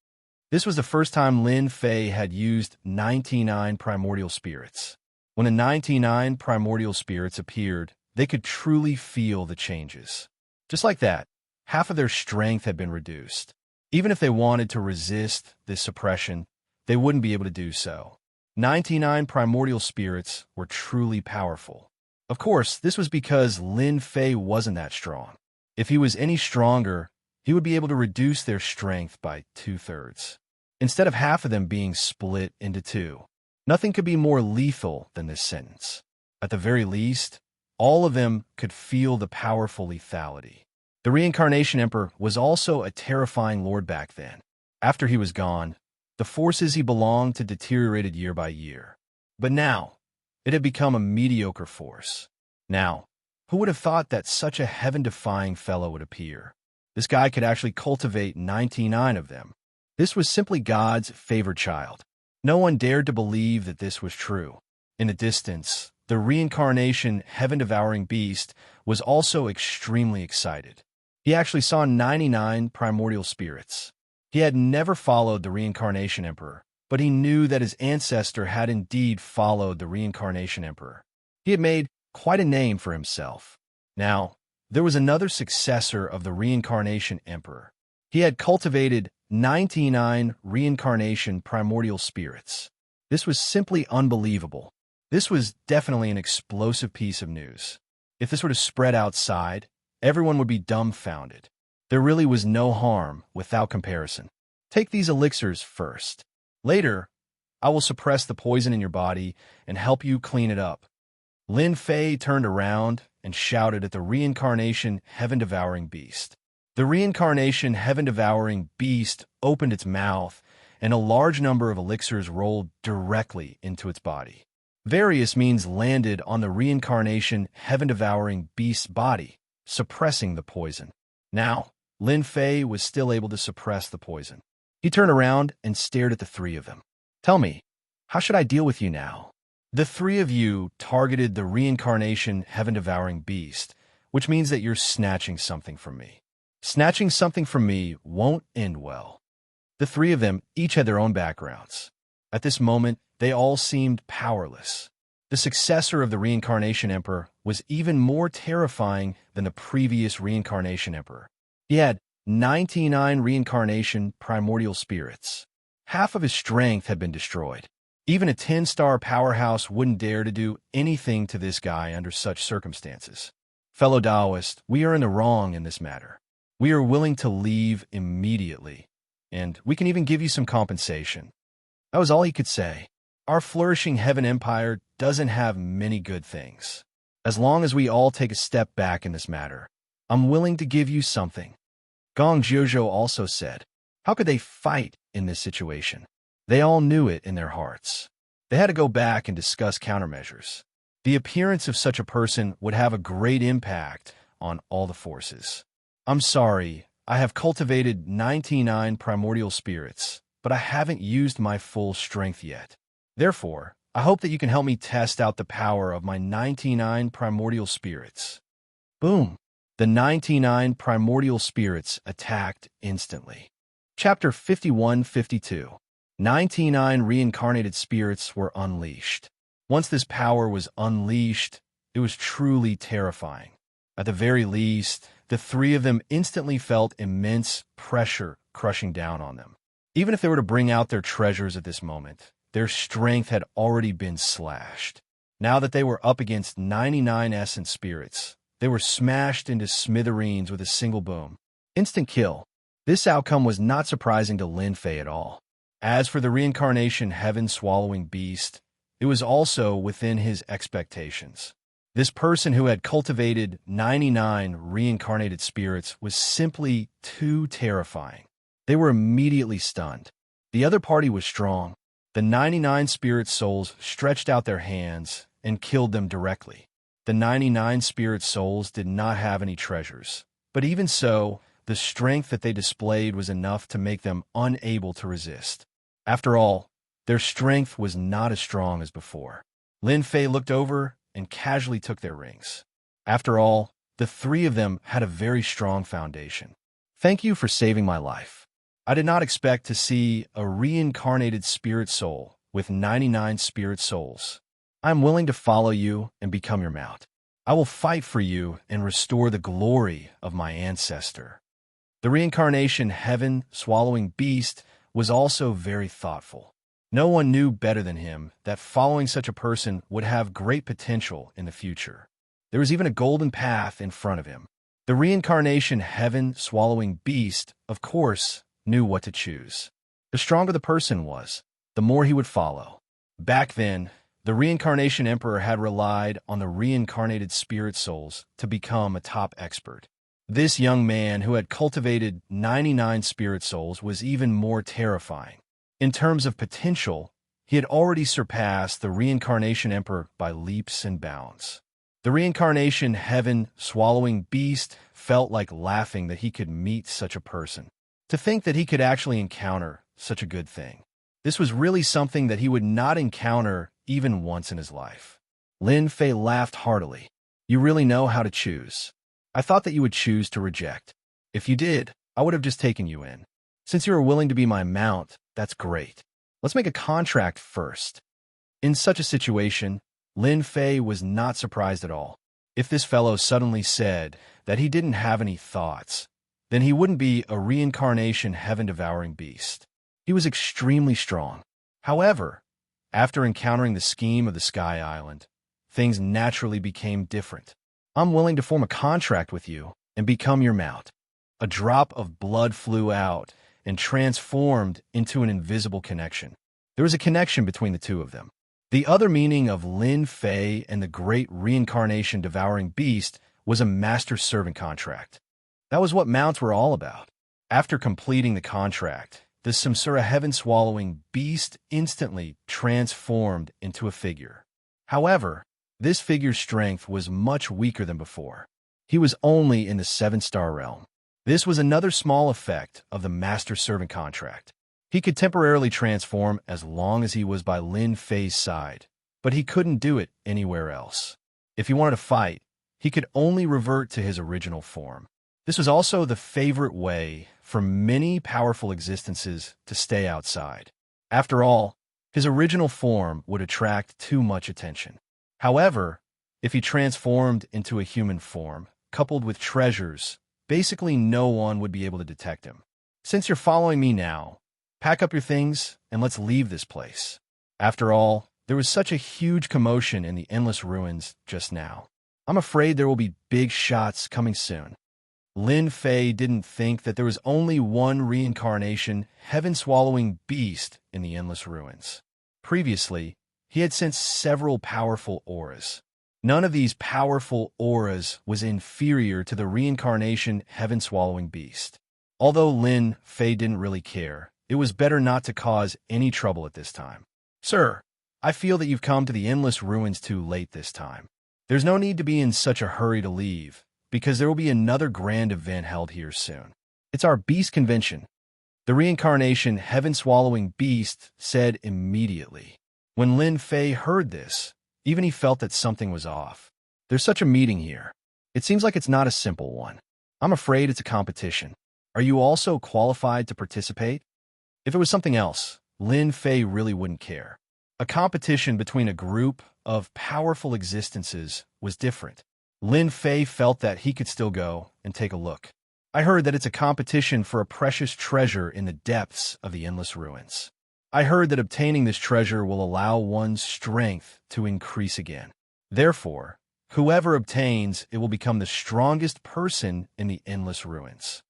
This was the first time Lin Fei had used 99 primordial spirits. When the 99 primordial spirits appeared, they could truly feel the changes. Just like that, half of their strength had been reduced. Even if they wanted to resist this suppression, they wouldn't be able to do so. 99 primordial spirits were truly powerful. Of course, this was because Lin Fei wasn't that strong. If he was any stronger, he would be able to reduce their strength by 2/3. Instead of half of them being split into two. Nothing could be more lethal than this sentence. At the very least, all of them could feel the powerful lethality. The reincarnation emperor was also a terrifying lord back then. After he was gone, the forces he belonged to deteriorated year by year. But now, it had become a mediocre force. Now, who would have thought that such a heaven-defying fellow would appear? This guy could actually cultivate 99 of them. This was simply God's favored child. No one dared to believe that this was true. In the distance, the reincarnation heaven-devouring beast was also extremely excited. He actually saw 99 primordial spirits. He had never followed the reincarnation emperor, but he knew that his ancestor had indeed followed the reincarnation emperor. He had made quite a name for himself. Now, there was another successor of the reincarnation emperor. He had cultivated 99 reincarnation primordial spirits. This was simply unbelievable. This was definitely an explosive piece of news. If this were to spread outside, everyone would be dumbfounded. There really was no harm without comparison. Take these elixirs first. Later, I will suppress the poison in your body and help you clean it up. Lin Fei turned around and shouted at the reincarnation heaven-devouring beast. The reincarnation heaven-devouring beast opened its mouth, and a large number of elixirs rolled directly into its body. Various means landed on the reincarnation heaven-devouring beast's body, suppressing the poison. Now, Lin Fei was still able to suppress the poison. He turned around and stared at the three of them. Tell me, how should I deal with you now? The three of you targeted the reincarnation heaven-devouring beast, which means that you're snatching something from me. Snatching something from me won't end well. The three of them each had their own backgrounds. At this moment, they all seemed powerless. The successor of the reincarnation emperor was even more terrifying than the previous reincarnation emperor. He had 99 reincarnation primordial spirits. Half of his strength had been destroyed. Even a 10-star powerhouse wouldn't dare to do anything to this guy under such circumstances. Fellow Taoist, we are in the wrong in this matter. We are willing to leave immediately, and we can even give you some compensation. That was all he could say. Our flourishing heaven empire doesn't have many good things. As long as we all take a step back in this matter, I'm willing to give you something. Gong Jiuzhou also said, how could they fight in this situation? They all knew it in their hearts. They had to go back and discuss countermeasures. The appearance of such a person would have a great impact on all the forces. I'm sorry, I have cultivated 99 primordial spirits, but I haven't used my full strength yet. Therefore, I hope that you can help me test out the power of my 99 primordial spirits. Boom! The 99 primordial spirits attacked instantly. Chapter 51-52. 99 reincarnated spirits were unleashed. Once this power was unleashed, it was truly terrifying. At the very least, the three of them instantly felt immense pressure crushing down on them. Even if they were to bring out their treasures at this moment, their strength had already been slashed. Now that they were up against 99 essence spirits, they were smashed into smithereens with a single boom. Instant kill. This outcome was not surprising to Lin Fei at all. As for the reincarnation heaven-swallowing beast, it was also within his expectations. This person who had cultivated 99 reincarnated spirits was simply too terrifying. They were immediately stunned. The other party was strong. The 99 spirit souls stretched out their hands and killed them directly. The 99 spirit souls did not have any treasures, but even so, the strength that they displayed was enough to make them unable to resist. After all, their strength was not as strong as before. Lin Fei looked over and casually took their rings. After all, the three of them had a very strong foundation. Thank you for saving my life. I did not expect to see a reincarnated spirit soul with 99 spirit souls. I am willing to follow you and become your mount. I will fight for you and restore the glory of my ancestor. The reincarnation heaven-swallowing beast was also very thoughtful. No one knew better than him that following such a person would have great potential in the future. There was even a golden path in front of him. The reincarnation heaven-swallowing beast, of course, knew what to choose. The stronger the person was, the more he would follow. Back then, the reincarnation emperor had relied on the reincarnated spirit souls to become a top expert. This young man who had cultivated 99 spirit souls was even more terrifying. In terms of potential, he had already surpassed the reincarnation emperor by leaps and bounds. The reincarnation heaven-swallowing beast felt like laughing that he could meet such a person. To think that he could actually encounter such a good thing. This was really something that he would not encounter even once in his life. Lin Fei laughed heartily. You really know how to choose. I thought that you would choose to reject. If you did, I would have just taken you in. Since you are willing to be my mount, that's great. Let's make a contract first. In such a situation, Lin Fei was not surprised at all. If this fellow suddenly said that he didn't have any thoughts, then he wouldn't be a reincarnation heaven-devouring beast. He was extremely strong. However, after encountering the scheme of the Sky Island, things naturally became different. I'm willing to form a contract with you and become your mount. A drop of blood flew out and transformed into an invisible connection. There was a connection between the two of them. The other meaning of Lin Fei and the great reincarnation devouring beast was a master-servant contract. That was what mounts were all about. After completing the contract, the Samsara heaven-swallowing beast instantly transformed into a figure. However, this figure's strength was much weaker than before. He was only in the 7-star realm. This was another small effect of the master-servant contract. He could temporarily transform as long as he was by Lin Fei's side, but he couldn't do it anywhere else. If he wanted to fight, he could only revert to his original form. This was also the favorite way for many powerful existences to stay outside. After all, his original form would attract too much attention. However, if he transformed into a human form, coupled with treasures, basically no one would be able to detect him. Since you're following me now, pack up your things and let's leave this place. After all, there was such a huge commotion in the endless ruins just now. I'm afraid there will be big shots coming soon. Lin Fei didn't think that there was only one reincarnation, heaven-swallowing beast in the endless ruins. Previously, he had sensed several powerful auras. None of these powerful auras was inferior to the reincarnation heaven-swallowing beast. Although Lin Fei didn't really care, it was better not to cause any trouble at this time. Sir, I feel that you've come to the endless ruins too late this time. There's no need to be in such a hurry to leave, because there will be another grand event held here soon. It's our beast convention. The reincarnation heaven-swallowing beast said immediately. When Lin Fei heard this, even he felt that something was off. There's such a meeting here. It seems like it's not a simple one. I'm afraid it's a competition. Are you also qualified to participate? If it was something else, Lin Fei really wouldn't care. A competition between a group of powerful existences was different. Lin Fei felt that he could still go and take a look. I heard that it's a competition for a precious treasure in the depths of the endless ruins. I heard that obtaining this treasure will allow one's strength to increase again. Therefore, whoever obtains it will become the strongest person in the endless ruins.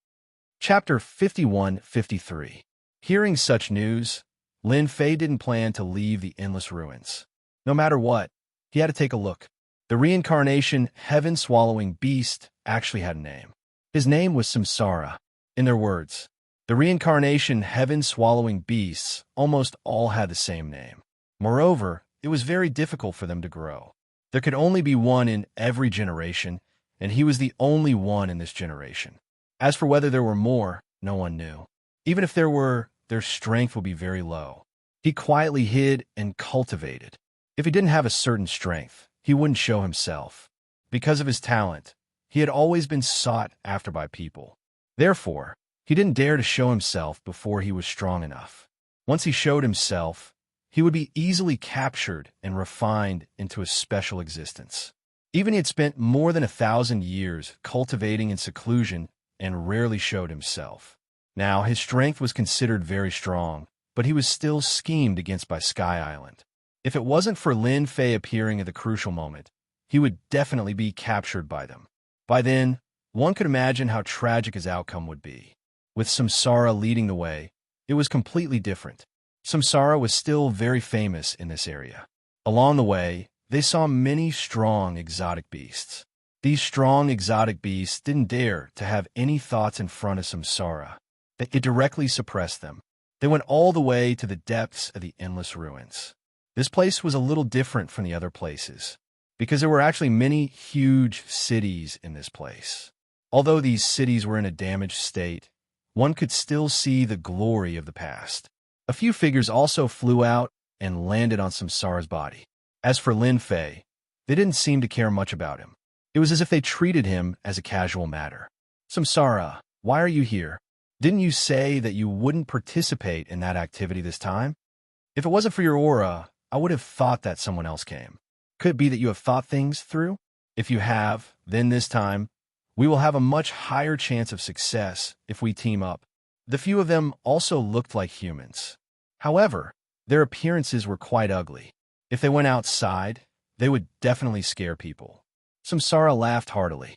Chapter 51-53. Hearing such news, Lin Fei didn't plan to leave the endless ruins. No matter what, he had to take a look. The reincarnation heaven-swallowing beast actually had a name. His name was Xianxia. In their words, the reincarnation heaven-swallowing beasts almost all had the same name. Moreover, it was very difficult for them to grow. There could only be one in every generation, and he was the only one in this generation. As for whether there were more, no one knew. Even if there were, their strength would be very low. He quietly hid and cultivated. If he didn't have a certain strength, he wouldn't show himself. Because of his talent, he had always been sought after by people. Therefore, he didn't dare to show himself before he was strong enough. Once he showed himself, he would be easily captured and refined into a special existence. Even he had spent more than 1,000 years cultivating in seclusion and rarely showed himself. Now, his strength was considered very strong, but he was still schemed against by Sky Island. If it wasn't for Lin Fei appearing at the crucial moment, he would definitely be captured by them. By then, one could imagine how tragic his outcome would be. With Xianxia leading the way, it was completely different. Xianxia was still very famous in this area. Along the way, they saw many strong exotic beasts. These strong exotic beasts didn't dare to have any thoughts in front of Xianxia. It directly suppressed them. They went all the way to the depths of the endless ruins. This place was a little different from the other places, because there were actually many huge cities in this place. Although these cities were in a damaged state, one could still see the glory of the past. A few figures also flew out and landed on Xianxia's body. As for Lin Fei, they didn't seem to care much about him. It was as if they treated him as a casual matter. Xianxia, why are you here? Didn't you say that you wouldn't participate in that activity this time? If it wasn't for your aura, I would have thought that someone else came. Could it be that you have thought things through? If you have, then this time, we will have a much higher chance of success if we team up. The few of them also looked like humans. However, their appearances were quite ugly. If they went outside, they would definitely scare people. Xianxia laughed heartily.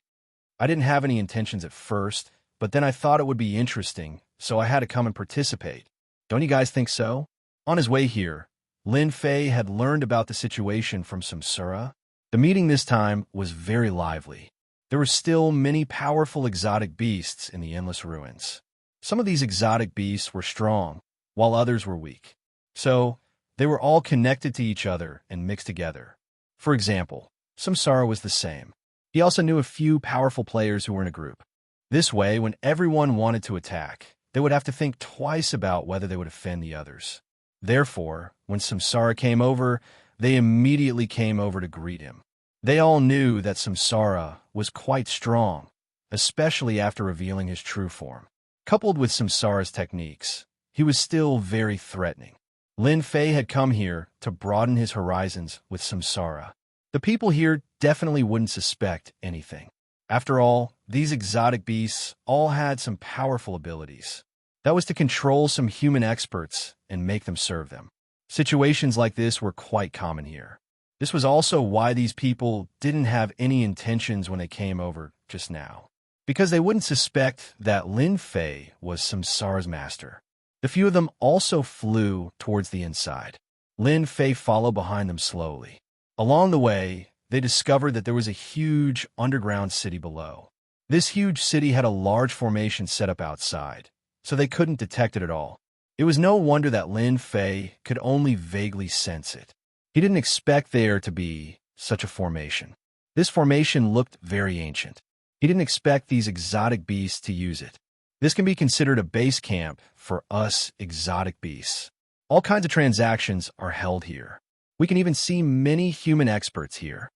I didn't have any intentions at first, but then I thought it would be interesting, so I had to come and participate. Don't you guys think so? On his way here, Lin Fei had learned about the situation from Xianxia. The meeting this time was very lively. There were still many powerful exotic beasts in the endless ruins. Some of these exotic beasts were strong, while others were weak. So, they were all connected to each other and mixed together. For example, Xianxia was the same. He also knew a few powerful players who were in a group. This way, when everyone wanted to attack, they would have to think twice about whether they would offend the others. Therefore, when Xianxia came over, they immediately came over to greet him. They all knew that Xianxia was quite strong, especially after revealing his true form. Coupled with Xianxia's techniques, he was still very threatening. Lin Fei had come here to broaden his horizons with Xianxia. The people here definitely wouldn't suspect anything. After all, these exotic beasts all had some powerful abilities. That was to control some human experts and make them serve them. Situations like this were quite common here. This was also why these people didn't have any intentions when they came over just now, because they wouldn't suspect that Lin Fei was Xianxia's master. The few of them also flew towards the inside. Lin Fei followed behind them slowly. Along the way, they discovered that there was a huge underground city below. This huge city had a large formation set up outside, so they couldn't detect it at all. It was no wonder that Lin Fei could only vaguely sense it. He didn't expect there to be such a formation. This formation looked very ancient. He didn't expect these exotic beasts to use it. This can be considered a base camp for us exotic beasts. All kinds of transactions are held here. We can even see many human experts here.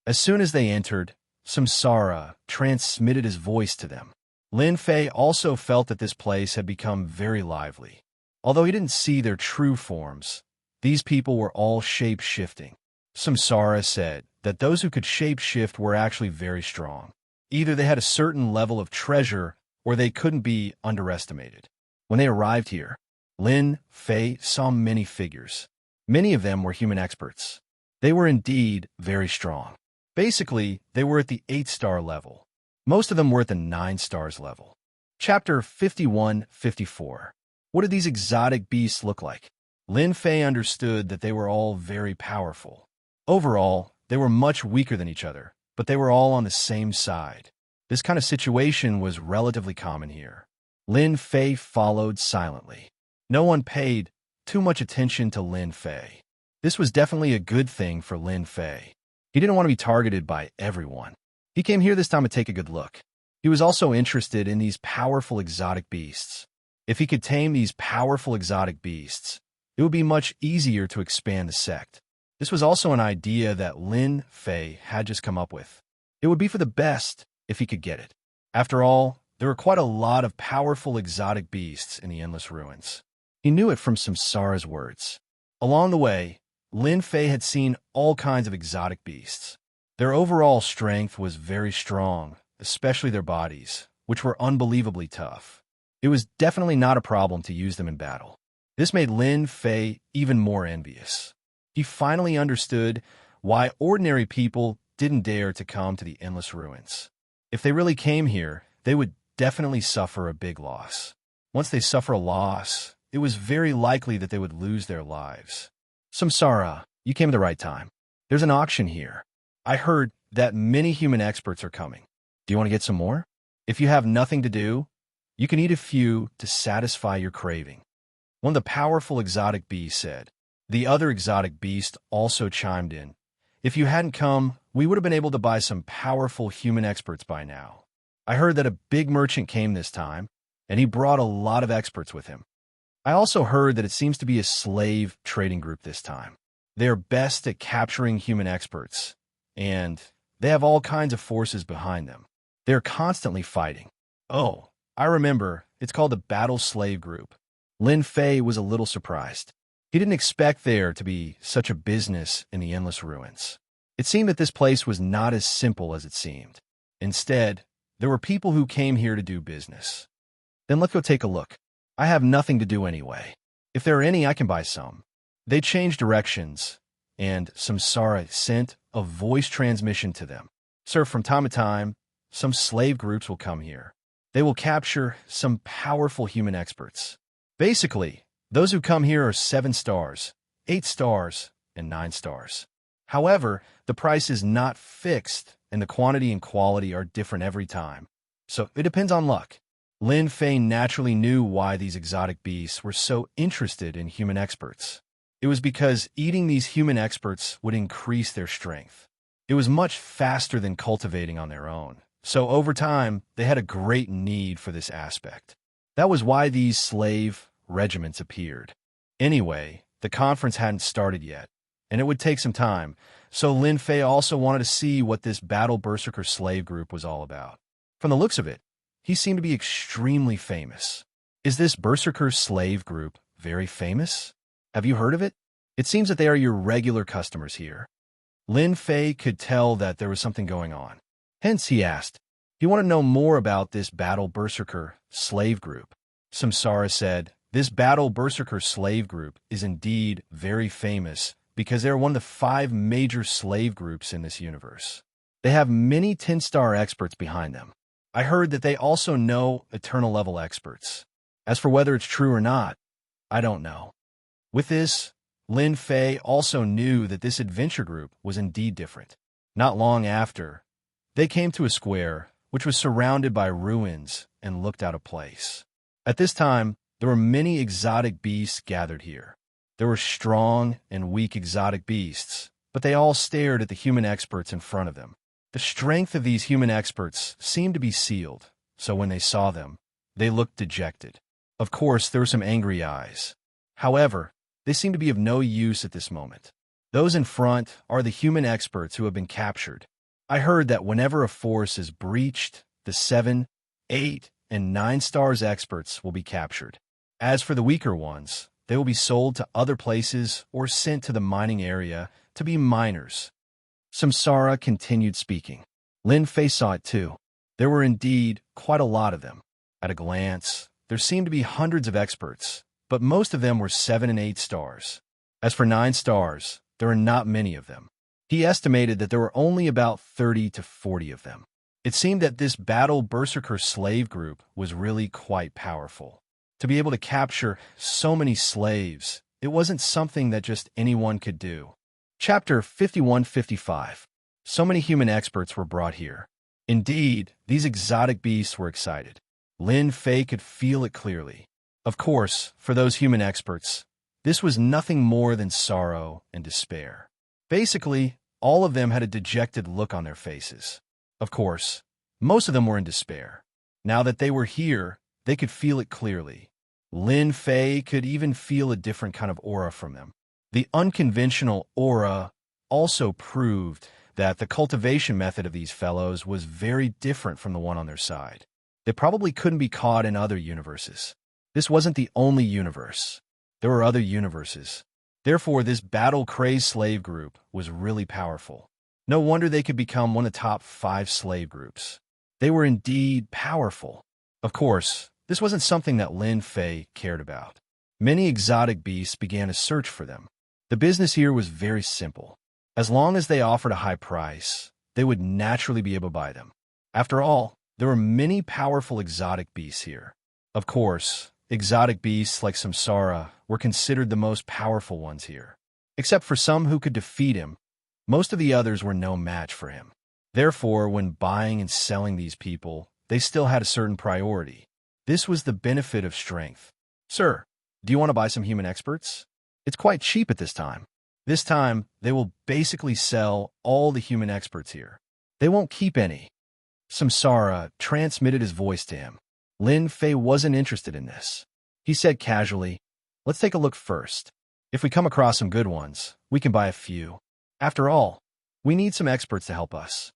As soon as they entered, Samsara transmitted his voice to them. Lin Fei also felt that this place had become very lively. Although he didn't see their true forms, these people were all shape-shifting. Samsara said that those who could shape-shift were actually very strong. Either they had a certain level of treasure or they couldn't be underestimated. When they arrived here, Lin Fei saw many figures. Many of them were human experts. They were indeed very strong. Basically, they were at the 8-star level. Most of them were at the 9 stars level. Chapter 51-54. What did these exotic beasts look like? Lin Fei understood that they were all very powerful. Overall, they were much weaker than each other, but they were all on the same side. This kind of situation was relatively common here. Lin Fei followed silently. No one paid too much attention to Lin Fei. This was definitely a good thing for Lin Fei. He didn't want to be targeted by everyone. He came here this time to take a good look. He was also interested in these powerful exotic beasts. If he could tame these powerful exotic beasts, it would be much easier to expand the sect. This was also an idea that Lin Fei had just come up with. It would be for the best if he could get it. After all, there were quite a lot of powerful exotic beasts in the Endless Ruins. He knew it from Samsara's words. Along the way, Lin Fei had seen all kinds of exotic beasts. Their overall strength was very strong, especially their bodies, which were unbelievably tough. It was definitely not a problem to use them in battle. This made Lin Fei even more envious. He finally understood why ordinary people didn't dare to come to the Endless Ruins. If they really came here, they would definitely suffer a big loss. Once they suffer a loss, it was very likely that they would lose their lives. Samsara, you came at the right time. There's an auction here. I heard that many human experts are coming. Do you want to get some more? If you have nothing to do, you can eat a few to satisfy your craving. One of the powerful exotic beasts said. The other exotic beast also chimed in. If you hadn't come, we would have been able to buy some powerful human experts by now. I heard that a big merchant came this time, and he brought a lot of experts with him. I also heard that it seems to be a slave trading group this time. They are best at capturing human experts, and they have all kinds of forces behind them. They're constantly fighting. Oh, I remember, it's called the Battle Slave Group. Lin Fei was a little surprised. He didn't expect there to be such a business in the Endless Ruins. It seemed that this place was not as simple as it seemed. Instead, there were people who came here to do business. Then let's go take a look. I have nothing to do anyway. If there are any, I can buy some. They changed directions, and Samsara sent a voice transmission to them. Sir, from time to time, some slave groups will come here. They will capture some powerful human experts. Basically, those who come here are 7 stars, 8 stars, and 9 stars. However, the price is not fixed, and the quantity and quality are different every time. So it depends on luck. Lin Fei naturally knew why these exotic beasts were so interested in human experts. It was because eating these human experts would increase their strength. It was much faster than cultivating on their own. So over time, they had a great need for this aspect. That was why these slave regiments appeared. Anyway, the conference hadn't started yet, and it would take some time, so Lin Fei also wanted to see what this Battle Berserker slave group was all about. From the looks of it, he seemed to be extremely famous. Is this Berserker slave group very famous? Have you heard of it? It seems that they are your regular customers here. Lin Fei could tell that there was something going on. Hence, he asked, "Do you want to know more about this Battle Berserker slave group?" Samsara said, "This Battle Berserker slave group is indeed very famous because they are one of the 5 major slave groups in this universe. They have many 10-star experts behind them. I heard that they also know eternal-level experts. As for whether it's true or not, I don't know." With this, Lin Fei also knew that this adventure group was indeed different. Not long after, they came to a square which was surrounded by ruins and looked out of place. At this time, There were many exotic beasts gathered here. There were strong and weak exotic beasts, but they all stared at the human experts in front of them. The strength of these human experts seemed to be sealed, so when they saw them, they looked dejected. Of course, there were some angry eyes. However, they seemed to be of no use at this moment. Those in front are the human experts who have been captured. I heard that whenever a force is breached, the 7, 8, and 9 stars experts will be captured. As for the weaker ones, they will be sold to other places or sent to the mining area to be miners. Samsara continued speaking. Lin Fei saw it too. There were indeed quite a lot of them. At a glance, there seemed to be hundreds of experts, but most of them were 7 and 8 stars. As for 9 stars, there are not many of them. He estimated that there were only about 30 to 40 of them. It seemed that this battle berserker slave group was really quite powerful. To be able to capture so many slaves, it wasn't something that just anyone could do. Chapter 51-55. So many human experts were brought here. Indeed, these exotic beasts were excited. Lin Fei could feel it clearly. Of course, for those human experts, this was nothing more than sorrow and despair. Basically, all of them had a dejected look on their faces. Of course, most of them were in despair. Now that they were here, they could feel it clearly. Lin Fei could even feel a different kind of aura from them. The unconventional aura also proved that the cultivation method of these fellows was very different from the one on their side. They probably couldn't be caught in other universes. This wasn't the only universe. There were other universes. Therefore, this battle-crazed slave group was really powerful. No wonder they could become one of the top 5 slave groups. They were indeed powerful. Of course, this wasn't something that Lin Fei cared about. Many exotic beasts began a search for them. The business here was very simple. As long as they offered a high price, they would naturally be able to buy them. After all, there were many powerful exotic beasts here. Of course, exotic beasts like Samsara were considered the most powerful ones here. Except for some who could defeat him, most of the others were no match for him. Therefore, when buying and selling these people, they still had a certain priority. This was the benefit of strength. Sir, do you want to buy some human experts? It's quite cheap at this time. This time, they will basically sell all the human experts here. They won't keep any. Samsara transmitted his voice to him. Lin Fei wasn't interested in this. He said casually, "Let's take a look first. If we come across some good ones, we can buy a few. After all, we need some experts to help us."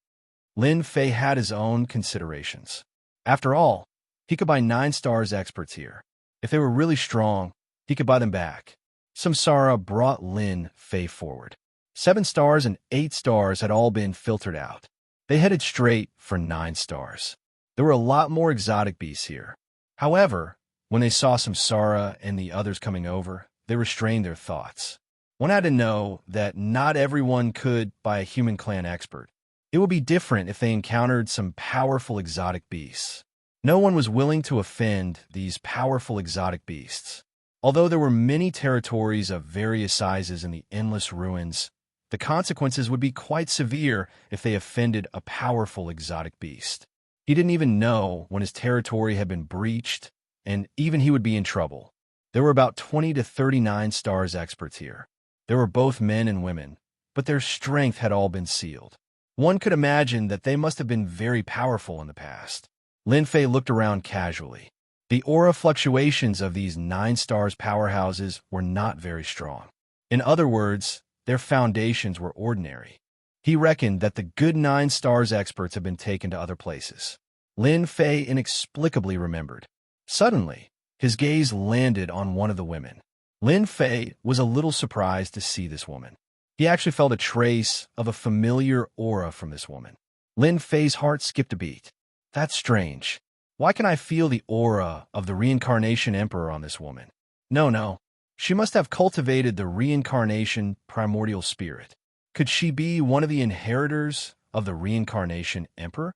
Lin Fei had his own considerations. After all, he could buy 9 stars experts here. If they were really strong, he could buy them back. Samsara brought Lin Fei forward. 7 stars and 8 stars had all been filtered out. They headed straight for 9 stars. There were a lot more exotic beasts here. However, when they saw Samsara and the others coming over, they restrained their thoughts. One had to know that not everyone could buy a human clan expert. It would be different if they encountered some powerful exotic beasts. No one was willing to offend these powerful exotic beasts. Although there were many territories of various sizes in the endless ruins, the consequences would be quite severe if they offended a powerful exotic beast. He didn't even know when his territory had been breached, and even he would be in trouble. There were about 20 to 39 stars experts here. There were both men and women, but their strength had all been sealed. One could imagine that they must have been very powerful in the past. Lin Fei looked around casually. The aura fluctuations of these 9 stars powerhouses were not very strong. In other words, their foundations were ordinary. He reckoned that the good 9 stars experts had been taken to other places. Lin Fei inexplicably remembered. Suddenly, his gaze landed on one of the women. Lin Fei was a little surprised to see this woman. He actually felt a trace of a familiar aura from this woman. Lin Fei's heart skipped a beat. That's strange. Why can I feel the aura of the reincarnation emperor on this woman? No. She must have cultivated the reincarnation primordial spirit. Could she be one of the inheritors of the reincarnation emperor?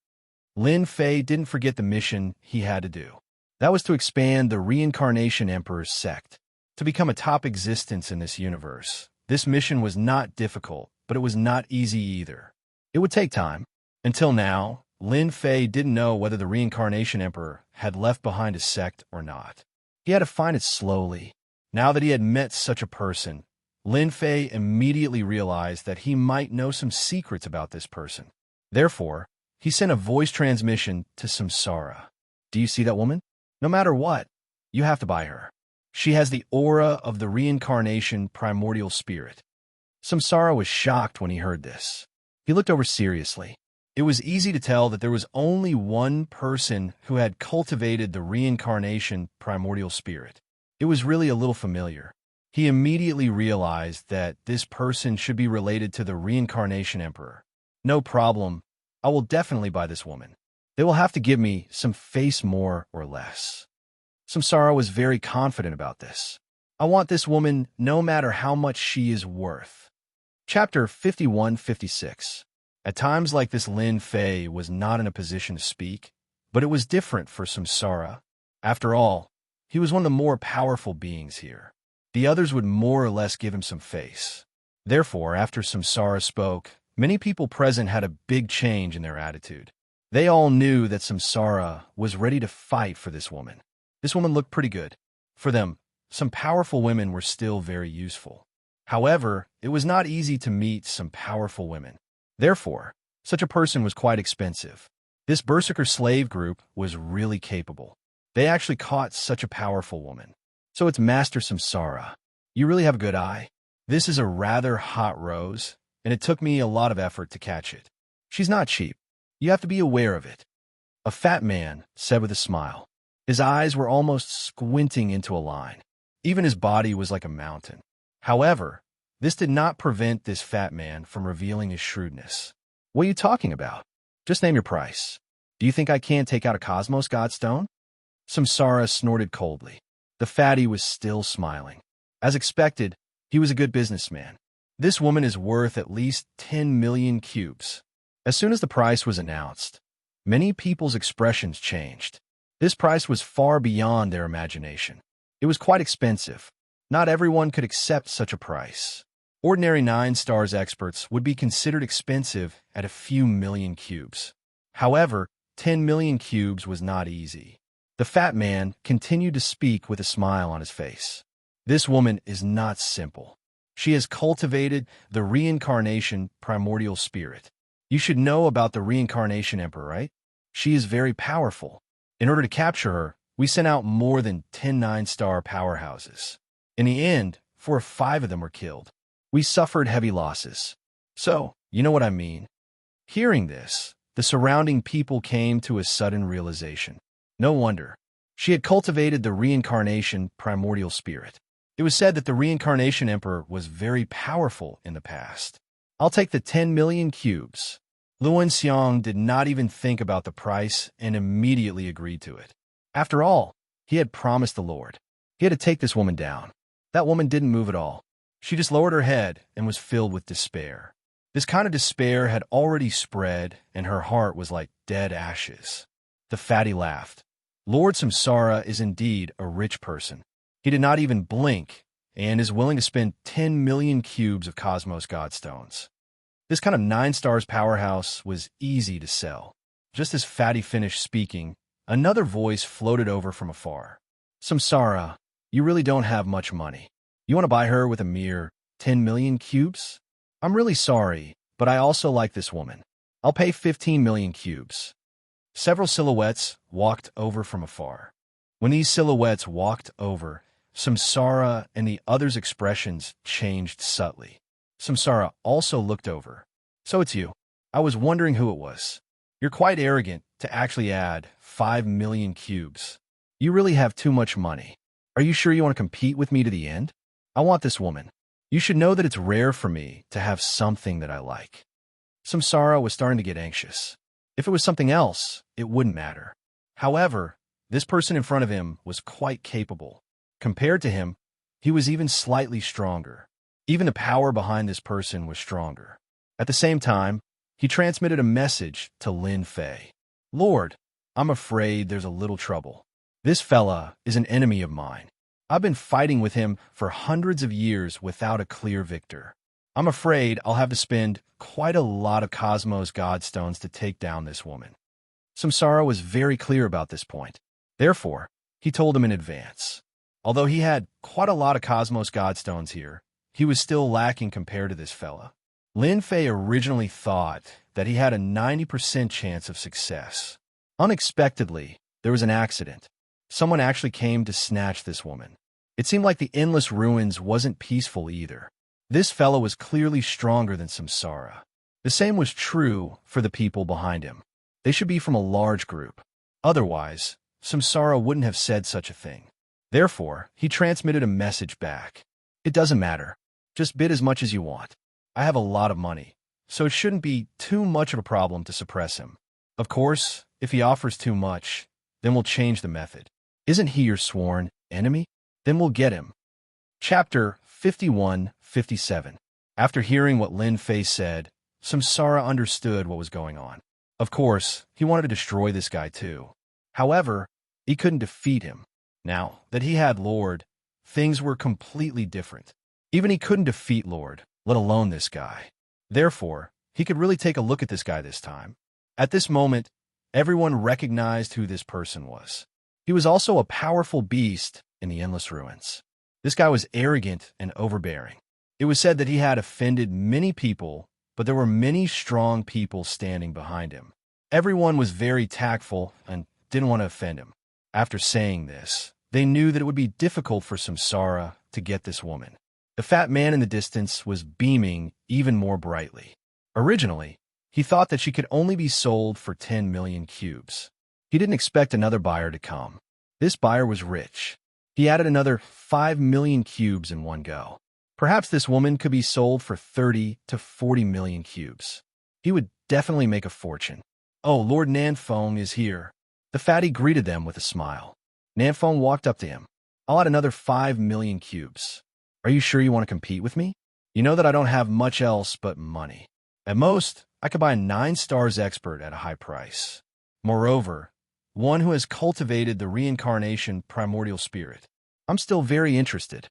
Lin Fei didn't forget the mission he had to do. That was to expand the reincarnation emperor's sect, to become a top existence in this universe. This mission was not difficult, but it was not easy either. It would take time. Until now, Lin Fei didn't know whether the reincarnation emperor had left behind a sect or not. He had to find it slowly. Now that he had met such a person, Lin Fei immediately realized that he might know some secrets about this person. Therefore, he sent a voice transmission to Samsara. Do you see that woman? No matter what, you have to buy her. She has the aura of the reincarnation primordial spirit. Samsara was shocked when he heard this. He looked over seriously. It was easy to tell that there was only one person who had cultivated the reincarnation primordial spirit. It was really a little familiar. He immediately realized that this person should be related to the reincarnation emperor. No problem. I will definitely buy this woman. They will have to give me some face more or less. Samsara was very confident about this. I want this woman no matter how much she is worth. Chapter 51-56. At times like this, Lin Fei was not in a position to speak, but it was different for Samsara. After all, he was one of the more powerful beings here. The others would more or less give him some face. Therefore, after Samsara spoke, many people present had a big change in their attitude. They all knew that Samsara was ready to fight for this woman. This woman looked pretty good. For them, some powerful women were still very useful. However, it was not easy to meet some powerful women. Therefore, such a person was quite expensive. This Berserker slave group was really capable. They actually caught such a powerful woman. So it's Master Samsara. You really have a good eye. This is a rather hot rose, and it took me a lot of effort to catch it. She's not cheap. You have to be aware of it. A fat man said with a smile. His eyes were almost squinting into a line. Even his body was like a mountain. However, this did not prevent this fat man from revealing his shrewdness. What are you talking about? Just name your price. Do you think I can't take out a Cosmos Godstone? Samsara snorted coldly. The fatty was still smiling. As expected, he was a good businessman. This woman is worth at least 10 million cubes. As soon as the price was announced, many people's expressions changed. This price was far beyond their imagination. It was quite expensive. Not everyone could accept such a price. Ordinary 9 stars experts would be considered expensive at a few million cubes. However, 10 million cubes was not easy. The fat man continued to speak with a smile on his face. This woman is not simple. She has cultivated the reincarnation primordial spirit. You should know about the reincarnation emperor, right? She is very powerful. In order to capture her, we sent out more than 10 9-star powerhouses. In the end, 4 or 5 of them were killed. We suffered heavy losses. So, you know what I mean. Hearing this, the surrounding people came to a sudden realization. No wonder. She had cultivated the reincarnation primordial spirit. It was said that the reincarnation emperor was very powerful in the past. I'll take the 10 million cubes. Luan Xiang did not even think about the price and immediately agreed to it. After all, he had promised the Lord. He had to take this woman down. That woman didn't move at all. She just lowered her head and was filled with despair. This kind of despair had already spread, and her heart was like dead ashes. The fatty laughed. Lord Samsara is indeed a rich person. He did not even blink and is willing to spend 10 million cubes of Cosmos Godstones. This kind of 9 stars powerhouse was easy to sell. Just as Fatty finished speaking, another voice floated over from afar. Samsara, you really don't have much money. You want to buy her with a mere 10 million cubes? I'm really sorry, but I also like this woman. I'll pay 15 million cubes. Several silhouettes walked over from afar. When these silhouettes walked over, Samsara and the others' expressions changed subtly. Samsara also looked over. So it's you. I was wondering who it was. You're quite arrogant to actually add 5 million cubes. You really have too much money. Are you sure you want to compete with me to the end? I want this woman. You should know that it's rare for me to have something that I like. Samsara was starting to get anxious. If it was something else, it wouldn't matter. However, this person in front of him was quite capable. Compared to him, he was even slightly stronger. Even the power behind this person was stronger. At the same time, he transmitted a message to Lin Fei. Lord, I'm afraid there's a little trouble. This fella is an enemy of mine. I've been fighting with him for hundreds of years without a clear victor. I'm afraid I'll have to spend quite a lot of Cosmos Godstones to take down this woman. Samsara was very clear about this point. Therefore, he told him in advance. Although he had quite a lot of Cosmos Godstones here, he was still lacking compared to this fella. Lin Fei originally thought that he had a 90% chance of success. Unexpectedly, there was an accident. Someone actually came to snatch this woman. It seemed like the endless ruins wasn't peaceful either. This fellow was clearly stronger than Samsara. The same was true for the people behind him. They should be from a large group. Otherwise, Samsara wouldn't have said such a thing. Therefore, he transmitted a message back. It doesn't matter. Just bid as much as you want. I have a lot of money, so it shouldn't be too much of a problem to suppress him. Of course, if he offers too much, then we'll change the method. Isn't he your sworn enemy? Then we'll get him. Chapter 51-57. After hearing what Lin Fei said, Samsara understood what was going on. Of course, he wanted to destroy this guy too. However, he couldn't defeat him. Now that he had Lord, things were completely different. Even he couldn't defeat Lord, let alone this guy. Therefore, he could really take a look at this guy this time. At this moment, everyone recognized who this person was. He was also a powerful beast in the Endless Ruins. This guy was arrogant and overbearing. It was said that he had offended many people, but there were many strong people standing behind him. Everyone was very tactful and didn't want to offend him. After saying this, they knew that it would be difficult for Samsara to get this woman. The fat man in the distance was beaming even more brightly. Originally, he thought that she could only be sold for 10 million cubes. He didn't expect another buyer to come. This buyer was rich. He added another 5 million cubes in one go. Perhaps this woman could be sold for 30 to 40 million cubes. He would definitely make a fortune. Oh, Lord Nanfeng is here. The fatty greeted them with a smile. Nanfeng walked up to him. I'll add another 5 million cubes. Are you sure you want to compete with me? You know that I don't have much else but money. At most, I could buy a 9 stars expert at a high price. Moreover, one who has cultivated the reincarnation primordial spirit. I'm still very interested.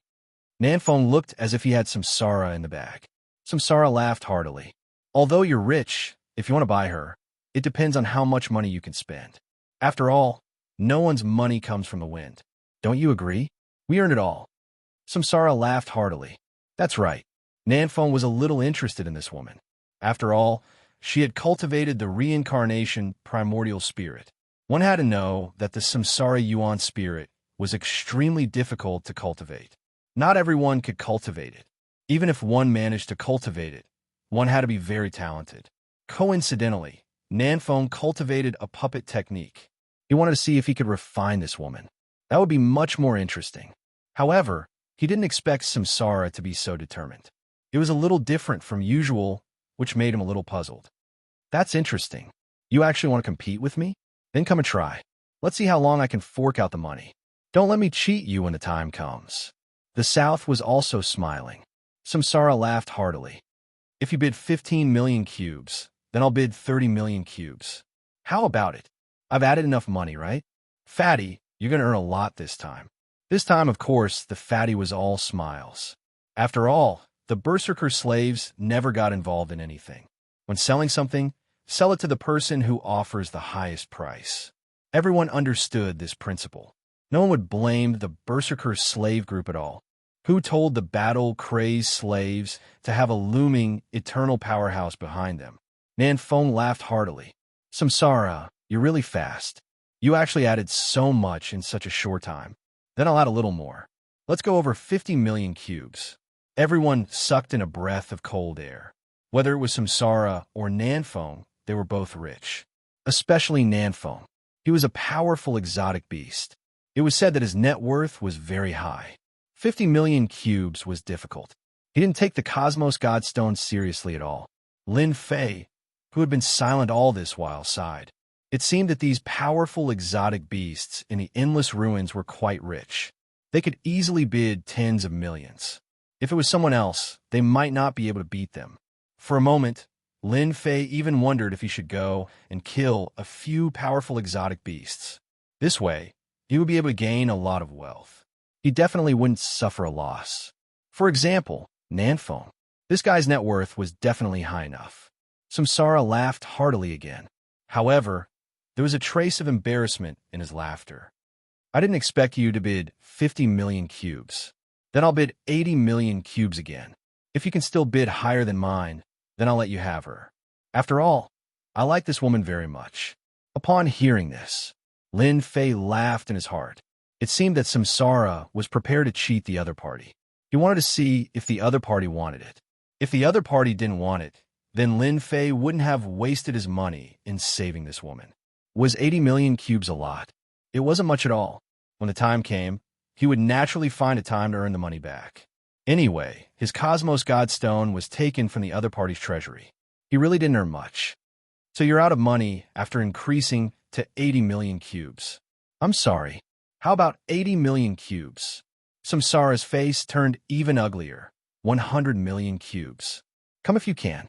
Nanfeng looked as if he had Samsara in the bag. Samsara laughed heartily. Although you're rich, if you want to buy her, it depends on how much money you can spend. After all, no one's money comes from the wind. Don't you agree? We earned it all. Samsara laughed heartily. That's right. Nanfeng was a little interested in this woman. After all, she had cultivated the reincarnation primordial spirit. One had to know that the Samsara Yuan spirit was extremely difficult to cultivate. Not everyone could cultivate it. Even if one managed to cultivate it, one had to be very talented. Coincidentally, Nanfeng cultivated a puppet technique. He wanted to see if he could refine this woman. That would be much more interesting. However, he didn't expect Samsara to be so determined. It was a little different from usual, which made him a little puzzled. That's interesting. You actually want to compete with me? Then come and try. Let's see how long I can fork out the money. Don't let me cheat you when the time comes. The South was also smiling. Samsara laughed heartily. If you bid 15 million cubes, then I'll bid 30 million cubes. How about it? I've added enough money, right? Fatty, you're going to earn a lot this time. This time, of course, the fatty was all smiles. After all, the Berserker slaves never got involved in anything. When selling something, sell it to the person who offers the highest price. Everyone understood this principle. No one would blame the Berserker slave group at all. Who told the battle-crazed slaves to have a looming, eternal powerhouse behind them? Nanfeng laughed heartily. Samsara, you're really fast. You actually added so much in such a short time. Then I'll add a little more. Let's go over 50 million cubes. Everyone sucked in a breath of cold air. Whether it was Samsara or Nanfeng, they were both rich. Especially Nanfeng. He was a powerful exotic beast. It was said that his net worth was very high. 50 million cubes was difficult. He didn't take the Cosmos Godstone seriously at all. Lin Fei, who had been silent all this while, sighed. It seemed that these powerful exotic beasts in the endless ruins were quite rich. They could easily bid tens of millions. If it was someone else, they might not be able to beat them. For a moment, Lin Fei even wondered if he should go and kill a few powerful exotic beasts. This way, he would be able to gain a lot of wealth. He definitely wouldn't suffer a loss. For example, Nanfeng. This guy's net worth was definitely high enough. Samsara laughed heartily again. However, there was a trace of embarrassment in his laughter. I didn't expect you to bid 50 million cubes. Then I'll bid 80 million cubes again. If you can still bid higher than mine, then I'll let you have her. After all, I like this woman very much." Upon hearing this, Lin Fei laughed in his heart. It seemed that Samsara was prepared to cheat the other party. He wanted to see if the other party wanted it. If the other party didn't want it, then Lin Fei wouldn't have wasted his money in saving this woman. Was 80 million cubes a lot? It wasn't much at all. When the time came, he would naturally find a time to earn the money back. Anyway, his Cosmos Godstone was taken from the other party's treasury. He really didn't earn much. So you're out of money after increasing to 80 million cubes. I'm sorry. How about 80 million cubes? Samsara's face turned even uglier. 100 million cubes. Come if you can.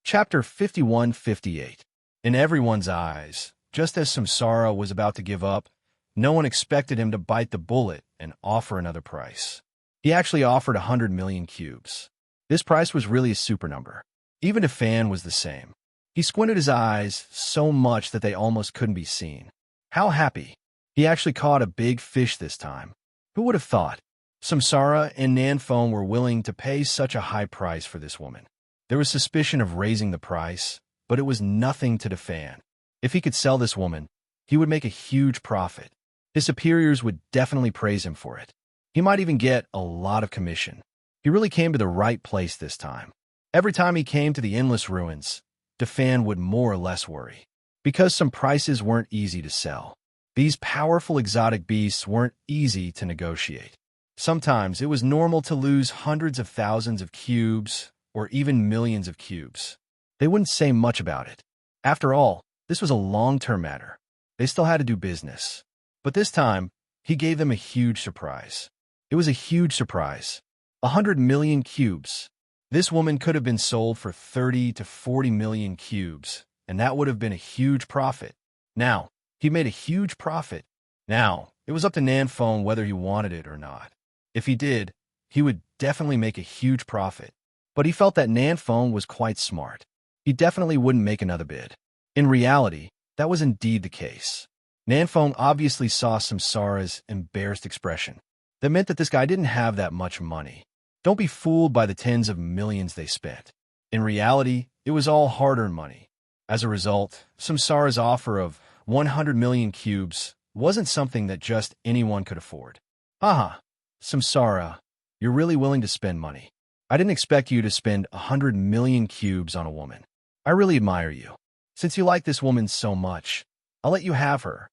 Chapter 51-58. In everyone's eyes, just as Samsara was about to give up, no one expected him to bite the bullet and offer another price. He actually offered 100 million cubes. This price was really a super number. Even Fan was the same. He squinted his eyes so much that they almost couldn't be seen. How happy! He actually caught a big fish this time. Who would have thought? Samsara and Nanfeng were willing to pay such a high price for this woman. There was suspicion of raising the price, but it was nothing to Fan. If he could sell this woman, he would make a huge profit. His superiors would definitely praise him for it. He might even get a lot of commission. He really came to the right place this time. Every time he came to the Endless Ruins, Fan would more or less worry. Because some prices weren't easy to sell. These powerful exotic beasts weren't easy to negotiate. Sometimes it was normal to lose hundreds of thousands of cubes or even millions of cubes. They wouldn't say much about it. After all, this was a long-term matter. They still had to do business. But this time, he gave them a huge surprise. It was a huge surprise. 100 million cubes. This woman could have been sold for 30 to 40 million cubes, and that would have been a huge profit. Now, he made a huge profit. Now, it was up to Nanfeng whether he wanted it or not. If he did, he would definitely make a huge profit. But he felt that Nanfeng was quite smart. He definitely wouldn't make another bid. In reality, that was indeed the case. Nanfeng obviously saw Samsara's embarrassed expression. That meant that this guy didn't have that much money. Don't be fooled by the tens of millions they spent. In reality, it was all hard-earned money. As a result, Samsara's offer of 100 million cubes wasn't something that just anyone could afford. Haha, Samsara, you're really willing to spend money. I didn't expect you to spend 100 million cubes on a woman. I really admire you. Since you like this woman so much, I'll let you have her.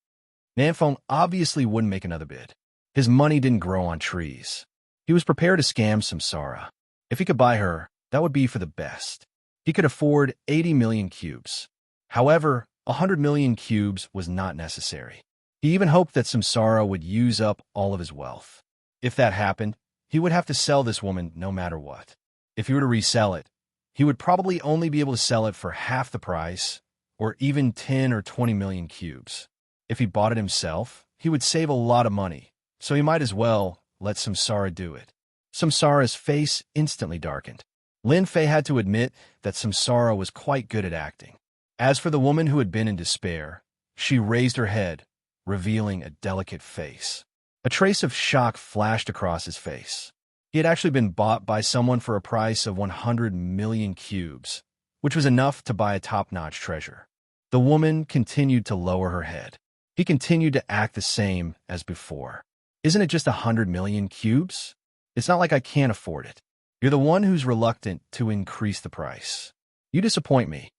Nanfeng obviously wouldn't make another bid. His money didn't grow on trees. He was prepared to scam Samsara. If he could buy her, that would be for the best. He could afford 80 million cubes. However, 100 million cubes was not necessary. He even hoped that Samsara would use up all of his wealth. If that happened, he would have to sell this woman no matter what. If he were to resell it, he would probably only be able to sell it for half the price, or even 10 or 20 million cubes. If he bought it himself, he would save a lot of money, so he might as well let Samsara do it. Samsara's face instantly darkened. Lin Fei had to admit that Samsara was quite good at acting. As for the woman who had been in despair, she raised her head, revealing a delicate face. A trace of shock flashed across his face. He had actually been bought by someone for a price of 100 million cubes, which was enough to buy a top-notch treasure. The woman continued to lower her head. He continued to act the same as before. Isn't it just 100 million cubes? It's not like I can't afford it. You're the one who's reluctant to increase the price. You disappoint me.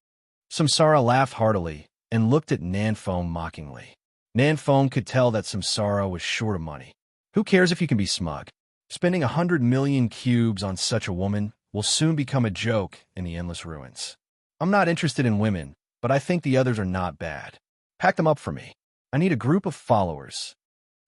Samsara laughed heartily and looked at Nanfeng mockingly. Nanfeng could tell that Samsara was short of money. Who cares if you can be smug? Spending 100 million cubes on such a woman will soon become a joke in the Endless Ruins. I'm not interested in women, but I think the others are not bad. Pack them up for me. I need a group of followers.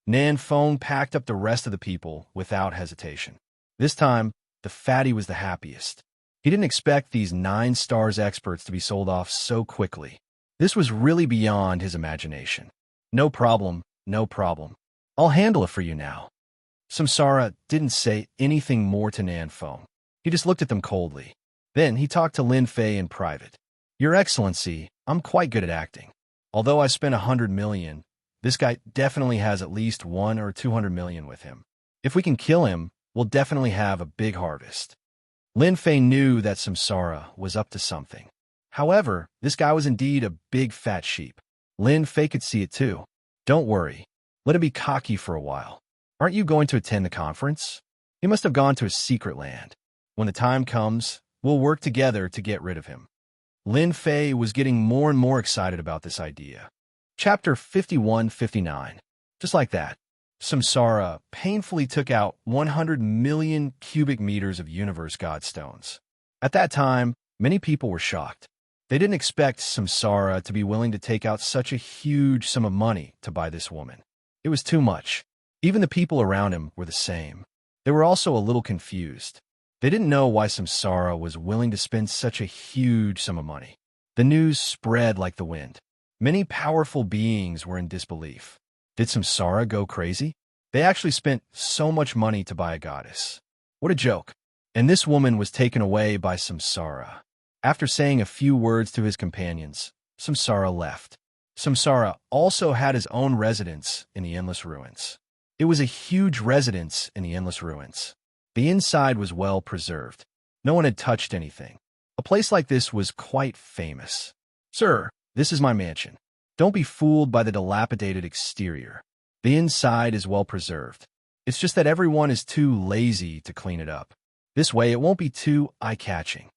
Nanfeng packed up the rest of the people without hesitation. This time, the fatty was the happiest. He didn't expect these 9 stars experts to be sold off so quickly. This was really beyond his imagination. No problem, no problem. I'll handle it for you now. Samsara didn't say anything more to Nanfeng. He just looked at them coldly. Then he talked to Lin Fei in private. Your Excellency, I'm quite good at acting. Although I spent 100 million, This guy definitely has at least 1 or 200 million with him. If we can kill him, we'll definitely have a big harvest. Lin Fei knew that Samsara was up to something. However, this guy was indeed a big fat sheep. Lin Fei could see it too. Don't worry. Let him be cocky for a while. Aren't you going to attend the conference? He must have gone to a secret land. When the time comes, we'll work together to get rid of him. Lin Fei was getting more and more excited about this idea. Chapter 51-59. Just like that, Samsara painfully took out 100 million cubic meters of universe god stones. At that time, many people were shocked. They didn't expect Samsara to be willing to take out such a huge sum of money to buy this woman. It was too much. Even the people around him were the same. They were also a little confused. They didn't know why Samsara was willing to spend such a huge sum of money. The news spread like the wind. Many powerful beings were in disbelief. Did Samsara go crazy? They actually spent so much money to buy a goddess. What a joke. And this woman was taken away by Samsara. After saying a few words to his companions, Samsara left. Samsara also had his own residence in the Endless Ruins. It was a huge residence in the Endless Ruins. The inside was well preserved. No one had touched anything. A place like this was quite famous. Sir, this is my mansion. Don't be fooled by the dilapidated exterior. The inside is well preserved. It's just that everyone is too lazy to clean it up. This way it won't be too eye-catching.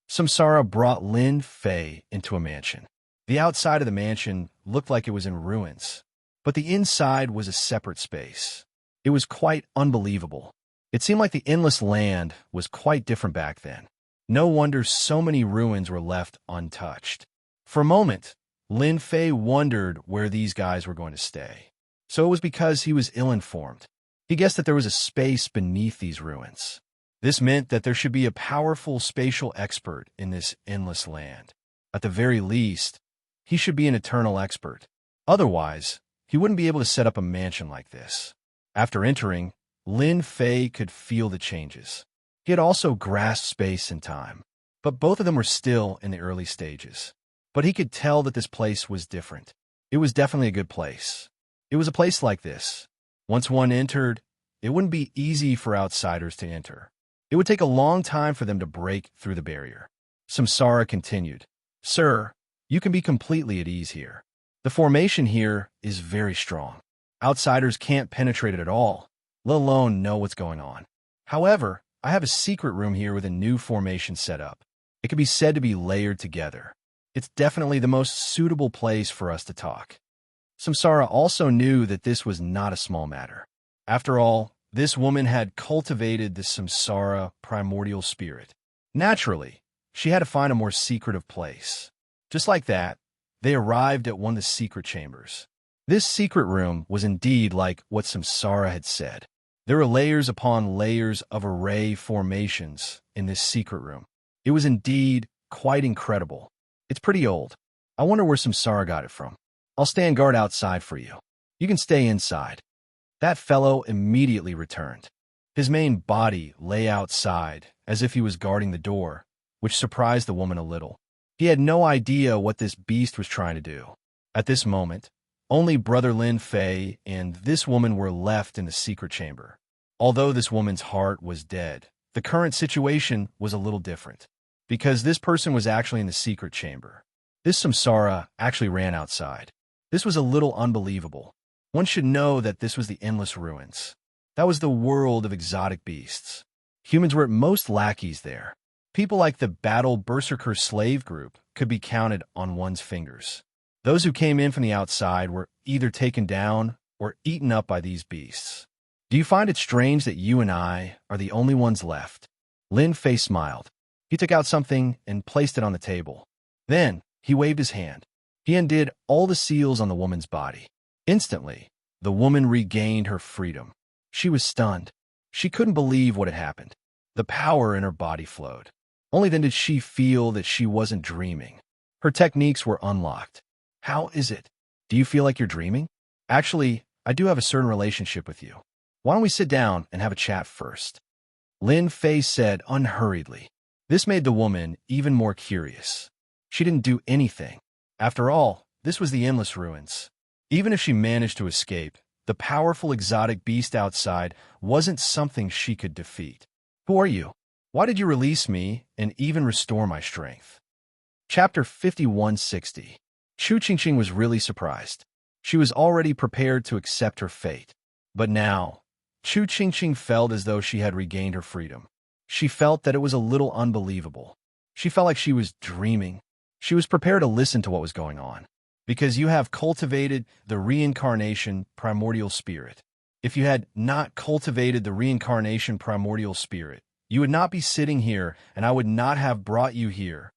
Samsara brought Lin Fei into a mansion. The outside of the mansion looked like it was in ruins, but the inside was a separate space. It was quite unbelievable. It seemed like the Endless Land was quite different back then. No wonder so many ruins were left untouched. For a moment, Lin Fei wondered where these guys were going to stay. So it was because he was ill-informed. He guessed that there was a space beneath these ruins. This meant that there should be a powerful spatial expert in this endless land. At the very least, he should be an eternal expert. Otherwise, he wouldn't be able to set up a mansion like this. After entering, Lin Fei could feel the changes. He had also grasped space and time, but both of them were still in the early stages. But he could tell that this place was different. It was definitely a good place. It was a place like this. Once one entered, it wouldn't be easy for outsiders to enter. It would take a long time for them to break through the barrier. Samsara continued, Sir, you can be completely at ease here. The formation here is very strong. Outsiders can't penetrate it at all, let alone know what's going on. However, I have a secret room here with a new formation set up. It can be said to be layered together. It's definitely the most suitable place for us to talk. Samsara also knew that this was not a small matter. After all, this woman had cultivated the Samsara primordial spirit. Naturally, she had to find a more secretive place. Just like that, they arrived at one of the secret chambers. This secret room was indeed like what Samsara had said. There were layers upon layers of array formations in this secret room. It was indeed quite incredible. It's pretty old. I wonder where Samsara got it from. I'll stand guard outside for you. You can stay inside. That fellow immediately returned. His main body lay outside, as if he was guarding the door, which surprised the woman a little. He had no idea what this beast was trying to do. At this moment, only Brother Lin Fei and this woman were left in the secret chamber. Although this woman's heart was dead, the current situation was a little different, because this person was actually in the secret chamber. This Samsara actually ran outside. This was a little unbelievable. One should know that this was the Endless Ruins. That was the world of exotic beasts. Humans were at most lackeys there. People like the Battle Berserker slave group could be counted on one's fingers. Those who came in from the outside were either taken down or eaten up by these beasts. Do you find it strange that you and I are the only ones left? Lin Fei smiled. He took out something and placed it on the table. Then he waved his hand. He undid all the seals on the woman's body. Instantly, the woman regained her freedom. She was stunned. She couldn't believe what had happened. The power in her body flowed. Only then did she feel that she wasn't dreaming. Her techniques were unlocked. How is it? Do you feel like you're dreaming? Actually, I do have a certain relationship with you. Why don't we sit down and have a chat first? Lin Fei said unhurriedly. This made the woman even more curious. She didn't do anything. After all, this was the Endless Ruins. Even if she managed to escape, the powerful exotic beast outside wasn't something she could defeat. Who are you? Why did you release me and even restore my strength? Chapter 5160. Chu Qingqing was really surprised. She was already prepared to accept her fate. But now, Chu Qingqing felt as though she had regained her freedom. She felt that it was a little unbelievable. She felt like she was dreaming. She was prepared to listen to what was going on. Because you have cultivated the reincarnation primordial spirit. If you had not cultivated the reincarnation primordial spirit, you would not be sitting here, and I would not have brought you here.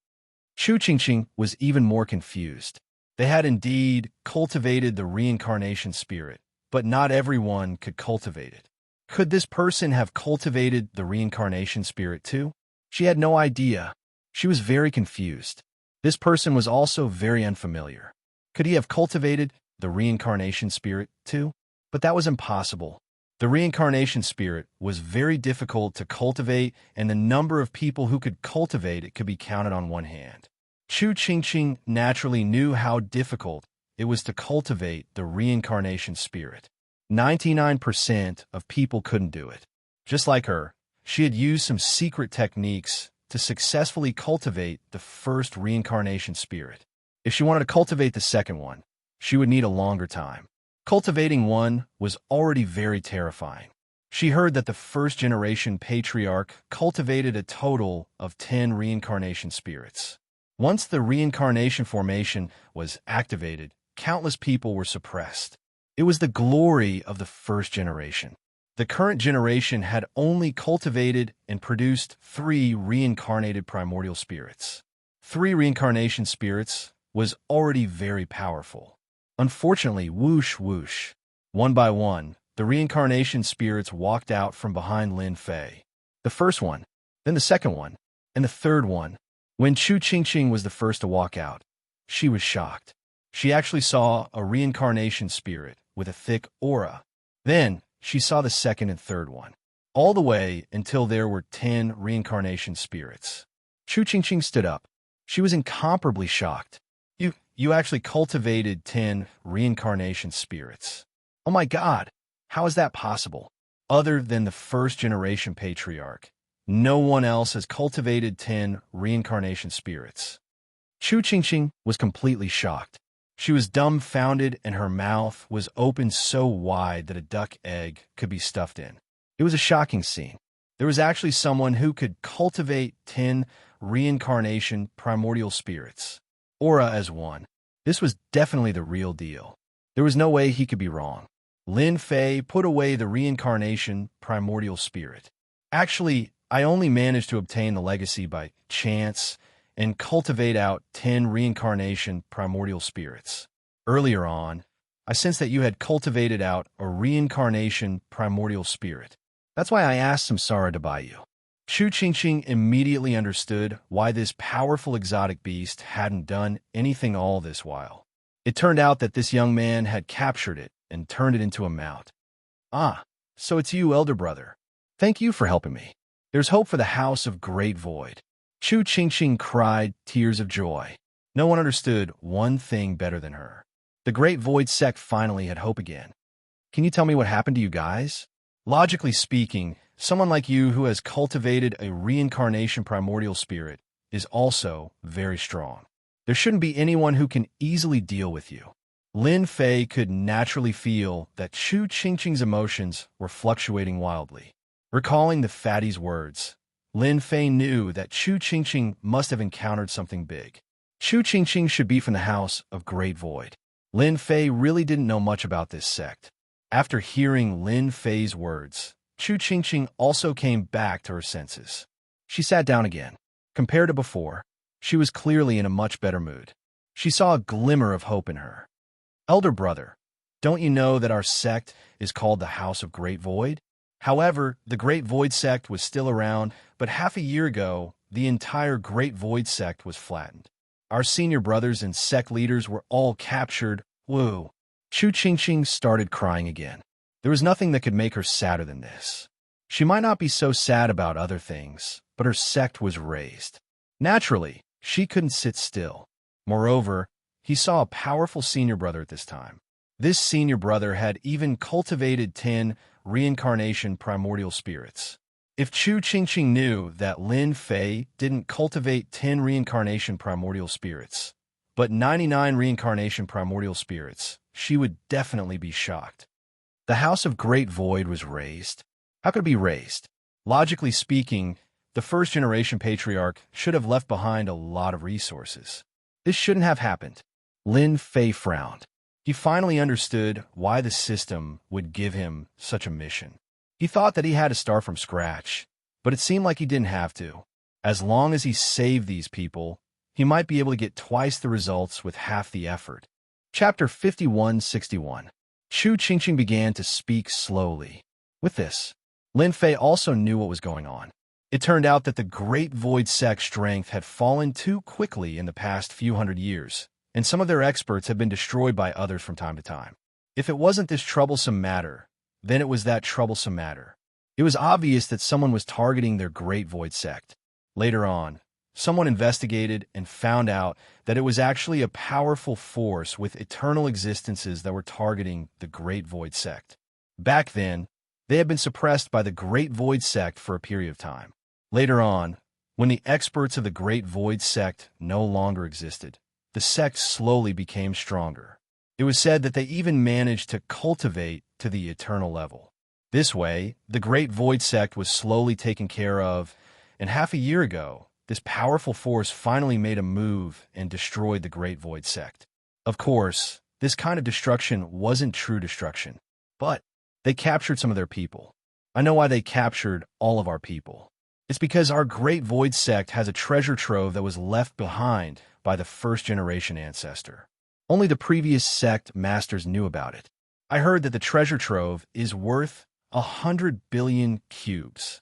Chu Qingqing was even more confused. They had indeed cultivated the reincarnation spirit, but not everyone could cultivate it. Could this person have cultivated the reincarnation spirit too? She had no idea. She was very confused. This person was also very unfamiliar. Could he have cultivated the reincarnation spirit too? But that was impossible. The reincarnation spirit was very difficult to cultivate, and the number of people who could cultivate it could be counted on one hand. Chu Qingqing naturally knew how difficult it was to cultivate the reincarnation spirit. 99% of people couldn't do it. Just like her, she had used some secret techniques to successfully cultivate the first reincarnation spirit. If she wanted to cultivate the second one, she would need a longer time. Cultivating one was already very terrifying. She heard that the first-generation patriarch cultivated a total of 10 reincarnation spirits. Once the reincarnation formation was activated, countless people were suppressed. It was the glory of the first generation. The current generation had only cultivated and produced 3 reincarnated primordial spirits. 3 reincarnation spirits was already very powerful. Unfortunately, whoosh whoosh. One by one, the reincarnation spirits walked out from behind Lin Fei. The first one, then the second one, and the third one. When Chu Qingqing was the first to walk out, she was shocked. She actually saw a reincarnation spirit with a thick aura. Then, she saw the second and third one, all the way until there were 10 reincarnation spirits. Chu Qingqing stood up. She was incomparably shocked. You actually cultivated 10 reincarnation spirits. Oh my God, how is that possible? Other than the first-generation patriarch, no one else has cultivated 10 reincarnation spirits. Chu Qingqing was completely shocked. She was dumbfounded and her mouth was opened so wide that a duck egg could be stuffed in. It was a shocking scene. There was actually someone who could cultivate 10 reincarnation primordial spirits. Aura as one. This was definitely the real deal. There was no way he could be wrong. Lin Fei put away the reincarnation primordial spirit. Actually, I only managed to obtain the legacy by chance and cultivate out 10 reincarnation primordial spirits. Earlier on, I sensed that you had cultivated out a reincarnation primordial spirit. That's why I asked Samsara to buy you. Chu Qingqing immediately understood why this powerful exotic beast hadn't done anything all this while. It turned out that this young man had captured it and turned it into a mount. Ah, so it's you, elder brother. Thank you for helping me. There's hope for the House of Great Void. Chu Qingqing cried tears of joy. No one understood one thing better than her. The Great Void sect finally had hope again. Can you tell me what happened to you guys? Logically speaking, someone like you who has cultivated a reincarnation primordial spirit is also very strong. There shouldn't be anyone who can easily deal with you. Lin Fei could naturally feel that Chu Qingqing's emotions were fluctuating wildly. Recalling the fatty's words, Lin Fei knew that Chu Qingqing must have encountered something big. Chu Qingqing should be from the House of Great Void. Lin Fei really didn't know much about this sect. After hearing Lin Fei's words, Chu Qingqing also came back to her senses. She sat down again. Compared to before, she was clearly in a much better mood. She saw a glimmer of hope in her. Elder brother, don't you know that our sect is called the House of Great Void? However, the Great Void sect was still around, but half a year ago, the entire Great Void sect was flattened. Our senior brothers and sect leaders were all captured. Woo! Chu Qingqing started crying again. There was nothing that could make her sadder than this. She might not be so sad about other things, but her sect was razed. Naturally, she couldn't sit still. Moreover, he saw a powerful senior brother at this time. This senior brother had even cultivated 10 reincarnation primordial spirits. If Chu Qingqing knew that Lin Fei didn't cultivate 10 reincarnation primordial spirits, but 99 reincarnation primordial spirits, she would definitely be shocked. The House of Great Void was raised. How could it be raised? Logically speaking, the first-generation patriarch should have left behind a lot of resources. This shouldn't have happened. Lin Fei frowned. He finally understood why the system would give him such a mission. He thought that he had to start from scratch, but it seemed like he didn't have to. As long as he saved these people, he might be able to get twice the results with half the effort. Chapter 5161. Chu Qingqing began to speak slowly. With this, Lin Fei also knew what was going on. It turned out that the Great Void Sect's strength had fallen too quickly in the past few hundred years, and some of their experts have been destroyed by others from time to time. If it wasn't this troublesome matter, then it was that troublesome matter. It was obvious that someone was targeting their Great Void Sect. Later on, someone investigated and found out that it was actually a powerful force with eternal existences that were targeting the Great Void Sect. Back then, they had been suppressed by the Great Void Sect for a period of time. Later on, when the experts of the Great Void Sect no longer existed, the sect slowly became stronger. It was said that they even managed to cultivate to the eternal level. This way, the Great Void Sect was slowly taken care of, and half a year ago, this powerful force finally made a move and destroyed the Great Void Sect. Of course, this kind of destruction wasn't true destruction, but they captured some of their people. I know why they captured all of our people. It's because our Great Void Sect has a treasure trove that was left behind by the first-generation ancestor. Only the previous sect masters knew about it. I heard that the treasure trove is worth 100 billion cubes.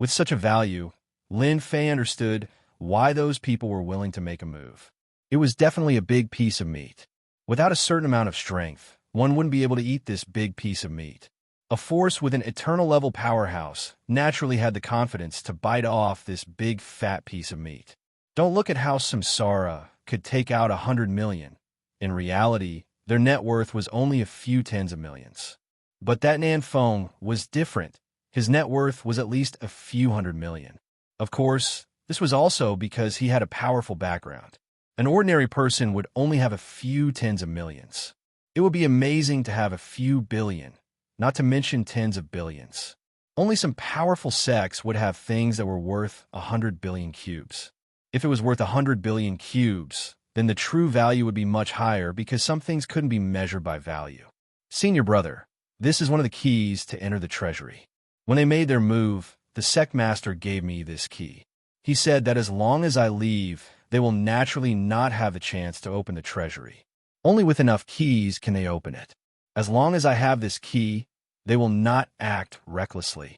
With such a value, Lin Fei understood why those people were willing to make a move. It was definitely a big piece of meat. Without a certain amount of strength, one wouldn't be able to eat this big piece of meat. A force with an eternal-level powerhouse naturally had the confidence to bite off this big fat piece of meat. Don't look at how Samsara could take out 100 million. In reality, their net worth was only a few tens of millions. But that Nan Feng was different. His net worth was at least a few hundred million. Of course, this was also because he had a powerful background. An ordinary person would only have a few tens of millions. It would be amazing to have a few billion, not to mention tens of billions. Only some powerful sects would have things that were worth 100 billion cubes. If it was worth 100 billion cubes, then the true value would be much higher because some things couldn't be measured by value. Senior brother, this is one of the keys to enter the treasury. When they made their move, the sect master gave me this key. He said that as long as I leave, they will naturally not have a chance to open the treasury. Only with enough keys can they open it. As long as I have this key, they will not act recklessly.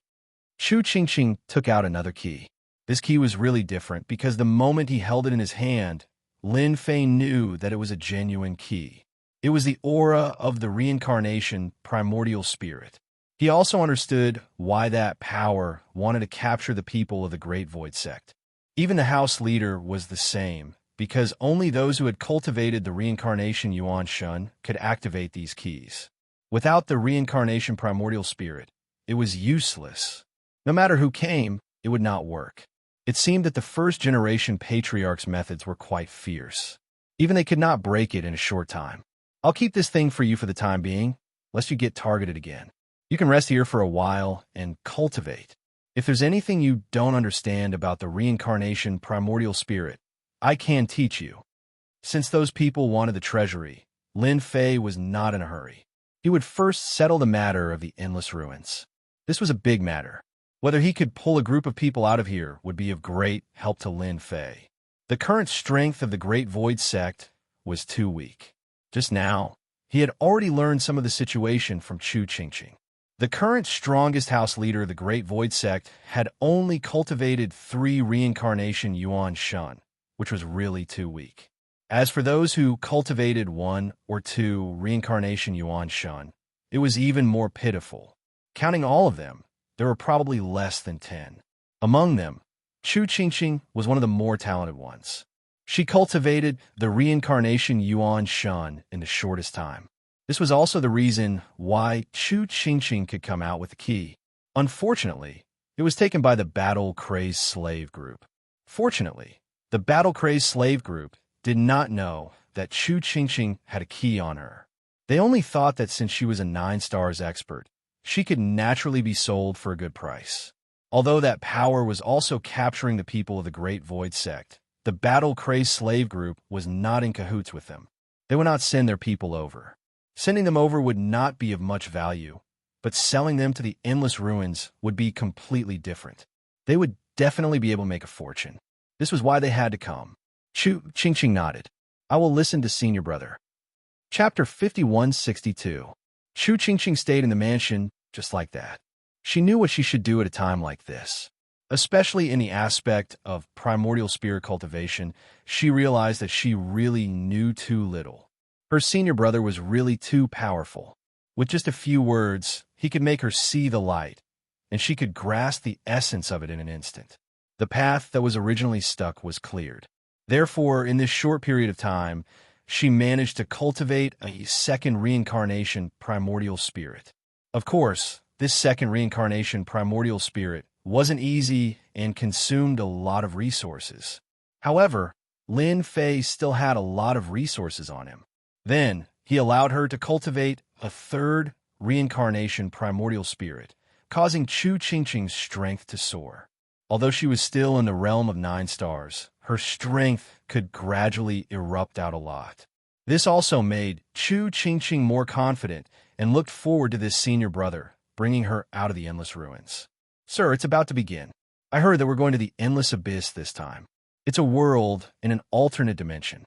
Chu Qingqing took out another key. This key was really different because the moment he held it in his hand, Lin Fei knew that it was a genuine key. It was the aura of the reincarnation primordial spirit. He also understood why that power wanted to capture the people of the Great Void Sect. Even the house leader was the same, because only those who had cultivated the reincarnation Yuan Shun could activate these keys. Without the reincarnation primordial spirit, it was useless. No matter who came, it would not work. It seemed that the first-generation patriarch's methods were quite fierce. Even they could not break it in a short time. I'll keep this thing for you for the time being, lest you get targeted again. You can rest here for a while and cultivate. If there's anything you don't understand about the reincarnation primordial spirit, I can teach you. Since those people wanted the treasury, Lin Fei was not in a hurry. He would first settle the matter of the endless ruins. This was a big matter. Whether he could pull a group of people out of here would be of great help to Lin Fei. The current strength of the Great Void Sect was too weak. Just now, he had already learned some of the situation from Chu Qingqing. The current strongest house leader of the Great Void Sect had only cultivated 3 reincarnation Yuan Shun, which was really too weak. As for those who cultivated 1 or 2 reincarnation Yuan Shun, it was even more pitiful. Counting all of them, there were probably less than 10. Among them, Chu Qingqing was one of the more talented ones. She cultivated the reincarnation Yuan Shun in the shortest time. This was also the reason why Chu Qingqing could come out with the key. Unfortunately, it was taken by the battle-crazed slave group. Fortunately, the battle-crazed slave group did not know that Chu Qingqing had a key on her. They only thought that since she was a 9 stars expert, she could naturally be sold for a good price. Although that power was also capturing the people of the Great Void Sect, the battle-crazed slave group was not in cahoots with them. They would not send their people over. Sending them over would not be of much value, but selling them to the Endless Ruins would be completely different. They would definitely be able to make a fortune. This was why they had to come. Chu Qingqing nodded. I will listen to Senior Brother. Chapter 5162. Chu Qingqing stayed in the mansion just like that. She knew what she should do at a time like this. Especially in the aspect of primordial spirit cultivation, she realized that she really knew too little. Her senior brother was really too powerful. With just a few words, he could make her see the light, and she could grasp the essence of it in an instant. The path that was originally stuck was cleared. Therefore, in this short period of time, she managed to cultivate a second reincarnation primordial spirit. Of course, this second reincarnation primordial spirit wasn't easy and consumed a lot of resources. However, Lin Fei still had a lot of resources on him. Then, he allowed her to cultivate a third reincarnation primordial spirit, causing Chu Qingqing's strength to soar. Although she was still in the realm of 9 stars, her strength could gradually erupt out a lot. This also made Chu Qingqing more confident and looked forward to this senior brother, bringing her out of the Endless Ruins. Sir, it's about to begin. I heard that we're going to the Endless Abyss this time. It's a world in an alternate dimension.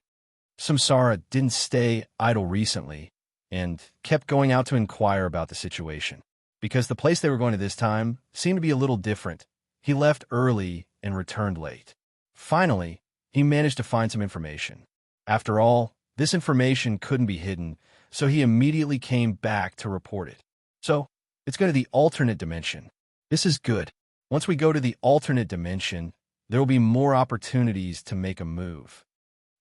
Samsara didn't stay idle recently and kept going out to inquire about the situation. Because the place they were going to this time seemed to be a little different, he left early and returned late. Finally, he managed to find some information. After all, this information couldn't be hidden, so he immediately came back to report it. So, it's going to the alternate dimension. This is good. Once we go to the alternate dimension, there will be more opportunities to make a move.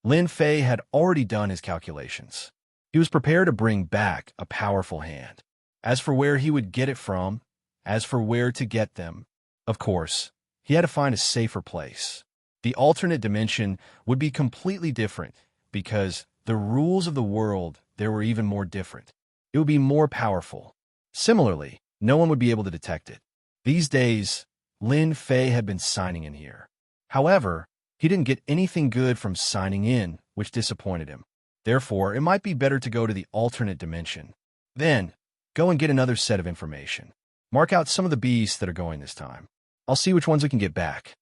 Lin Fei had already done his calculations. He was prepared to bring back a powerful hand. As for where he would get it from, as for where to get them, of course, he had to find a safer place. The alternate dimension would be completely different because the rules of the world there were even more different. It would be more powerful. Similarly, no one would be able to detect it. These days, Lin Fei had been signing in here. However, he didn't get anything good from signing in, which disappointed him. Therefore, it might be better to go to the alternate dimension. Then, go and get another set of information. Mark out some of the beasts that are going this time. I'll see which ones we can get back.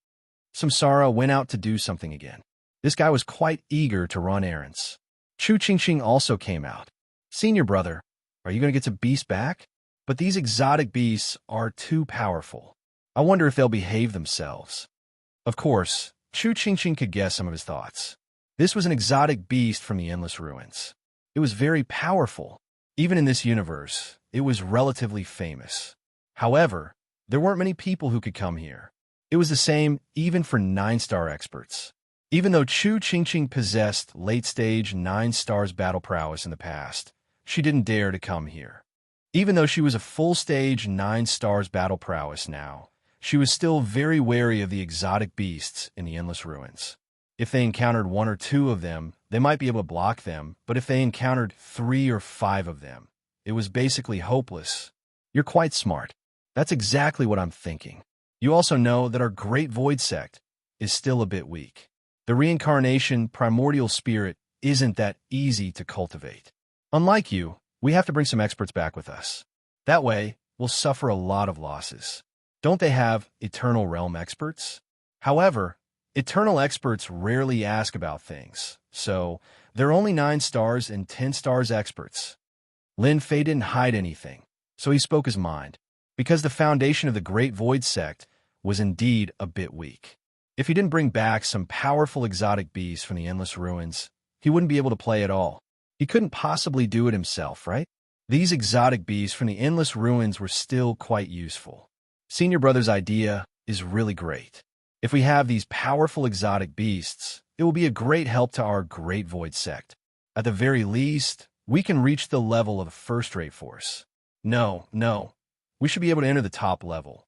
Samsara went out to do something again. This guy was quite eager to run errands. Chu Qingqing also came out. Senior brother, are you going to get some beasts back? But these exotic beasts are too powerful. I wonder if they'll behave themselves. Of course, Chu Qingqing could guess some of his thoughts. This was an exotic beast from the Endless Ruins. It was very powerful. Even in this universe, it was relatively famous. However, there weren't many people who could come here. It was the same even for 9-star experts. Even though Chu Qingqing possessed late-stage 9 stars battle prowess in the past, she didn't dare to come here. Even though she was a full-stage 9 stars battle prowess now, she was still very wary of the exotic beasts in the Endless Ruins. If they encountered 1 or 2 of them, they might be able to block them, but if they encountered 3 or 5 of them, it was basically hopeless. You're quite smart. That's exactly what I'm thinking. You also know that our Great Void Sect is still a bit weak. The reincarnation primordial spirit isn't that easy to cultivate. Unlike you, we have to bring some experts back with us. That way, we'll suffer a lot of losses. Don't they have Eternal Realm experts? However, Eternal experts rarely ask about things, so they're only 9 stars and 10 stars experts. Lin Fei didn't hide anything, so he spoke his mind, because the foundation of the Great Void Sect was indeed a bit weak. If he didn't bring back some powerful exotic beasts from the Endless Ruins, he wouldn't be able to play at all. He couldn't possibly do it himself, right? These exotic beasts from the Endless Ruins were still quite useful. Senior Brother's idea is really great. If we have these powerful exotic beasts, it will be a great help to our Great Void Sect. At the very least, we can reach the level of the first-rate force. No, no. We should be able to enter the top level.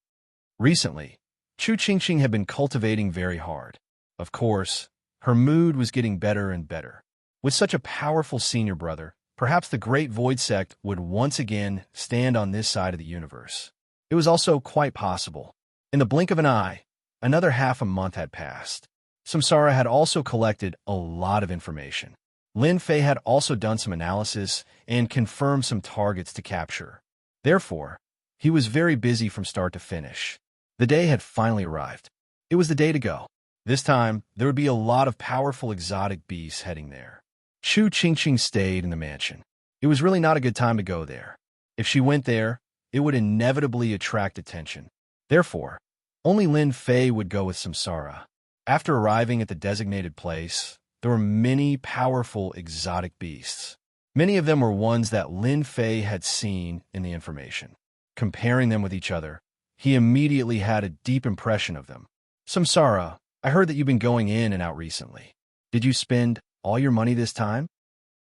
Recently, Xianxia had been cultivating very hard. Of course, her mood was getting better and better. With such a powerful senior brother, perhaps the Great Void Sect would once again stand on this side of the universe. It was also quite possible. In the blink of an eye, another half a month had passed. Xianxia had also collected a lot of information. Lin Fei had also done some analysis and confirmed some targets to capture. Therefore, he was very busy from start to finish. The day had finally arrived. It was the day to go. This time, there would be a lot of powerful exotic beasts heading there. Xianxia stayed in the mansion. It was really not a good time to go there. If she went there, it would inevitably attract attention. Therefore, only Lin Fei would go with Xianxia. After arriving at the designated place, there were many powerful exotic beasts. Many of them were ones that Lin Fei had seen in the information. Comparing them with each other, he immediately had a deep impression of them. Xianxia, I heard that you've been going in and out recently. Did you spend all your money this time?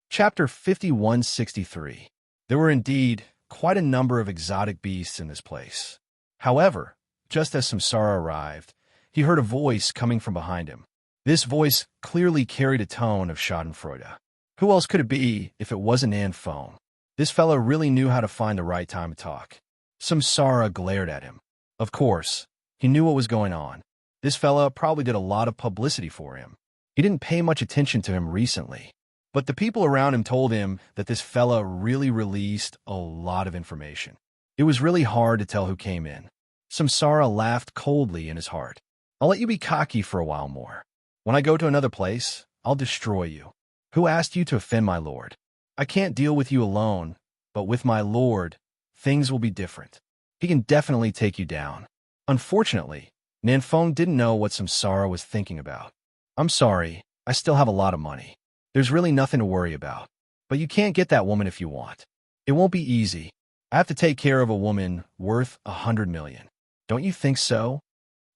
Chapter 5163. There were indeed quite a number of exotic beasts in this place. However, just as Xianxia arrived, he heard a voice coming from behind him. This voice clearly carried a tone of schadenfreude. Who else could it be if it wasn't Nanfeng? This fellow really knew how to find the right time to talk. Xianxia glared at him. Of course, he knew what was going on. This fella probably did a lot of publicity for him. He didn't pay much attention to him recently, but the people around him told him that this fella really released a lot of information. It was really hard to tell who came in. Xianxia laughed coldly in his heart. I'll let you be cocky for a while more. When I go to another place, I'll destroy you. Who asked you to offend my lord? I can't deal with you alone, but with my lord, things will be different. He can definitely take you down. Unfortunately, Nanfeng didn't know what Xianxia was thinking about. I'm sorry, I still have a lot of money. There's really nothing to worry about. But you can't get that woman if you want. It won't be easy. I have to take care of a woman worth 100 million. Don't you think so?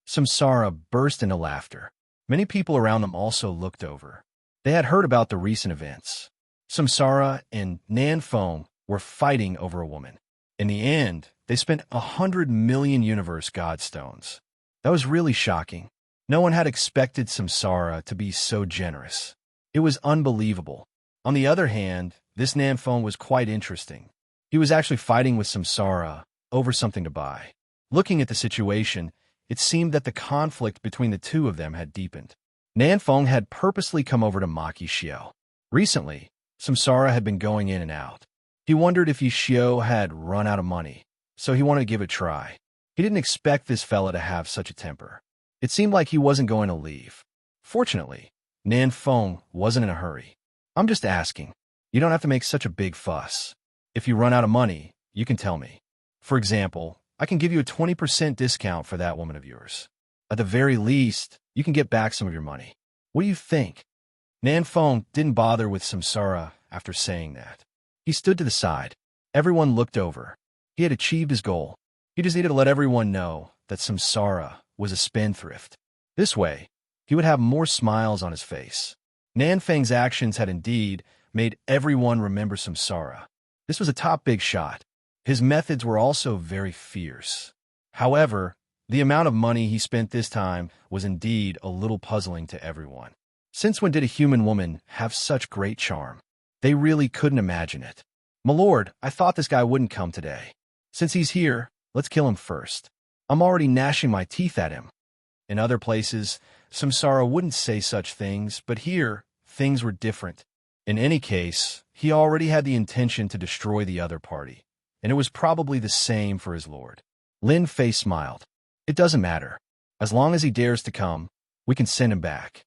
Xianxia burst into laughter. Many people around them also looked over. They had heard about the recent events. Xianxia and Nanfeng were fighting over a woman. In the end, they spent 100 million universe godstones. That was really shocking. No one had expected Xianxia to be so generous. It was unbelievable. On the other hand, this Nanfeng was quite interesting. He was actually fighting with Xianxia over something to buy. Looking at the situation, it seemed that the conflict between the two of them had deepened. Nanfeng had purposely come over to Maki Xiao. Recently, Xianxia had been going in and out. He wondered if Xiao had run out of money, so he wanted to give it a try. He didn't expect this fella to have such a temper. It seemed like he wasn't going to leave. Fortunately, Nanfeng wasn't in a hurry. I'm just asking. You don't have to make such a big fuss. If you run out of money, you can tell me. For example, I can give you a 20% discount for that woman of yours. At the very least, you can get back some of your money. What do you think? Nanfeng didn't bother with Xianxia after saying that. He stood to the side. Everyone looked over. He had achieved his goal. He just needed to let everyone know that Xianxia was a spendthrift. This way, he would have more smiles on his face. Nanfeng's actions had indeed made everyone remember Xianxia. This was a top big shot. His methods were also very fierce. However, the amount of money he spent this time was indeed a little puzzling to everyone. Since when did a human woman have such great charm? They really couldn't imagine it. My lord, I thought this guy wouldn't come today. Since he's here, let's kill him first. I'm already gnashing my teeth at him. In other places, Xianxia wouldn't say such things, but here, things were different. In any case, he already had the intention to destroy the other party, and it was probably the same for his lord. Lin Fei smiled. It doesn't matter. As long as he dares to come, we can send him back.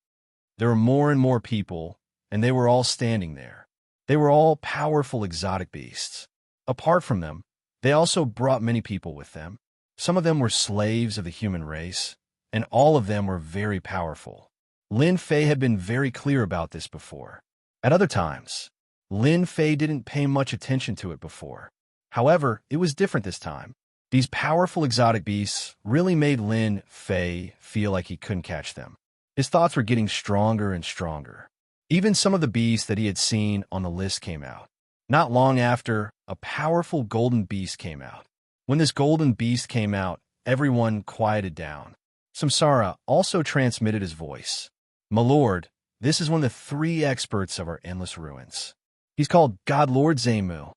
There were more and more people, and they were all standing there. They were all powerful exotic beasts. Apart from them, they also brought many people with them. Some of them were slaves of the human race, and all of them were very powerful. Lin Fei had been very clear about this before. At other times, Lin Fei didn't pay much attention to it before. However, it was different this time. These powerful exotic beasts really made Lin Fei feel like he couldn't catch them. His thoughts were getting stronger and stronger. Even some of the beasts that he had seen on the list came out. Not long after, a powerful golden beast came out. When this golden beast came out, everyone quieted down. Samsara also transmitted his voice. My lord, this is one of the 3 experts of our endless ruins. He's called God Lord Zemu.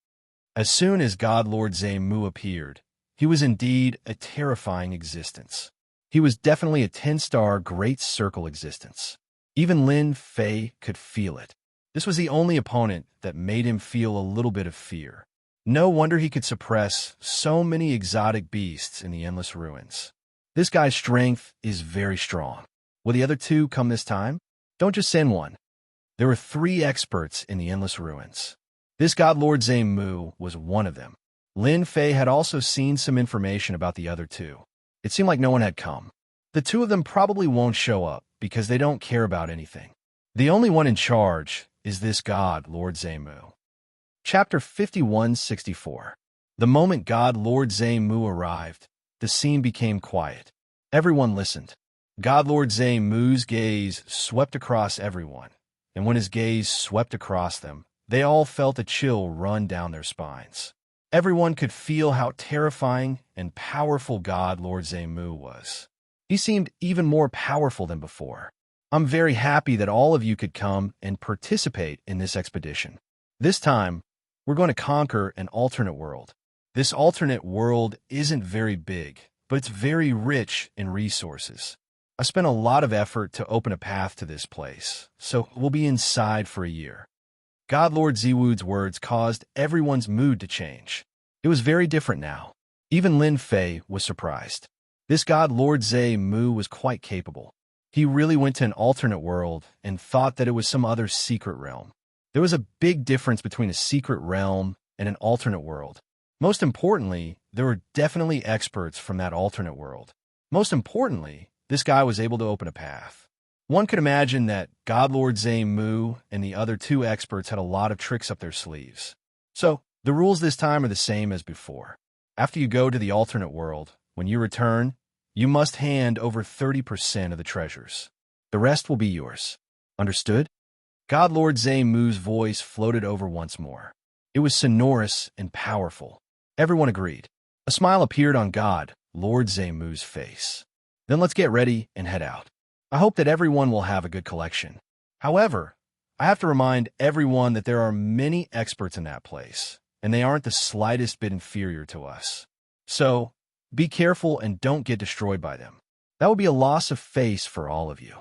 As soon as God Lord Zemu appeared, he was indeed a terrifying existence. He was definitely a 10-star Great Circle existence. Even Lin Fei could feel it. This was the only opponent that made him feel a little bit of fear. No wonder he could suppress so many exotic beasts in the endless ruins. This guy's strength is very strong. Will the other 2 come this time? Don't just send one. There were 3 experts in the endless ruins. This God Lord Zemu was one of them. Lin Fei had also seen some information about the other 2. It seemed like no one had come. The 2 of them probably won't show up because they don't care about anything. The only one in charge is this God Lord Zemu. Chapter 5164. The moment God Lord Zemu arrived, the scene became quiet. Everyone listened. God Lord Zemu's gaze swept across everyone, and when his gaze swept across them, they all felt a chill run down their spines. Everyone could feel how terrifying and powerful God Lord Zemu was. He seemed even more powerful than before. I'm very happy that all of you could come and participate in this expedition. This time, we're going to conquer an alternate world. This alternate world isn't very big, but it's very rich in resources. I spent a lot of effort to open a path to this place, so we'll be inside for a year. God Lord Ziwud's words caused everyone's mood to change. It was very different now. Even Lin Fei was surprised. This God Lord Zemu was quite capable. He really went to an alternate world and thought that it was some other secret realm. There was a big difference between a secret realm and an alternate world. Most importantly, there were definitely experts from that alternate world. Most importantly, this guy was able to open a path. One could imagine that God Lord Zemu and the other 2 experts had a lot of tricks up their sleeves. So, the rules this time are the same as before. After you go to the alternate world, when you return, you must hand over 30% of the treasures. The rest will be yours. Understood? God Lord Zemu's voice floated over once more. It was sonorous and powerful. Everyone agreed. A smile appeared on God Lord Zemu's face. Then let's get ready and head out. I hope that everyone will have a good collection. However, I have to remind everyone that there are many experts in that place, and they aren't the slightest bit inferior to us. So, be careful and don't get destroyed by them. That would be a loss of face for all of you.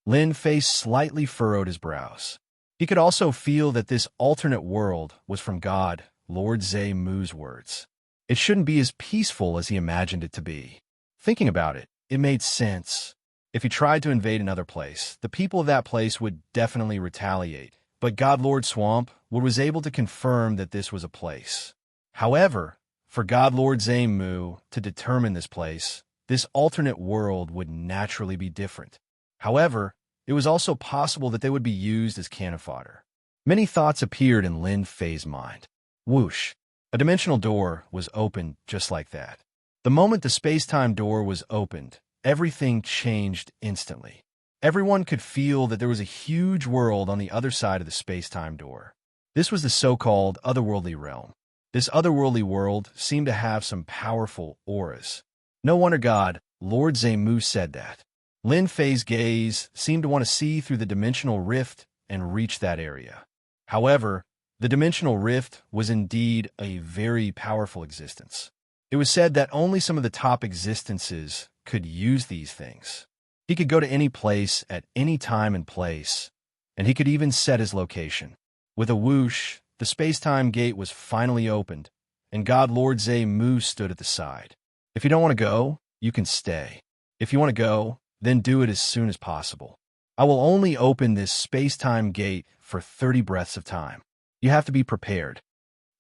Lin Fei slightly furrowed his brows. He could also feel that this alternate world was from God Lord Zemu's words. It shouldn't be as peaceful as he imagined it to be. Thinking about it, it made sense. If he tried to invade another place, the people of that place would definitely retaliate. But God Lord Swamp was able to confirm that this was a place. However, for God Lord Zemu to determine this place, this alternate world would naturally be different. However, it was also possible that they would be used as cannon fodder. Many thoughts appeared in Lin Fei's mind. Whoosh! A dimensional door was opened just like that. The moment the space-time door was opened, everything changed instantly. Everyone could feel that there was a huge world on the other side of the space-time door. This was the so-called otherworldly realm. This otherworldly world seemed to have some powerful auras. No wonder God Lord Zemu said that. Lin Fei's gaze seemed to want to see through the dimensional rift and reach that area. However, the dimensional rift was indeed a very powerful existence. It was said that only some of the top existences could use these things. He could go to any place at any time and place, and he could even set his location. With a whoosh, the space-time gate was finally opened, and God Lord Zemu stood at the side. If you don't want to go, you can stay. If you want to go, then do it as soon as possible. I will only open this space-time gate for 30 breaths of time. You have to be prepared.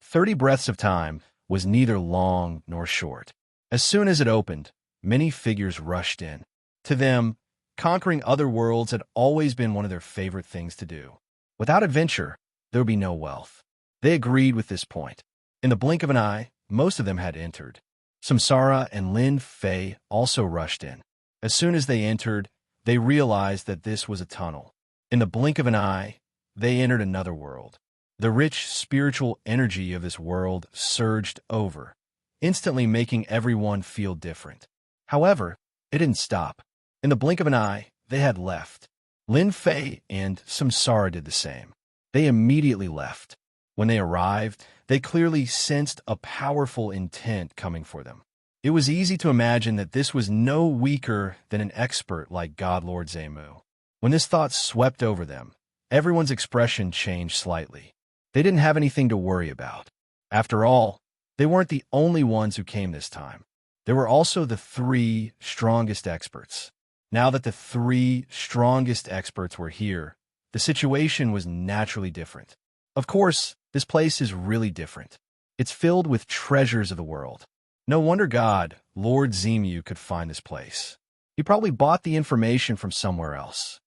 30 breaths of time was neither long nor short. As soon as it opened, many figures rushed in. To them, conquering other worlds had always been one of their favorite things to do. Without adventure, there would be no wealth. They agreed with this point. In the blink of an eye, most of them had entered. Samsara and Lin Fei also rushed in. As soon as they entered, they realized that this was a tunnel. In the blink of an eye, they entered another world. The rich spiritual energy of this world surged over, instantly making everyone feel different. However, it didn't stop. In the blink of an eye, they had left. Lin Fei and Samsara did the same. They immediately left. When they arrived, they clearly sensed a powerful intent coming for them. It was easy to imagine that this was no weaker than an expert like God Lord Zemu. When this thought swept over them, everyone's expression changed slightly. They didn't have anything to worry about. After all, they weren't the only ones who came this time. There were also the 3 strongest experts. Now that the 3 strongest experts were here, the situation was naturally different. Of course, this place is really different. It's filled with treasures of the world. No wonder God, Lord Zemu, could find this place. He probably bought the information from somewhere else.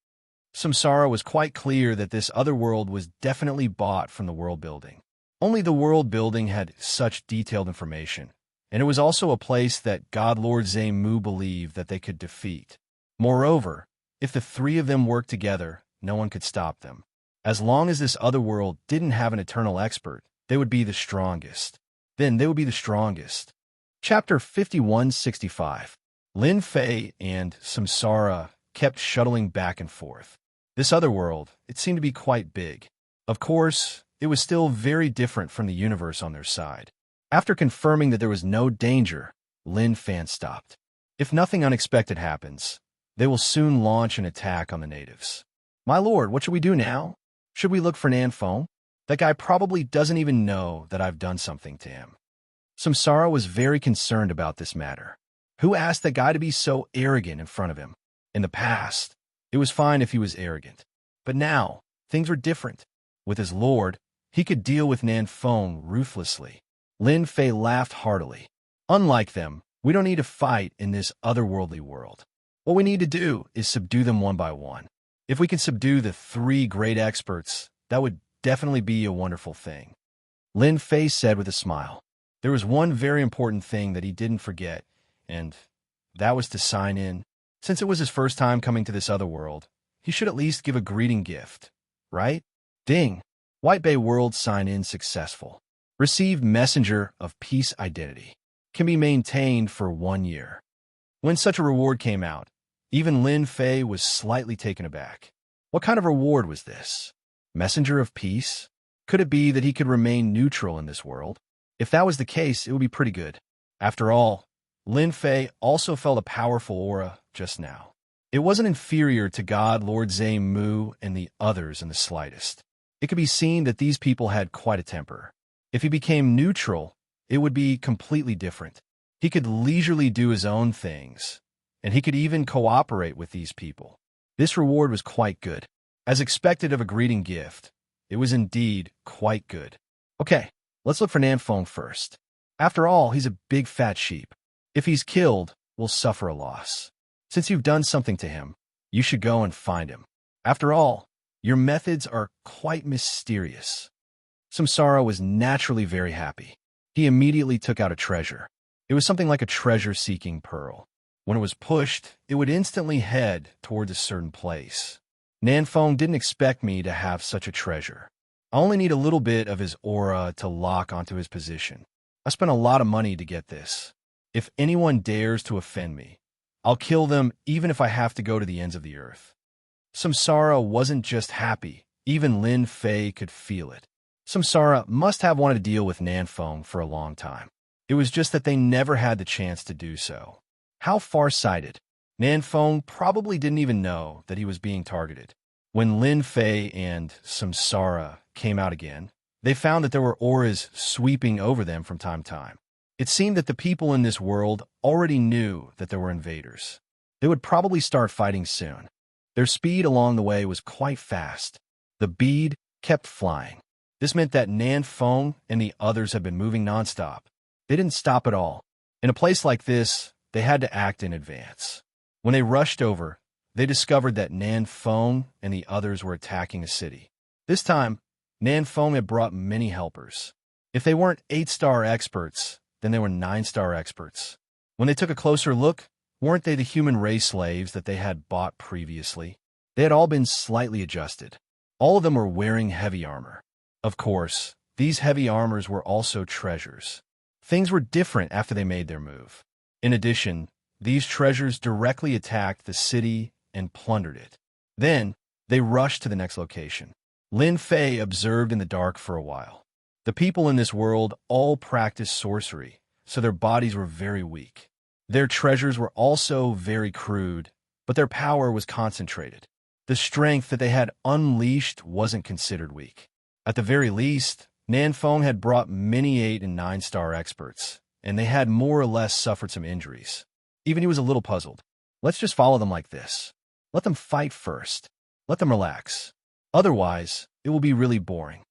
Samsara was quite clear that this other world was definitely bought from the world building. Only the world building had such detailed information, and it was also a place that God Lord Zemu believed that they could defeat. Moreover, if the 3 of them worked together, no one could stop them. As long as this other world didn't have an eternal expert, they would be the strongest. Then they would be the strongest. Chapter 5165. Lin Fei and Samsara kept shuttling back and forth. This other world, it seemed to be quite big. Of course, it was still very different from the universe on their side. After confirming that there was no danger, Lin Fei stopped. If nothing unexpected happens, they will soon launch an attack on the natives. My lord, what should we do now? Should we look for Nanfeng? That guy probably doesn't even know that I've done something to him. Samsara was very concerned about this matter. Who asked that guy to be so arrogant in front of him? In the past, it was fine if he was arrogant. But now, things were different. With his lord, he could deal with Nanfeng ruthlessly. Lin Fei laughed heartily. Unlike them, we don't need to fight in this otherworldly world. What we need to do is subdue them one by one. If we can subdue the 3 great experts, that would definitely be a wonderful thing. Lin Fei said with a smile. There was one very important thing that he didn't forget, and that was to sign in. Since it was his first time coming to this other world, he should at least give a greeting gift, right? Ding! White Bay World sign-in successful. Received messenger of peace identity. Can be maintained for 1 year. When such a reward came out, even Lin Fei was slightly taken aback. What kind of reward was this? Messenger of peace? Could it be that he could remain neutral in this world? If that was the case, it would be pretty good. After all, Lin Fei also felt a powerful aura just now. It wasn't inferior to God Lord Zemu and the others in the slightest. It could be seen that these people had quite a temper. If he became neutral, it would be completely different. He could leisurely do his own things, and he could even cooperate with these people. This reward was quite good. As expected of a greeting gift, it was indeed quite good. Okay, let's look for Nanfeng first. After all, he's a big fat sheep. If he's killed, we'll suffer a loss. Since you've done something to him, you should go and find him. After all, your methods are quite mysterious. Samsara was naturally very happy. He immediately took out a treasure. It was something like a treasure-seeking pearl. When it was pushed, it would instantly head towards a certain place. Nanfeng didn't expect me to have such a treasure. I only need a little bit of his aura to lock onto his position. I spent a lot of money to get this. If anyone dares to offend me, I'll kill them even if I have to go to the ends of the earth. Samsara wasn't just happy. Even Lin Fei could feel it. Samsara must have wanted to deal with Nanfeng for a long time. It was just that they never had the chance to do so. How far-sighted. Nanfeng probably didn't even know that he was being targeted. When Lin Fei and Samsara came out again, they found that there were auras sweeping over them from time to time. It seemed that the people in this world already knew that there were invaders. They would probably start fighting soon. Their speed along the way was quite fast. The bead kept flying. This meant that Nanfeng and the others had been moving nonstop. They didn't stop at all. In a place like this, they had to act in advance. When they rushed over, they discovered that Nanfeng and the others were attacking a city. This time, Nanfeng had brought many helpers. If they weren't 8-star experts, then they were 9-star experts. When they took a closer look, weren't they the human race slaves that they had bought previously? They had all been slightly adjusted. All of them were wearing heavy armor. Of course, these heavy armors were also treasures. Things were different after they made their move. In addition, these treasures directly attacked the city and plundered it. Then, they rushed to the next location. Lin Fei observed in the dark for a while. The people in this world all practiced sorcery, so their bodies were very weak. Their treasures were also very crude, but their power was concentrated. The strength that they had unleashed wasn't considered weak. At the very least, Nanfeng had brought many 8- and 9-star experts, and they had more or less suffered some injuries. Even he was a little puzzled. Let's just follow them like this. Let them fight first. Let them relax. Otherwise, it will be really boring.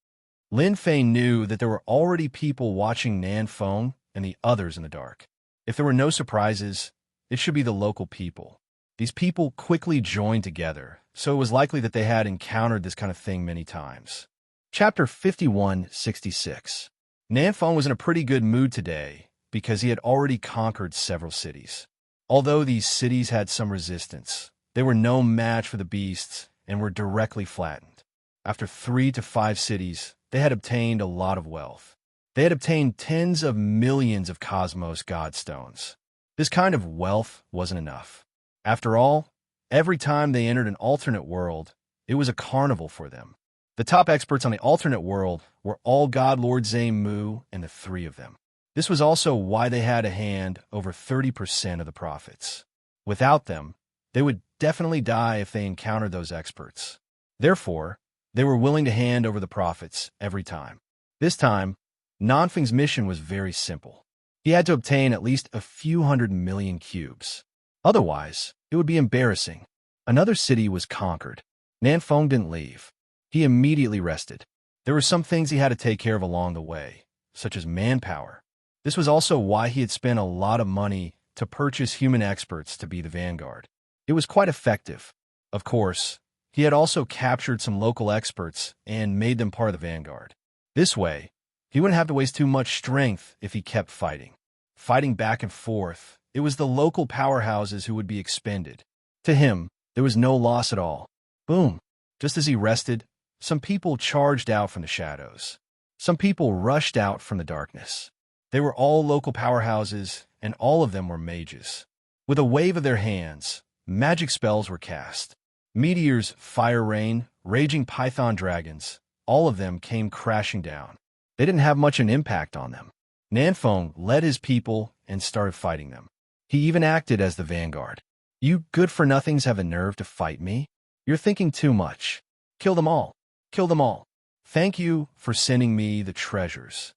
Lin Fei knew that there were already people watching Nanfeng and the others in the dark. If there were no surprises, it should be the local people. These people quickly joined together, so it was likely that they had encountered this kind of thing many times. Chapter 5166. Nanfeng was in a pretty good mood today because he had already conquered several cities. Although these cities had some resistance, they were no match for the beasts and were directly flattened. After 3 to 5 cities, they had obtained a lot of wealth. They had obtained tens of millions of Cosmos Godstones. This kind of wealth wasn't enough. After all, every time they entered an alternate world, it was a carnival for them. The top experts on the alternate world were all God Lord Zemu and the 3 of them. This was also why they had a hand over 30% of the profits. Without them, they would definitely die if they encountered those experts. Therefore, they were willing to hand over the profits every time. This time, Nanfeng's mission was very simple. He had to obtain at least a few 100 million cubes. Otherwise, it would be embarrassing. Another city was conquered. Nanfeng didn't leave. He immediately rested. There were some things he had to take care of along the way, such as manpower. This was also why he had spent a lot of money to purchase human experts to be the vanguard. It was quite effective. Of course, he had also captured some local experts and made them part of the vanguard. This way, he wouldn't have to waste too much strength if he kept fighting. Fighting back and forth, it was the local powerhouses who would be expended. To him, there was no loss at all. Boom! Just as he rested, some people charged out from the shadows. Some people rushed out from the darkness. They were all local powerhouses, and all of them were mages. With a wave of their hands, magic spells were cast. Meteors, fire rain, raging python dragons, all of them came crashing down. They didn't have much an impact on them. Nanfeng led his people and started fighting them. He even acted as the vanguard. You good-for-nothings have the nerve to fight me? You're thinking too much. Kill them all. Kill them all. Thank you for sending me the treasures.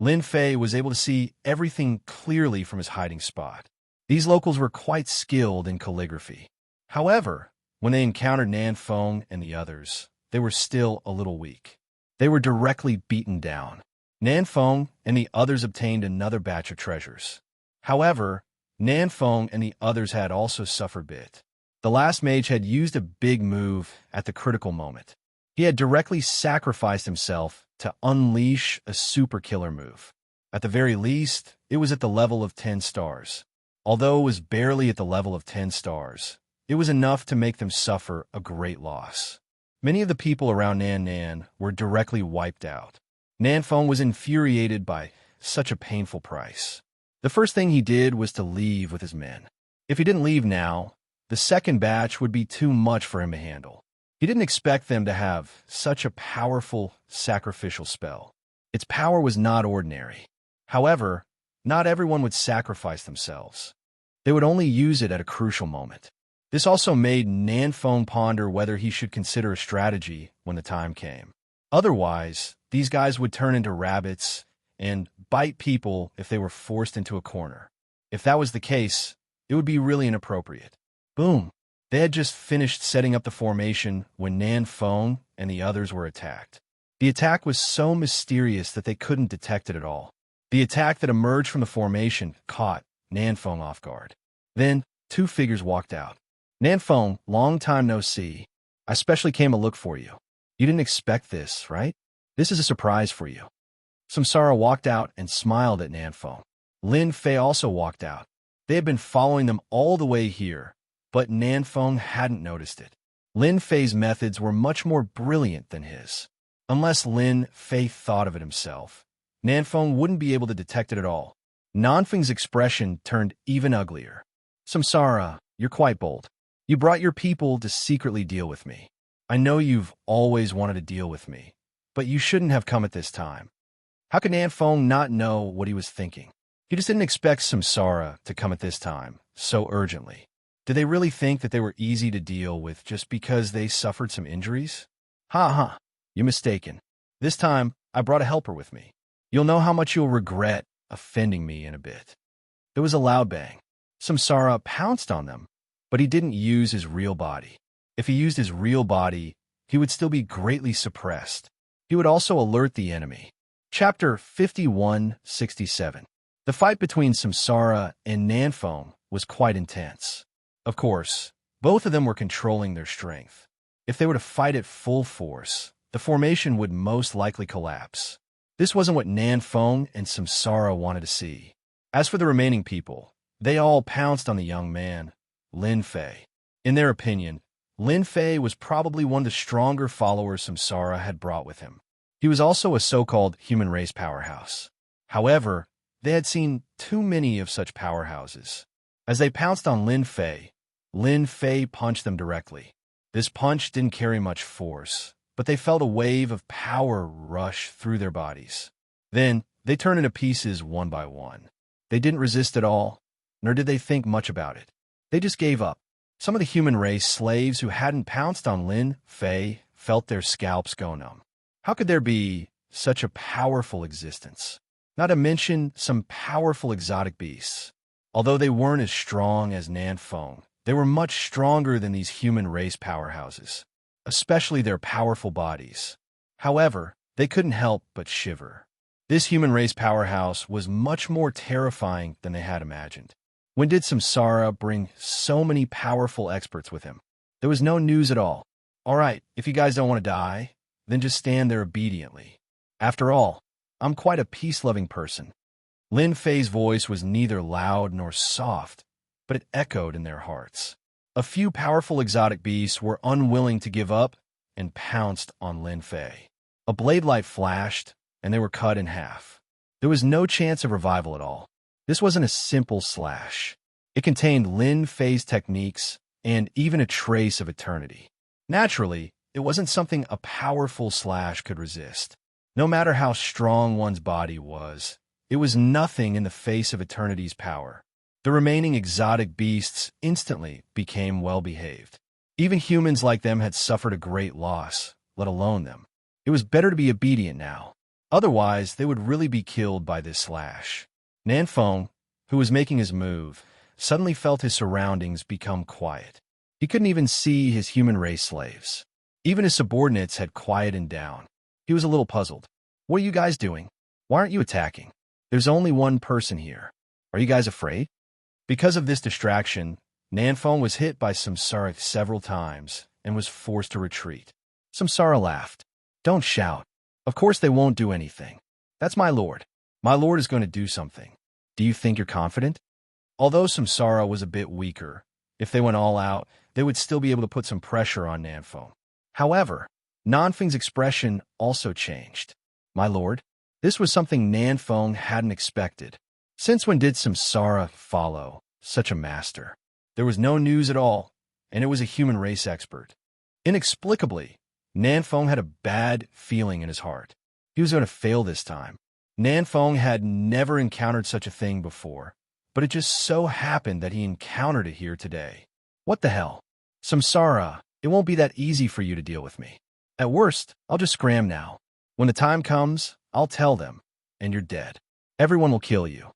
Lin Fei was able to see everything clearly from his hiding spot. These locals were quite skilled in calligraphy. However, when they encountered Nanfeng and the others, they were still a little weak. They were directly beaten down. Nanfeng and the others obtained another batch of treasures. However, Nanfeng and the others had also suffered a bit. The last mage had used a big move at the critical moment. He had directly sacrificed himself to unleash a super killer move. At the very least, it was at the level of 10 stars. Although it was barely at the level of 10 stars, it was enough to make them suffer a great loss. Many of the people around Nan were directly wiped out. Nanfeng was infuriated by such a painful price. The first thing he did was to leave with his men. If he didn't leave now, the second batch would be too much for him to handle. He didn't expect them to have such a powerful sacrificial spell. Its power was not ordinary. However, not everyone would sacrifice themselves. They would only use it at a crucial moment. This also made Nanfeng ponder whether he should consider a strategy when the time came. Otherwise, these guys would turn into rabbits and bite people if they were forced into a corner. If that was the case, it would be really inappropriate. Boom! They had just finished setting up the formation when Nanfeng and the others were attacked. The attack was so mysterious that they couldn't detect it at all. The attack that emerged from the formation caught Nanfeng off guard. Then, 2 figures walked out. Nanfeng, long time no see. I specially came to look for you. You didn't expect this, right? This is a surprise for you. Samsara walked out and smiled at Nanfeng. Lin Fei also walked out. They had been following them all the way here, but Nanfeng hadn't noticed it. Lin Fei's methods were much more brilliant than his. Unless Lin Fei thought of it himself, Nanfeng wouldn't be able to detect it at all. Nanfeng's expression turned even uglier. Samsara, you're quite bold. You brought your people to secretly deal with me. I know you've always wanted to deal with me, but you shouldn't have come at this time. How could Nanfeng not know what he was thinking? He just didn't expect Samsara to come at this time, so urgently. Did they really think that they were easy to deal with just because they suffered some injuries? Ha ha, you're mistaken. This time, I brought a helper with me. You'll know how much you'll regret offending me in a bit. There was a loud bang. Samsara pounced on them, but he didn't use his real body. If he used his real body, he would still be greatly suppressed. He would also alert the enemy. Chapter 5167. The fight between Samsara and Nanfeng was quite intense. Of course, both of them were controlling their strength. If they were to fight at full force, the formation would most likely collapse. This wasn't what Nanfeng and Samsara wanted to see. As for the remaining people, they all pounced on the young man, Lin Fei. In their opinion, Lin Fei was probably one of the stronger followers Samsara had brought with him. He was also a so-called human race powerhouse. However, they had seen too many of such powerhouses. As they pounced on Lin Fei punched them directly. This punch didn't carry much force, but they felt a wave of power rush through their bodies. Then, they turned into pieces one by one. They didn't resist at all, nor did they think much about it. They just gave up. Some of the human race slaves who hadn't pounced on Lin Fei felt their scalps go numb. How could there be such a powerful existence? Not to mention some powerful exotic beasts. Although they weren't as strong as Nanfeng, they were much stronger than these human race powerhouses, especially their powerful bodies. However, they couldn't help but shiver. This human race powerhouse was much more terrifying than they had imagined. When did Samsara bring so many powerful experts with him? There was no news at all. All right, if you guys don't want to die, then just stand there obediently. After all, I'm quite a peace-loving person. Lin Fei's voice was neither loud nor soft, but it echoed in their hearts. A few powerful exotic beasts were unwilling to give up and pounced on Lin Fei. A blade light flashed, and they were cut in half. There was no chance of revival at all. This wasn't a simple slash. It contained Lin Fei's techniques and even a trace of eternity. Naturally, it wasn't something a powerful slash could resist. No matter how strong one's body was, it was nothing in the face of eternity's power. The remaining exotic beasts instantly became well-behaved. Even humans like them had suffered a great loss, let alone them. It was better to be obedient now. Otherwise, they would really be killed by this slash. Nanfeng, who was making his move, suddenly felt his surroundings become quiet. He couldn't even see his human race slaves. Even his subordinates had quieted down. He was a little puzzled. What are you guys doing? Why aren't you attacking? There's only one person here. Are you guys afraid? Because of this distraction, Nanfeng was hit by Samsara several times and was forced to retreat. Samsara laughed. Don't shout. Of course they won't do anything. That's my lord. My lord is going to do something. Do you think you're confident? Although Samsara was a bit weaker, if they went all out, they would still be able to put some pressure on Nanfeng. However, Nanfeng's expression also changed. My lord, this was something Nanfeng hadn't expected. Since when did Samsara follow such a master? There was no news at all, and it was a human race expert. Inexplicably, Nanfeng had a bad feeling in his heart. He was going to fail this time. Nanfeng had never encountered such a thing before, but it just so happened that he encountered it here today. What the hell? Samsara, it won't be that easy for you to deal with me. At worst, I'll just scram now. When the time comes, I'll tell them, and you're dead. Everyone will kill you.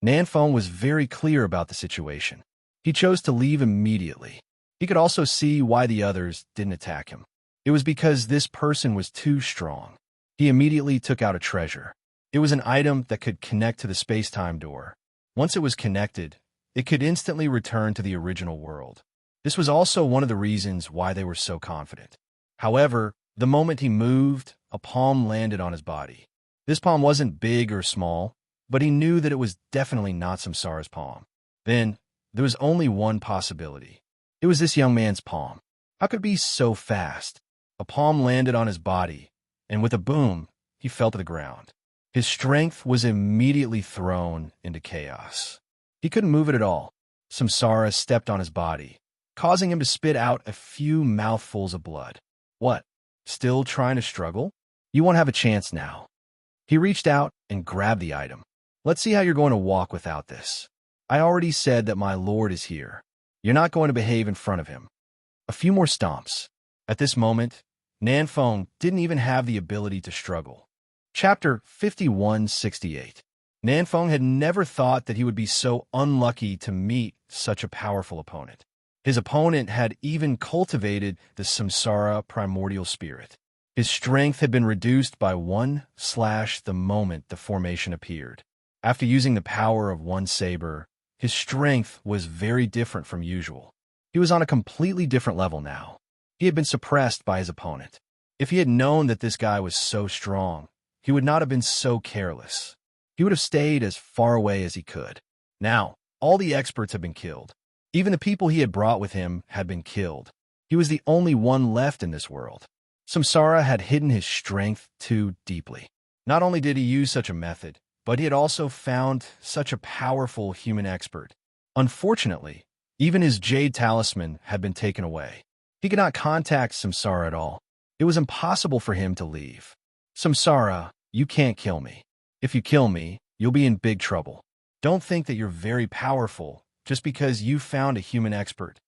Nanfeng was very clear about the situation. He chose to leave immediately. He could also see why the others didn't attack him. It was because this person was too strong. He immediately took out a treasure. It was an item that could connect to the space-time door. Once it was connected, it could instantly return to the original world. This was also one of the reasons why they were so confident. However, the moment he moved, a palm landed on his body. This palm wasn't big or small, but he knew that it was definitely not Samsara's palm. Then, there was only one possibility. It was this young man's palm. How could it be so fast? A palm landed on his body, and with a boom, he fell to the ground. His strength was immediately thrown into chaos. He couldn't move it at all. Samsara stepped on his body, causing him to spit out a few mouthfuls of blood. What? Still trying to struggle? You won't have a chance now. He reached out and grabbed the item. Let's see how you're going to walk without this. I already said that my lord is here. You're not going to behave in front of him. A few more stomps. At this moment, Nanfeng didn't even have the ability to struggle. Chapter 5168. Nanfeng had never thought that he would be so unlucky to meet such a powerful opponent. His opponent had even cultivated the Samsara primordial spirit. His strength had been reduced by 1/ the moment the formation appeared. After using the power of one saber, his strength was very different from usual. He was on a completely different level now. He had been suppressed by his opponent. If he had known that this guy was so strong, he would not have been so careless. He would have stayed as far away as he could. Now, all the experts had been killed. Even the people he had brought with him had been killed. He was the only one left in this world. Samsara had hidden his strength too deeply. Not only did he use such a method, but he had also found such a powerful human expert. Unfortunately, even his jade talisman had been taken away. He could not contact Samsara at all. It was impossible for him to leave. Samsara, you can't kill me. If you kill me, you'll be in big trouble. Don't think that you're very powerful just because you found a human expert.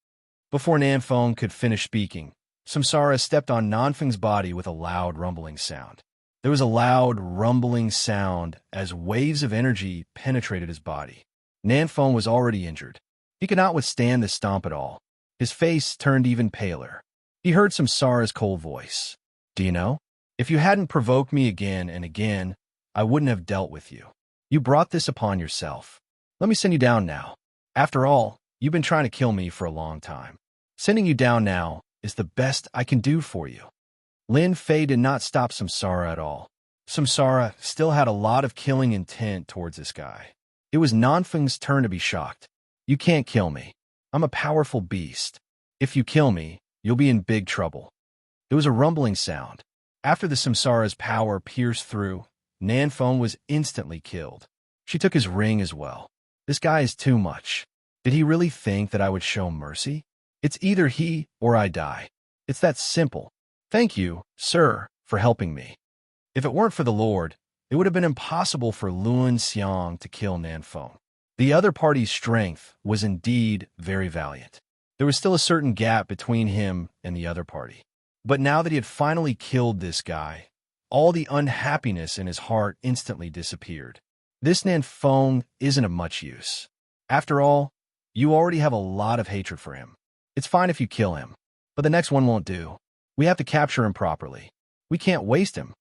Before Nanfeng could finish speaking, Samsara stepped on Nanfeng's body with a loud rumbling sound. There was a loud rumbling sound as waves of energy penetrated his body. Nanfeng was already injured. He could not withstand the stomp at all. His face turned even paler. He heard Samsara's cold voice. Do you know? If you hadn't provoked me again and again, I wouldn't have dealt with you. You brought this upon yourself. Let me send you down now. After all, you've been trying to kill me for a long time. Sending you down now is the best I can do for you. Lin Fei did not stop Samsara at all. Samsara still had a lot of killing intent towards this guy. It was Nanfeng's turn to be shocked. You can't kill me. I'm a powerful beast. If you kill me, you'll be in big trouble. There was a rumbling sound. After the Samsara's power pierced through, Nanfeng was instantly killed. She took his ring as well. This guy is too much. Did he really think that I would show mercy? It's either he or I die. It's that simple. Thank you, sir, for helping me. If it weren't for the Lord, it would have been impossible for Luan Xiang to kill Nanfeng. The other party's strength was indeed very valiant. There was still a certain gap between him and the other party. But now that he had finally killed this guy, all the unhappiness in his heart instantly disappeared. This Nanfeng isn't of much use. After all, you already have a lot of hatred for him. It's fine if you kill him, but the next one won't do. We have to capture him properly. We can't waste him.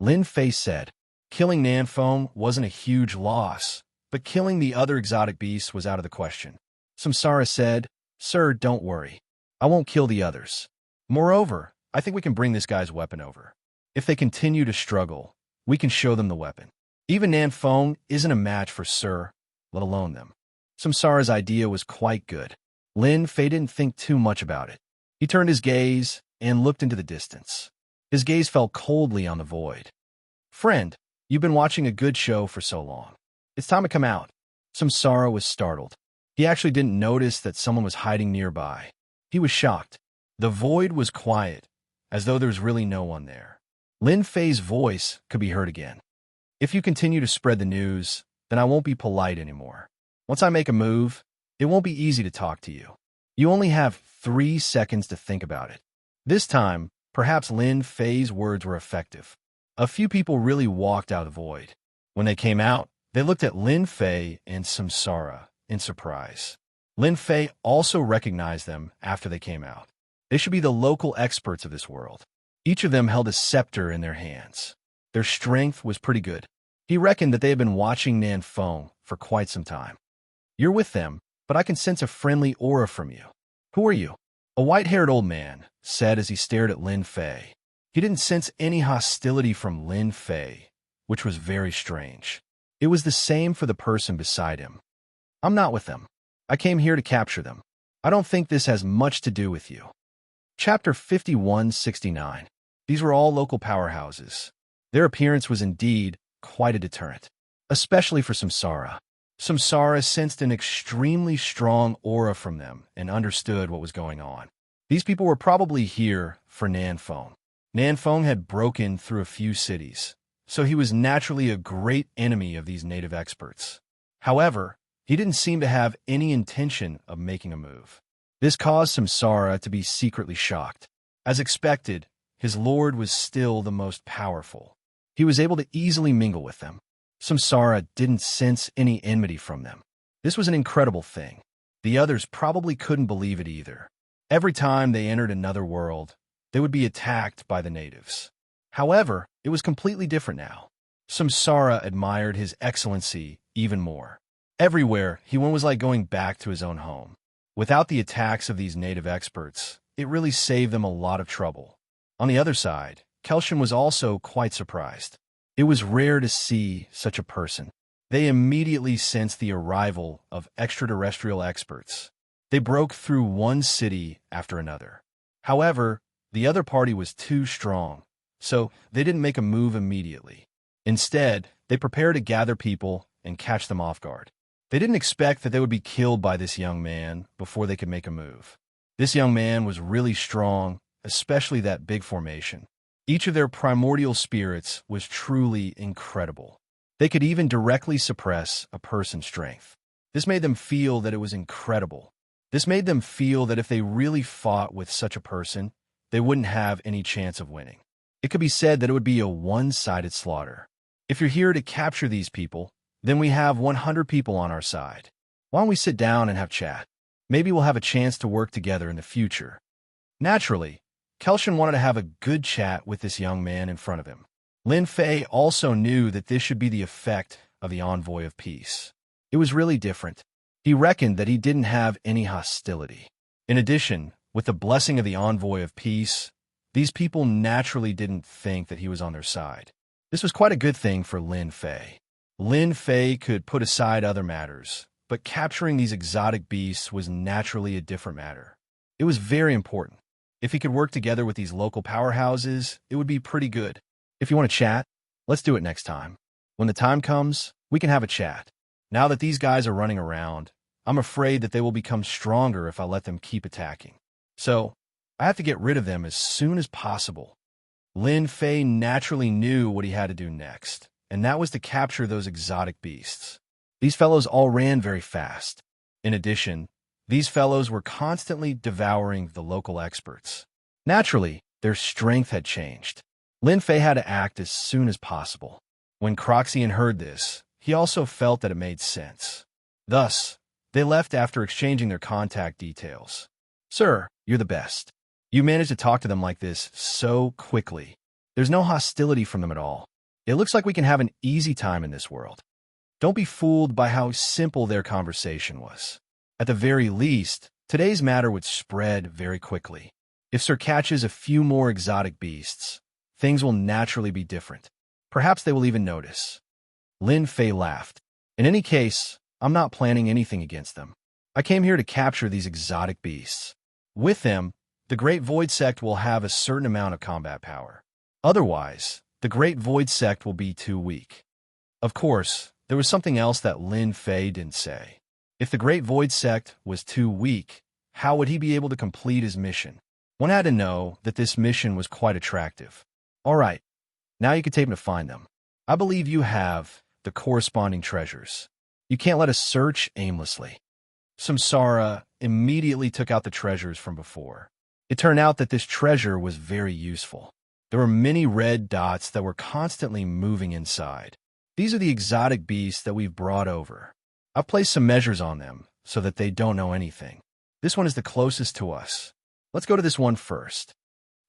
Lin Fei said. Killing Nanfeng wasn't a huge loss, but killing the other exotic beasts was out of the question. Samsara said, Sir, don't worry. I won't kill the others. Moreover, I think we can bring this guy's weapon over. If they continue to struggle, we can show them the weapon. Even Nanfeng isn't a match for Sir, let alone them. Samsara's idea was quite good. Lin Fei didn't think too much about it. He turned his gaze and looked into the distance. His gaze fell coldly on the void. Friend, you've been watching a good show for so long. It's time to come out. Samsara was startled. He actually didn't notice that someone was hiding nearby. He was shocked. The void was quiet, as though there was really no one there. Lin Fei's voice could be heard again. If you continue to spread the news, then I won't be polite anymore. Once I make a move, it won't be easy to talk to you. You only have 3 seconds to think about it. This time, perhaps Lin Fei's words were effective. A few people really walked out of the void. When they came out, they looked at Lin Fei and Samsara in surprise. Lin Fei also recognized them after they came out. They should be the local experts of this world. Each of them held a scepter in their hands. Their strength was pretty good. He reckoned that they had been watching Nanfeng for quite some time. You're with them, but I can sense a friendly aura from you. Who are you? A white-haired old man said as he stared at Lin Fei. He didn't sense any hostility from Lin Fei, which was very strange. It was the same for the person beside him. I'm not with them. I came here to capture them. I don't think this has much to do with you. Chapter 5169. These were all local powerhouses. Their appearance was indeed quite a deterrent, especially for Samsara. Samsara sensed an extremely strong aura from them and understood what was going on. These people were probably here for Nanfeng. Nanfeng had broken through a few cities, so he was naturally a great enemy of these native experts. However, he didn't seem to have any intention of making a move. This caused Samsara to be secretly shocked. As expected, his lord was still the most powerful. He was able to easily mingle with them. Samsara didn't sense any enmity from them. This was an incredible thing. The others probably couldn't believe it either. Every time they entered another world, they would be attacked by the natives. However, it was completely different now. Samsara admired his excellency even more. Everywhere he went was like going back to his own home. Without the attacks of these native experts, it really saved them a lot of trouble. On the other side, Kelshan was also quite surprised. It was rare to see such a person. They immediately sensed the arrival of extraterrestrial experts. They broke through one city after another. However, the other party was too strong, so they didn't make a move immediately. Instead, they prepared to gather people and catch them off guard. They didn't expect that they would be killed by this young man before they could make a move. This young man was really strong, especially that big formation. Each of their primordial spirits was truly incredible. They could even directly suppress a person's strength. This made them feel that it was incredible. This made them feel that if they really fought with such a person, they wouldn't have any chance of winning. It could be said that it would be a one-sided slaughter. If you're here to capture these people, then we have 100 people on our side. Why don't we sit down and have chat? Maybe we'll have a chance to work together in the future. Naturally, Kelshan wanted to have a good chat with this young man in front of him. Lin Fei also knew that this should be the effect of the envoy of peace. It was really different. He reckoned that he didn't have any hostility. In addition, with the blessing of the envoy of peace, these people naturally didn't think that he was on their side. This was quite a good thing for Lin Fei. Lin Fei could put aside other matters, but capturing these exotic beasts was naturally a different matter. It was very important. If he could work together with these local powerhouses, it would be pretty good. If you want to chat, let's do it next time. When the time comes, we can have a chat. Now that these guys are running around, I'm afraid that they will become stronger if I let them keep attacking. So, I have to get rid of them as soon as possible. Lin Fei naturally knew what he had to do next, and that was to capture those exotic beasts. These fellows all ran very fast. In addition, these fellows were constantly devouring the local experts. Naturally, their strength had changed. Lin Fei had to act as soon as possible. When Croxian heard this, he also felt that it made sense. Thus, they left after exchanging their contact details. "Sir, you're the best. You managed to talk to them like this so quickly. There's no hostility from them at all. It looks like we can have an easy time in this world." Don't be fooled by how simple their conversation was. At the very least, today's matter would spread very quickly. If Sir catches a few more exotic beasts, things will naturally be different. Perhaps they will even notice. Lin Fei laughed. In any case, I'm not planning anything against them. I came here to capture these exotic beasts. With them, the Great Void Sect will have a certain amount of combat power. Otherwise, the Great Void Sect will be too weak. Of course, there was something else that Lin Fei didn't say. If the Great Void Sect was too weak, how would he be able to complete his mission? One had to know that this mission was quite attractive. All right, now you can take him to find them. I believe you have the corresponding treasures. You can't let us search aimlessly. Samsara immediately took out the treasures from before. It turned out that this treasure was very useful. There were many red dots that were constantly moving inside. These are the exotic beasts that we've brought over. I've placed some measures on them so that they don't know anything. This one is the closest to us. Let's go to this one first.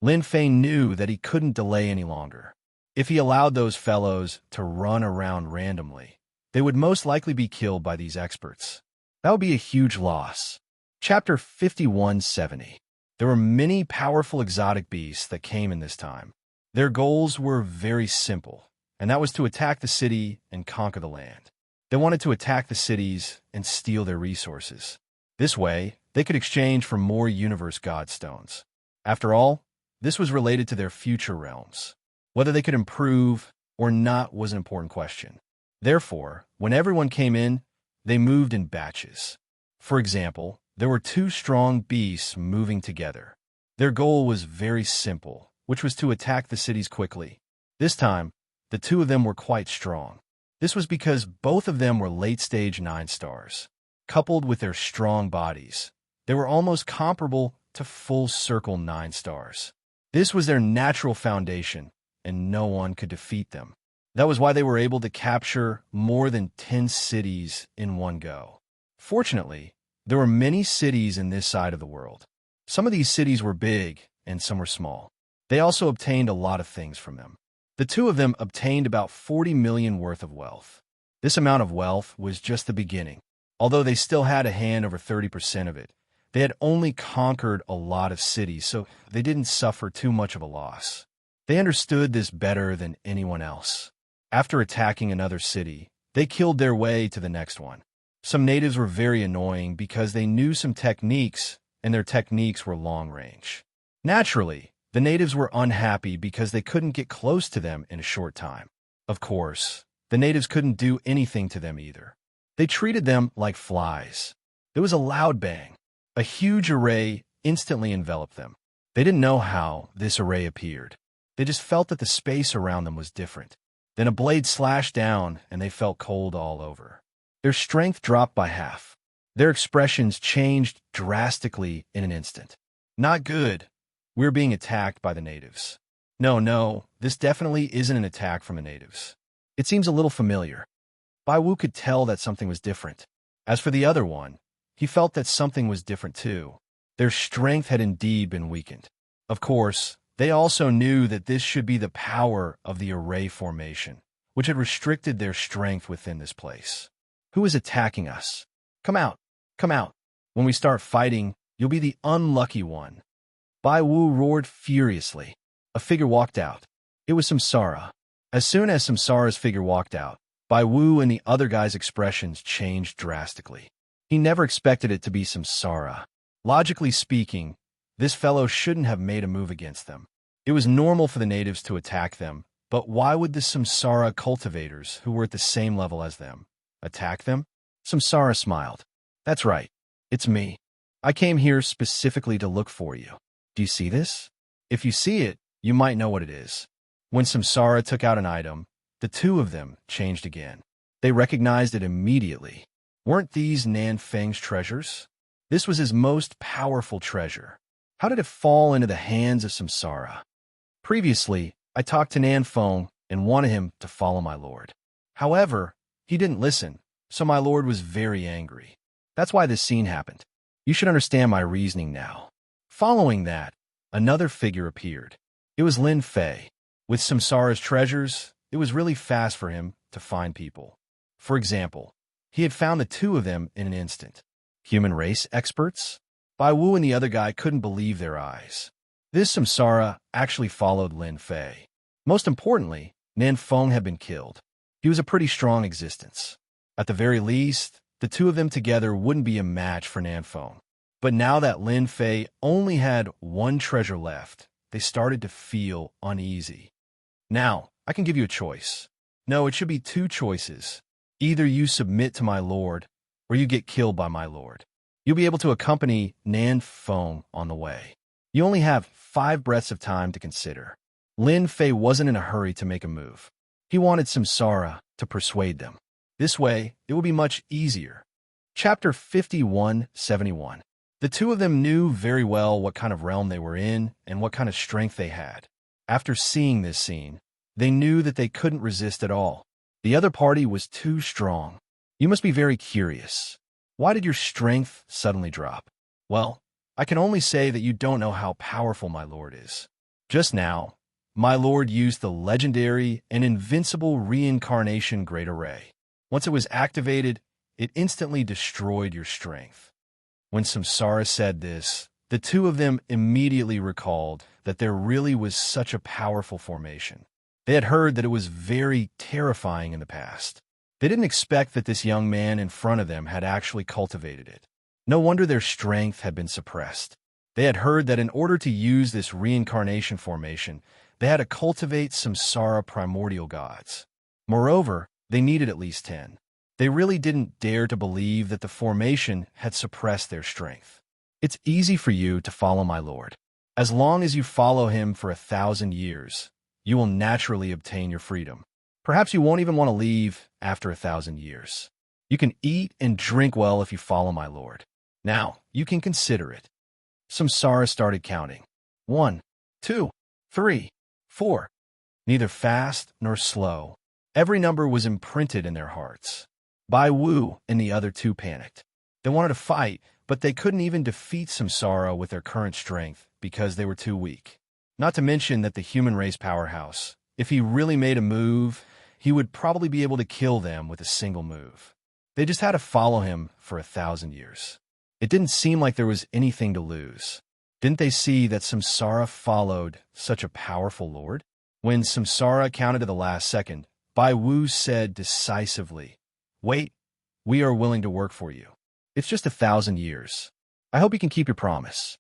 Lin Fei knew that he couldn't delay any longer. If he allowed those fellows to run around randomly, they would most likely be killed by these experts. That would be a huge loss. Chapter 5170. There were many powerful exotic beasts that came in this time. Their goals were very simple, and that was to attack the city and conquer the land. They wanted to attack the cities and steal their resources. This way, they could exchange for more universe godstones. After all, This was related to their future realms. Whether they could improve or not was an important question. Therefore, when everyone came in, they moved in batches. For example, there were two strong beasts moving together. Their goal was very simple, which was to attack the cities quickly. This time, the two of them were quite strong. This was because both of them were late-stage 9 stars. Coupled with their strong bodies, they were almost comparable to full-circle 9 stars. This was their natural foundation, and no one could defeat them. That was why they were able to capture more than 10 cities in one go. Fortunately, there were many cities in this side of the world. Some of these cities were big, and some were small. They also obtained a lot of things from them. The two of them obtained about 40 million worth of wealth. This amount of wealth was just the beginning. Although they still had a hand over 30% of it, they had only conquered a lot of cities, so they didn't suffer too much of a loss. They understood this better than anyone else. After attacking another city, they killed their way to the next one. Some natives were very annoying because they knew some techniques, and their techniques were long-range. Naturally, the natives were unhappy because they couldn't get close to them in a short time. Of course, the natives couldn't do anything to them either. They treated them like flies. There was a loud bang. A huge array instantly enveloped them. They didn't know how this array appeared. They just felt that the space around them was different. Then a blade slashed down, and they felt cold all over. Their strength dropped by half. Their expressions changed drastically in an instant. Not good. We're being attacked by the natives. No, this definitely isn't an attack from the natives. It seems a little familiar. Bai Wu could tell that something was different. As for the other one, he felt that something was different too. Their strength had indeed been weakened. Of course, they also knew that this should be the power of the array formation, which had restricted their strength within this place. Who is attacking us? Come out. Come out. When we start fighting, you'll be the unlucky one. Bai Wu roared furiously. A figure walked out. It was Xianxia. As soon as Xianxia's figure walked out, Bai Wu and the other guy's expressions changed drastically. He never expected it to be Xianxia. Logically speaking, this fellow shouldn't have made a move against them. It was normal for the natives to attack them, but why would the Xianxia cultivators, who were at the same level as them, attack them? Xianxia smiled. That's right. It's me. I came here specifically to look for you. Do you see this? If you see it, you might know what it is. When Xianxia took out an item, the two of them changed again. They recognized it immediately. Weren't these Nan Feng's treasures? This was his most powerful treasure. How did it fall into the hands of Xianxia? Previously, I talked to Nan Feng and wanted him to follow my lord. However, he didn't listen, so my lord was very angry. That's why this scene happened. You should understand my reasoning now. Following that, another figure appeared. It was Lin Fei. With Xianxia's treasures, it was really fast for him to find people. For example, he had found the two of them in an instant. Human race experts? Bai Wu and the other guy couldn't believe their eyes. This Xianxia actually followed Lin Fei. Most importantly, Nan Feng had been killed. He was a pretty strong existence. At the very least, the two of them together wouldn't be a match for Nan Feng. But now that Lin Fei only had one treasure left, they started to feel uneasy. Now, I can give you a choice. No, it should be two choices. Either you submit to my lord, or you get killed by my lord. You'll be able to accompany Nan Feng on the way. You only have 5 breaths of time to consider. Lin Fei wasn't in a hurry to make a move. He wanted Xianxia to persuade them. This way, it will be much easier. Chapter 51-71. The two of them knew very well what kind of realm they were in and what kind of strength they had. After seeing this scene, they knew that they couldn't resist at all. The other party was too strong. You must be very curious. Why did your strength suddenly drop? Well, I can only say that you don't know how powerful my lord is. Just now, my lord used the legendary and invincible reincarnation Great Array. Once it was activated, it instantly destroyed your strength. When Xianxia said this, the two of them immediately recalled that there really was such a powerful formation. They had heard that it was very terrifying in the past. They didn't expect that this young man in front of them had actually cultivated it. No wonder their strength had been suppressed. They had heard that in order to use this reincarnation formation, they had to cultivate samsara primordial gods. Moreover, they needed at least 10. They really didn't dare to believe that the formation had suppressed their strength. It's easy for you to follow my Lord. As long as you follow him for 1,000 years, you will naturally obtain your freedom. Perhaps you won't even want to leave after 1,000 years. You can eat and drink well if you follow my Lord. Now, you can consider it. Samsara started counting. 1, 2, 3, 4. Neither fast nor slow. Every number was imprinted in their hearts. Bai Wu and the other two panicked. They wanted to fight, but they couldn't even defeat Samsara with their current strength because they were too weak. Not to mention that the human race powerhouse, if he really made a move, he would probably be able to kill them with a single move. They just had to follow him for 1,000 years. It didn't seem like there was anything to lose. Didn't they see that Samsara followed such a powerful lord? When Samsara counted to the last second, Bai Wu said decisively, "Wait, we are willing to work for you. It's just 1,000 years. I hope you can keep your promise."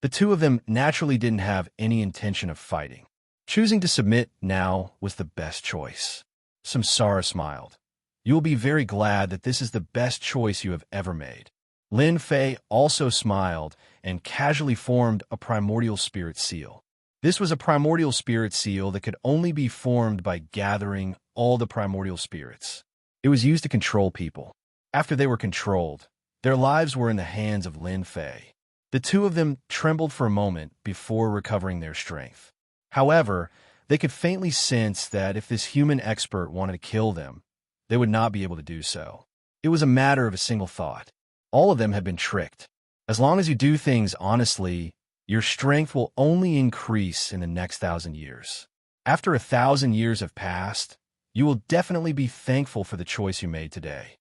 The two of them naturally didn't have any intention of fighting. Choosing to submit now was the best choice. Samsara smiled. "You will be very glad that this is the best choice you have ever made." Lin Fei also smiled and casually formed a primordial spirit seal. This was a primordial spirit seal that could only be formed by gathering all the primordial spirits. It was used to control people. After they were controlled, their lives were in the hands of Lin Fei. The two of them trembled for a moment before recovering their strength. However, they could faintly sense that if this human expert wanted to kill them, they would not be able to do so. It was a matter of a single thought. All of them had been tricked. As long as you do things honestly, your strength will only increase in the next 1,000 years. After 1,000 years have passed, you will definitely be thankful for the choice you made today.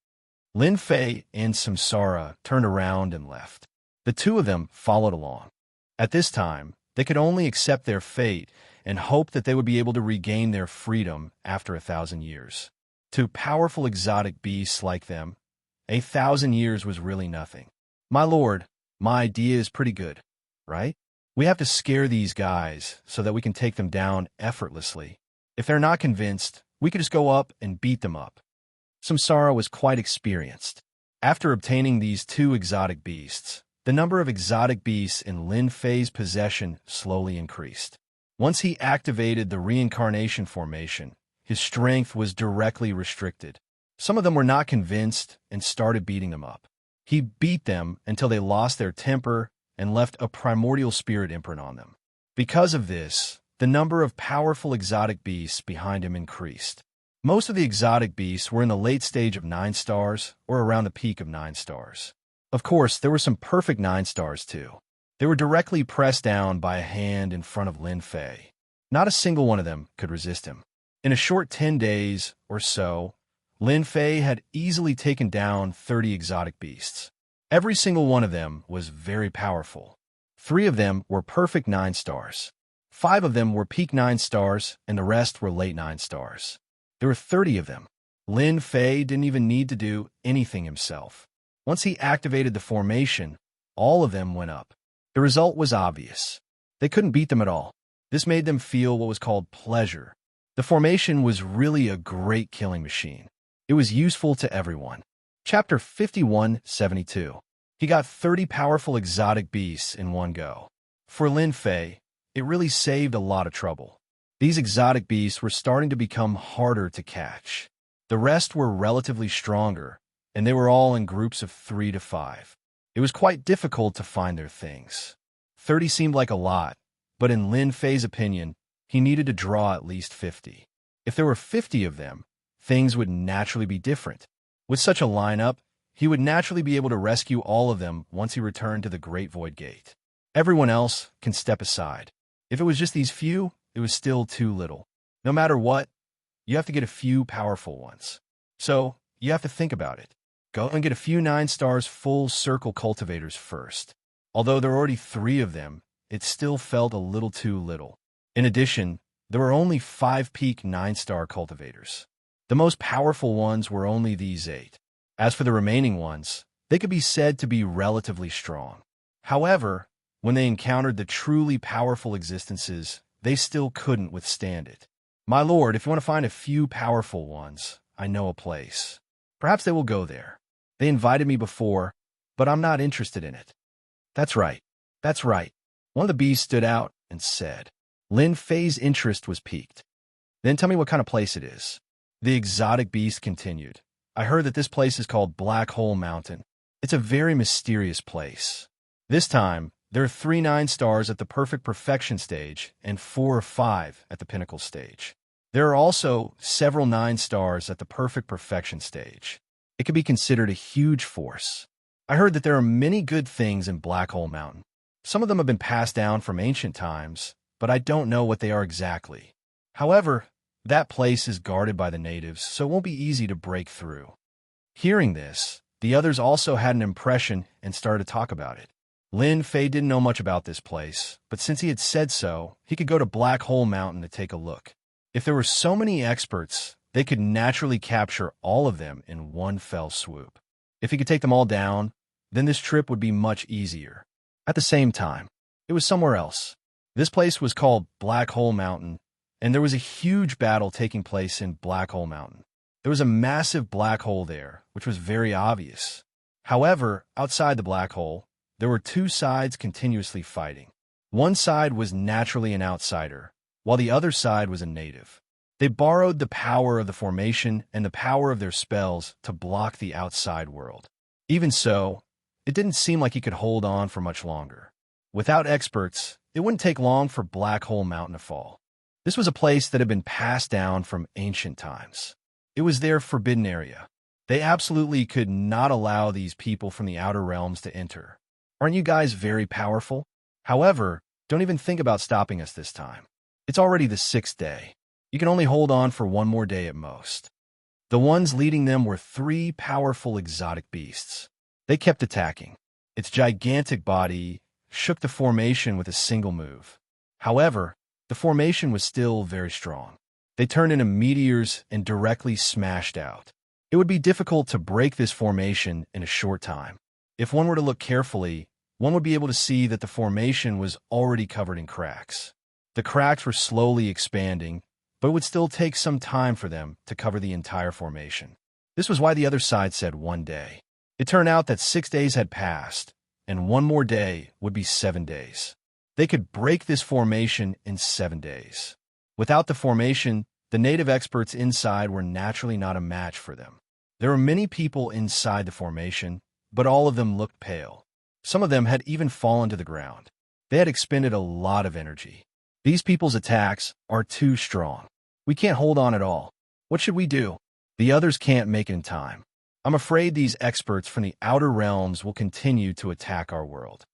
Lin Fei and Samsara turned around and left. The two of them followed along. At this time, they could only accept their fate and hope that they would be able to regain their freedom after 1,000 years. To powerful exotic beasts like them, 1,000 years was really nothing. "My lord, my idea is pretty good, right? We have to scare these guys so that we can take them down effortlessly. If they're not convinced, we could just go up and beat them up." Samsara was quite experienced. After obtaining these two exotic beasts, the number of exotic beasts in Lin Fei's possession slowly increased. Once he activated the reincarnation formation, his strength was directly restricted. Some of them were not convinced and started beating them up. He beat them until they lost their temper and left a primordial spirit imprint on them. Because of this, the number of powerful exotic beasts behind him increased. Most of the exotic beasts were in the late stage of 9 stars or around the peak of 9 stars. Of course, there were some perfect 9 stars too. They were directly pressed down by a hand in front of Lin Fei. Not a single one of them could resist him. In a short 10 days or so, Lin Fei had easily taken down 30 exotic beasts. Every single one of them was very powerful. 3 of them were perfect 9 stars. 5 of them were peak 9 stars, and the rest were late 9 stars. There were 30 of them. Lin Fei didn't even need to do anything himself. Once he activated the formation, all of them went up. The result was obvious. They couldn't beat them at all. This made them feel what was called pleasure. The formation was really a great killing machine. It was useful to everyone. Chapter 5172. He got 30 powerful exotic beasts in one go. For Lin Fei, it really saved a lot of trouble. These exotic beasts were starting to become harder to catch. The rest were relatively stronger, and they were all in groups of 3 to 5. It was quite difficult to find their things. 30 seemed like a lot, but in Lin Fei's opinion, he needed to draw at least 50. If there were 50 of them, things would naturally be different. With such a lineup, he would naturally be able to rescue all of them once he returned to the Great Void Gate. Everyone else can step aside. If it was just these few, it was still too little. No matter what, you have to get a few powerful ones. So, you have to think about it. Go and get a few 9 stars full circle cultivators first. Although there were already 3 of them, it still felt a little too little. In addition, there were only 5 peak 9-star cultivators. The most powerful ones were only these 8. As for the remaining ones, they could be said to be relatively strong. However, When they encountered the truly powerful existences, they still couldn't withstand it. My lord, if you want to find a few powerful ones, I know a place. Perhaps they will go there. They invited me before, but I'm not interested in it. That's right. That's right. One of the beasts stood out and said. Lin Fei's interest was piqued. Then tell me what kind of place it is. The exotic beast continued. I heard that this place is called Black Hole Mountain. It's a very mysterious place. This time, there are 3 9-stars at the perfect perfection stage and 4 or 5 at the pinnacle stage. There are also several 9-stars at the perfect perfection stage. It could be considered a huge force. I heard that there are many good things in Black Hole Mountain. Some of them have been passed down from ancient times, but I don't know what they are exactly. However, that place is guarded by the natives, so it won't be easy to break through. Hearing this, the others also had an impression and started to talk about it. Lin Fei didn't know much about this place, but since he had said so, he could go to Black Hole Mountain to take a look. If there were so many experts, they could naturally capture all of them in one fell swoop. If he could take them all down, then this trip would be much easier. At the same time, it was somewhere else. This place was called Black Hole Mountain, and there was a huge battle taking place in Black Hole Mountain. There was a massive black hole there, which was very obvious. However, outside the black hole, there were 2 sides continuously fighting. One side was naturally an outsider, while the other side was a native. They borrowed the power of the formation and the power of their spells to block the outside world. Even so, it didn't seem like he could hold on for much longer. Without experts, it wouldn't take long for Black Hole Mountain to fall. This was a place that had been passed down from ancient times. It was their forbidden area. They absolutely could not allow these people from the outer realms to enter. Aren't you guys very powerful? However, don't even think about stopping us this time. It's already the 6th day. You can only hold on for 1 more day at most. The ones leading them were 3 powerful exotic beasts. They kept attacking. Its gigantic body shook the formation with a single move. However, the formation was still very strong. They turned into meteors and directly smashed out. It would be difficult to break this formation in a short time. If one were to look carefully, one would be able to see that the formation was already covered in cracks. The cracks were slowly expanding, but it would still take some time for them to cover the entire formation. This was why the other side said 1 day. It turned out that 6 days had passed, and 1 more day would be 7 days. They could break this formation in 7 days. Without the formation, the native experts inside were naturally not a match for them. There were many people inside the formation, but all of them looked pale. Some of them had even fallen to the ground. They had expended a lot of energy. These people's attacks are too strong. We can't hold on at all. What should we do? The others can't make it in time. I'm afraid these experts from the outer realms will continue to attack our world.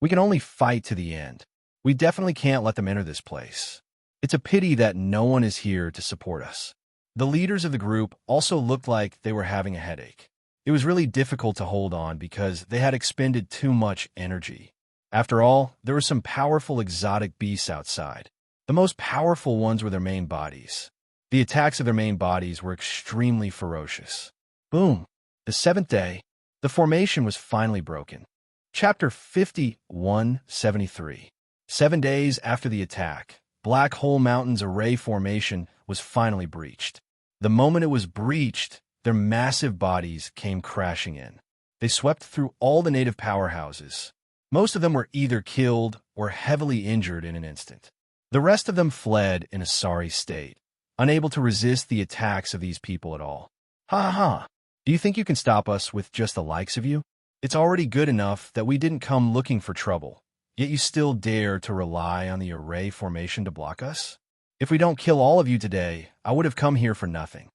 We can only fight to the end. We definitely can't let them enter this place. It's a pity that no one is here to support us. The leaders of the group also looked like they were having a headache. It was really difficult to hold on because they had expended too much energy. After all, there were some powerful exotic beasts outside. The most powerful ones were their main bodies. The attacks of their main bodies were extremely ferocious. Boom! The 7th day, the formation was finally broken. Chapter 5173. 7 days after the attack, Black Hole Mountain's array formation was finally breached. The moment it was breached, their massive bodies came crashing in. They swept through all the native powerhouses. Most of them were either killed or heavily injured in an instant. The rest of them fled in a sorry state, unable to resist the attacks of these people at all. Ha ha ha! Do you think you can stop us with just the likes of you? It's already good enough that we didn't come looking for trouble, yet you still dare to rely on the array formation to block us? If we don't kill all of you today, I would have come here for nothing.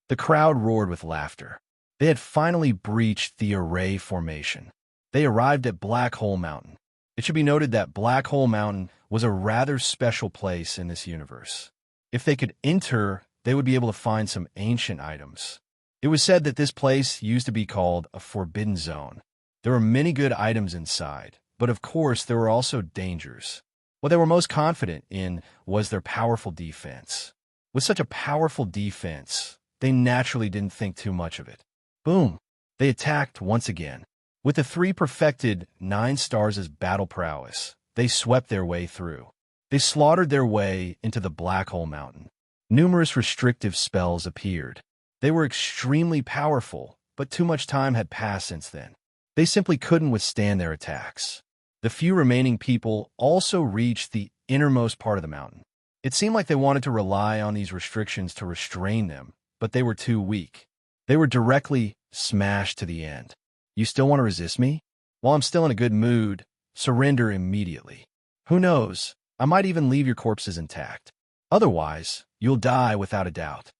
The crowd roared with laughter. They had finally breached the array formation. They arrived at Black Hole Mountain. It should be noted that Black Hole Mountain was a rather special place in this universe. If they could enter, they would be able to find some ancient items. It was said that this place used to be called a forbidden zone. There were many good items inside, but of course there were also dangers. What they were most confident in was their powerful defense. With such a powerful defense, they naturally didn't think too much of it. Boom! They attacked once again. With the 3 perfected 9 stars as battle prowess, they swept their way through. They slaughtered their way into the Black Hole Mountain. Numerous restrictive spells appeared. They were extremely powerful, but too much time had passed since then. They simply couldn't withstand their attacks. The few remaining people also reached the innermost part of the mountain. It seemed like they wanted to rely on these restrictions to restrain them, but they were too weak. They were directly smashed to the end. You still want to resist me? While I'm still in a good mood, surrender immediately. Who knows, I might even leave your corpses intact. Otherwise, you'll die without a doubt.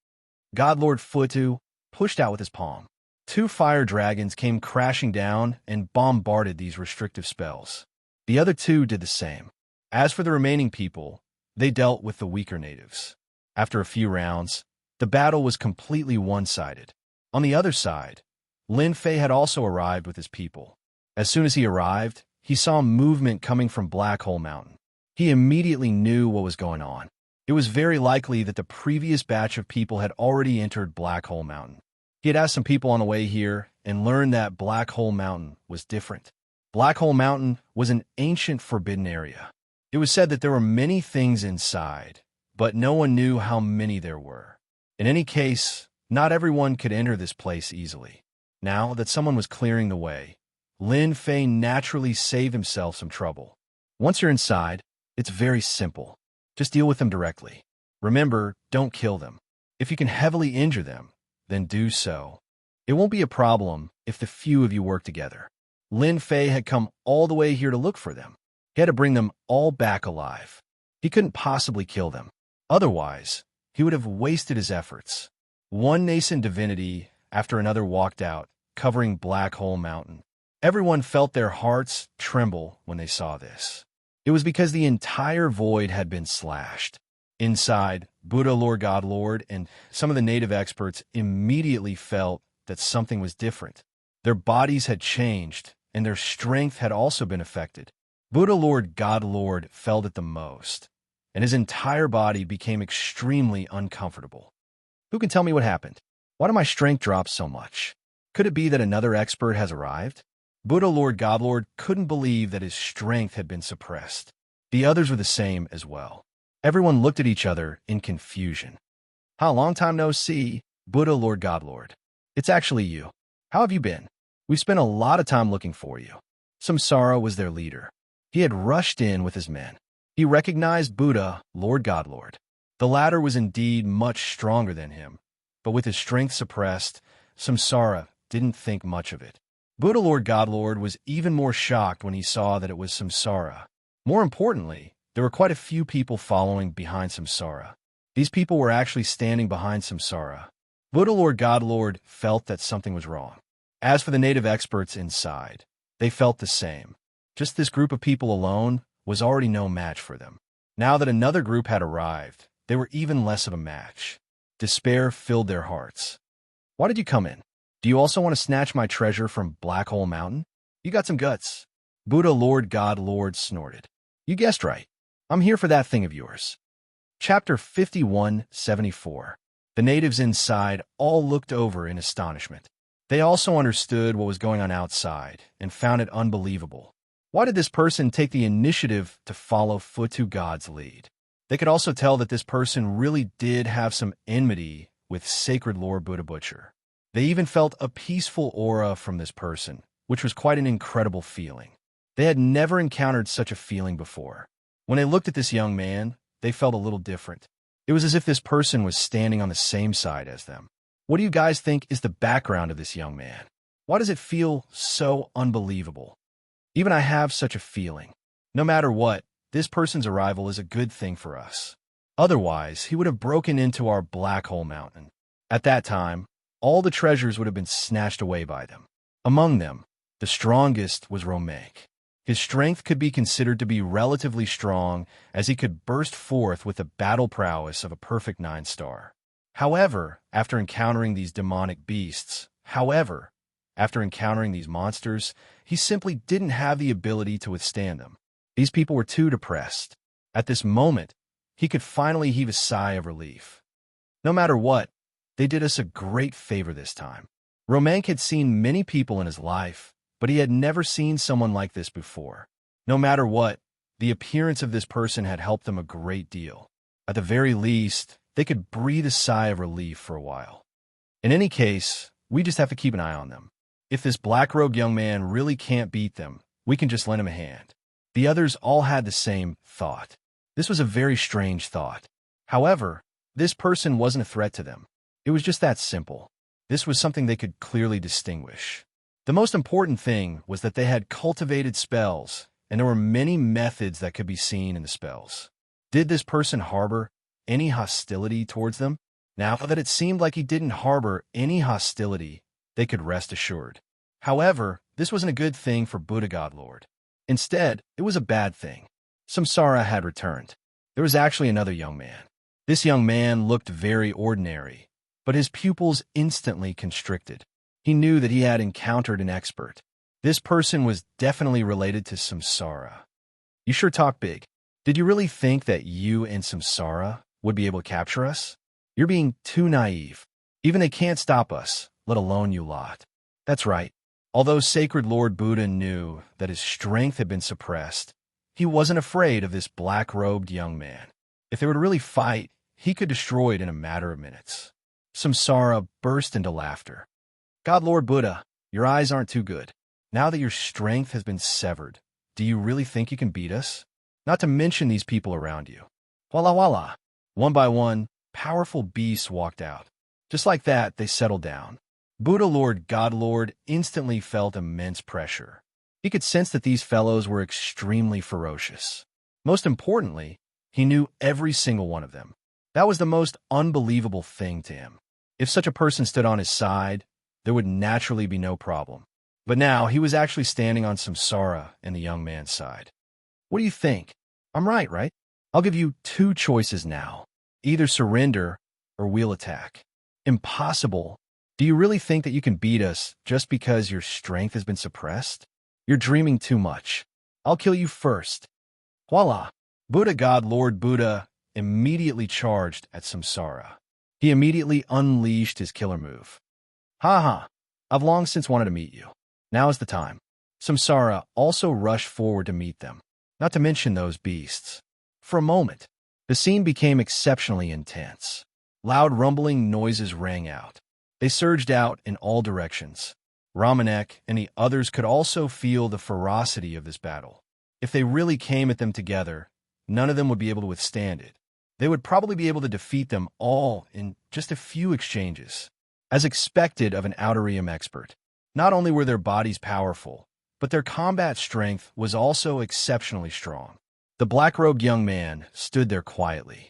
Godlord Futu pushed out with his palm. 2 fire dragons came crashing down and bombarded these restrictive spells. The other 2 did the same. As for the remaining people, they dealt with the weaker natives. After a few rounds, the battle was completely one-sided. On the other side, Lin Fei had also arrived with his people. As soon as he arrived, he saw movement coming from Black Hole Mountain. He immediately knew what was going on. It was very likely that the previous batch of people had already entered Black Hole Mountain. He had asked some people on the way here and learned that Black Hole Mountain was different. Black Hole Mountain was an ancient forbidden area. It was said that there were many things inside, but no one knew how many there were. In any case, not everyone could enter this place easily. Now that someone was clearing the way, Lin Fei naturally saved himself some trouble. Once you're inside, it's very simple. Just deal with them directly. Remember, don't kill them. If you can heavily injure them, then do so. It won't be a problem if the few of you work together. Lin Fei had come all the way here to look for them. He had to bring them all back alive. He couldn't possibly kill them. Otherwise, he would have wasted his efforts. One nascent divinity after another walked out, covering Black Hole Mountain. Everyone felt their hearts tremble when they saw this. It was because the entire void had been slashed. Inside, Buddha Lord God Lord and some of the native experts immediately felt that something was different. Their bodies had changed, and their strength had also been affected. Buddha Lord God Lord felt it the most, and his entire body became extremely uncomfortable. Who can tell me what happened? Why did my strength drop so much? Could it be that another expert has arrived? Buddha Lord God Lord couldn't believe that his strength had been suppressed. The others were the same as well. Everyone looked at each other in confusion. How long time no see, Buddha Lord God Lord. It's actually you. How have you been? We've spent a lot of time looking for you. Samsara was their leader. He had rushed in with his men. He recognized Buddha Lord God Lord. The latter was indeed much stronger than him, but with his strength suppressed, Samsara didn't think much of it. Buddha Lord God Lord was even more shocked when he saw that it was Samsara. More importantly, there were quite a few people following behind Samsara. These people were actually standing behind Samsara. Buddha Lord God Lord felt that something was wrong. As for the native experts inside, they felt the same. Just this group of people alone was already no match for them. Now that another group had arrived, they were even less of a match. Despair filled their hearts. Why did you come in? Do you also want to snatch my treasure from Black Hole Mountain? You got some guts. Buddha Lord God Lord snorted. You guessed right. I'm here for that thing of yours. Chapter 5174. The natives inside all looked over in astonishment. They also understood what was going on outside and found it unbelievable. Why did this person take the initiative to follow Futu God's lead? They could also tell that this person really did have some enmity with Sacred Lord Buddha Butcher. They even felt a peaceful aura from this person, which was quite an incredible feeling. They had never encountered such a feeling before. When they looked at this young man, they felt a little different. It was as if this person was standing on the same side as them. What do you guys think is the background of this young man? Why does it feel so unbelievable? Even I have such a feeling. No matter what, this person's arrival is a good thing for us. Otherwise, he would have broken into our Black Hole Mountain. At that time, all the treasures would have been snatched away by them. Among them, the strongest was Romank. His strength could be considered to be relatively strong, as he could burst forth with the battle prowess of a perfect 9-star. However, after encountering these monsters, he simply didn't have the ability to withstand them. These people were too depressed. At this moment, he could finally heave a sigh of relief. No matter what, they did us a great favor this time. Romank had seen many people in his life, but he had never seen someone like this before. No matter what, the appearance of this person had helped them a great deal. At the very least, they could breathe a sigh of relief for a while. In any case, we just have to keep an eye on them. If this black-robed young man really can't beat them, we can just lend him a hand. The others all had the same thought. This was a very strange thought. However, this person wasn't a threat to them. It was just that simple. This was something they could clearly distinguish. The most important thing was that they had cultivated spells, and there were many methods that could be seen in the spells. Did this person harbor any hostility towards them? Now that it seemed like he didn't harbor any hostility, they could rest assured. However, this wasn't a good thing for Buddha Godlord. Instead, it was a bad thing. Samsara had returned. There was actually another young man. This young man looked very ordinary, but his pupils instantly constricted. He knew that he had encountered an expert. This person was definitely related to Samsara. You sure talk big. Did you really think that you and Samsara would be able to capture us? You're being too naive. Even they can't stop us, let alone you lot. That's right. Although Sacred Lord Buddha knew that his strength had been suppressed, he wasn't afraid of this black-robed young man. If they were to really fight, he could destroy it in a matter of minutes. Samsara burst into laughter. God Lord Buddha, your eyes aren't too good. Now that your strength has been severed, do you really think you can beat us? Not to mention these people around you. Walla walla. One by one, powerful beasts walked out. Just like that, they settled down. Buddha Lord God Lord instantly felt immense pressure. He could sense that these fellows were extremely ferocious. Most importantly, he knew every single one of them. That was the most unbelievable thing to him. If such a person stood on his side, there would naturally be no problem. But now he was actually standing on Samsara and the young man's side. What do you think? I'm right? I'll give you two choices now. Either surrender or we'll attack. Impossible. Do you really think that you can beat us just because your strength has been suppressed? You're dreaming too much. I'll kill you first. Voila! Buddha God Lord Buddha immediately charged at Samsara. He immediately unleashed his killer move. Ha ha! I've long since wanted to meet you. Now is the time. Samsara also rushed forward to meet them, not to mention those beasts. For a moment, the scene became exceptionally intense. Loud rumbling noises rang out. They surged out in all directions. Ramanek and the others could also feel the ferocity of this battle. If they really came at them together, none of them would be able to withstand it. They would probably be able to defeat them all in just a few exchanges. As expected of an Outerium expert, not only were their bodies powerful, but their combat strength was also exceptionally strong. The black-robed young man stood there quietly.